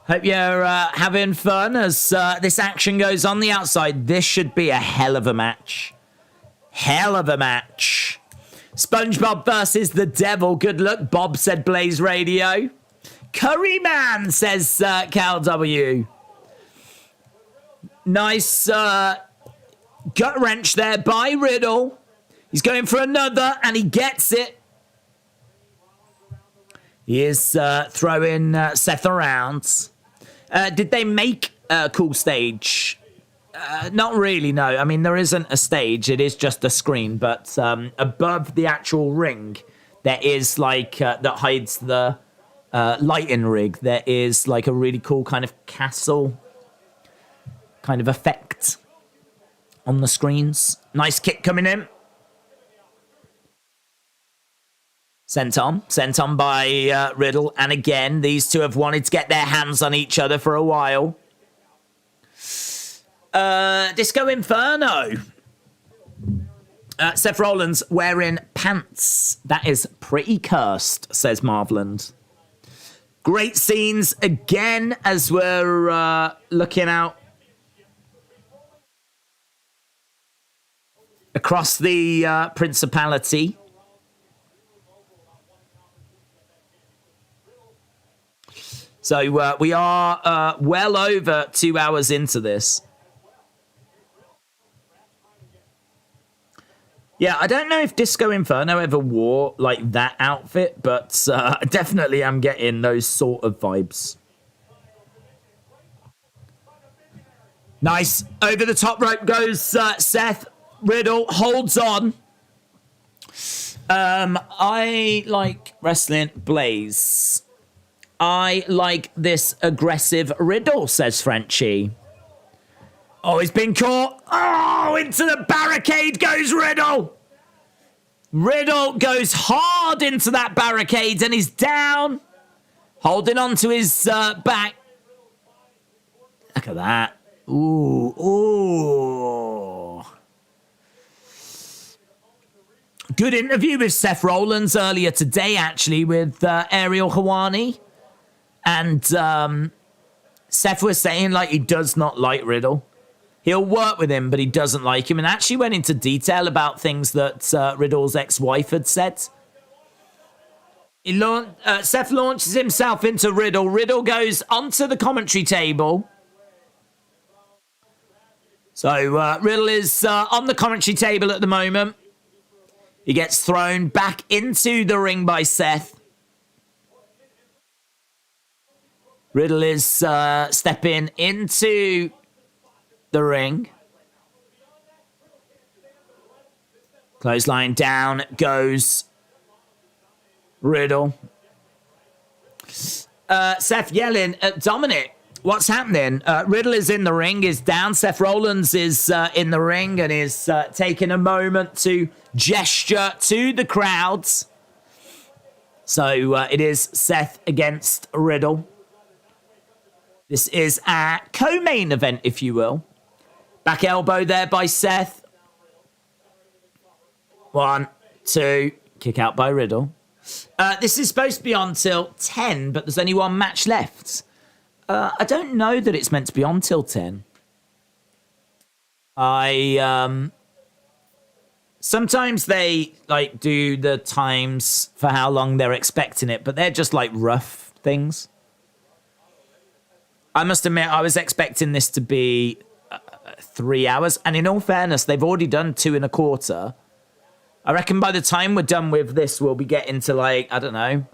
Hope you're having fun as this action goes on the outside. This should be a hell of a match. Hell of a match. SpongeBob versus the Devil. Good luck, Bob, said Blaze Radio. Curry Man, says Cal W. Nice gut wrench there by Riddle. He's going for another, and he gets it. He is throwing Seth around. Did they make a cool stage? Not really, no. I mean, there isn't a stage. It is just a screen. But above the actual ring, there is like, that hides the lighting rig. There is like a really cool kind of castle kind of effect on the screens. Nice kick coming in. Sent on by Riddle. And again, these two have wanted to get their hands on each other for a while. Disco Inferno. Seth Rollins wearing pants. That is pretty cursed, says Marvland. Great scenes again as we're looking out across the Principality. So we are well over 2 hours into this. Yeah, I don't know if Disco Inferno ever wore like that outfit, but definitely I'm getting those sort of vibes. Nice. Over the top rope goes Seth. Riddle holds on. I like wrestling Blaze. I like this aggressive Riddle, says Frenchie. Oh, he's been caught. Oh, into the barricade goes Riddle. Riddle goes hard into that barricade and he's down. Holding on to his back. Look at that. Ooh, ooh. Good interview with Seth Rollins earlier today, actually, with Ariel Helwani. And Seth was saying, like, he does not like Riddle. He'll work with him, but he doesn't like him, and actually went into detail about things that Riddle's ex-wife had said. Seth launches himself into Riddle. Riddle goes onto the commentary table. So Riddle is on the commentary table at the moment. He gets thrown back into the ring by Seth. Riddle is stepping into the ring. Clothesline down goes Riddle. Seth yelling at Dominic. What's happening? Riddle is in the ring, is down. Seth Rollins is in the ring and is taking a moment to gesture to the crowds. So it is Seth against Riddle. This is a co-main event, if you will. Back elbow there by Seth. 1, 2, kick out by Riddle. This is supposed to be on till 10, but there's only one match left. I don't know that it's meant to be on till 10. Sometimes they like do the times for how long they're expecting it, but they're just like rough things. I must admit, I was expecting this to be 3 hours, and in all fairness, they've already done 2 1/4. I reckon by the time we're done with this, we'll be getting to like, I don't know,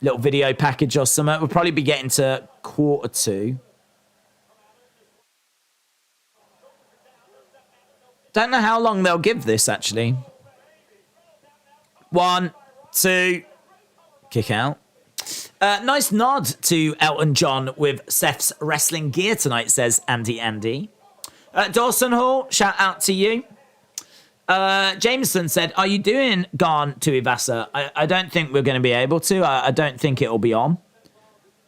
little video package or something. We'll probably be getting to 1/4. Don't know how long they'll give this, actually. 1, 2, kick out. Nice nod to Elton John with Seth's wrestling gear tonight, says Andy. Dawson Hall, shout out to you. Jameson said, are you doing Gone to Ivasa? I don't think we're going to be able to. I don't think it'll be on.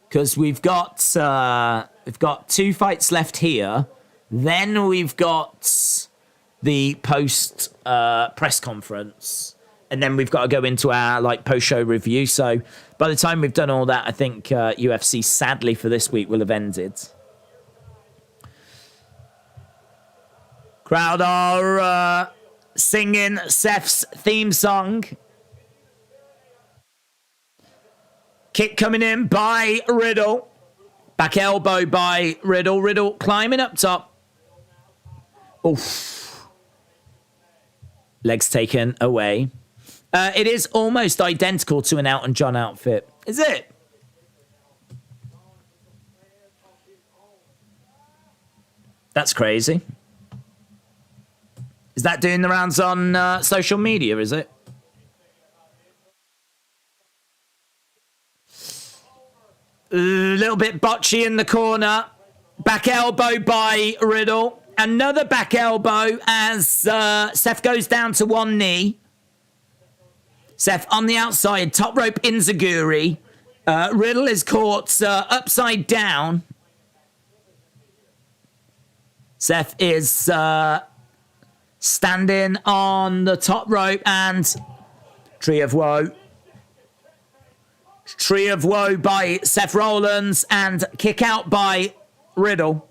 Because we've got 2 fights left here. Then we've got the post press conference. And then we've got to go into our like post-show review. So by the time we've done all that, I think UFC, sadly for this week, will have ended. Crowd are singing Seth's theme song. Kick coming in by Riddle. Back elbow by Riddle. Riddle climbing up top. Oof. Legs taken away. It is almost identical to an Elton John outfit. Is it? That's crazy. Is that doing the rounds on social media, is it? A little bit botchy in the corner. Back elbow by Riddle. Another back elbow as Seth goes down to one knee. Seth on the outside, top rope enziguri. Riddle is caught upside down. Seth is standing on the top rope and Tree of Woe. Tree of Woe by Seth Rollins and kick out by Riddle.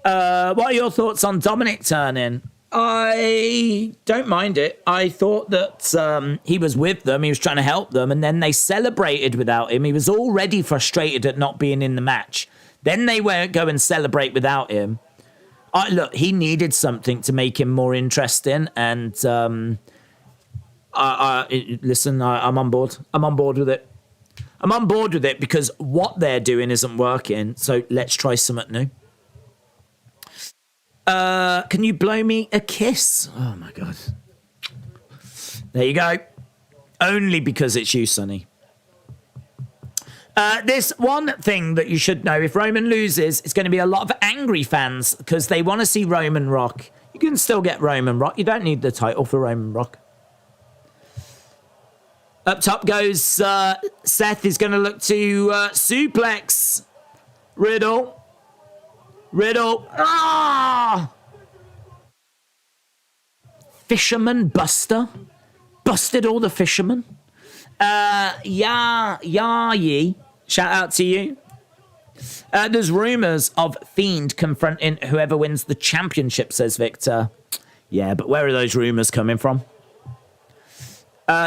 What are your thoughts on Dominic turning? I don't mind it. I thought that he was with them. He was trying to help them. And then they celebrated without him. He was already frustrated at not being in the match. Then they won't go and celebrate without him. Look, he needed something to make him more interesting. And listen, I'm on board. I'm on board with it. I'm on board with it because what they're doing isn't working. So let's try something new. Can you blow me a kiss? Oh, my God. There you go. Only because it's you, Sonny. This one thing that you should know, if Roman loses, it's going to be a lot of angry fans because they want to see Roman rock. You can still get Roman rock. You don't need the title for Roman rock. Up top goes Seth is going to look to suplex Riddle. Riddle. Ah! Fisherman Buster. Busted all the fishermen. Ye. Shout out to you. There's rumours of Fiend confronting whoever wins the championship, says Victor. Yeah, but where are those rumours coming from?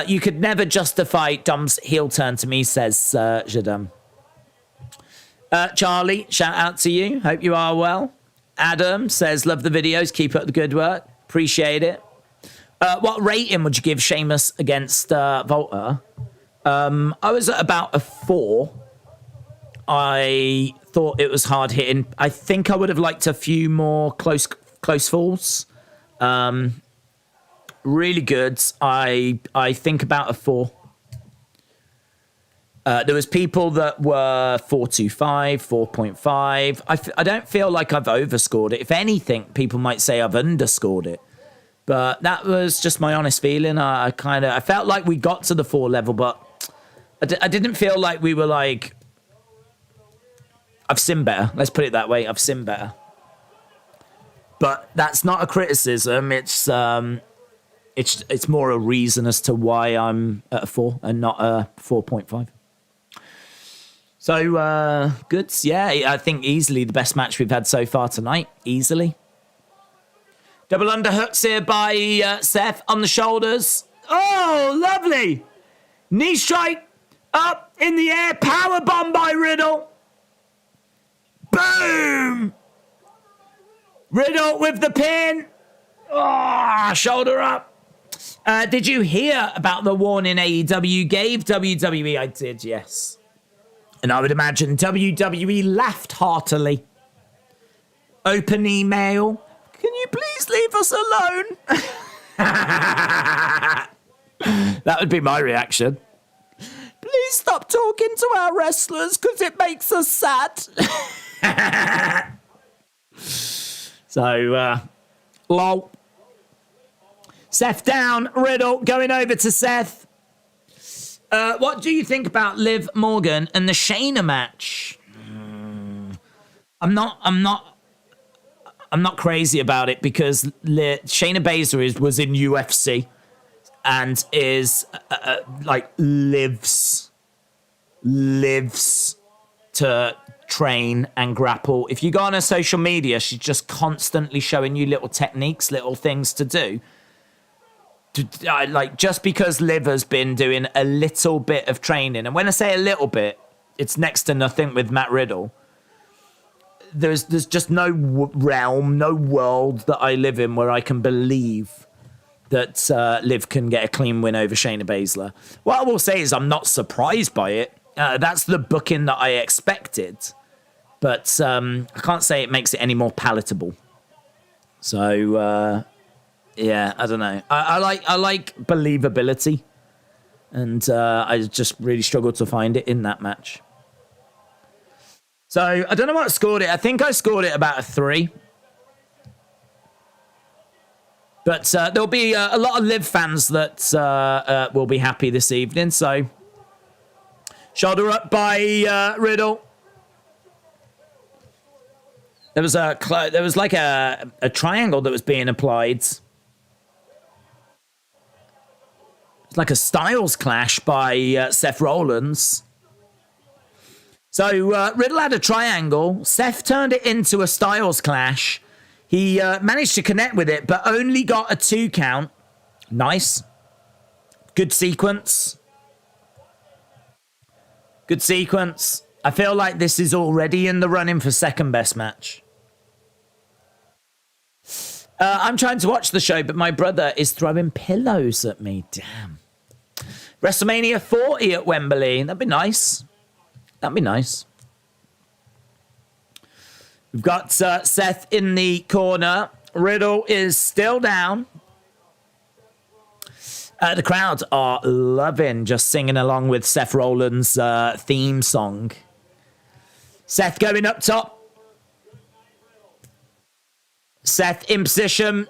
You could never justify Dom's heel turn to me, says Jadam. Charlie, shout out to you. Hope you are well. Adam says, love the videos. Keep up the good work. Appreciate it. What rating would you give Sheamus against Volta? I was at about a 4. I thought it was hard hitting. I think I would have liked a few more close falls. Really good. I think about a 4. There was people that were 4.25, 4.5. I don't feel like I've overscored it. If anything, people might say I've underscored it. But that was just my honest feeling. I felt like we got to the 4 level, but I didn't feel like we were like, I've seen better. Let's put it that way. I've seen better. But that's not a criticism. It's more a reason as to why I'm at a 4 and not a 4.5. So, good. Yeah, I think easily the best match we've had so far tonight. Easily. Double underhooks here by Seth on the shoulders. Oh, lovely. Knee strike up in the air. Power bomb by Riddle. Boom. Riddle with the pin. Oh, shoulder up. Did you hear about the warning AEW gave WWE? I did, yes. And I would imagine WWE laughed heartily. Open email. Can you please leave us alone? That would be my reaction. Please stop talking to our wrestlers because it makes us sad. So, lol. Seth down, Riddle going over to Seth. What do you think about Liv Morgan and the Shayna match? I'm not crazy about it because Shayna Basler was in UFC and is like lives to train and grapple. If you go on her social media, she's just constantly showing you little techniques, little things to do. Like, just because Liv has been doing a little bit of training, and when I say a little bit, it's next to nothing with Matt Riddle. There's just no realm, no world that I live in where I can believe that Liv can get a clean win over Shayna Baszler. What I will say is I'm not surprised by it. That's the booking that I expected. But I can't say it makes it any more palatable. So, yeah, I don't know. I like believability. And I just really struggled to find it in that match. So, I don't know what I scored it. I think I scored it about a 3. But there'll be a lot of Liv fans that will be happy this evening. So, shoulder up by Riddle. There was like a triangle that was being applied. It's like a Styles clash by Seth Rollins. So Riddle had a triangle. Seth turned it into a Styles clash. He managed to connect with it, but only got a 2 count. Nice. Good sequence. Good sequence. I feel like this is already in the running for second best match. I'm trying to watch the show, but my brother is throwing pillows at me. Damn. WrestleMania 40 at Wembley. That'd be nice. That'd be nice. We've got Seth in the corner. Riddle is still down. The crowd are loving just singing along with Seth Rollins' theme song. Seth going up top. Seth in position.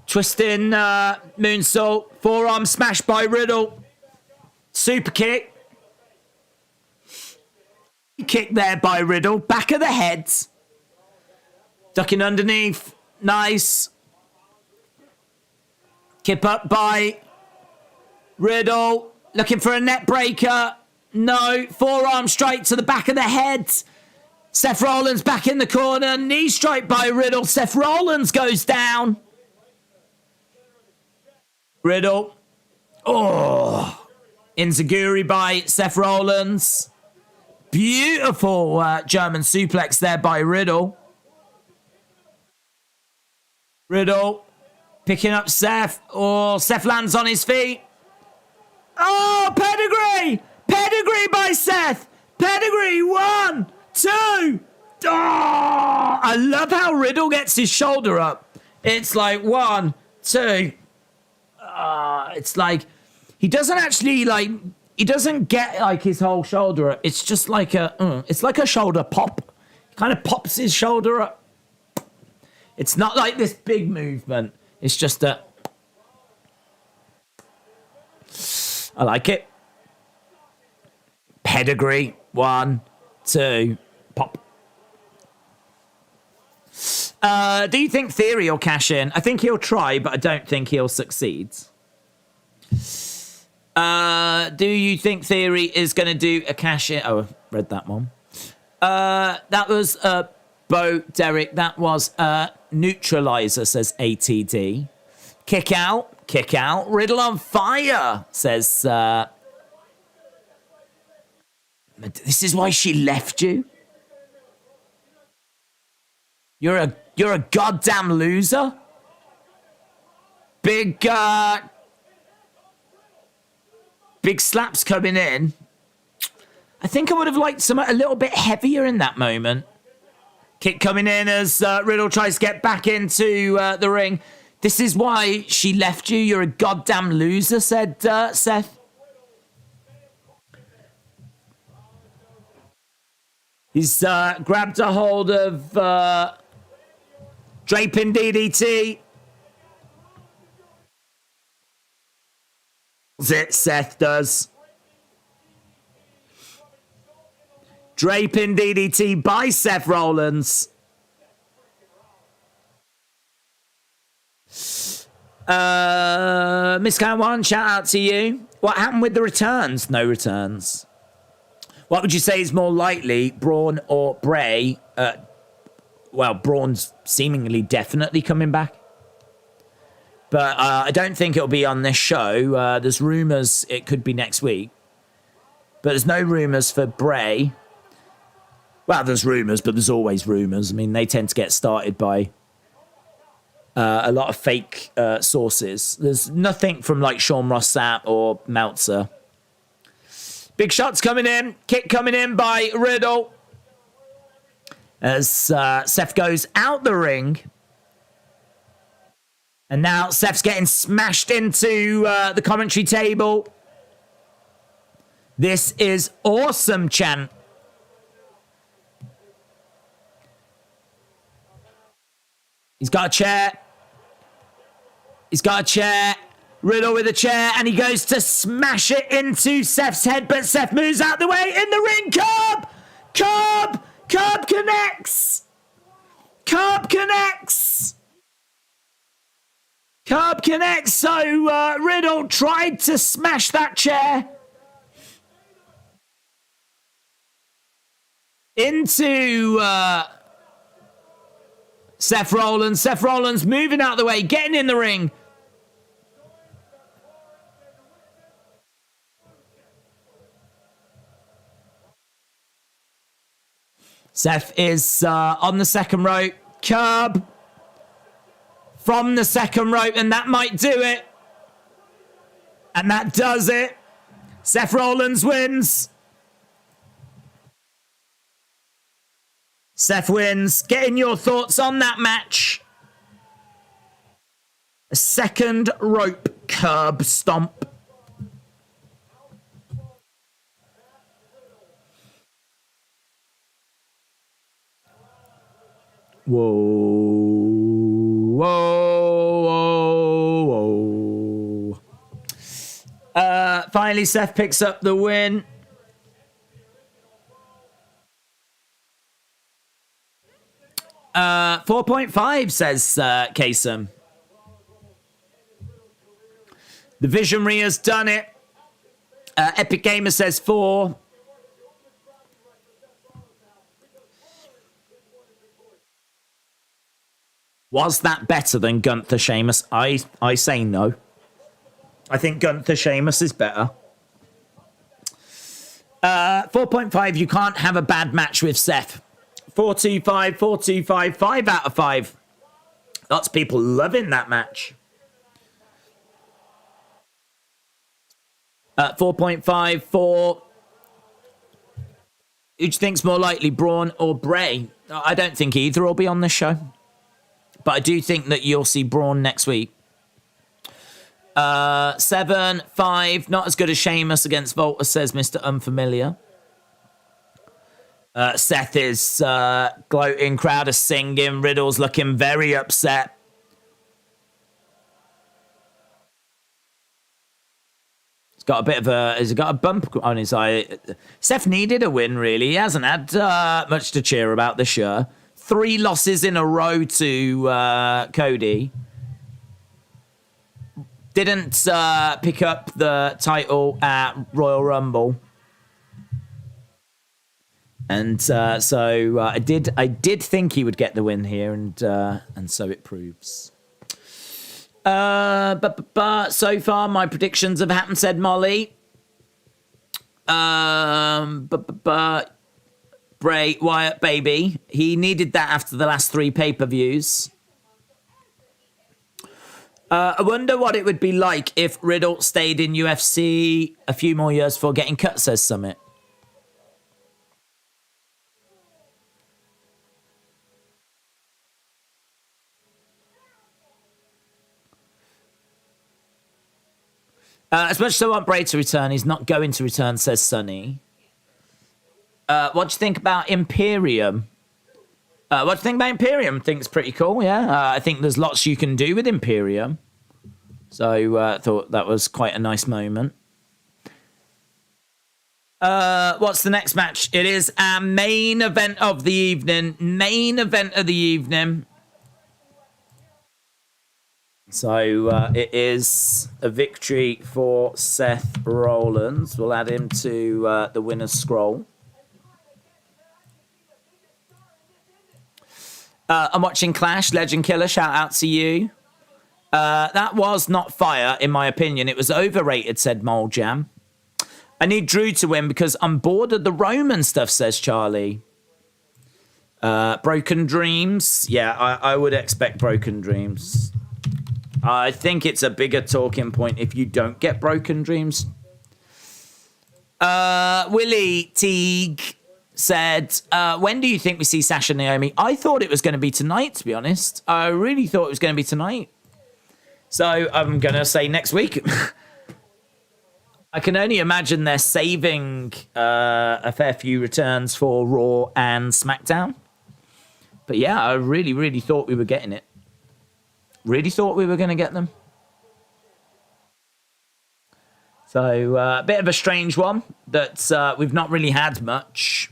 Twisting moonsault. Forearm smash by Riddle. Super kick. Kick there by Riddle. Back of the head. Ducking underneath. Nice. Kip up by Riddle. Looking for a net breaker. No. Forearm straight to the back of the head. Seth Rollins back in the corner. Knee strike by Riddle. Seth Rollins goes down. Riddle. Oh. Enziguri by Seth Rollins. Beautiful German suplex there by Riddle. Riddle picking up Seth. Oh, Seth lands on his feet. Oh, pedigree! Pedigree by Seth. Pedigree, 1, 2. Oh, I love how Riddle gets his shoulder up. It's like 1, 2. It's like he doesn't actually like. He doesn't get like his whole shoulder up. It's just like it's like a shoulder pop. He kind of pops his shoulder up. It's not like this big movement. It's just a. I like it. Pedigree, 1, 2, pop. Do you think Theory will cash in? I think he'll try, but I don't think he'll succeed. Do you think Theory is going to do a cash in? Oh, I read that one. That was Bo Derek. That was Neutralizer, says ATD. Kick out, kick out. Riddle on fire, says. This is why she left you. You're a goddamn loser. Big slaps coming in. I think I would have liked something a little bit heavier in that moment. Kick coming in as Riddle tries to get back into the ring. This is why she left you. You're a goddamn loser, said Seth. He's grabbed a hold of draping DDT. Seth does. Draping DDT by Seth Rollins. Miss Count One, shout out to you. What happened with the returns? No returns. What would you say is more likely, Braun or Bray? Well, Braun's seemingly definitely coming back. But I don't think it'll be on this show. There's rumours it could be next week. But there's no rumours for Bray. Well, there's rumours, but there's always rumours. I mean, they tend to get started by a lot of fake sources. There's nothing from like Sean Ross Sapp or Meltzer. Big shots coming in. Kick coming in by Riddle. As Seth goes out the ring. And now Seth's getting smashed into the commentary table. This is awesome, chant. He's got a chair. He's got a chair. Riddle with a chair, and he goes to smash it into Seth's head, but Seth moves out the way in the ring. Curb connects. Curb connects. So Riddle tried to smash that chair into Seth Rollins. Seth Rollins moving out the way, getting in the ring. Seth is on the second rope. Curb from the second rope, and that might do it. And that does it. Seth Rollins wins. Seth wins. Getting your thoughts on that match. A second rope curb stomp. Whoa. Finally, Seth picks up the win. Uh, 4.5 says Kasem. The Visionary has done it. Epic Gamer says 4. Was that better than Gunther Sheamus? I say no. I think Gunther Sheamus is better. 4.5, you can't have a bad match with Seth. 425, 425, 5 out of 5. Lots of people loving that match. 4.5 for... Who do you think's more likely, Braun or Bray? I don't think either will be on this show. But I do think that you'll see Braun next week. 7, 5, not as good as Sheamus against Volta, says Mr. Unfamiliar. Seth is gloating, crowd is singing, Riddle's looking very upset. He's got a bit of a, has he got a bump on his eye? Seth needed a win, really. He hasn't had much to cheer about this year. 3 losses in a row to Cody. Didn't pick up the title at Royal Rumble. And so I did think he would get the win here, and so it proves. But so far my predictions have happened, said Molly. But Bray Wyatt, baby, he needed that after the last 3 pay-per-views. I wonder what it would be like if Riddle stayed in UFC a few more years before getting cut, says Summit. As much as I want Bray to return, he's not going to return, says Sonny. What do you think about Imperium? What do you think about Imperium? I think it's pretty cool, yeah. I think there's lots you can do with Imperium. So I thought that was quite a nice moment. What's the next match? It is our main event of the evening. Main event of the evening. So it is a victory for Seth Rollins. We'll add him to the winner's scroll. I'm watching Clash, Legend Killer, shout out to you. That was not fire, in my opinion. It was overrated, said Mole Jam. I need Drew to win because I'm bored of the Roman stuff, says Charlie. Broken Dreams. Yeah, I would expect Broken Dreams. I think it's a bigger talking point if you don't get Broken Dreams. Willie Teague said, when do you think we see Sasha and Naomi? I thought it was going to be tonight, to be honest. I really thought it was going to be tonight. So I'm going to say next week. I can only imagine they're saving a fair few returns for Raw and SmackDown. But yeah, I really, really thought we were getting it. Really thought we were going to get them. So a bit of a strange one that we've not really had much.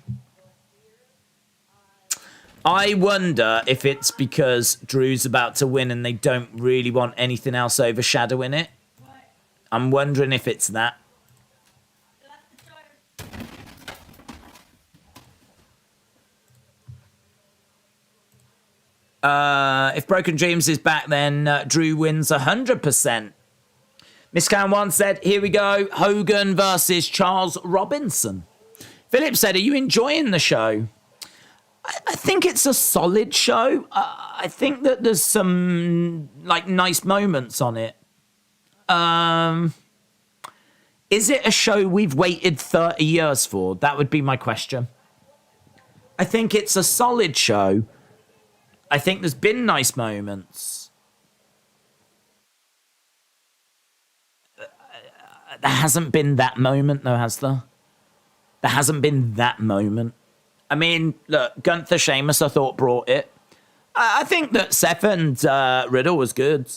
I wonder if it's because Drew's about to win and they don't really want anything else overshadowing it. I'm wondering if it's that. If Broken Dreams is back, then Drew wins 100%. Miss Can One said, here we go, Hogan versus Charles Robinson. Philip said, are you enjoying the show? I think it's a solid show. I think that there's some nice moments on it. Is it a show we've waited 30 years for? That would be my question. I think it's a solid show. I think there's been nice moments. There hasn't been that moment, though, has there? There hasn't been that moment. I mean, look, Gunther Sheamus, I thought, brought it. I think that Seth and Riddle was good.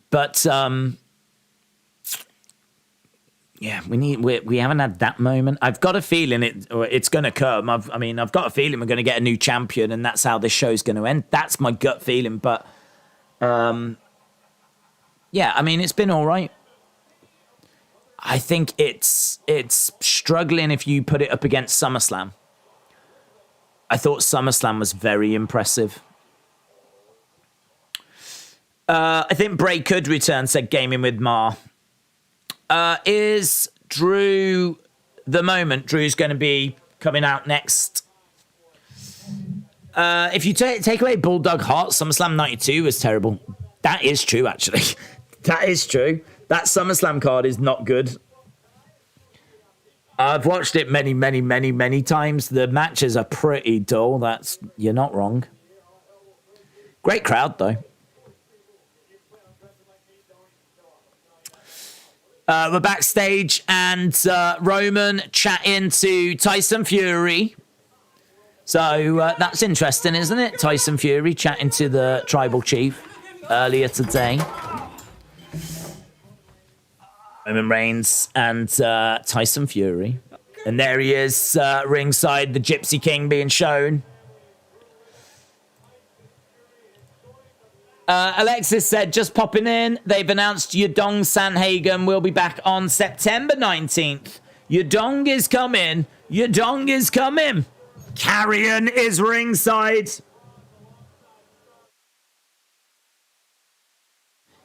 But, yeah, we haven't had that moment. I've got a feeling it's going to come. I've got a feeling we're going to get a new champion, and that's how this show's going to end. That's my gut feeling. But, yeah, I mean, it's been all right. I think it's struggling if you put it up against SummerSlam. I thought SummerSlam was very impressive. I think Bray could return, said Gaming with Ma. Is Drew the moment? Drew's going to be coming out next. If you take away Bulldog Hot, SummerSlam 92 was terrible. That is true, actually. That is true. That SummerSlam card is not good. I've watched it many, many, many, many times. The matches are pretty dull. You're not wrong. Great crowd, though. We're backstage and Roman chatting to Tyson Fury. So that's interesting, isn't it? Tyson Fury chatting to the tribal chief earlier today. Roman Reigns and Tyson Fury. And there he is, ringside, the Gypsy King being shown. Alexis said, just popping in, they've announced Yudong Sanhagen will be back on September 19th. Yudong is coming. Yudong is coming. Carrion is ringside.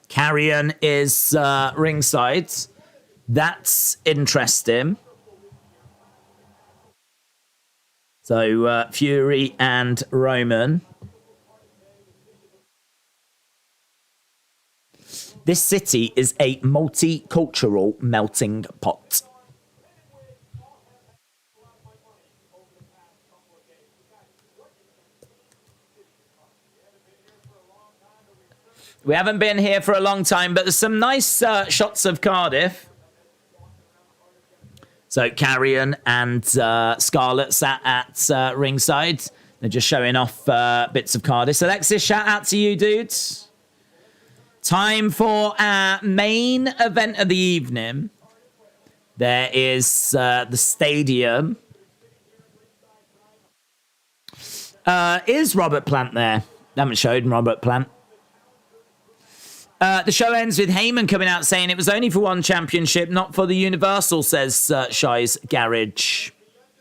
Carrion is ringside. That's interesting. So Fury and Roman. This city is a multicultural melting pot. We haven't been here for a long time, but there's some nice shots of Cardiff. So Carrion and Scarlett sat at ringside. They're just showing off bits of Cardiff. So Alexis, shout out to you, dudes. Time for our main event of the evening. There is the stadium. Is Robert Plant there? They haven't showed Robert Plant. The show ends with Heyman coming out saying it was only for one championship, not for the Universal, says Shy's Garage.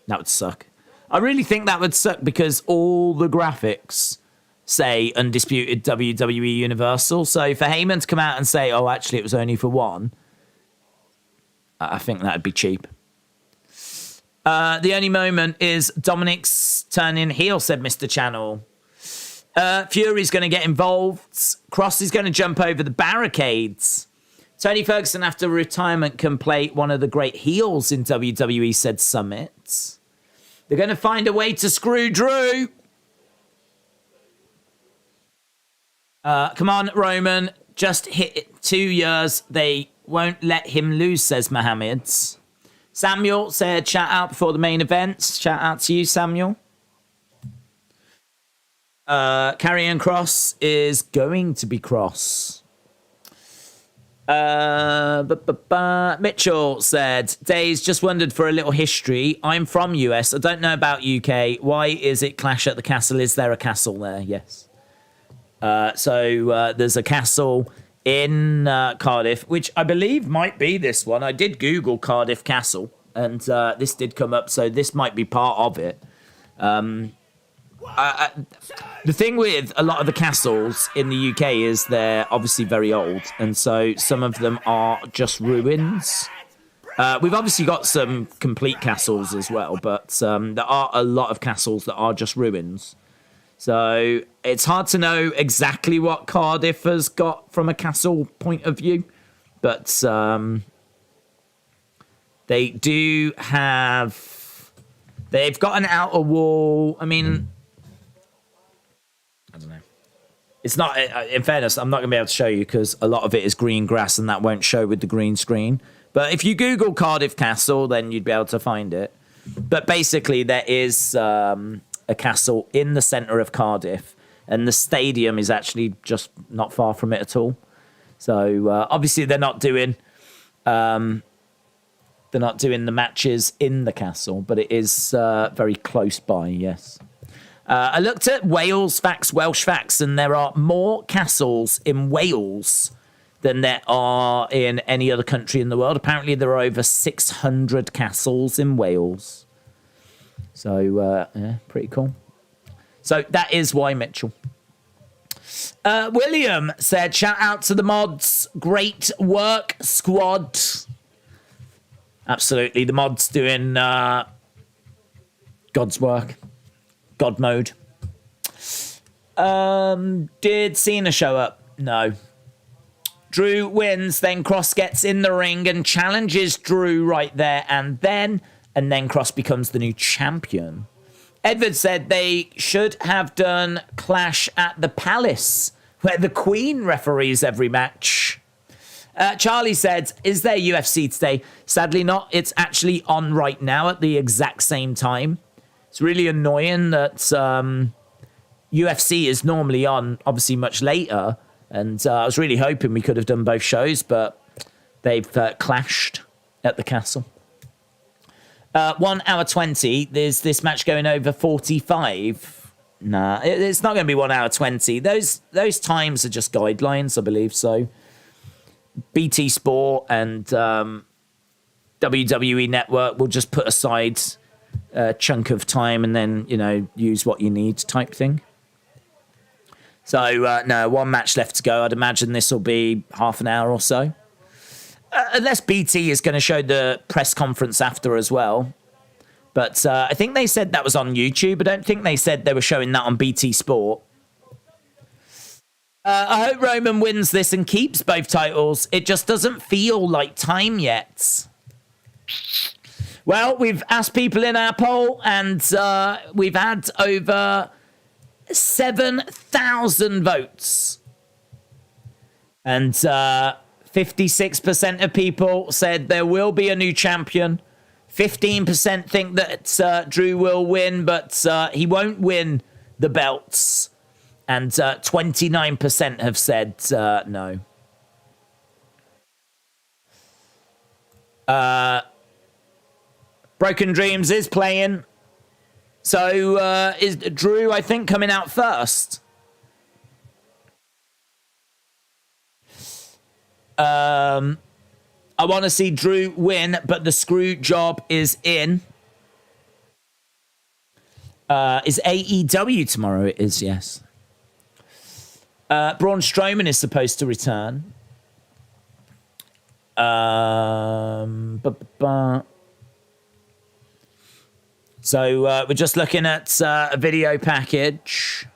That would suck. I really think that would suck because all the graphics say Undisputed WWE Universal. So for Heyman to come out and say, oh, actually, it was only for one, I think that'd be cheap. The only moment is Dominic's turning heel, said Mr. Channel. Fury's going to get involved. Cross is going to jump over the barricades. Tony Ferguson, after retirement, can play one of the great heels in WWE, said Summit. They're going to find a way to screw Drew. Come on, Roman. Just hit it 2 years. They won't let him lose, says Mohammed. Samuel said, shout out before the main events. Shout out to you, Samuel. Karrion Kross is going to be Cross. Mitchell said, Days, just wondered for a little history. I'm from US. I don't know about UK. Why is it Clash at the Castle? Is there a castle there? Yes. So there's a castle in Cardiff, which I believe might be this one. I did Google Cardiff Castle, and this did come up, so this might be part of it. The thing with a lot of the castles in the UK is they're obviously very old, and so some of them are just ruins. We've obviously got some complete castles as well, but there are a lot of castles that are just ruins. So it's hard to know exactly what Cardiff has got from a castle point of view, but they do have... They've got an outer wall. I mean... I don't know. It's not... In fairness, I'm not going to be able to show you because a lot of it is green grass and that won't show with the green screen. But if you Google Cardiff Castle, then you'd be able to find it. But basically, there is... a castle in the centre of Cardiff, and the stadium is actually just not far from it at all. So obviously they're not doing the matches in the castle, but it is very close by. Yes, I looked at Welsh facts, and there are more castles in Wales than there are in any other country in the world. Apparently, there are over 600 castles in Wales. So, yeah, pretty cool. So that is why, Mitchell. William said, shout out to the mods. Great work, squad. Absolutely. The mods doing God's work. God mode. Did Cena show up? No. Drew wins, then Cross gets in the ring and challenges Drew right there and then Cross becomes the new champion. Edward said they should have done Clash at the Palace, where the Queen referees every match. Charlie said, is there UFC today? Sadly not. It's actually on right now at the exact same time. It's really annoying that UFC is normally on, obviously, much later. And I was really hoping we could have done both shows, but they've clashed at the castle. 1 hour 20. There's this match going over 45. Nah, it's not going to be 1 hour 20. Those times are just guidelines, I believe. So BT Sport and WWE Network will just put aside a chunk of time and then, use what you need type thing. So, no, one match left to go. I'd imagine this will be half an hour or so. Unless BT is going to show the press conference after as well. But I think they said that was on YouTube. I don't think they said they were showing that on BT Sport. I hope Roman wins this and keeps both titles. It just doesn't feel like time yet. Well, we've asked people in our poll, and we've had over 7,000 votes. And 56% of people said there will be a new champion. 15% think that Drew will win, but he won't win the belts. And 29% have said no. Broken Dreams is playing. So is Drew, I think, coming out first? I want to see Drew win, but the screw job is in. Is AEW tomorrow? It is, yes. Braun Strowman is supposed to return. So we're just looking at a video package.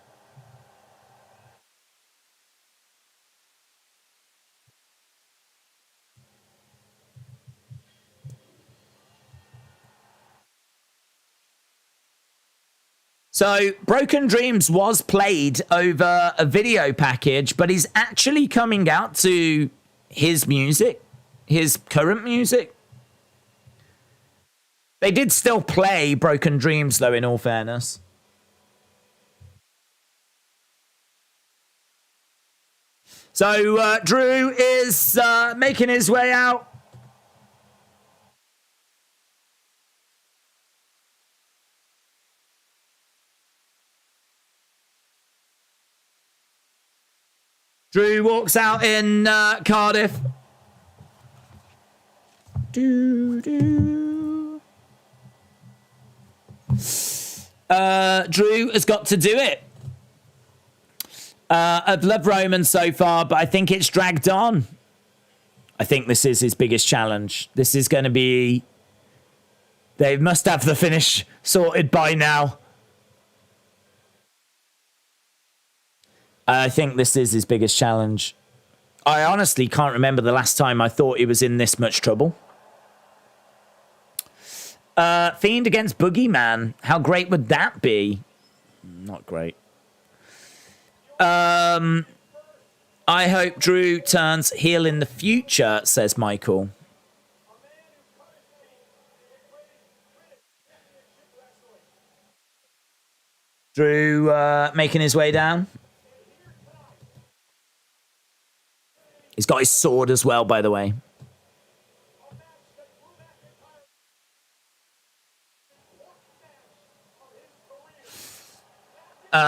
So Broken Dreams was played over a video package, but he's actually coming out to his music, his current music. They did still play Broken Dreams, though, in all fairness. So Drew is making his way out. Drew walks out in Cardiff. Drew has got to do it. I've loved Roman so far, but I think it's dragged on. I think this is his biggest challenge. This is going to be... They must have the finish sorted by now. I think this is his biggest challenge. I honestly can't remember the last time I thought he was in this much trouble. Fiend against Boogeyman. How great would that be? Not great. I hope Drew turns heel in the future, says Michael. Drew making his way down. He's got his sword as well, by the way.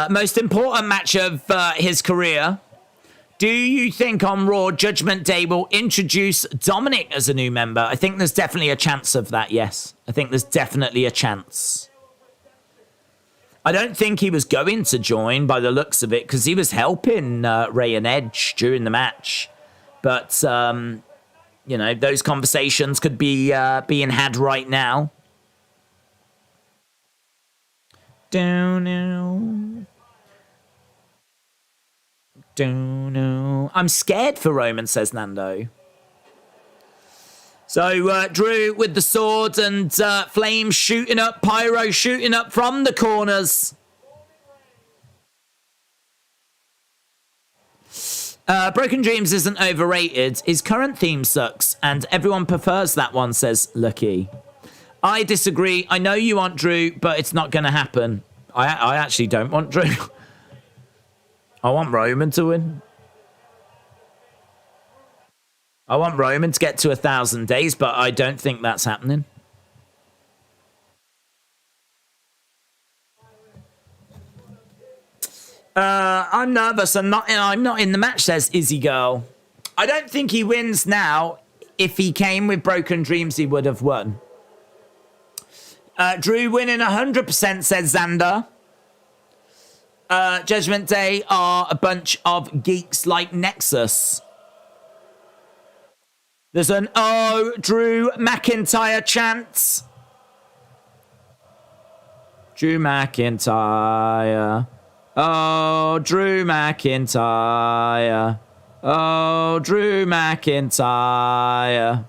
Most important match of his career. Do you think on Raw Judgment Day will introduce Dominic as a new member? I think there's definitely a chance of that, yes. I think there's definitely a chance. I don't think he was going to join by the looks of it because he was helping Rey and Edge during the match. But, you know, those conversations could be being had right now. Don't know. I'm scared for Roman, says Nando. So Drew with the sword and flames shooting up, pyro shooting up from the corners. Broken Dreams isn't overrated. His current theme sucks and everyone prefers that one, says Lucky. I disagree. I know you want Drew, but it's not going to happen. I actually don't want Drew. I want Roman to win. I want Roman to get to 1,000 days, but I don't think that's happening. I'm nervous. I'm not in the match, says Izzy Girl. I don't think he wins now. If he came with Broken Dreams, he would have won. Drew winning 100%, says Xander. Judgment Day are a bunch of geeks like Nexus. There's an Drew McIntyre chant. Drew McIntyre. Oh, Drew McIntyre. Oh, Drew McIntyre.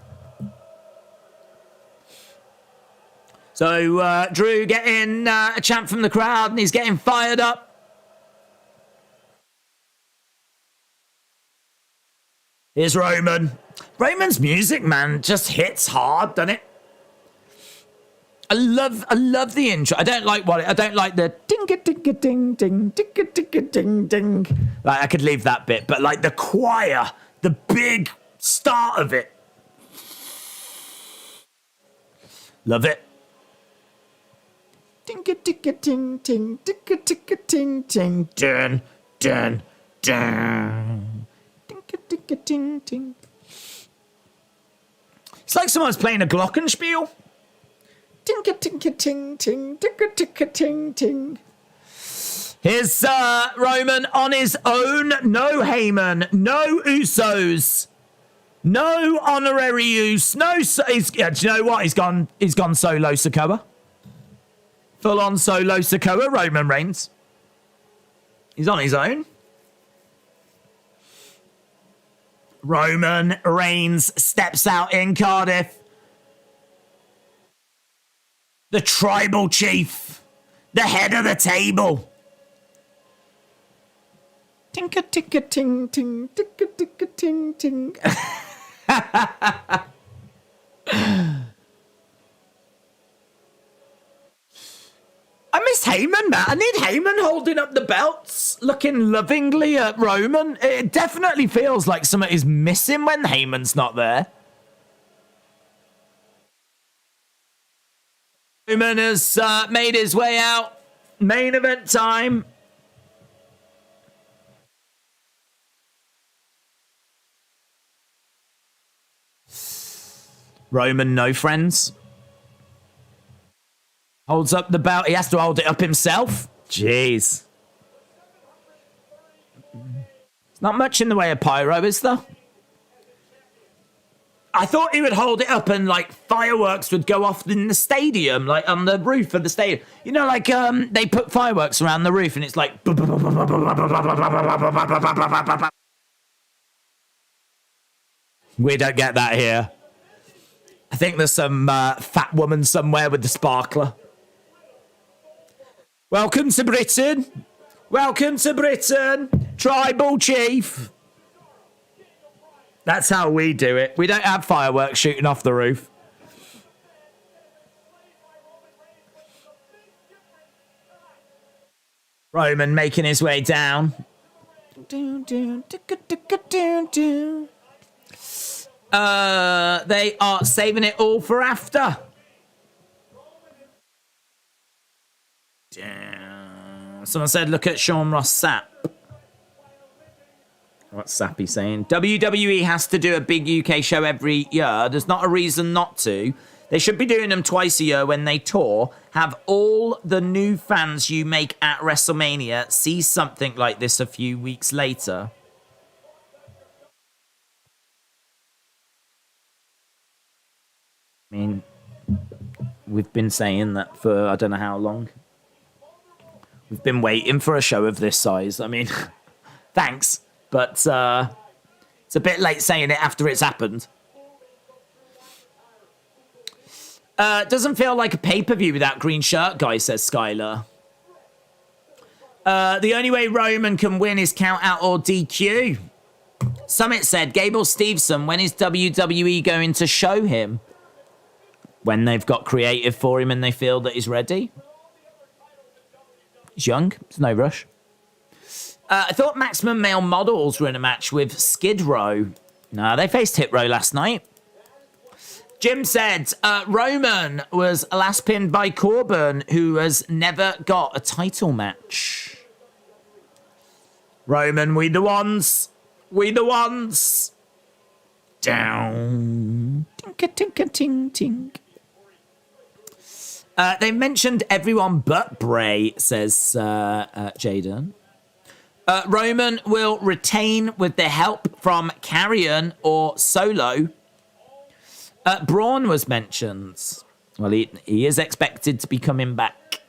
So Drew getting a chant from the crowd and he's getting fired up. Here's Roman. Roman's music, man, just hits hard, doesn't it? I love the intro. I don't like the ding ding ding ding ding ding ding ding. Like I could leave that bit, but like the choir, the big start of it. Love it. Ding ding ding ding ding ding ding dun dun dun. Ding ding ding. It's like someone's playing a glockenspiel. Ting ting ting ting ting ting ting. Here's Roman on his own. No Heyman. No Usos. No honorary Us. No. Do you know what? He's gone solo Sikoa. Full on solo Sikoa. Roman Reigns. He's on his own. Roman Reigns steps out in Cardiff. The tribal chief. The head of the table. Tinka ticka ting ting ticka ticka ting ting. I miss Heyman, man. I need Heyman holding up the belts, looking lovingly at Roman. It definitely feels like something is missing when Heyman's not there. Roman has made his way out. Main event time. Roman, no friends. Holds up the belt. He has to hold it up himself. Jeez. There's not much in the way of pyro, is there? I thought he would hold it up and, like, fireworks would go off in the stadium, like, on the roof of the stadium. You know, like, they put fireworks around the roof and it's like... We don't get that here. I think there's some fat woman somewhere with the sparkler. Welcome to Britain. Welcome to Britain. Tribal chief. That's how we do it. We don't have fireworks shooting off the roof. Roman making his way down. They are saving it all for after. Someone said, look at Sean Ross Sapp. What's Sappy saying? WWE has to do a big UK show every year. There's not a reason not to. They should be doing them twice a year when they tour. Have all the new fans you make at WrestleMania see something like this a few weeks later. I mean, we've been saying that for I don't know how long. We've been waiting for a show of this size. I mean, thanks, but it's a bit late saying it after it's happened. Doesn't feel like a pay-per-view without green shirt guy, says Skylar. The only way Roman can win is count out or DQ. Summit said, Gable Steveson, when is WWE going to show him? When they've got creative for him and they feel that he's ready. He's young. There's no rush. I thought Maximum Male Models were in a match with Skid Row. No, they faced Hit Row last night. Jim said, Roman was last pinned by Corbin, who has never got a title match. Roman, we the ones. We the ones. Down. Tinka, tinka, ting, tink. They mentioned everyone but Bray, says Jaden. Roman will retain with the help from Carrion or Solo. Braun was mentioned. Well, he is expected to be coming back.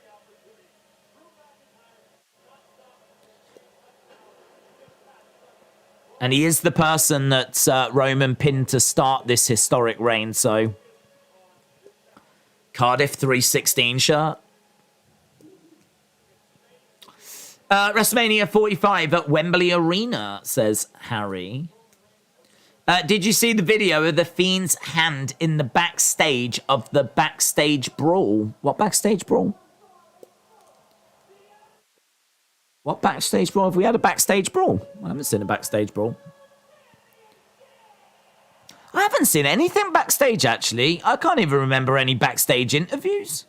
And he is the person that Roman pinned to start this historic reign, so... Cardiff 316 shirt. WrestleMania 45 at Wembley Arena, says Harry. Did you see the video of the Fiend's hand in the backstage of the backstage brawl? What backstage brawl? What backstage brawl? Have we had a backstage brawl? I haven't seen a backstage brawl. I haven't seen anything backstage, actually. I can't even remember any backstage interviews.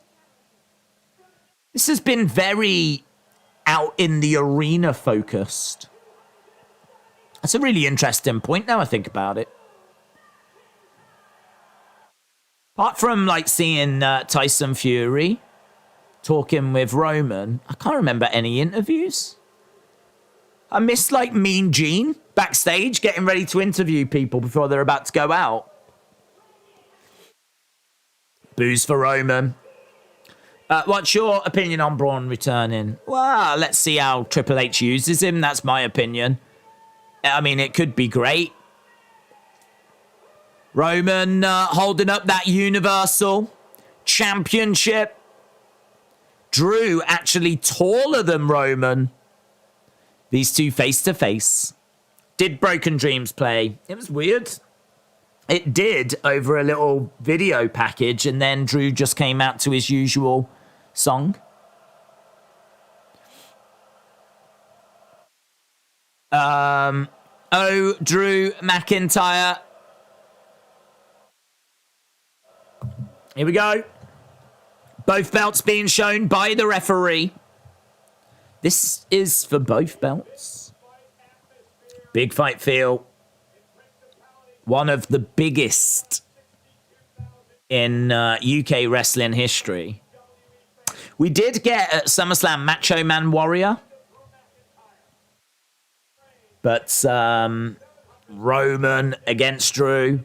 This has been very out in the arena focused. That's a really interesting point now I think about it. Apart from, like, seeing Tyson Fury talking with Roman, I can't remember any interviews. I missed, like, Mean Gene backstage getting ready to interview people before they're about to go out. Booze for Roman. What's your opinion on Braun returning? Well, let's see how Triple H uses him. That's my opinion. I mean, it could be great. Roman holding up that Universal Championship. Drew actually taller than Roman. These two face to face. Did Broken Dreams play? It was weird. It did over a little video package, and then Drew just came out to his usual song. Drew McIntyre. Here we go. Both belts being shown by the referee. This is for both belts. Big fight feel. One of the biggest in UK wrestling history. We did get at SummerSlam Macho Man Warrior. But Roman against Drew.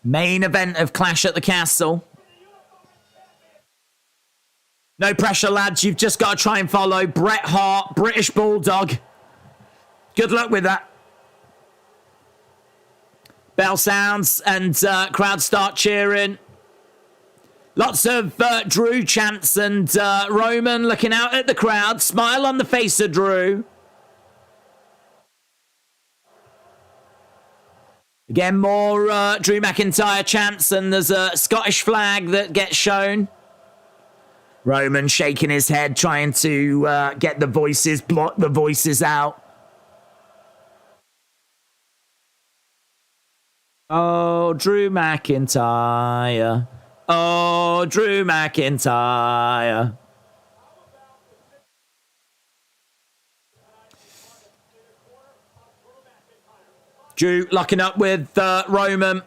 Main event of Clash at the Castle. No pressure, lads. You've just got to try and follow Bret Hart, British Bulldog. Good luck with that. Bell sounds and crowds start cheering. Lots of Drew chants and Roman looking out at the crowd. Smile on the face of Drew. Again, more Drew McIntyre chants, and there's a Scottish flag that gets shown. Roman shaking his head, trying to get the voices, block the voices out. Oh, Drew McIntyre. Oh, Drew McIntyre. Drew locking up with Roman.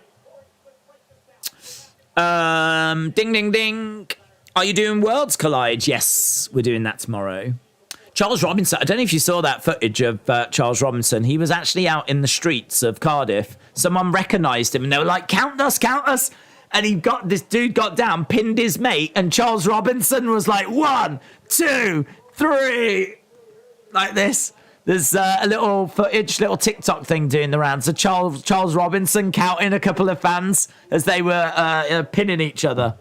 Ding, ding, ding. Are you doing Worlds Collide? Yes, we're doing that tomorrow. Charles Robinson, I don't know if you saw that footage of Charles Robinson. He was actually out in the streets of Cardiff. Someone recognised him and they were like, count us, count us. And this dude got down, pinned his mate, and Charles Robinson was like, 1, 2, 3. Like this. There's a little footage, little TikTok thing doing the rounds of Charles Robinson counting a couple of fans as they were pinning each other.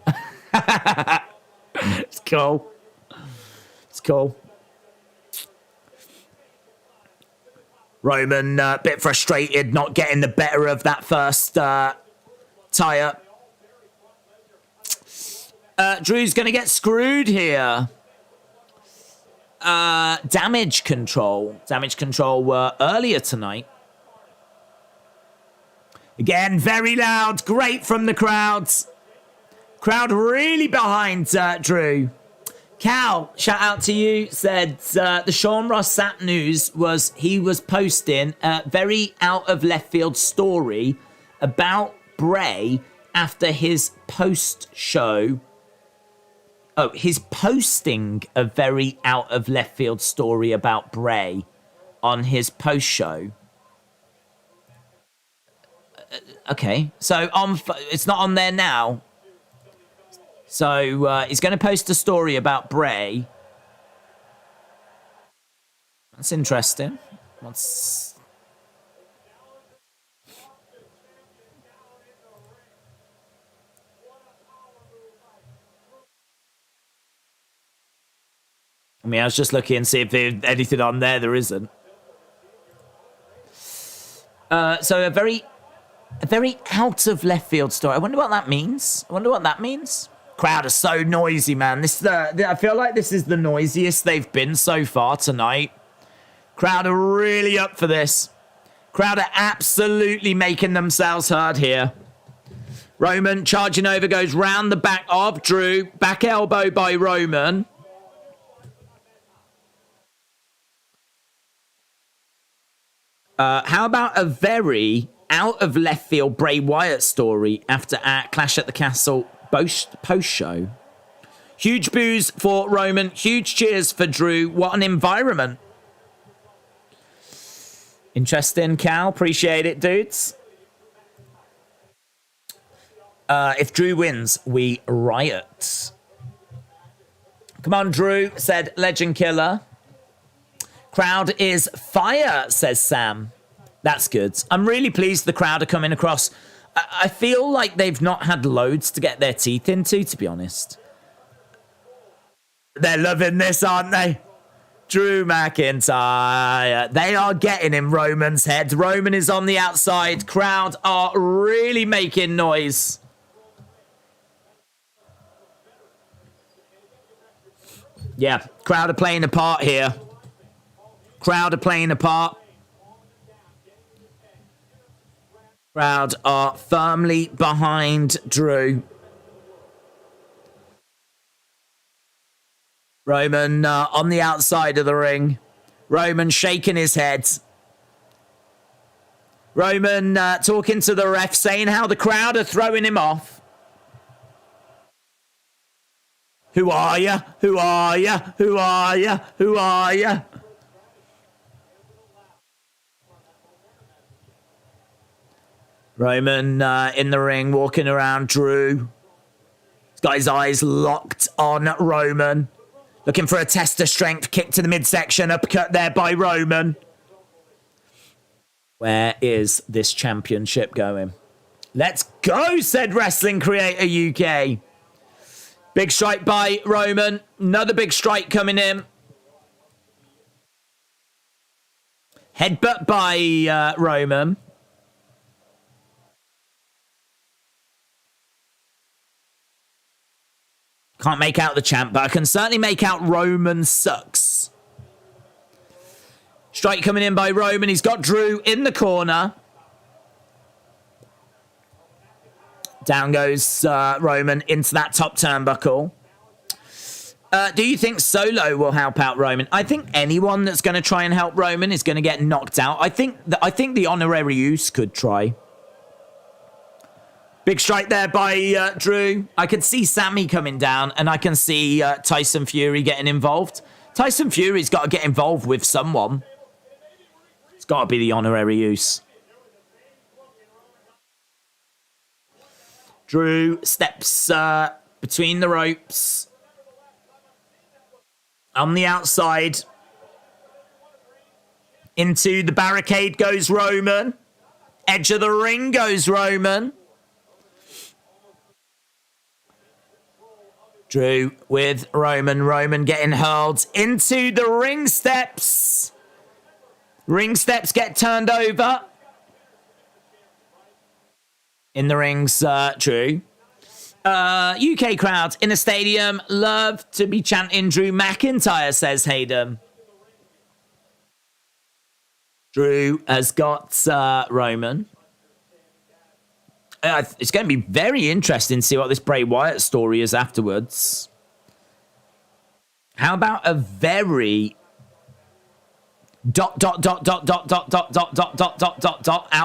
It's cool. It's cool. Roman, a bit frustrated, not getting the better of that first tie-up. Drew's going to get screwed here. Damage Control. Damage Control were earlier tonight. Again, very loud. Great from the crowds. Crowd really behind Drew. Cal, shout out to you, said the Sean Ross Sapp news was he was posting a very out of left field story about Bray after his post show. Oh, he's posting a very out of left field story about Bray on his post show. Okay, so it's not on there now. So he's going to post a story about Bray. That's interesting. I mean, I was just looking and see if there's anything on there. There isn't. So a very out of left field story. I wonder what that means. Crowd are so noisy, man. I feel like this is the noisiest they've been so far tonight. Crowd are really up for this. Crowd are absolutely making themselves heard here. Roman charging over, goes round the back of Drew. Back elbow by Roman. How about a very out of left field Bray Wyatt story after Clash at the Castle post show? Huge boos for Roman. Huge cheers for Drew. What an environment. Interesting, Cal. Appreciate it, dudes. If Drew wins, we riot. Come on, Drew, said Legend Killer. Crowd is fire, says Sam. That's good. I'm really pleased the crowd are coming across. I feel like they've not had loads to get their teeth into, to be honest. They're loving this, aren't they? Drew McIntyre. They are getting in Roman's head. Roman is on the outside. Crowd are really making noise. Yeah, crowd are playing a part here. Crowd are playing a part. Crowd are firmly behind Drew. Roman on the outside of the ring. Roman shaking his head. Roman talking to the ref, saying how the crowd are throwing him off. Who are you? Who are you? Who are you? Who are you? Roman in the ring, walking around Drew. He's got his eyes locked on Roman. Looking for a test of strength. Kick to the midsection. Uppercut there by Roman. Where is this championship going? Let's go, said Wrestling Creator UK. Big strike by Roman. Another big strike coming in. Headbutt by Roman. Can't make out the champ, but I can certainly make out Roman sucks. Strike coming in by Roman. He's got Drew in the corner. Down goes Roman into that top turnbuckle. Do you think Solo will help out Roman? I think anyone that's going to try and help Roman is going to get knocked out. I think the Honorarius could try. Big strike there by Drew. I can see Sammy coming down, and I can see Tyson Fury getting involved. Tyson Fury's got to get involved with someone. It's got to be the honorary use. Drew steps between the ropes. On the outside. Into the barricade goes Roman. Edge of the ring goes Roman. Drew with Roman. Roman getting hurled into the ring steps. Ring steps get turned over. In the rings, Drew. UK crowd in a stadium love to be chanting Drew McIntyre, says Hayden. Drew has got Roman. It's going to be very interesting to see what this Bray Wyatt story is afterwards. How about a very out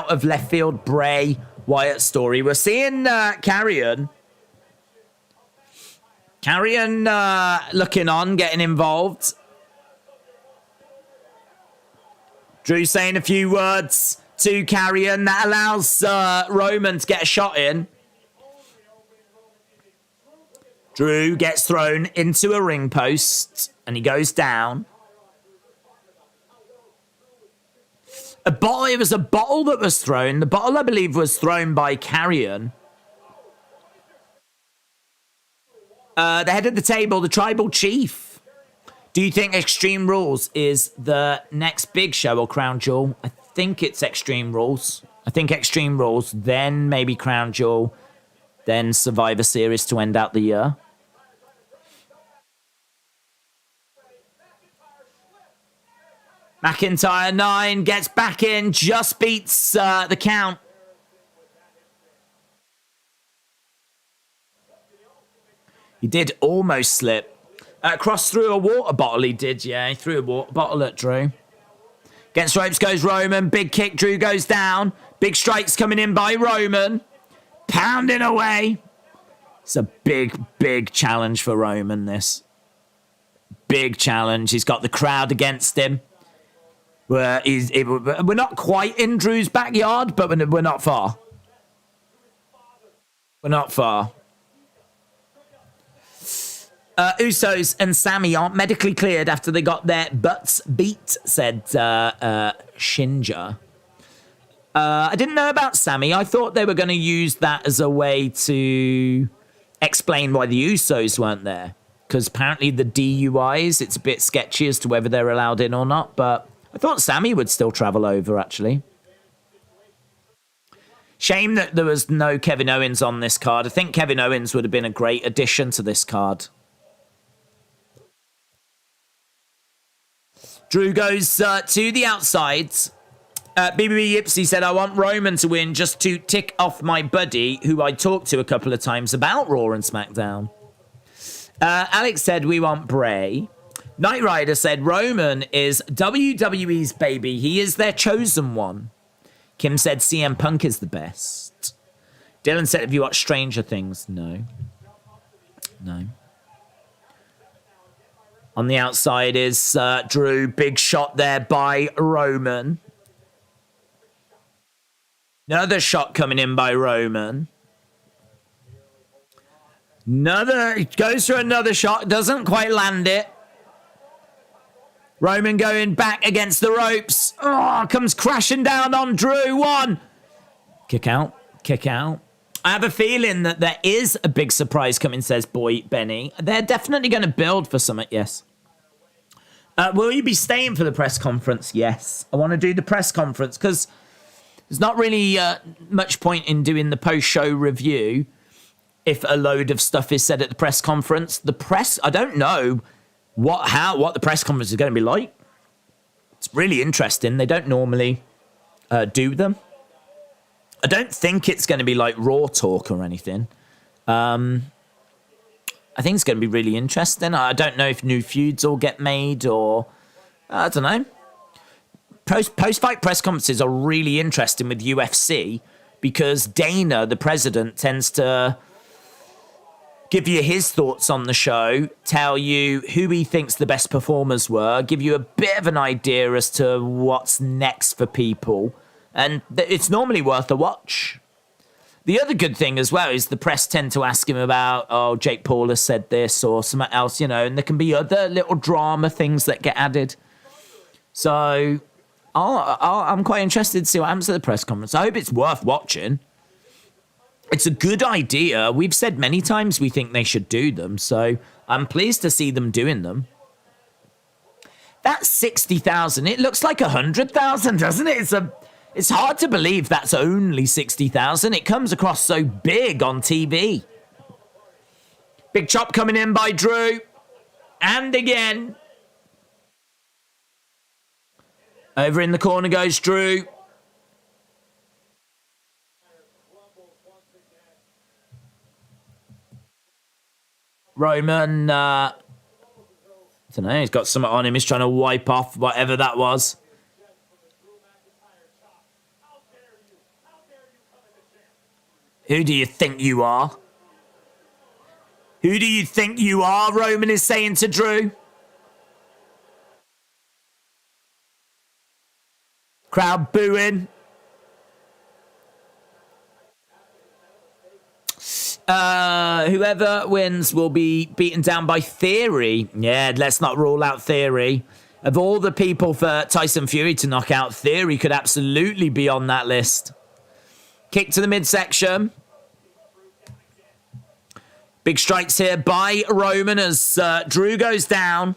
of left field Bray Wyatt story? We're seeing Carrion looking on, getting involved. Drew saying a few words to Carrion. That allows Roman to get a shot in. Drew gets thrown into a ring post and he goes down. It was a bottle that was thrown. The bottle, I believe, was thrown by Carrion. The head of the table, the tribal chief. Do you think Extreme Rules is the next big show or Crown Jewel? I think it's Extreme Rules. I think Extreme Rules, then maybe Crown Jewel, then Survivor Series to end out the year. McIntyre 9 gets back in, just beats the count. He did almost slip. Cross through a water bottle, he did, yeah. He threw a water bottle at Drew. Against ropes goes Roman. Big kick, Drew goes down. Big strikes coming in by Roman. Pounding away. It's a big, big challenge for Roman, this. Big challenge. He's got the crowd against him. We're not quite in Drew's backyard, but we're not far. We're not far. Usos and Sammy aren't medically cleared after they got their butts beat, said Shinja. I didn't know about Sammy. I thought they were going to use that as a way to explain why the Usos weren't there. Because apparently the DUIs, it's a bit sketchy as to whether they're allowed in or not. But I thought Sammy would still travel over, actually. Shame that there was no Kevin Owens on this card. I think Kevin Owens would have been a great addition to this card. Drew goes to the outside. BBB Yipsy said, I want Roman to win just to tick off my buddy, who I talked to a couple of times about Raw and SmackDown. Alex said, we want Bray. Knight Rider said, Roman is WWE's baby. He is their chosen one. Kim said, CM Punk is the best. Dylan said, have you watched Stranger Things? No. No. On the outside is Drew. Big shot there by Roman. Another shot coming in by Roman. Goes for another shot. Doesn't quite land it. Roman going back against the ropes. Oh, comes crashing down on Drew. One. Kick out. Kick out. I have a feeling that there is a big surprise coming, says Boy Benny. They're definitely going to build for something, yes. Will you be staying for the press conference? Yes. I want to do the press conference because there's not really much point in doing the post-show review if a load of stuff is said at the press conference. The press, I don't know what the press conference is going to be like. It's really interesting. They don't normally do them. I don't think it's going to be like Raw talk or anything. I think it's going to be really interesting. I don't know if new feuds will get made or... I don't know. Post-fight press conferences are really interesting with UFC because Dana, the president, tends to give you his thoughts on the show, tell you who he thinks the best performers were, give you a bit of an idea as to what's next for people. And it's normally worth a watch. The other good thing as well is the press tend to ask him about, oh, Jake Paul has said this or something else, and there can be other little drama things that get added. So I'm quite interested to see what happens at the press conference. I hope it's worth watching. It's a good idea. We've said many times we think they should do them, so I'm pleased to see them doing them. That's 60,000. It looks like 100,000, doesn't it? It's hard to believe that's only 60,000. It comes across so big on TV. Big chop coming in by Drew. And again. Over in the corner goes Drew. Roman, I don't know, he's got something on him. He's trying to wipe off whatever that was. Who do you think you are? Who do you think you are? Roman is saying to Drew. Crowd booing. Whoever wins will be beaten down by Theory. Yeah, let's not rule out Theory. Of all the people for Tyson Fury to knock out, Theory could absolutely be on that list. Kick to the midsection. Big strikes here by Roman as Drew goes down.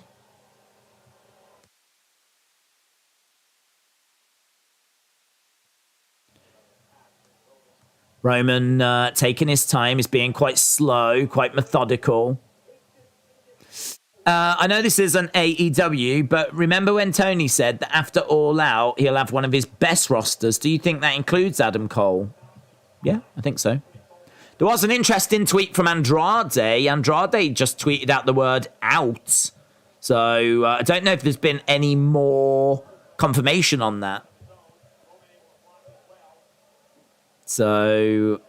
Roman taking his time. He's being quite slow, quite methodical. I know this is an AEW, but remember when Tony said that after All Out, he'll have one of his best rosters? Do you think that includes Adam Cole? Yeah, I think so. There was an interesting tweet from Andrade. Andrade just tweeted out the word out. So I don't know if there's been any more confirmation on that. So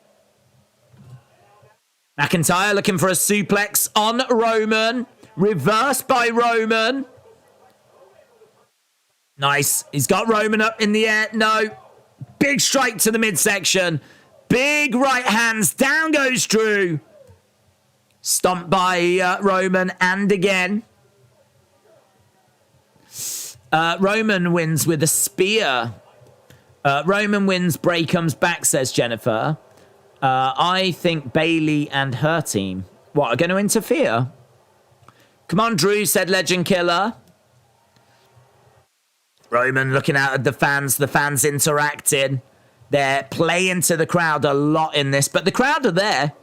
McIntyre looking for a suplex on Roman. Reversed by Roman. Nice. He's got Roman up in the air. No. Big strike to the midsection. Big right hands. Down goes Drew. Stomped by Roman. And again. Roman wins with a spear. Roman wins. Bray comes back, says Jennifer. I think Bayley and her team, are going to interfere? Come on, Drew, said Legend Killer. Roman looking out at the fans interacting. They're playing to the crowd a lot in this, but the crowd are there.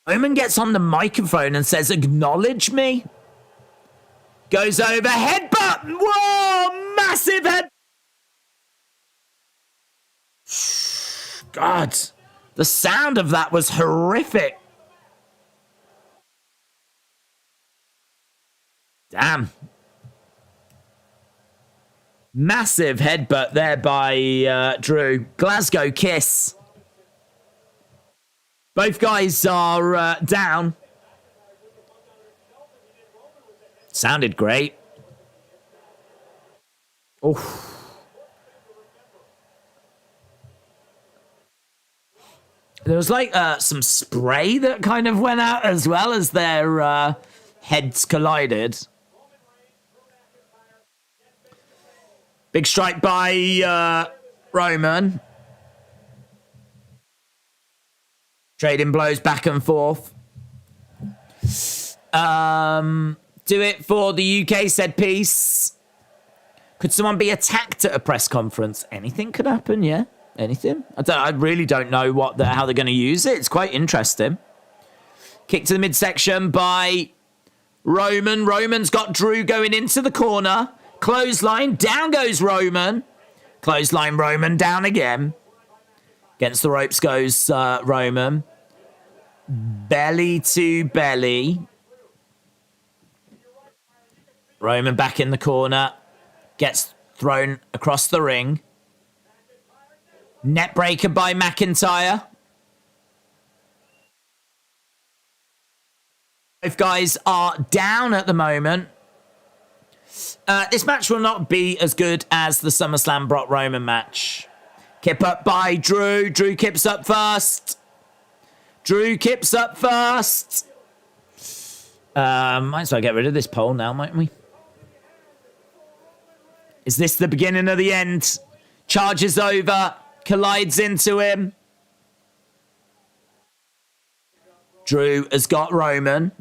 Roman gets on the microphone and says, acknowledge me. Goes over, headbutt. Whoa, massive head. God, the sound of that was horrific. Damn. Massive headbutt there by Drew. Glasgow kiss. Both guys are down. Sounded great. Oh. There was like some spray that kind of went out as well as their heads collided. Big strike by Roman. Trading blows back and forth. Do it for the UK, said Peace. Could someone be attacked at a press conference? Anything could happen, yeah. Anything. I really don't know how they're going to use it. It's quite interesting. Kick to the midsection by Roman. Roman's got Drew going into the corner. Clothesline. Down goes Roman. Clothesline Roman. Down again. Against the ropes goes Roman. Belly to belly. Roman back in the corner. Gets thrown across the ring. Neckbreaker by McIntyre. Both guys are down at the moment. This match will not be as good as the SummerSlam Brock Roman match. Kip up by Drew. Drew kips up first. Drew kips up first. Might as well get rid of this poll now, mightn't we? Is this the beginning of the end? Charges over. Collides into him. Drew has got Roman.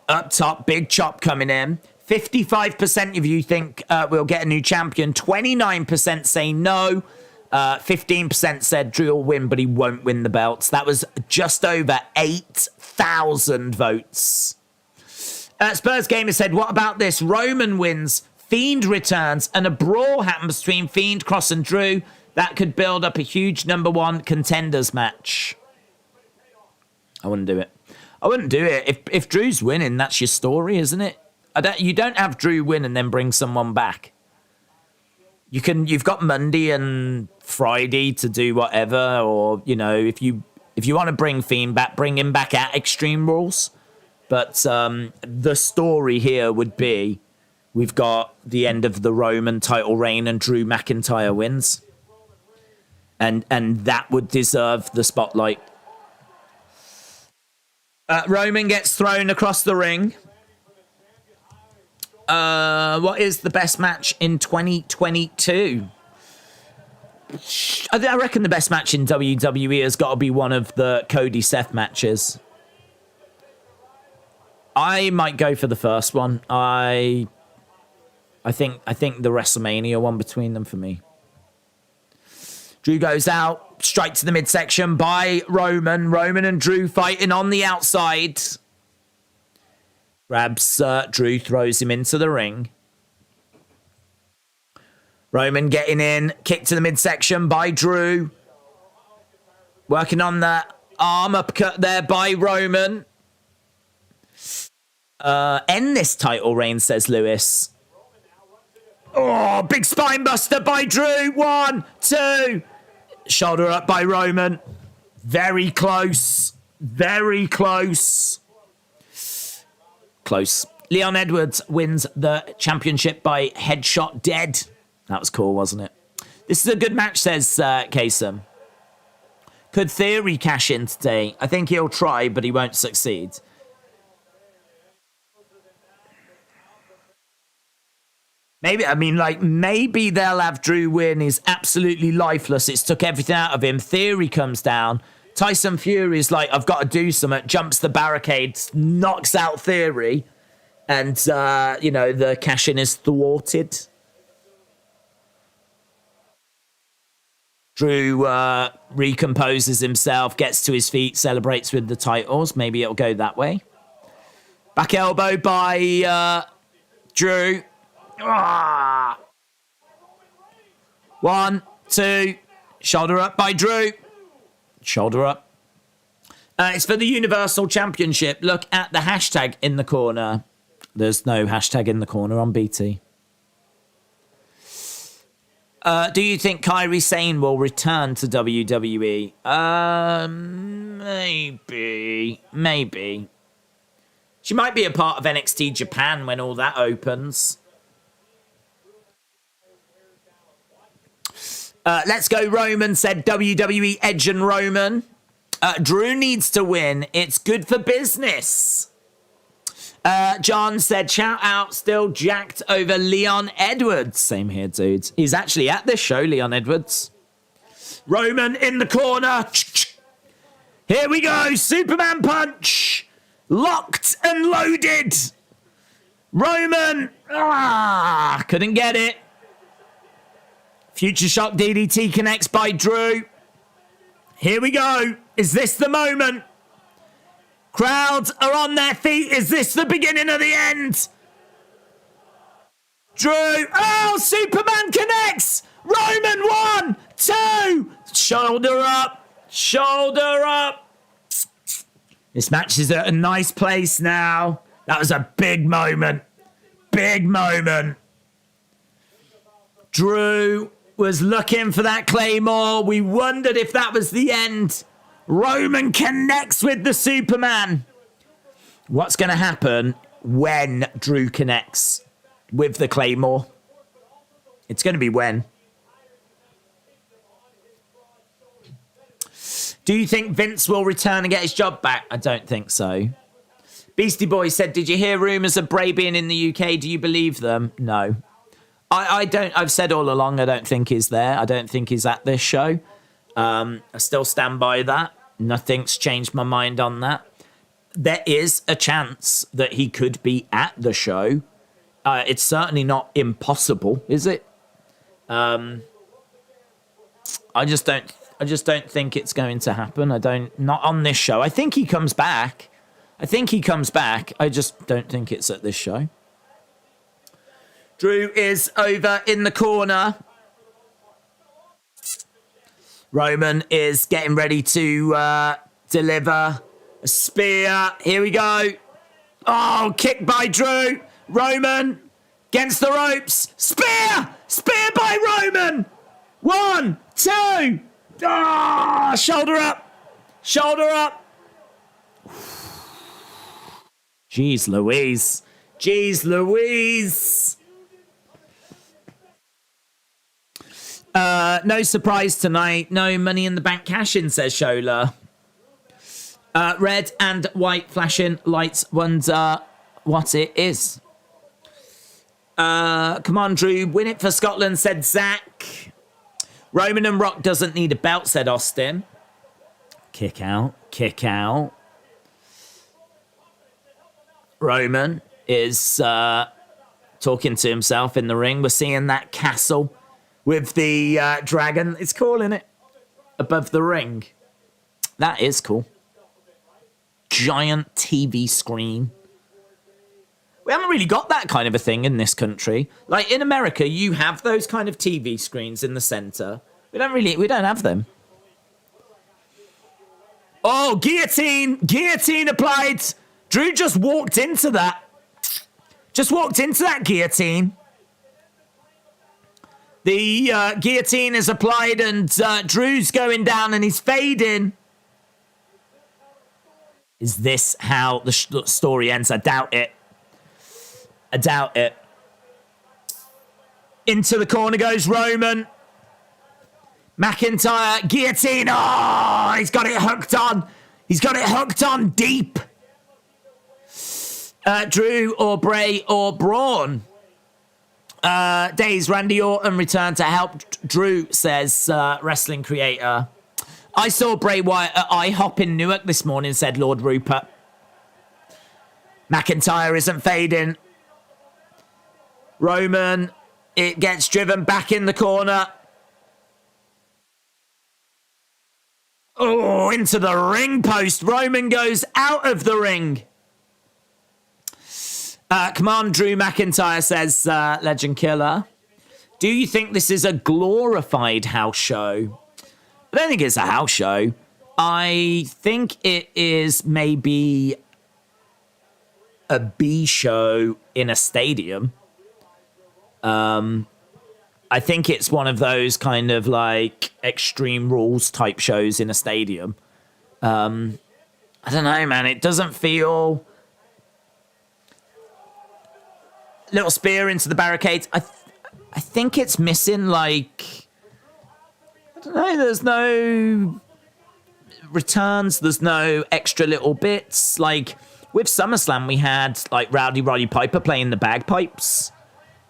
Up top, big chop coming in. 55% of you think we'll get a new champion. 29% say no. 15% said Drew will win, but he won't win the belts. That was just over 8,000 votes. Spurs Gamer said, what about this? Roman wins, Fiend returns, and a brawl happens between Fiend, Cross, and Drew. That could build up a huge number one contenders match. I wouldn't do it. I wouldn't do it. If Drew's winning, that's your story, isn't it? You don't have Drew win and then bring someone back. You've got Monday and Friday to do whatever, or if you want to bring Fiend back, bring him back at Extreme Rules. But the story here would be we've got the end of the Roman title reign and Drew McIntyre wins, and that would deserve the spotlight. Roman gets thrown across the ring. What is the best match in 2022? I reckon the best match in WWE has got to be one of the Cody Seth matches. I might go for the first one. I think the WrestleMania one between them for me. Drew goes out, straight to the midsection by Roman. Roman and Drew fighting on the outside. Grabs Drew, throws him into the ring. Roman getting in, kick to the midsection by Drew. Working on the arm uppercut there by Roman. End this title reign, says Lewis. Oh, big spine buster by Drew. 1, 2. Shoulder up by Roman. Very close. Very close. Close. Leon Edwards wins the championship by headshot dead. That was cool, wasn't it? This is a good match, says Kasem. Could Theory cash in today? I think he'll try, but he won't succeed. Maybe they'll have Drew win. He's absolutely lifeless. It's took everything out of him. Theory comes down. Tyson Fury's like, I've got to do something. Jumps the barricades, knocks out Theory. And, the cash-in is thwarted. Drew recomposes himself, gets to his feet, celebrates with the titles. Maybe it'll go that way. Back elbow by Drew. 1, 2. Shoulder up by Drew. Shoulder up. It's for the Universal Championship. Look at the hashtag in the corner. There's no hashtag in the corner on BT. Do you think Kairi Sane will return to WWE? Maybe. She might be a part of NXT Japan when all that opens. Let's go Roman, said WWE Edge and Roman. Drew needs to win. It's good for business. John said, shout out, still jacked over Leon Edwards. Same here, dudes. He's actually at this show, Leon Edwards. Roman in the corner. Here we go. Superman punch. Locked and loaded. Roman. Couldn't get it. Future Shock DDT connects by Drew. Here we go. Is this the moment? Crowds are on their feet. Is this the beginning of the end? Drew. Oh, Superman connects. Roman 1, 2. Shoulder up. Shoulder up. This match is at a nice place now. That was a big moment. Big moment. Drew was looking for that Claymore. We wondered if that was the end. Roman connects with the Superman. What's going to happen when Drew connects with the Claymore? It's going to be when. Do you think Vince will return and get his job back? I don't think so. Beastie Boy said, did you hear rumours of Bray being in the UK? Do you believe them? No. I don't. I've said all along, I don't think he's there. I don't think he's at this show. I still stand by that. Nothing's changed my mind on that. There is a chance that he could be at the show. It's certainly not impossible, is it? I just don't think it's going to happen. Not on this show. I think he comes back. I just don't think it's at this show. Drew is over in the corner. Roman is getting ready to deliver a spear. Here we go. Oh, kick by Drew. Roman against the ropes. Spear! Spear by Roman! 1, 2. Ah, shoulder up. Shoulder up. Jeez Louise. Jeez Louise. No surprise tonight. No Money in the Bank cash-in, says Shola. Red and white flashing lights. Wonder what it is. Come on, Drew. Win it for Scotland, said Zach. Roman and Rock doesn't need a belt, said Austin. Kick out. Kick out. Roman is talking to himself in the ring. We're seeing that castle with the dragon. It's calling it above the ring. That is cool. Giant TV screen. We haven't really got that kind of a thing in this country. Like in America, you have those kind of TV screens in the center. We don't have them. Oh, guillotine! Guillotine applied! Drew just walked into that. Just walked into that guillotine. The guillotine is applied and Drew's going down and he's fading. Is this how the story ends? I doubt it. I doubt it. Into the corner goes Roman. McIntyre, guillotine. Oh, he's got it hooked on. He's got it hooked on deep. Drew or Bray or Braun. Days, Randy Orton returned to help Drew, says Wrestling Creator. I saw Bray Wyatt at IHOP in Newark this morning, said Lord Rupert. McIntyre isn't fading. Roman, it gets driven back in the corner. Oh, into the ring post. Roman goes out of the ring. Come on, Drew McIntyre, says Legend Killer. Do you think this is a glorified house show? I don't think it's a house show. I think it is maybe a B show in a stadium. I think it's one of those kind of like Extreme Rules type shows in a stadium. I don't know, man. It doesn't feel... Little spear into the barricades. I think it's missing like... I don't know. There's no returns. There's no extra little bits. Like with SummerSlam, we had like Rowdy Roddy Piper playing the bagpipes.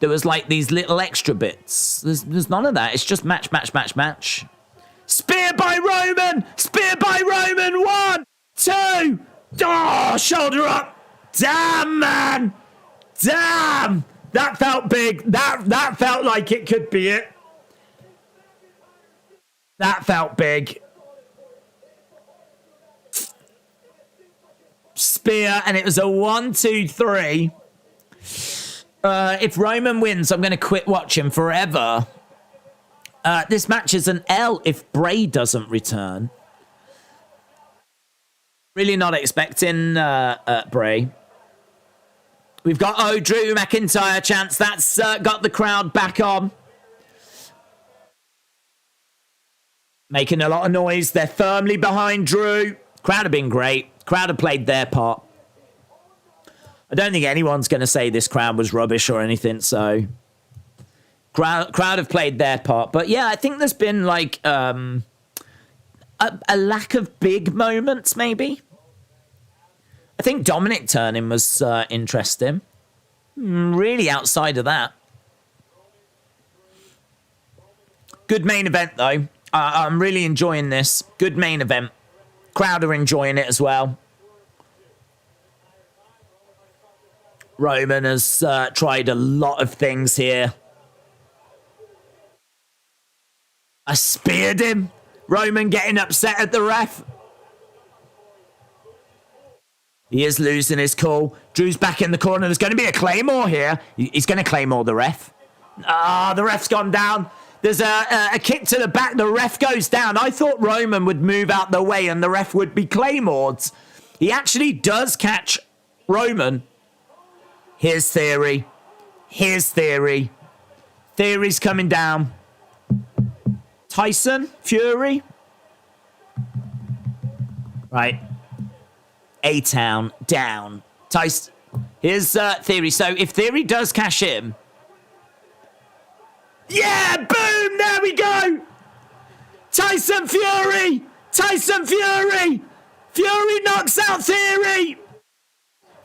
There was like these little extra bits. There's none of that. It's just match, match, match, match. Spear by Roman! Spear by Roman! 1, 2! Oh, shoulder up! Damn, man! Damn! That felt big. That felt like it could be it. That felt big. Spear, and it was a 1, 2, 3. If Roman wins, I'm going to quit watching forever. This match is an L if Bray doesn't return. Really not expecting Bray. We've got Drew McIntyre chance. That's got the crowd back on. Making a lot of noise. They're firmly behind Drew. Crowd have been great. Crowd have played their part. I don't think anyone's going to say this crowd was rubbish or anything, so... Crowd have played their part. But yeah, I think there's been like a lack of big moments, maybe. I think Dominic turning was interesting. Really outside of that. Good main event, though. I'm really enjoying this. Good main event. Crowd are enjoying it as well. Roman has tried a lot of things here. I speared him. Roman getting upset at the ref. He is losing his cool. Drew's back in the corner. There's going to be a Claymore here. He's going to Claymore the ref. The ref's gone down. There's a kick to the back. The ref goes down. I thought Roman would move out the way and the ref would be Claymored. He actually does catch Roman. Here's Theory. Here's Theory. Theory's coming down. Tyson, Fury. Right. A-Town, down. Tyson. Here's Theory. So if Theory does cash in. Yeah, boom, there we go. Tyson Fury. Tyson Fury. Fury knocks out Theory.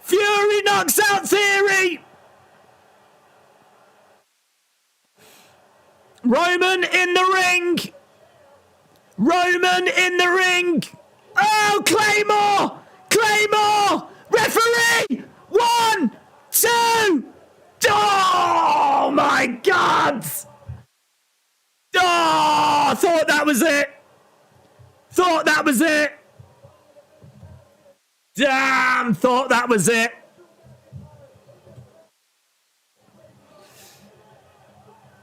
Fury knocks out Theory. Roman in the ring. Roman in the ring. Oh, Claymore. Claymore. Referee. 1, 2. Oh, my God. Oh, thought that was it. Thought that was it. Damn, thought that was it.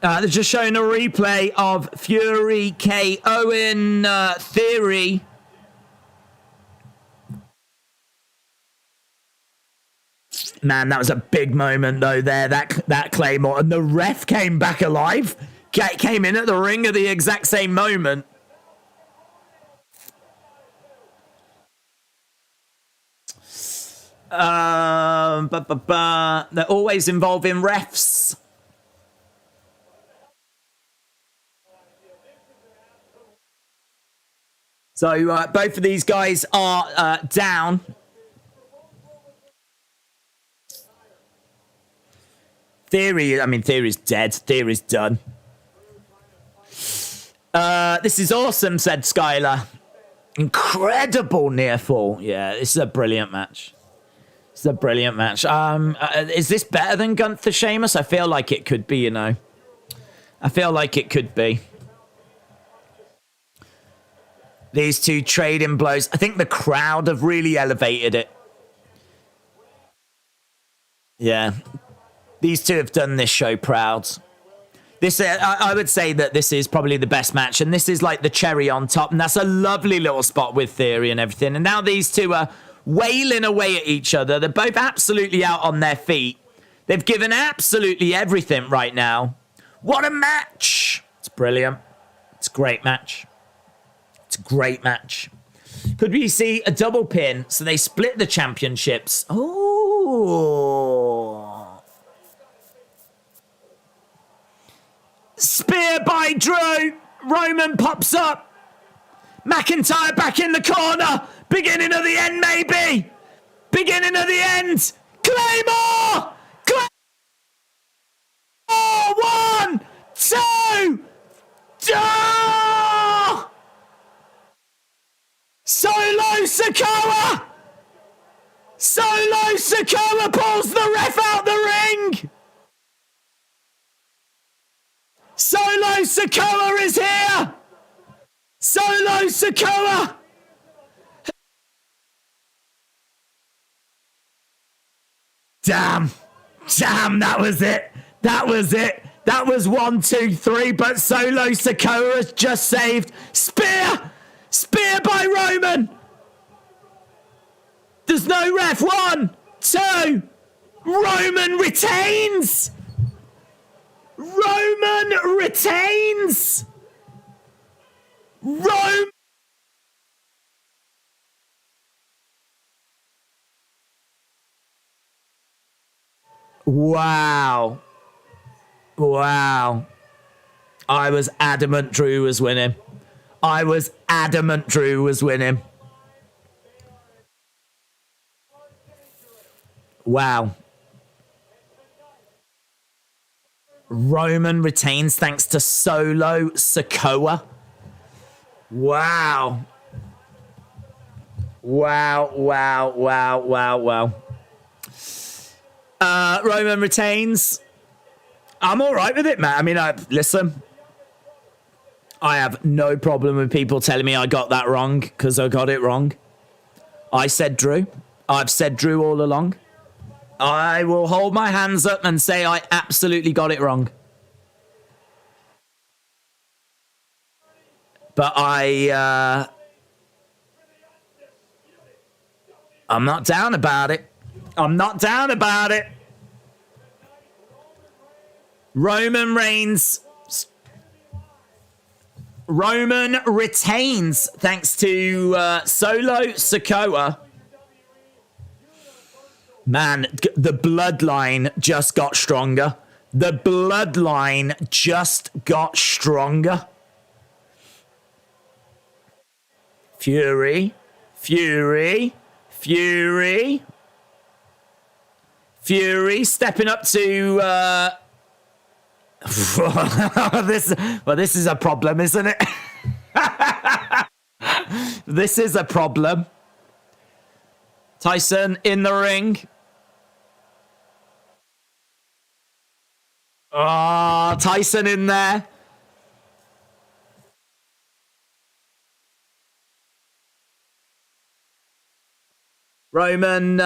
They're just showing a replay of Fury KOing Theory. Man, that was a big moment though there, that Claymore. And the ref came back alive. Came in at the ring at the exact same moment. They're always involving refs. So both of these guys are down. Theory's dead. Theory's done. This is awesome, said Skylar. Incredible near fall. Yeah, this is a brilliant match. It's a brilliant match. Is this better than Gunther Sheamus? I feel like it could be, you know. I feel like it could be. These two trading blows. I think the crowd have really elevated it. Yeah. These two have done this show proud. This, I would say that this is probably the best match, and this is like the cherry on top, and that's a lovely little spot with Theory and everything. And now these two are wailing away at each other. They're both absolutely out on their feet. They've given absolutely everything right now. What a match! It's brilliant. It's a great match. It's a great match. Could we see a double pin so they split the championships? Oh. Spear by Drew. Roman pops up. McIntyre back in the corner. Beginning of the end, maybe. Beginning of the end. Claymore. Claymore. 1, 2. Oh! Solo Sikoa. Solo Sikoa pulls the ref out the ring. Solo Sikoa is here. Solo Sikoa. Damn, that was it. That was it. That was 1, 2, 3, but Solo Sikoa has just saved. Spear by Roman. There's no ref. 1, 2. Roman retains. Roman retains. Rome! Wow. Wow. I was adamant Drew was winning. I was adamant Drew was winning. Wow. Roman retains thanks to Solo Sikoa. Wow. Wow, wow, wow, wow, wow. Roman retains. I'm all right with it, man. I mean, listen. I have no problem with people telling me I got that wrong, because I got it wrong. I said Drew. I've said Drew all along. I will hold my hands up and say I absolutely got it wrong. But I'm not down about it. I'm not down about it. Roman Reigns. Roman retains thanks to Solo Sikoa. Man, the bloodline just got stronger. The bloodline just got stronger. Fury stepping up to this is a problem, isn't it? This is a problem. Tyson in the ring. Oh, Tyson in there. Roman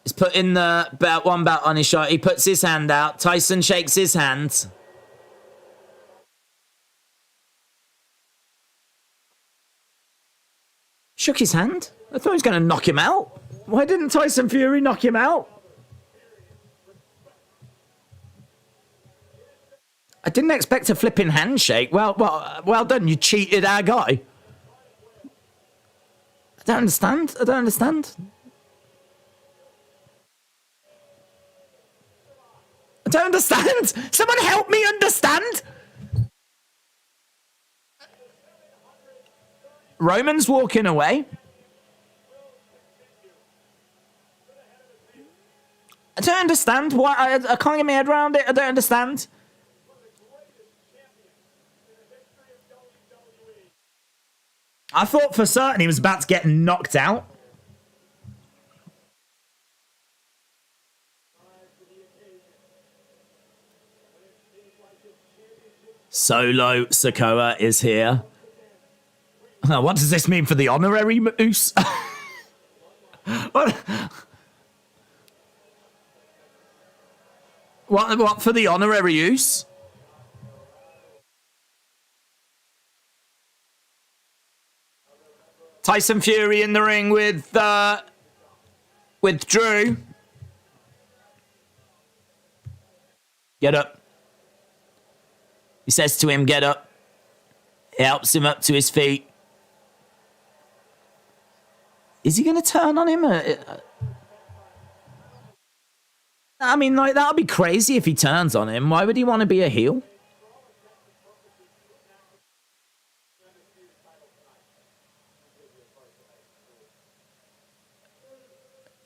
is putting the one belt on his shoulder. He puts his hand out. Tyson shakes his hand. Shook his hand? I thought he was going to knock him out. Why didn't Tyson Fury knock him out? I didn't expect a flipping handshake. Well done. You cheated our guy. I don't understand. Someone help me understand. Roman's walking away. I don't understand. Why? I can't get my head around it. I don't understand. I thought for certain he was about to get knocked out. Solo Sikoa is here. What does this mean for the honorary moose? What for the honorary use? Tyson Fury in the ring with Drew. Get up. He says to him, get up. He helps him up to his feet. Is he going to turn on him? I mean, like, that would be crazy if he turns on him. Why would he want to be a heel?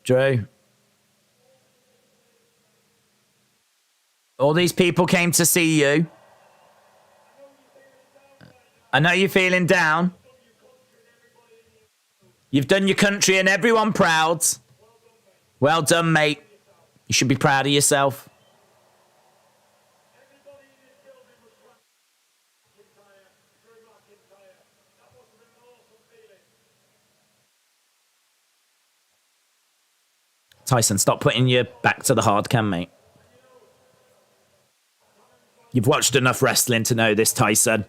Drew. All these people came to see you. I know you're feeling down. You've done your country and everyone proud. Well done, mate. You should be proud of yourself. Tyson, stop putting your back to the hard cam, mate. You've watched enough wrestling to know this, Tyson.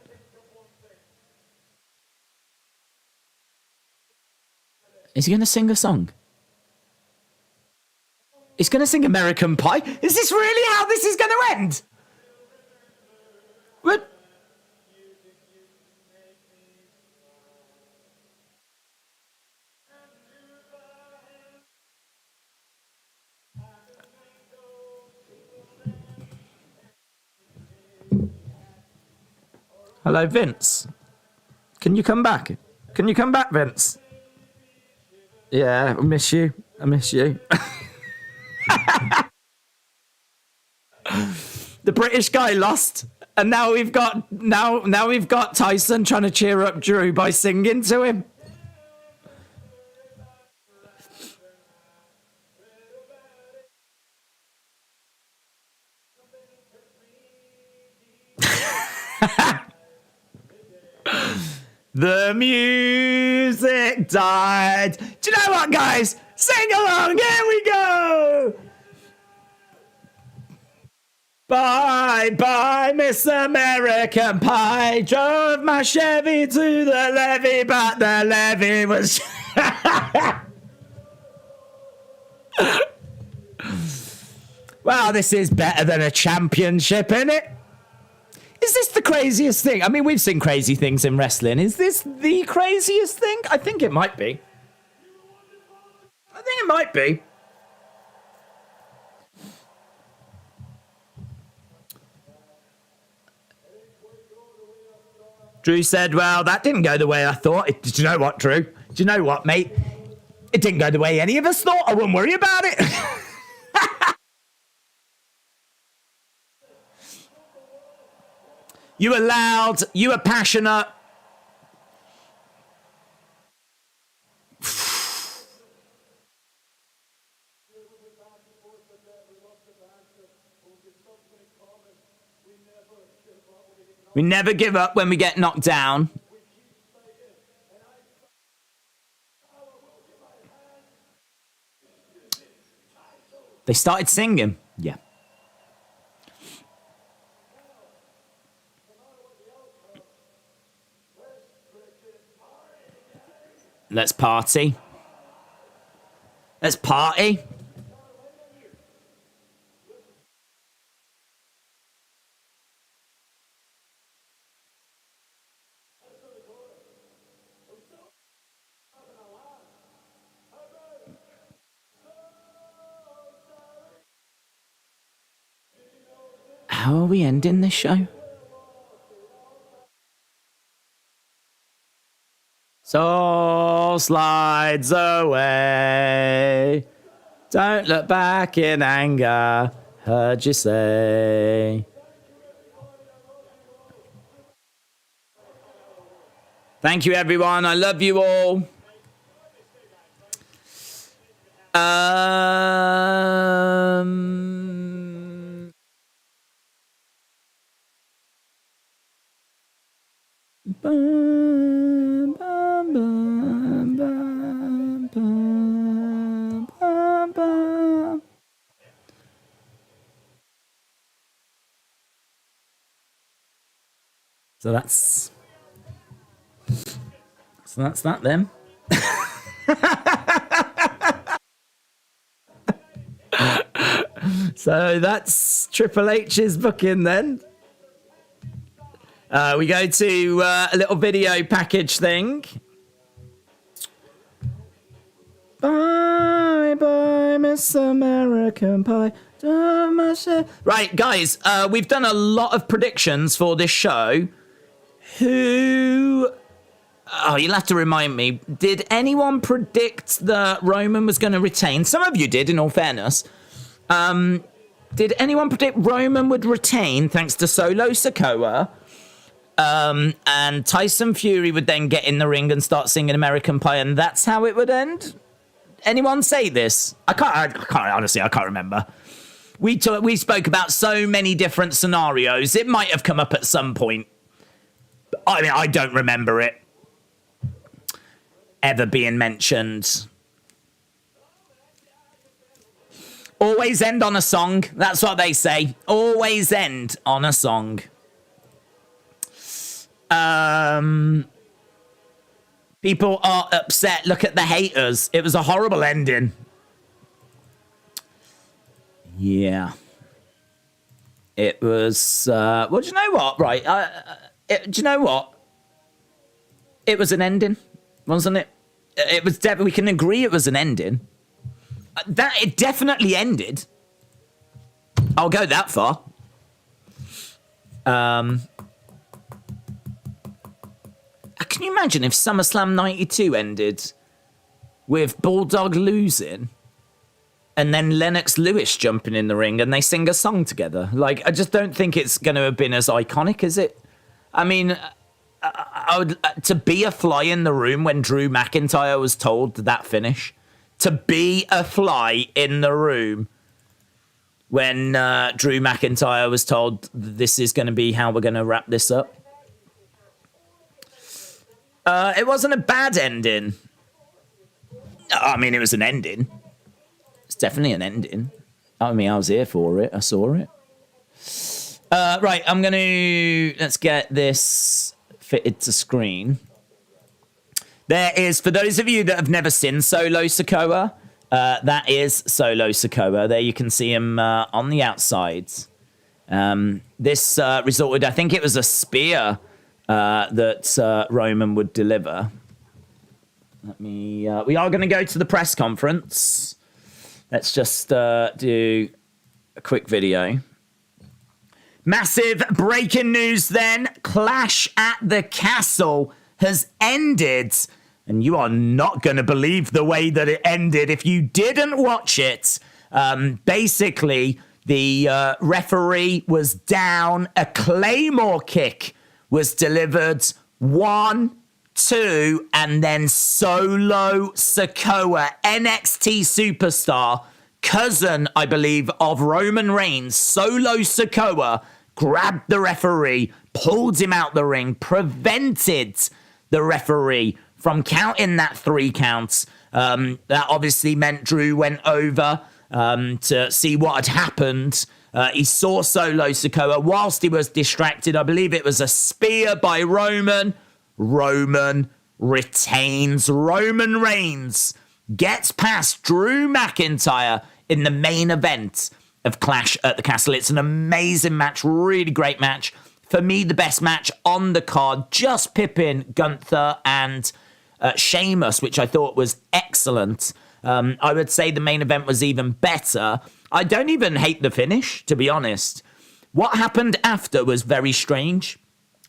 Is he going to sing a song? He's going to sing American Pie? Is this really how this is going to end? What? Hello, Vince. Can you come back? Can you come back, Vince? Yeah, I miss you. I miss you. The British guy lost, and now we've got Tyson trying to cheer up Drew by singing to him. The music died. Do you know what, guys? Sing along. Here we go. Bye, bye, Miss American Pie. Drove my Chevy to the levee, but the levee was... Well, this is better than a championship, isn't it? Is this the craziest thing? I mean, we've seen crazy things in wrestling. Is this the craziest thing? I think it might be. I think it might be. Drew said, well, that didn't go the way I thought. Do you know what, Drew? Do you know what, mate? It didn't go the way any of us thought. I wouldn't worry about it. You were loud. You were passionate. We never give up when we get knocked down. They started singing. Yeah. Let's party. Let's party. How are we ending this show? Soul slides away. Don't look back in anger. Heard you say. Thank you, everyone. I love you all. So that's that then. So that's Triple H's booking then. We go to a little video package thing. Bye bye, Miss American Pie. Right, guys, we've done a lot of predictions for this show. Who... Oh, you'll have to remind me. Did anyone predict that Roman was going to retain? Some of you did, in all fairness. Did anyone predict Roman would retain thanks to Solo Sikoa? And Tyson Fury would then get in the ring and start singing American Pie, and that's how it would end? Anyone say this? I can't honestly, I can't remember. We spoke about so many different scenarios. It might have come up at some point. I mean, I don't remember it ever being mentioned. Always end on a song. That's what they say. Always end on a song. People are upset. Look at the haters. It was a horrible ending. Yeah. It was... well, do you know what? Right. Do you know what? It was an ending, wasn't it? It was... we can agree it was an ending. It definitely ended. I'll go that far. can you imagine if SummerSlam 92 ended with Bulldog losing and then Lennox Lewis jumping in the ring and they sing a song together? Like, I just don't think it's going to have been as iconic, is it? I mean, I would to be a fly in the room when Drew McIntyre was told that finish. To be a fly in the room when Drew McIntyre was told this is going to be how we're going to wrap this up. It wasn't a bad ending. I mean, it was an ending. It's definitely an ending. I mean, I was here for it. I saw it. Right, let's get this fitted to screen. There is, for those of you that have never seen Solo Sikoa, that is Solo Sikoa. There you can see him on the outside. This resulted, I think it was a spear that Roman would deliver. We are going to go to the press conference. Let's just do a quick video. Massive breaking news then. Clash at the Castle has ended. And you are not going to believe the way that it ended if you didn't watch it. Basically, the referee was down. A Claymore kick was delivered. 1, 2, and then Solo Sikoa, NXT superstar, cousin, I believe, of Roman Reigns, Solo Sikoa, grabbed the referee, pulled him out the ring, prevented the referee from counting that 3 counts. That obviously meant Drew went over to see what had happened. He saw Solo Sikoa whilst he was distracted. I believe it was a spear by Roman. Roman retains. Roman Reigns gets past Drew McIntyre in the main event of Clash at the Castle. It's an amazing match, really great match. For me, the best match on the card, just Pippin, Gunther, and Sheamus, which I thought was excellent. I would say the main event was even better. I don't even hate the finish, to be honest. What happened after was very strange.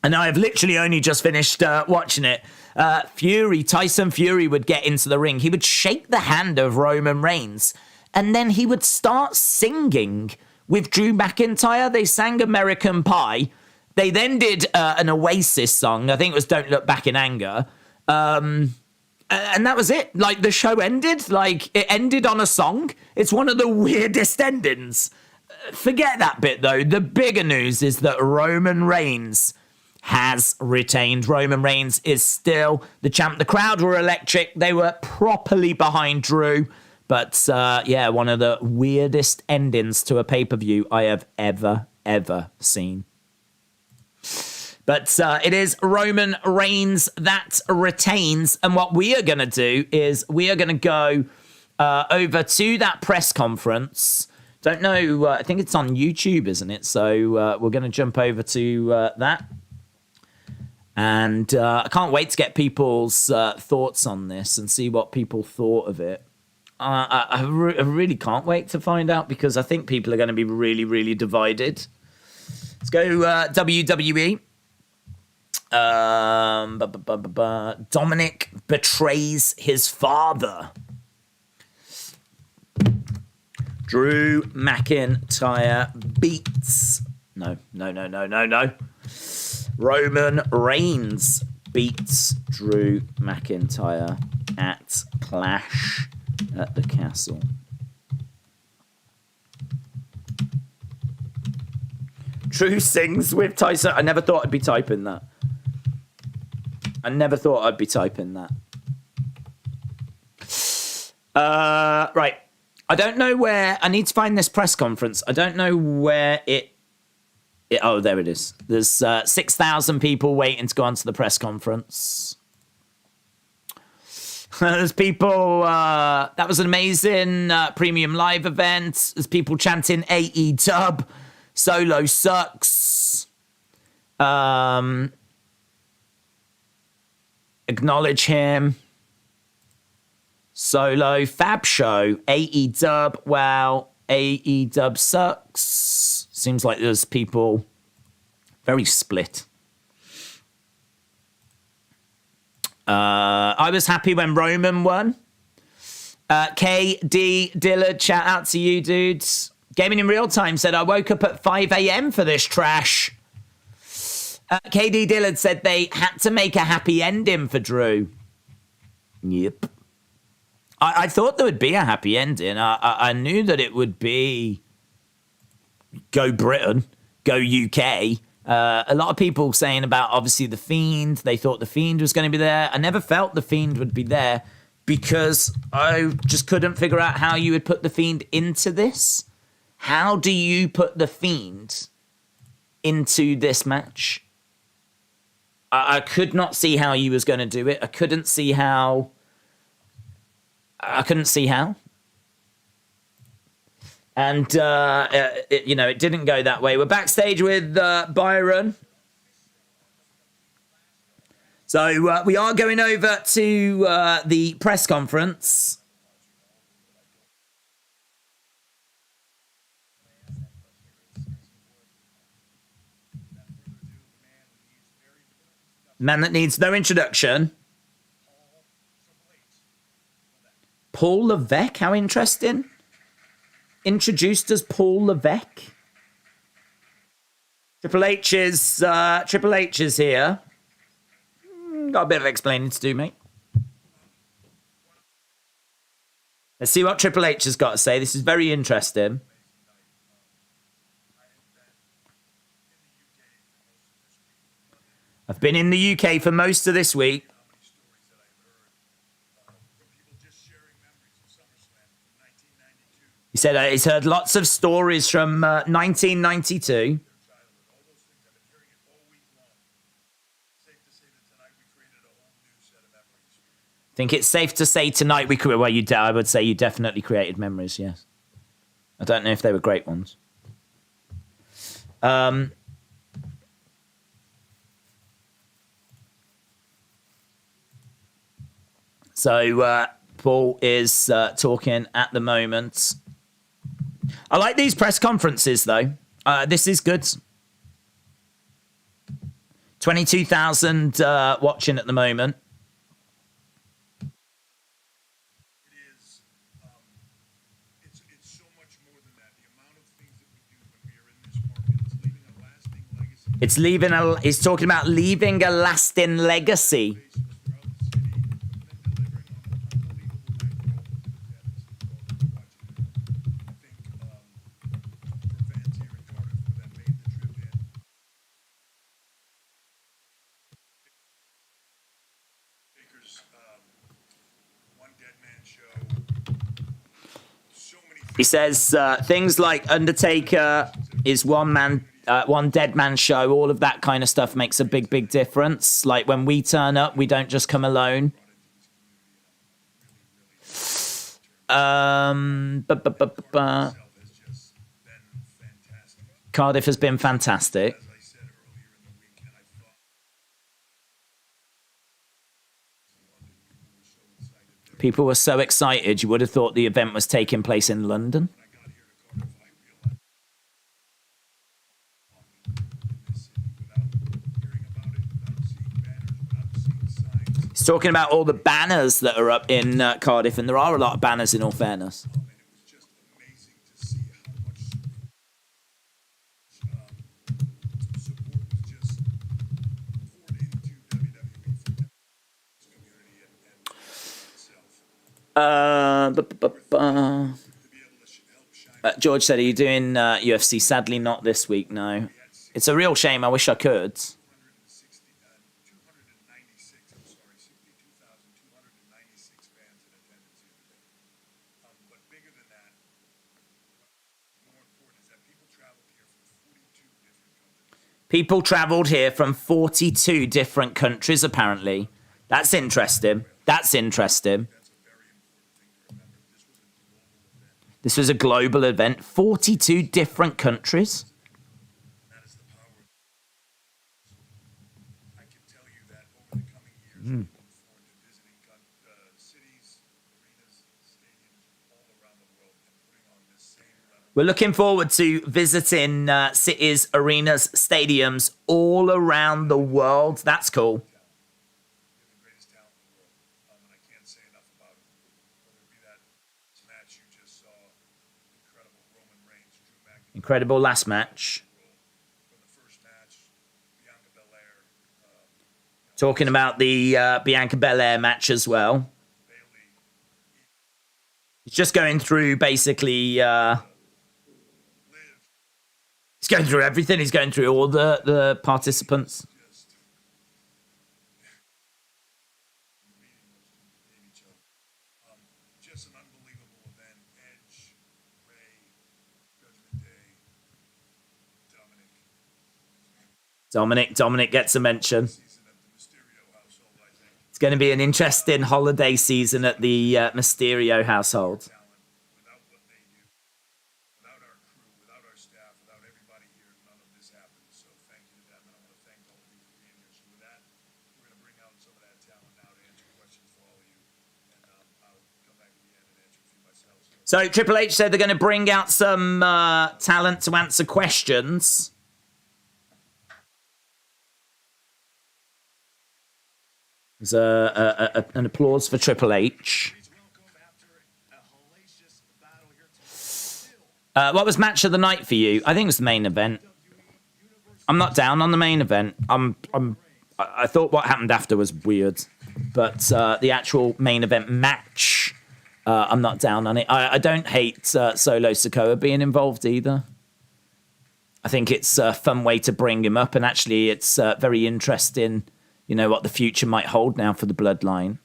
And I have literally only just finished watching it. Tyson Fury would get into the ring. He would shake the hand of Roman Reigns. And then he would start singing with Drew McIntyre. They sang American Pie. They then did an Oasis song. I think it was Don't Look Back in Anger. And that was it. Like, the show ended. Like, it ended on a song. It's one of the weirdest endings. Forget that bit, though. The bigger news is that Roman Reigns has retained. Roman Reigns is still the champ. The crowd were electric. They were properly behind Drew. But, one of the weirdest endings to a pay-per-view I have ever seen. But it is Roman Reigns that retains. And what we are going to do is we are going to go over to that press conference. Don't know. I think it's on YouTube, isn't it? So we're going to jump over to that. And I can't wait to get people's thoughts on this and see what people thought of it. I really can't wait to find out because I think people are going to be really, really divided. Let's go WWE. Dominic betrays his father. Drew McIntyre beats... No. Roman Reigns beats Drew McIntyre at Clash at the Castle. Drew sings with Tyson. I never thought I'd be typing that. Right. I don't know where... I need to find this press conference. I don't know where it... Oh, there it is. There's 6,000 people waiting to go onto the press conference. There's people... that was an amazing premium live event. There's people chanting AE-dub. Solo sucks. Acknowledge him. Solo. Fab show. AE-dub. Wow. AE-dub sucks. Seems like there's people very split. I was happy when Roman won. KD Dillard, shout out to you, dudes. Gaming in Real Time said, I woke up at 5 a.m. for this trash. KD Dillard said they had to make a happy ending for Drew. Yep. I thought there would be a happy ending. I knew that it would be go Britain, go UK. A lot of people saying about, obviously, The Fiend. They thought The Fiend was going to be there. I never felt The Fiend would be there because I just couldn't figure out how you would put The Fiend into this. How do you put The Fiend into this match? I could not see how you was going to do it. I couldn't see how. And, it didn't go that way. We're backstage with Byron. So we are going over to the press conference. Man that needs no introduction. Paul Levesque, how interesting. Introduced as Paul Levesque. Triple H is here. Got a bit of explaining to do, mate. Let's see what Triple H has got to say. This is very interesting. I've been in the UK for most of this week. He said he's heard lots of stories from 1992. I think it's safe to say tonight I would say you definitely created memories, yes. I don't know if they were great ones. So Paul is talking at the moment. I like these press conferences, though. This is good. 22,000 watching at the moment. It's so much more than that. The amount of things that we do when we are in this market, it's leaving a lasting legacy. He's talking about leaving a lasting legacy. He says things like Undertaker is one dead man show. All of that kind of stuff makes a big, big difference. Like when we turn up, we don't just come alone. Cardiff has been fantastic. People were so excited, you would have thought the event was taking place in London. He's talking about all the banners that are up in Cardiff, and there are a lot of banners in all fairness. George said, are you doing UFC? Sadly, not this week, no. It's a real shame. I wish I could. People traveled here from 42 different countries, apparently. That's interesting. This was a global event. 42 different countries. I can tell you that over the coming years, we look forward to visiting cities, arenas, stadiums all around the world and putting on this same level. We're looking forward to visiting cities, arenas, stadiums all around the world. That's cool. match you just saw, incredible Roman Reigns, Drew McIntyre. Incredible last match. From the first match, Bianca Belair, Talking about the Bianca Belair match as well. Bayley, He's just going through basically. Liv. He's going through everything. He's going through all the participants. Just meeting was maybe choke. Just an unbelievable event. Edge, Rey, Judgment Day, Dominic gets a mention. season at the Mysterio household, I think. It's going to be an interesting holiday season at the Mysterio household. Talent, without what they do, without our crew, without our staff, without everybody here, none of this happens. So thank you to them, and I want to thank all of you for being here. So with that, we're going to bring out some of that talent now to answer questions for all of you, and I'll come back at the end and answer a few myself. So Triple H said they're going to bring out some talent to answer questions. There's an applause for Triple H. What was match of the night for you? I think it was the main event. I'm not down on the main event. I thought what happened after was weird, but the actual main event match, I'm not down on it. I don't hate Solo Sikoa being involved either. I think it's a fun way to bring him up, and actually it's very interesting, you know, what the future might hold now for the bloodline.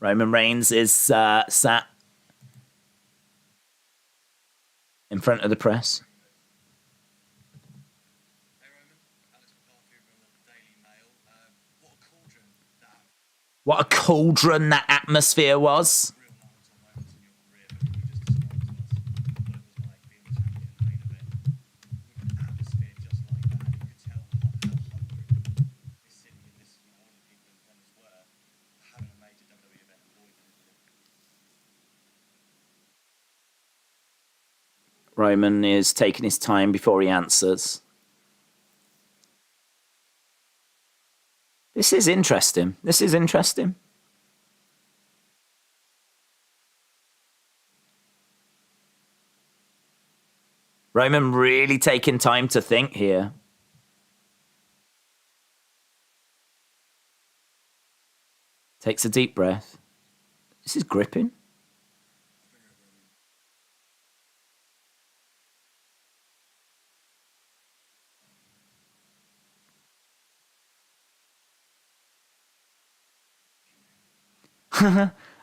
Roman Reigns is sat in front of the press. Hey Roman, Alex McCarthy from the Daily Mail. What a cauldron that atmosphere was. Real moments or moments in your career, but can you just describe to us what it was like being the champion in the main event with an atmosphere just like that? You could tell how hungry this city and this all of the people in attendance were for having a major WWE event and boy did it. Roman is taking his time before he answers. This is interesting. Roman really taking time to think here. Takes a deep breath. This is gripping.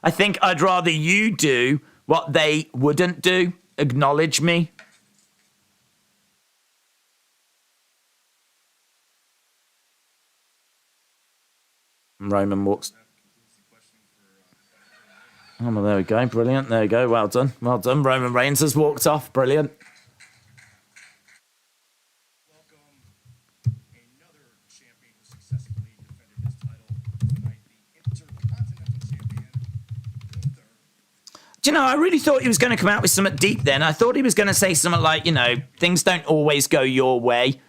I think I'd rather you do what they wouldn't do. Acknowledge me. Roman walks. Oh, well, there we go. Brilliant. There we go. Well done. Well done. Roman Reigns has walked off. Brilliant. Welcome another champion who successfully defended his title tonight, the Intercontinental Champion, Gunther. Do you know, I really thought he was going to come out with something deep then. I thought he was going to say something like, you know, things don't always go your way.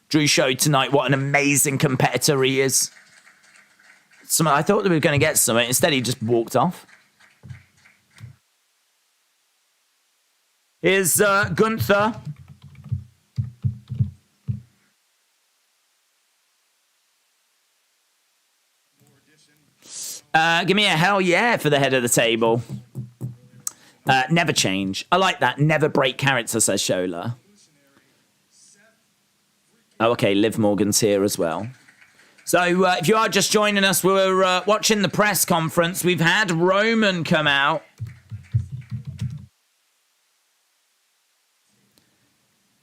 Drew showed tonight what an amazing competitor he is. I thought we were going to get something. Instead, he just walked off. Here's Gunther. Give me a hell yeah for the head of the table. Never change. I like that. Never break character, says Shola. Oh, okay. Liv Morgan's here as well. So if you are just joining us, we're watching the press conference. We've had Roman come out.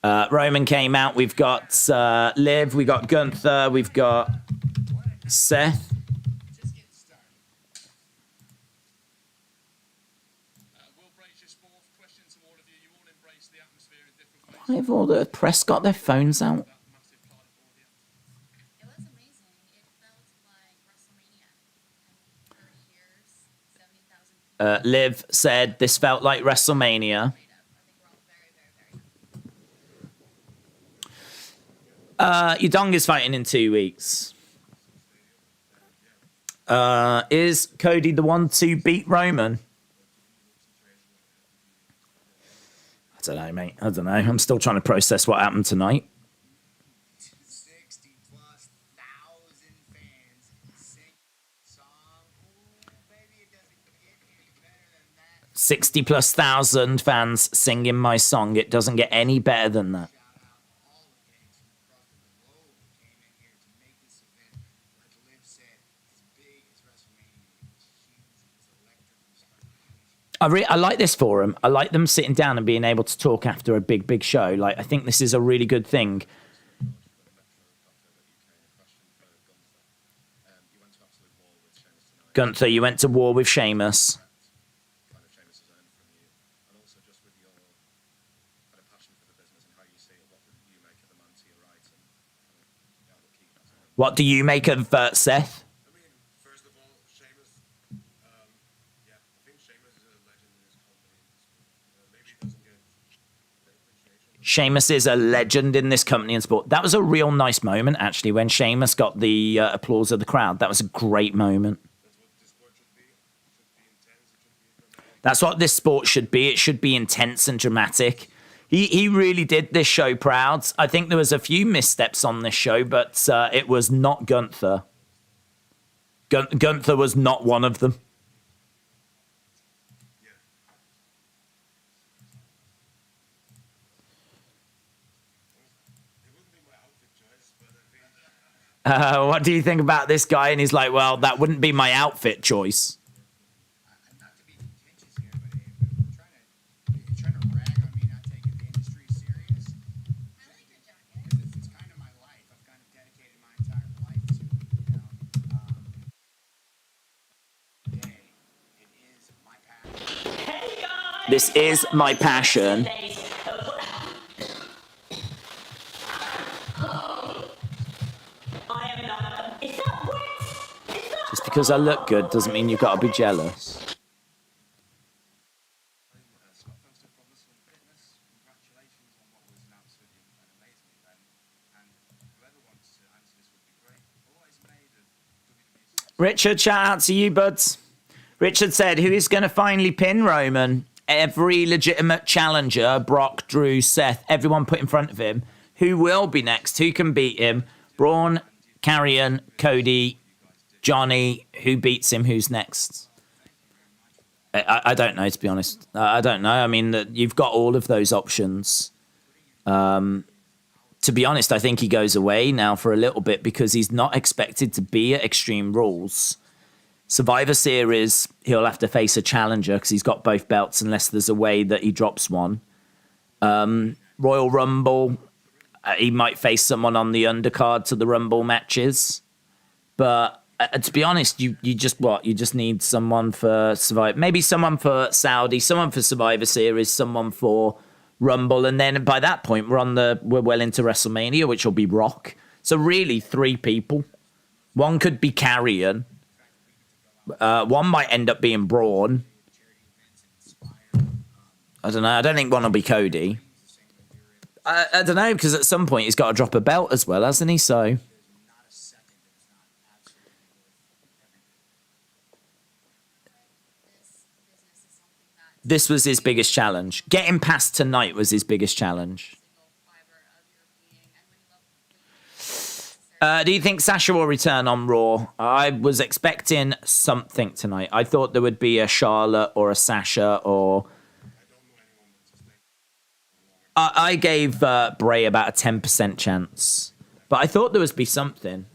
Roman came out. We've got Liv. We've got Gunther. We've got Seth. Why have all the press got their phones out? It was amazing. It felt like WrestleMania. 30 years, 70,000 Liv said this felt like WrestleMania. I think we're all very, very, very happy. Your dong is fighting in 2 weeks. Is Cody the one to beat Roman? I don't know, mate. I don't know. I'm still trying to process what happened tonight. 60 plus thousand fans sing song. Ooh, baby, it doesn't get any better than that. 60 plus thousand fans singing my song. It doesn't get any better than that. Shout out all the gangs from across the globe who came in here to make this event, like Liv said, as big as WrestleMania. It was huge. It was electric from start to finish. I like this forum. I like them sitting down and being able to talk after a big show. Like, I think this is a really good thing. Gunther, you went to war with Sheamus. What do you make of Seth? I mean, first of all, Sheamus, yeah, I think Sheamus is a legend in his company. Maybe he doesn't get the appreciation. Sheamus is a legend in this company and sport. That was a real nice moment, actually, when Sheamus got the applause of the crowd. That was a great moment. That's what this sport should be. It should be intense and dramatic. That's what this sport should be. It should be intense and dramatic. He really did this show proud. I think there was a few missteps on this show, but it was not Gunther. Gunther was not one of them. Yeah. It wouldn't be my outfit choice, but I think What do you think about this guy? And he's like, well, that wouldn't be my outfit choice. Not to be contentious here, but if you're trying to rag on me not taking the industry serious, I like your jacket. it's kind of my life. I've kind of dedicated my entire life to it, you know. Today, it is my passion. This is my passion. Just because I look good doesn't mean you've got to be jealous. Scott Foster from Wrestling Fitness, congratulations on what was an absolutely an amazing event. And whoever wants to answer this would be great. What is made of WWE? Richard, shout out to you, buds. Richard said, who is going to finally pin Roman? Every legitimate challenger, Brock, Drew, Seth, everyone put in front of him. Who will be next? Who can beat him? Braun, Karrion, Cody, Johnny. Who beats him? Who's next? I don't know, to be honest. I don't know. I mean, you've got all of those options. To be honest, I think he goes away now for a little bit because he's not expected to be at Extreme Rules. Survivor Series, he'll have to face a challenger because he's got both belts unless there's a way that he drops one. Royal Rumble, he might face someone on the undercard to the Rumble matches. But to be honest, you just need someone for Survivor. Maybe someone for Saudi, someone for Survivor Series, someone for Rumble. And then by that point, we're well into WrestleMania, which will be Rock. So really 3 people. One could be Karrion. One might end up being Braun. I don't know. I don't think one will be Cody. I don't know, because at some point he's got to drop a belt as well, hasn't he? So This business is something that this was his biggest challenge. Getting past tonight was his biggest challenge. single fiber of your being, and when you love Do you think Sasha will return on Raw? I was expecting something tonight. I thought there would be a Charlotte or a Sasha or... I gave Bray about a 10% chance. But I thought there would be something.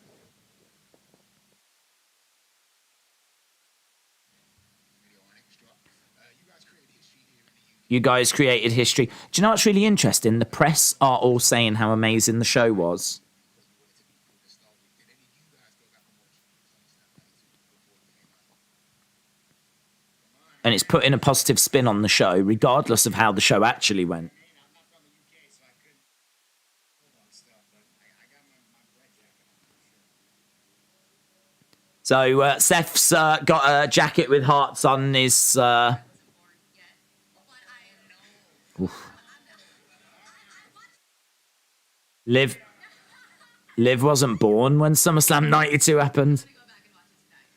You guys created history. Do you know what's really interesting? The press are all saying how amazing the show was. And it's putting a positive spin on the show, regardless of how the show actually went. I'm not from the UK, so I couldn't hold on stuff, but I got my bread jacket on for sure. So Seth's got a jacket with hearts on his... born yet, but I know. Liv wasn't born when SummerSlam 92 happened. Go back and watch it tonight.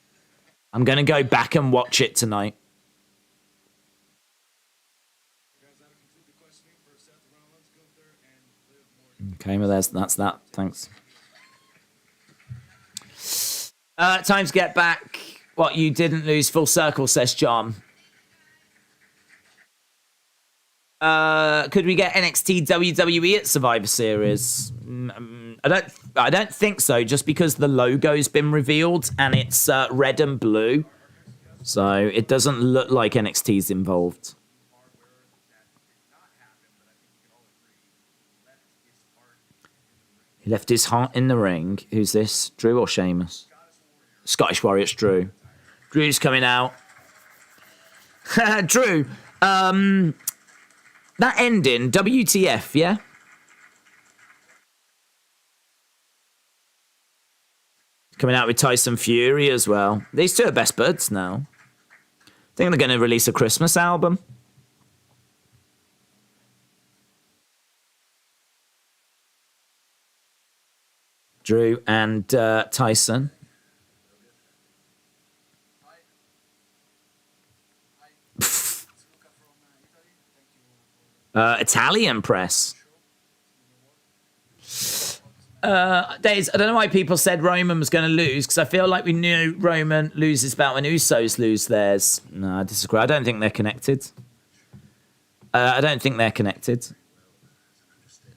I'm going to go back and watch it tonight. Guys, that'll conclude the questioning for Seth Rollins, Gunther, and Liv Morgan. Okay, well, that's that. Thanks. Time to get back. What, you didn't lose full circle, says John. Could we get NXT WWE at Survivor Series? I don't think so, just because the logo's been revealed and it's red and blue. So it doesn't look like NXT's involved. He left his heart in the ring. Who's this? Drew or Sheamus? Scottish Warrior, it's Drew. Drew's coming out. Drew, that ending, WTF, yeah? Coming out with Tyson Fury as well. These two are best buds now. I think they're going to release a Christmas album. Drew and Tyson. Italian press. Days, I don't know why people said Roman was going to lose, because I feel like we knew Roman loses bout when Usos lose theirs. No, I disagree. I don't think they're connected.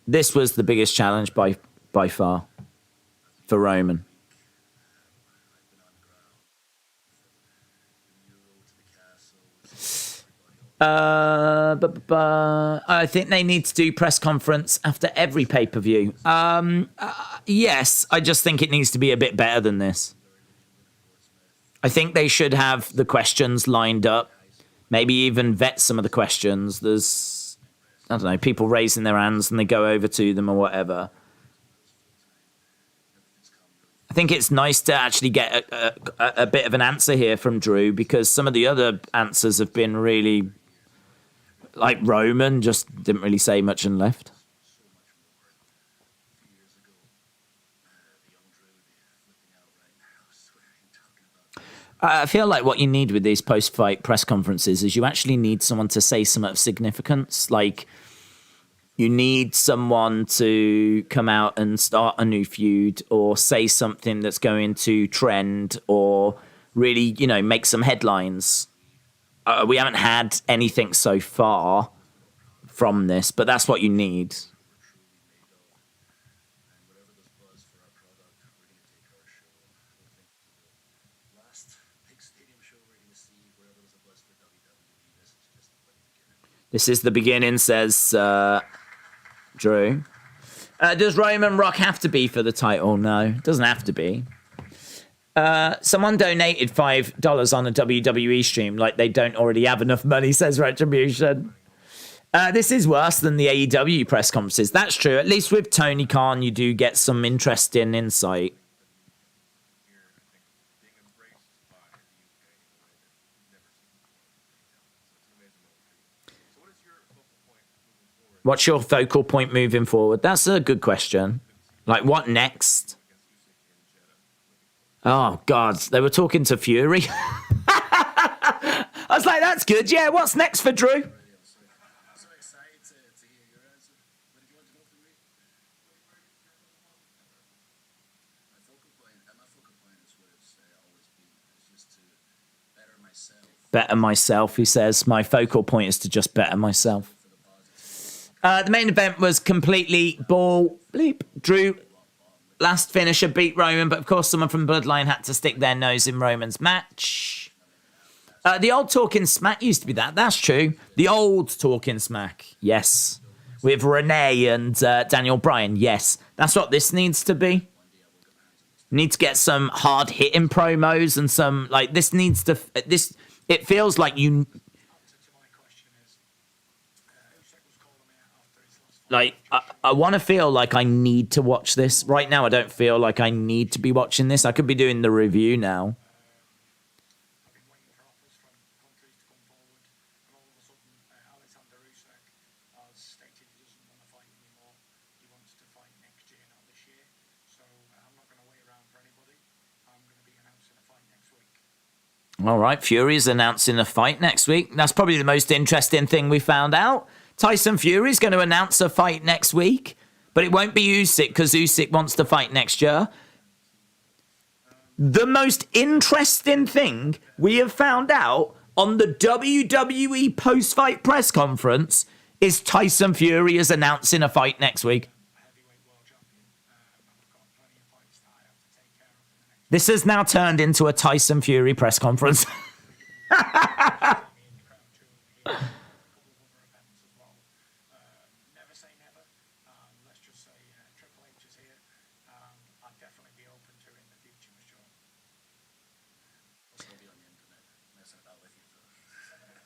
This was the biggest challenge by far for Roman. I think they need to do press conference after every pay-per-view. Yes, I just think it needs to be a bit better than this. I think they should have the questions lined up. Maybe even vet some of the questions. There's, I don't know, people raising their hands and they go over to them or whatever. I think it's nice to actually get a bit of an answer here from Drew, because some of the other answers have been really... Like Roman just didn't really say much and left. I feel like what you need with these post-fight press conferences is you actually need someone to say something of significance. Like, you need someone to come out and start a new feud or say something that's going to trend or really, you know, make some headlines. We haven't had anything so far from this, but that's what you need. This is the beginning, says Drew. Does Roman Rock have to be for the title? No, it doesn't have to be. Someone donated $5 on a WWE stream, like they don't already have enough money, says Retribution. This is worse than the AEW press conferences. That's true. At least with Tony Khan, you do get some interesting insight. What's your focal point moving forward? That's a good question. Like, what next? Oh, God. They were talking to Fury. I was like, that's good. Yeah, what's next for Drew? I'm so excited to hear your answer. Where did you want to go for me? My focal point is what it's always been. It's just to better myself. Better myself, he says. My focal point is to just better myself. The main event was completely ball bleep. Drew, last finisher, beat Roman, but of course someone from Bloodline had to stick their nose in Roman's match. The old Talking Smack used to be that. That's true. The old Talking Smack. Yes. With Renee and Daniel Bryan. Yes. That's what this needs to be. Need to get some hard hitting promos and some, like, this needs to, this, it feels like you, like, I want to feel like I need to watch this. Right now, I don't feel like I need to be watching this. I could be doing the review now. All right, Fury's announcing a fight next week. That's probably the most interesting thing we found out. Tyson Fury's going to announce a fight next week, but it won't be Usyk because Usyk wants to fight next year. The most interesting thing we have found out on the WWE post-fight press conference is Tyson Fury is announcing a fight next week. This has now turned into a Tyson Fury press conference.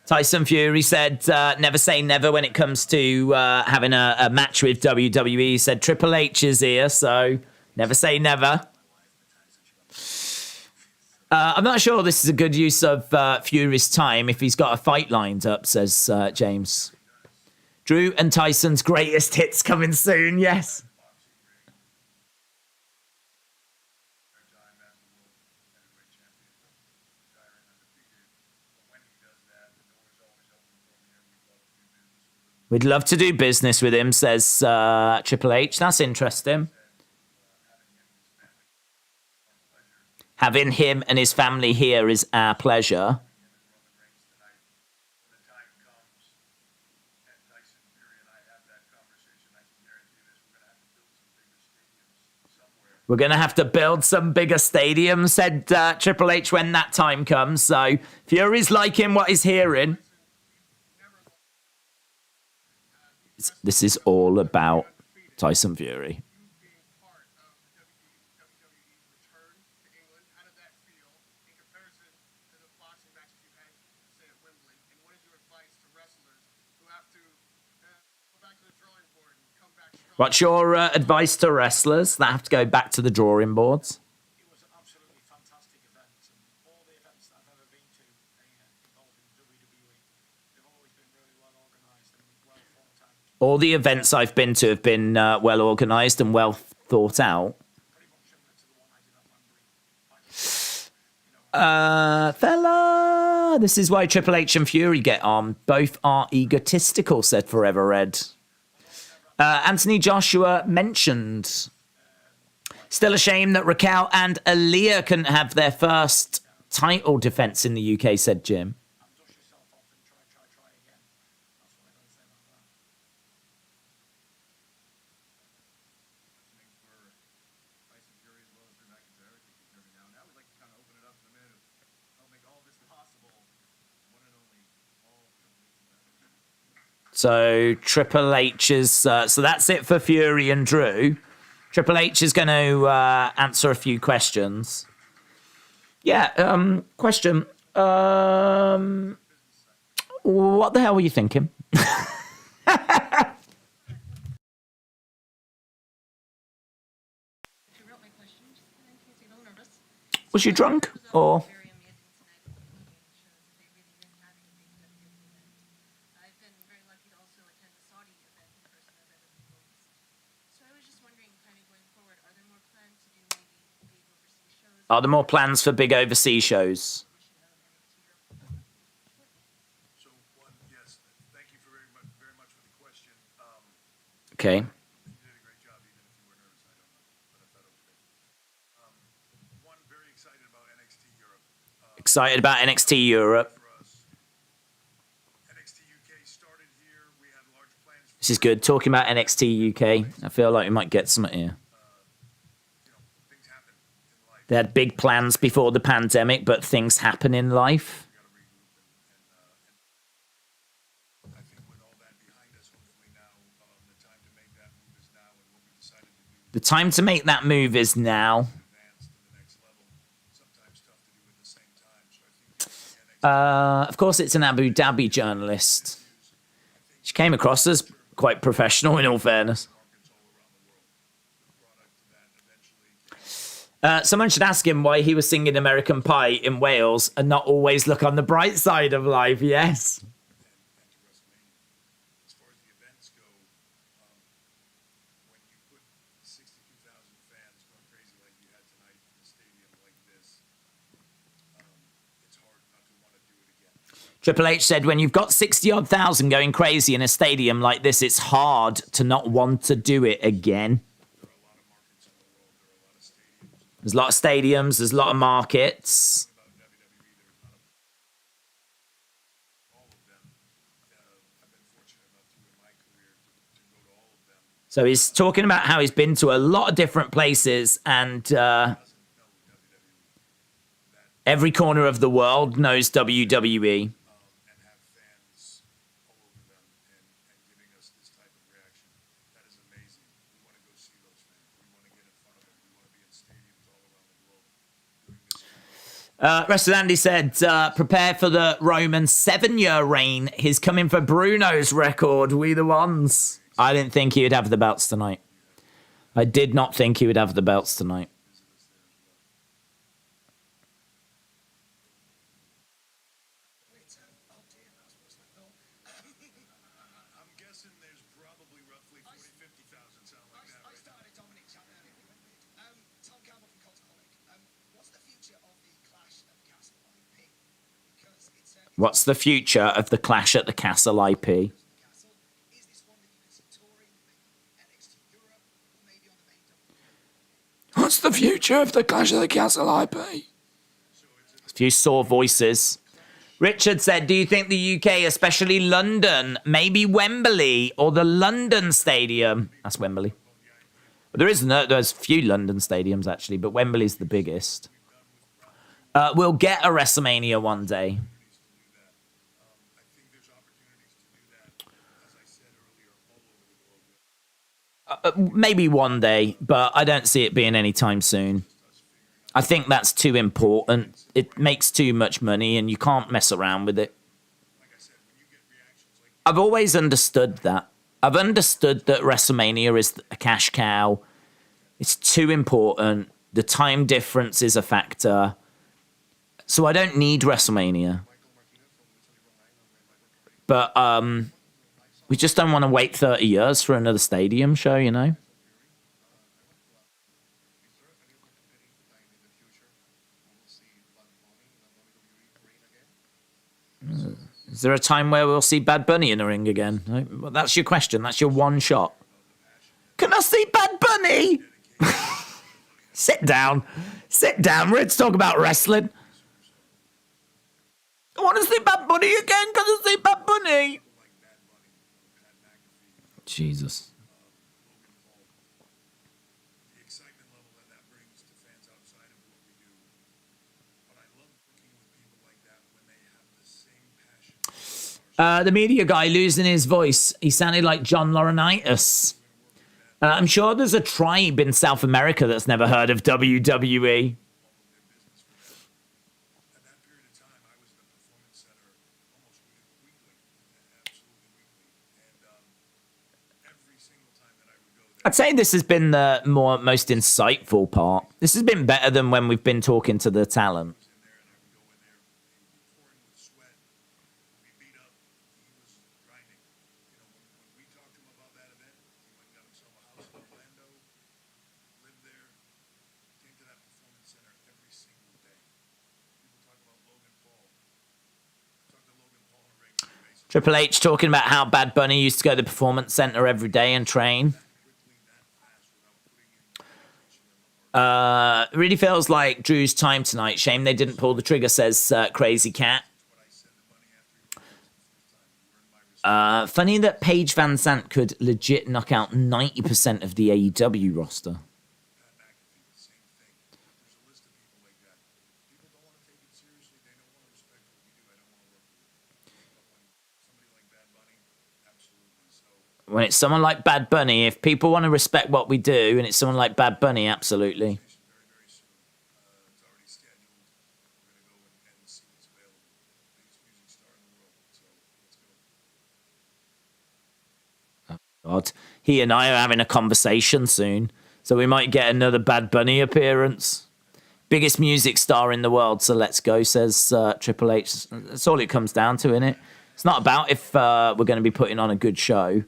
Tyson Fury said, never say never when it comes to having a match with WWE. He said Triple H is here, so never say never. I'm not sure this is a good use of Fury's time if he's got a fight lined up, says James. Drew and Tyson's greatest hits coming soon, yes. We'd love to do business with him, says Triple H. That's interesting. Having him and his family here is our pleasure. We're going to have to build some bigger stadiums, said Triple H, when that time comes. So Fury's liking what he's hearing. This is all about Tyson Fury. What's your advice to wrestlers that have to go back to the drawing boards? It was an absolutely fantastic event. And all the events that I've ever been to involving WWE, they've always been really well organised and well thought out. All the events I've been to have been well organised and well thought out. Pretty much similar to the one I did at Wembley. Fella, this is why Triple H and Fury get on. Both are egotistical, said Forever Red. Anthony Joshua mentioned. Still a shame that Raquel and Aaliyah couldn't have their first title defense in the UK, said Jim. Dust yourself off and try again. That's what I got to say about that. Tyson Fury as well as Drew McIntyre deserving now. Now we'd like to kind of open it up to the man who helped make all this possible. One and only all Triple H. So Triple H is... so that's it for Fury and Drew. Triple H is going to answer a few questions. Yeah, question. What the hell were you thinking? You wrote my question just in case you're a little nervous. Was you drunk? Or... Very amazing tonight. Shows that they really didn't have anything but a good event. I've been very lucky to also attend the Saudi event in person as I live in Rhodes. So I was just wondering, kind of going forward, are there more plans to do maybe big overseas shows? Are there more plans for big overseas shows? So, one, yes, thank you for very much for the question. Okay. You did a great job, even if you were nervous. I don't know, but I thought it was great. One, very excited about NXT Europe. Excited about NXT Europe. For us, NXT UK started here. We had large plans for This is good. Talking about NXT UK. I feel like we might get something here. things happen in life. They had big plans before the pandemic, but things happen in life. We got to regroup and I think with all that behind us, hopefully now the time to make that move is now, and what we decided to do The time to make that move is now. advance to the next level. Sometimes tough to do at the same time. So I think the NXT Of course, it's an Abu Dhabi journalist. She came across as quite professional, in all fairness. markets all around the world. The product that eventually Someone should ask him why he was singing American Pie in Wales and not always look on the bright side of life. Yes. and to WrestleMania. As far as the events go, when you put 62,000 fans going crazy like you had tonight in a stadium like this, it's hard not Triple H said, when you've got 60-odd thousand going crazy in a stadium like this, it's hard to not want to do it again. There's a lot of stadiums. There's a lot of markets. So he's talking about how he's been to a lot of different places, and every corner of the world knows WWE. And have fans all over them and giving us this type of reaction. That is amazing. We want to go see those fans. We want to get in front of them. We want to be in stadiums all around the globe doing this. Wrestler Andy said, prepare for the Roman 7-year reign. He's coming for Bruno's record. We the ones. I didn't think he would have the belts tonight. I did not think he would have the belts tonight. I'm guessing there's probably roughly 40, 50,000 sound like that. I started Dominic chat earlier. We went weird. Tom Campbell from Cultaholic. What's the future of the Clash of Castle IP? Because it's What's the future of the Clash at the Castle IP? Castle. Is this one that you can see touring, maybe NXT Europe, or maybe on the main WWE? What's the future of the Clash of the Castle IP? A few sore voices. Richard said, do you think the UK, especially London, maybe Wembley or the London Stadium? That's Wembley. There's a few London stadiums, actually, but Wembley's the biggest. We'll get a WrestleMania one day. I think there's opportunities to do that, as I said earlier, all over the globe. Maybe one day, but I don't see it being anytime soon. I think that's too important. It makes too much money, and you can't mess around with it. I've always understood that. I've understood that WrestleMania is a cash cow. It's too important. The time difference is a factor. So I don't need WrestleMania. But we just don't want to wait 30 years for another stadium show, you know? Is there a time where we'll see Bad Bunny in the ring again? No? Well, that's your question. That's your one shot. Can I see Bad Bunny? Sit down. Sit down. We're here to talk about wrestling. I want to see Bad Bunny again. Can I see Bad Bunny? Jesus. The excitement level that brings to fans outside of what we do. But I love working with people like that when they have the same passion. The media guy losing his voice. He sounded like John Laurinaitis. I'm sure there's a tribe in South America that's never heard of WWE. At that period of time, I was in the Performance Center almost weekly, absolutely weekly. And every single time that I would go there, I'd say this has been the most insightful part. This has been better than when we've been talking to the talent. in there, and I would go in there, he would be pouring with sweat, we'd be beat up, he was grinding. You know, when we talked to him about that event, he went and got himself a house in Orlando, lived there, came to that Performance Center every single day. People talk about Logan Paul. I talk to Logan Paul on a regular basis. Triple H talking about how Bad Bunny used to go to the Performance Center every day and train. Quickly, that fast, without putting in dedication and hard work. It really feels like Drew's time tonight. Shame they didn't pull the trigger, says Crazy Cat. What I said to Bunny after he lost the first time, you earned my respect. Funny that Paige Van Sant could legit knock out 90% of the AEW roster. Pat McAfee, the same thing. There's a list of people like that. People don't want to take it seriously. They don't want to respect what we do. I don't want to work with them. But when somebody like Bad Bunny, absolutely. So When it's someone like Bad Bunny, if people want to respect what we do, and it's someone like Bad Bunny, absolutely. very, very soon. It's already scheduled. We're going to go and see what's available. Biggest music star in the world. So let's go. God, he and I are having a conversation soon, so we might get another Bad Bunny appearance. Biggest music star in the world, so let's go, says Triple H. That's all it comes down to, innit? It's not about if we're going to be putting on a good show.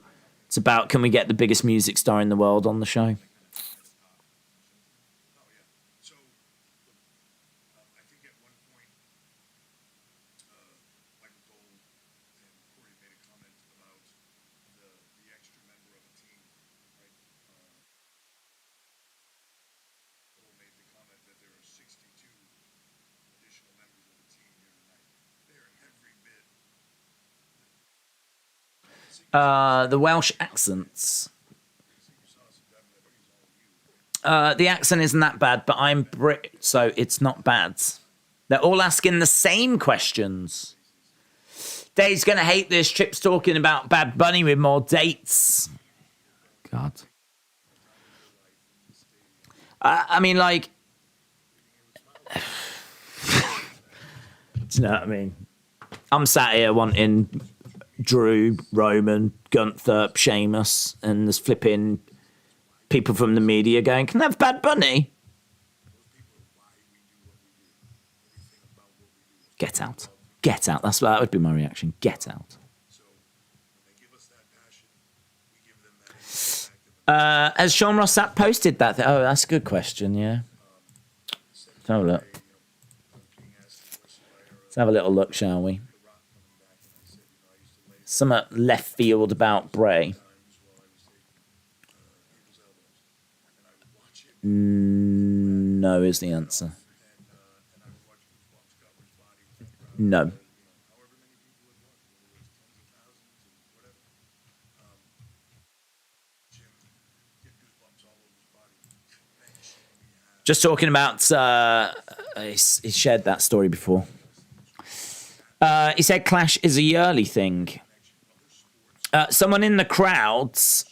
It's about, can we get the biggest music star in the world on the show? Oh, yeah. So, look, I think at one point, Michael told The Welsh accents. The accent isn't that bad, but I'm Brit, so it's not bad. They're all asking the same questions. Dave's going to hate this. Trip's talking about Bad Bunny with more dates. God. I mean, like... Do you know what I mean? I'm sat here wanting Drew, Roman, Gunther, Sheamus, and there's flipping people from the media going, can I have Bad Bunny? Get out. Get out. That would be my reaction. Get out. Has Sean Ross Sapp posted that? Oh, that's a good question, yeah. Let's have a look. Let's have a little look, shall we? Some left field about Bray. No is the answer. No. Just talking about, he shared that story before. He said Clash is a yearly thing. Someone in the crowds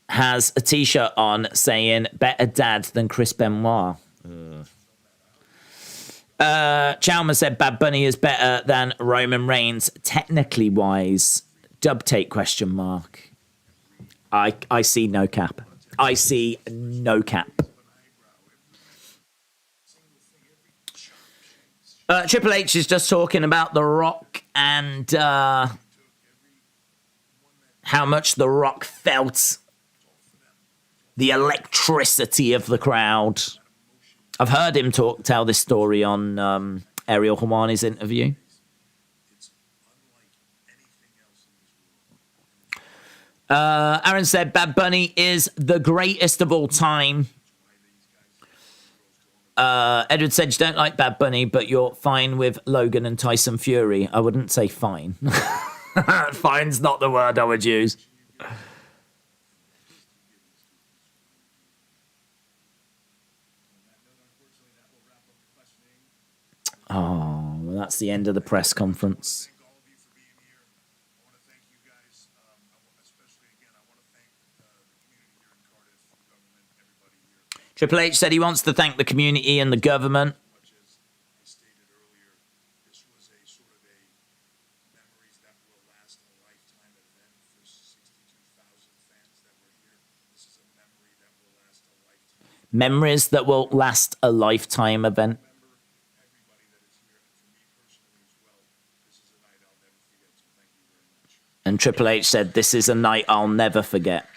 has a T-shirt on saying better dad than Chris Benoit. Chalmers said Bad Bunny is better than Roman Reigns, technically wise. Dub take question mark. I see no cap. I see no cap. Triple H is just talking about The Rock and how much The Rock felt the electricity of the crowd. I've heard him tell this story on Ariel Helwani's interview. Aaron said Bad Bunny is the greatest of all time. Edward said you don't like Bad Bunny, but you're fine with Logan and Tyson Fury. I wouldn't say fine. Fine's not the word I would use. Oh, well, that's the end of the press conference. Thank all of you for being here. I want to thank you guys. Especially, again, I want to thank the community here in Cardiff, the government, everybody here. Triple H said he wants to thank the community and the government. Much as I stated earlier, this was a sort of a memories that will last a lifetime event for 62,000 fans that were here. This is a memory that will last a lifetime. Memories that will last a lifetime event. Everybody that is here, and for me personally as well, this is a night I'll never forget. So thank you very much. And Triple H said, this is a night I'll never forget.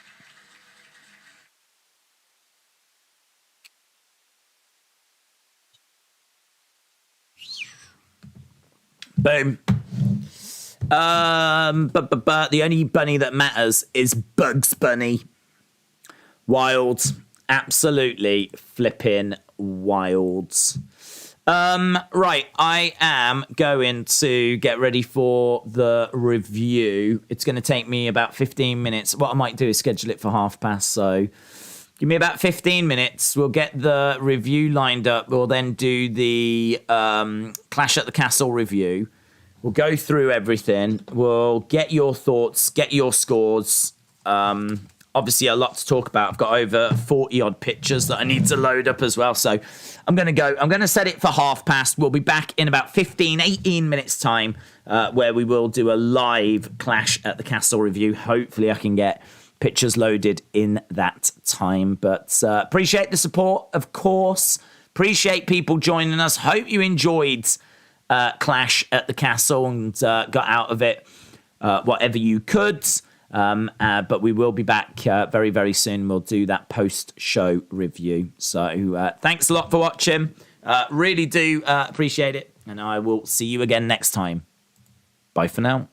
Boom. But the only bunny that matters is Bugs Bunny. Wild. Absolutely flipping wilds. Right, I am going to get ready for the review. It's going to take me about 15 minutes. What I might do is schedule it for past. So give me about 15 minutes. We'll get the review lined up. We'll then do the Clash at the Castle review. We'll go through everything. We'll get your thoughts, get your scores. Obviously, a lot to talk about. I've got over 40-odd pictures that I need to load up as well. So I'm going to go. I'm going to set it for past. We'll be back in about 18 minutes' time where we will do a live Clash at the Castle review. Hopefully, I can get pictures loaded in that time. But appreciate the support, of course. Appreciate people joining us. Hope you enjoyed Clash at the Castle and got out of it whatever you could. But we will be back very, very soon. We'll do that post-show review. So thanks a lot for watching. Really do appreciate it. And I will see you again next time. Bye for now.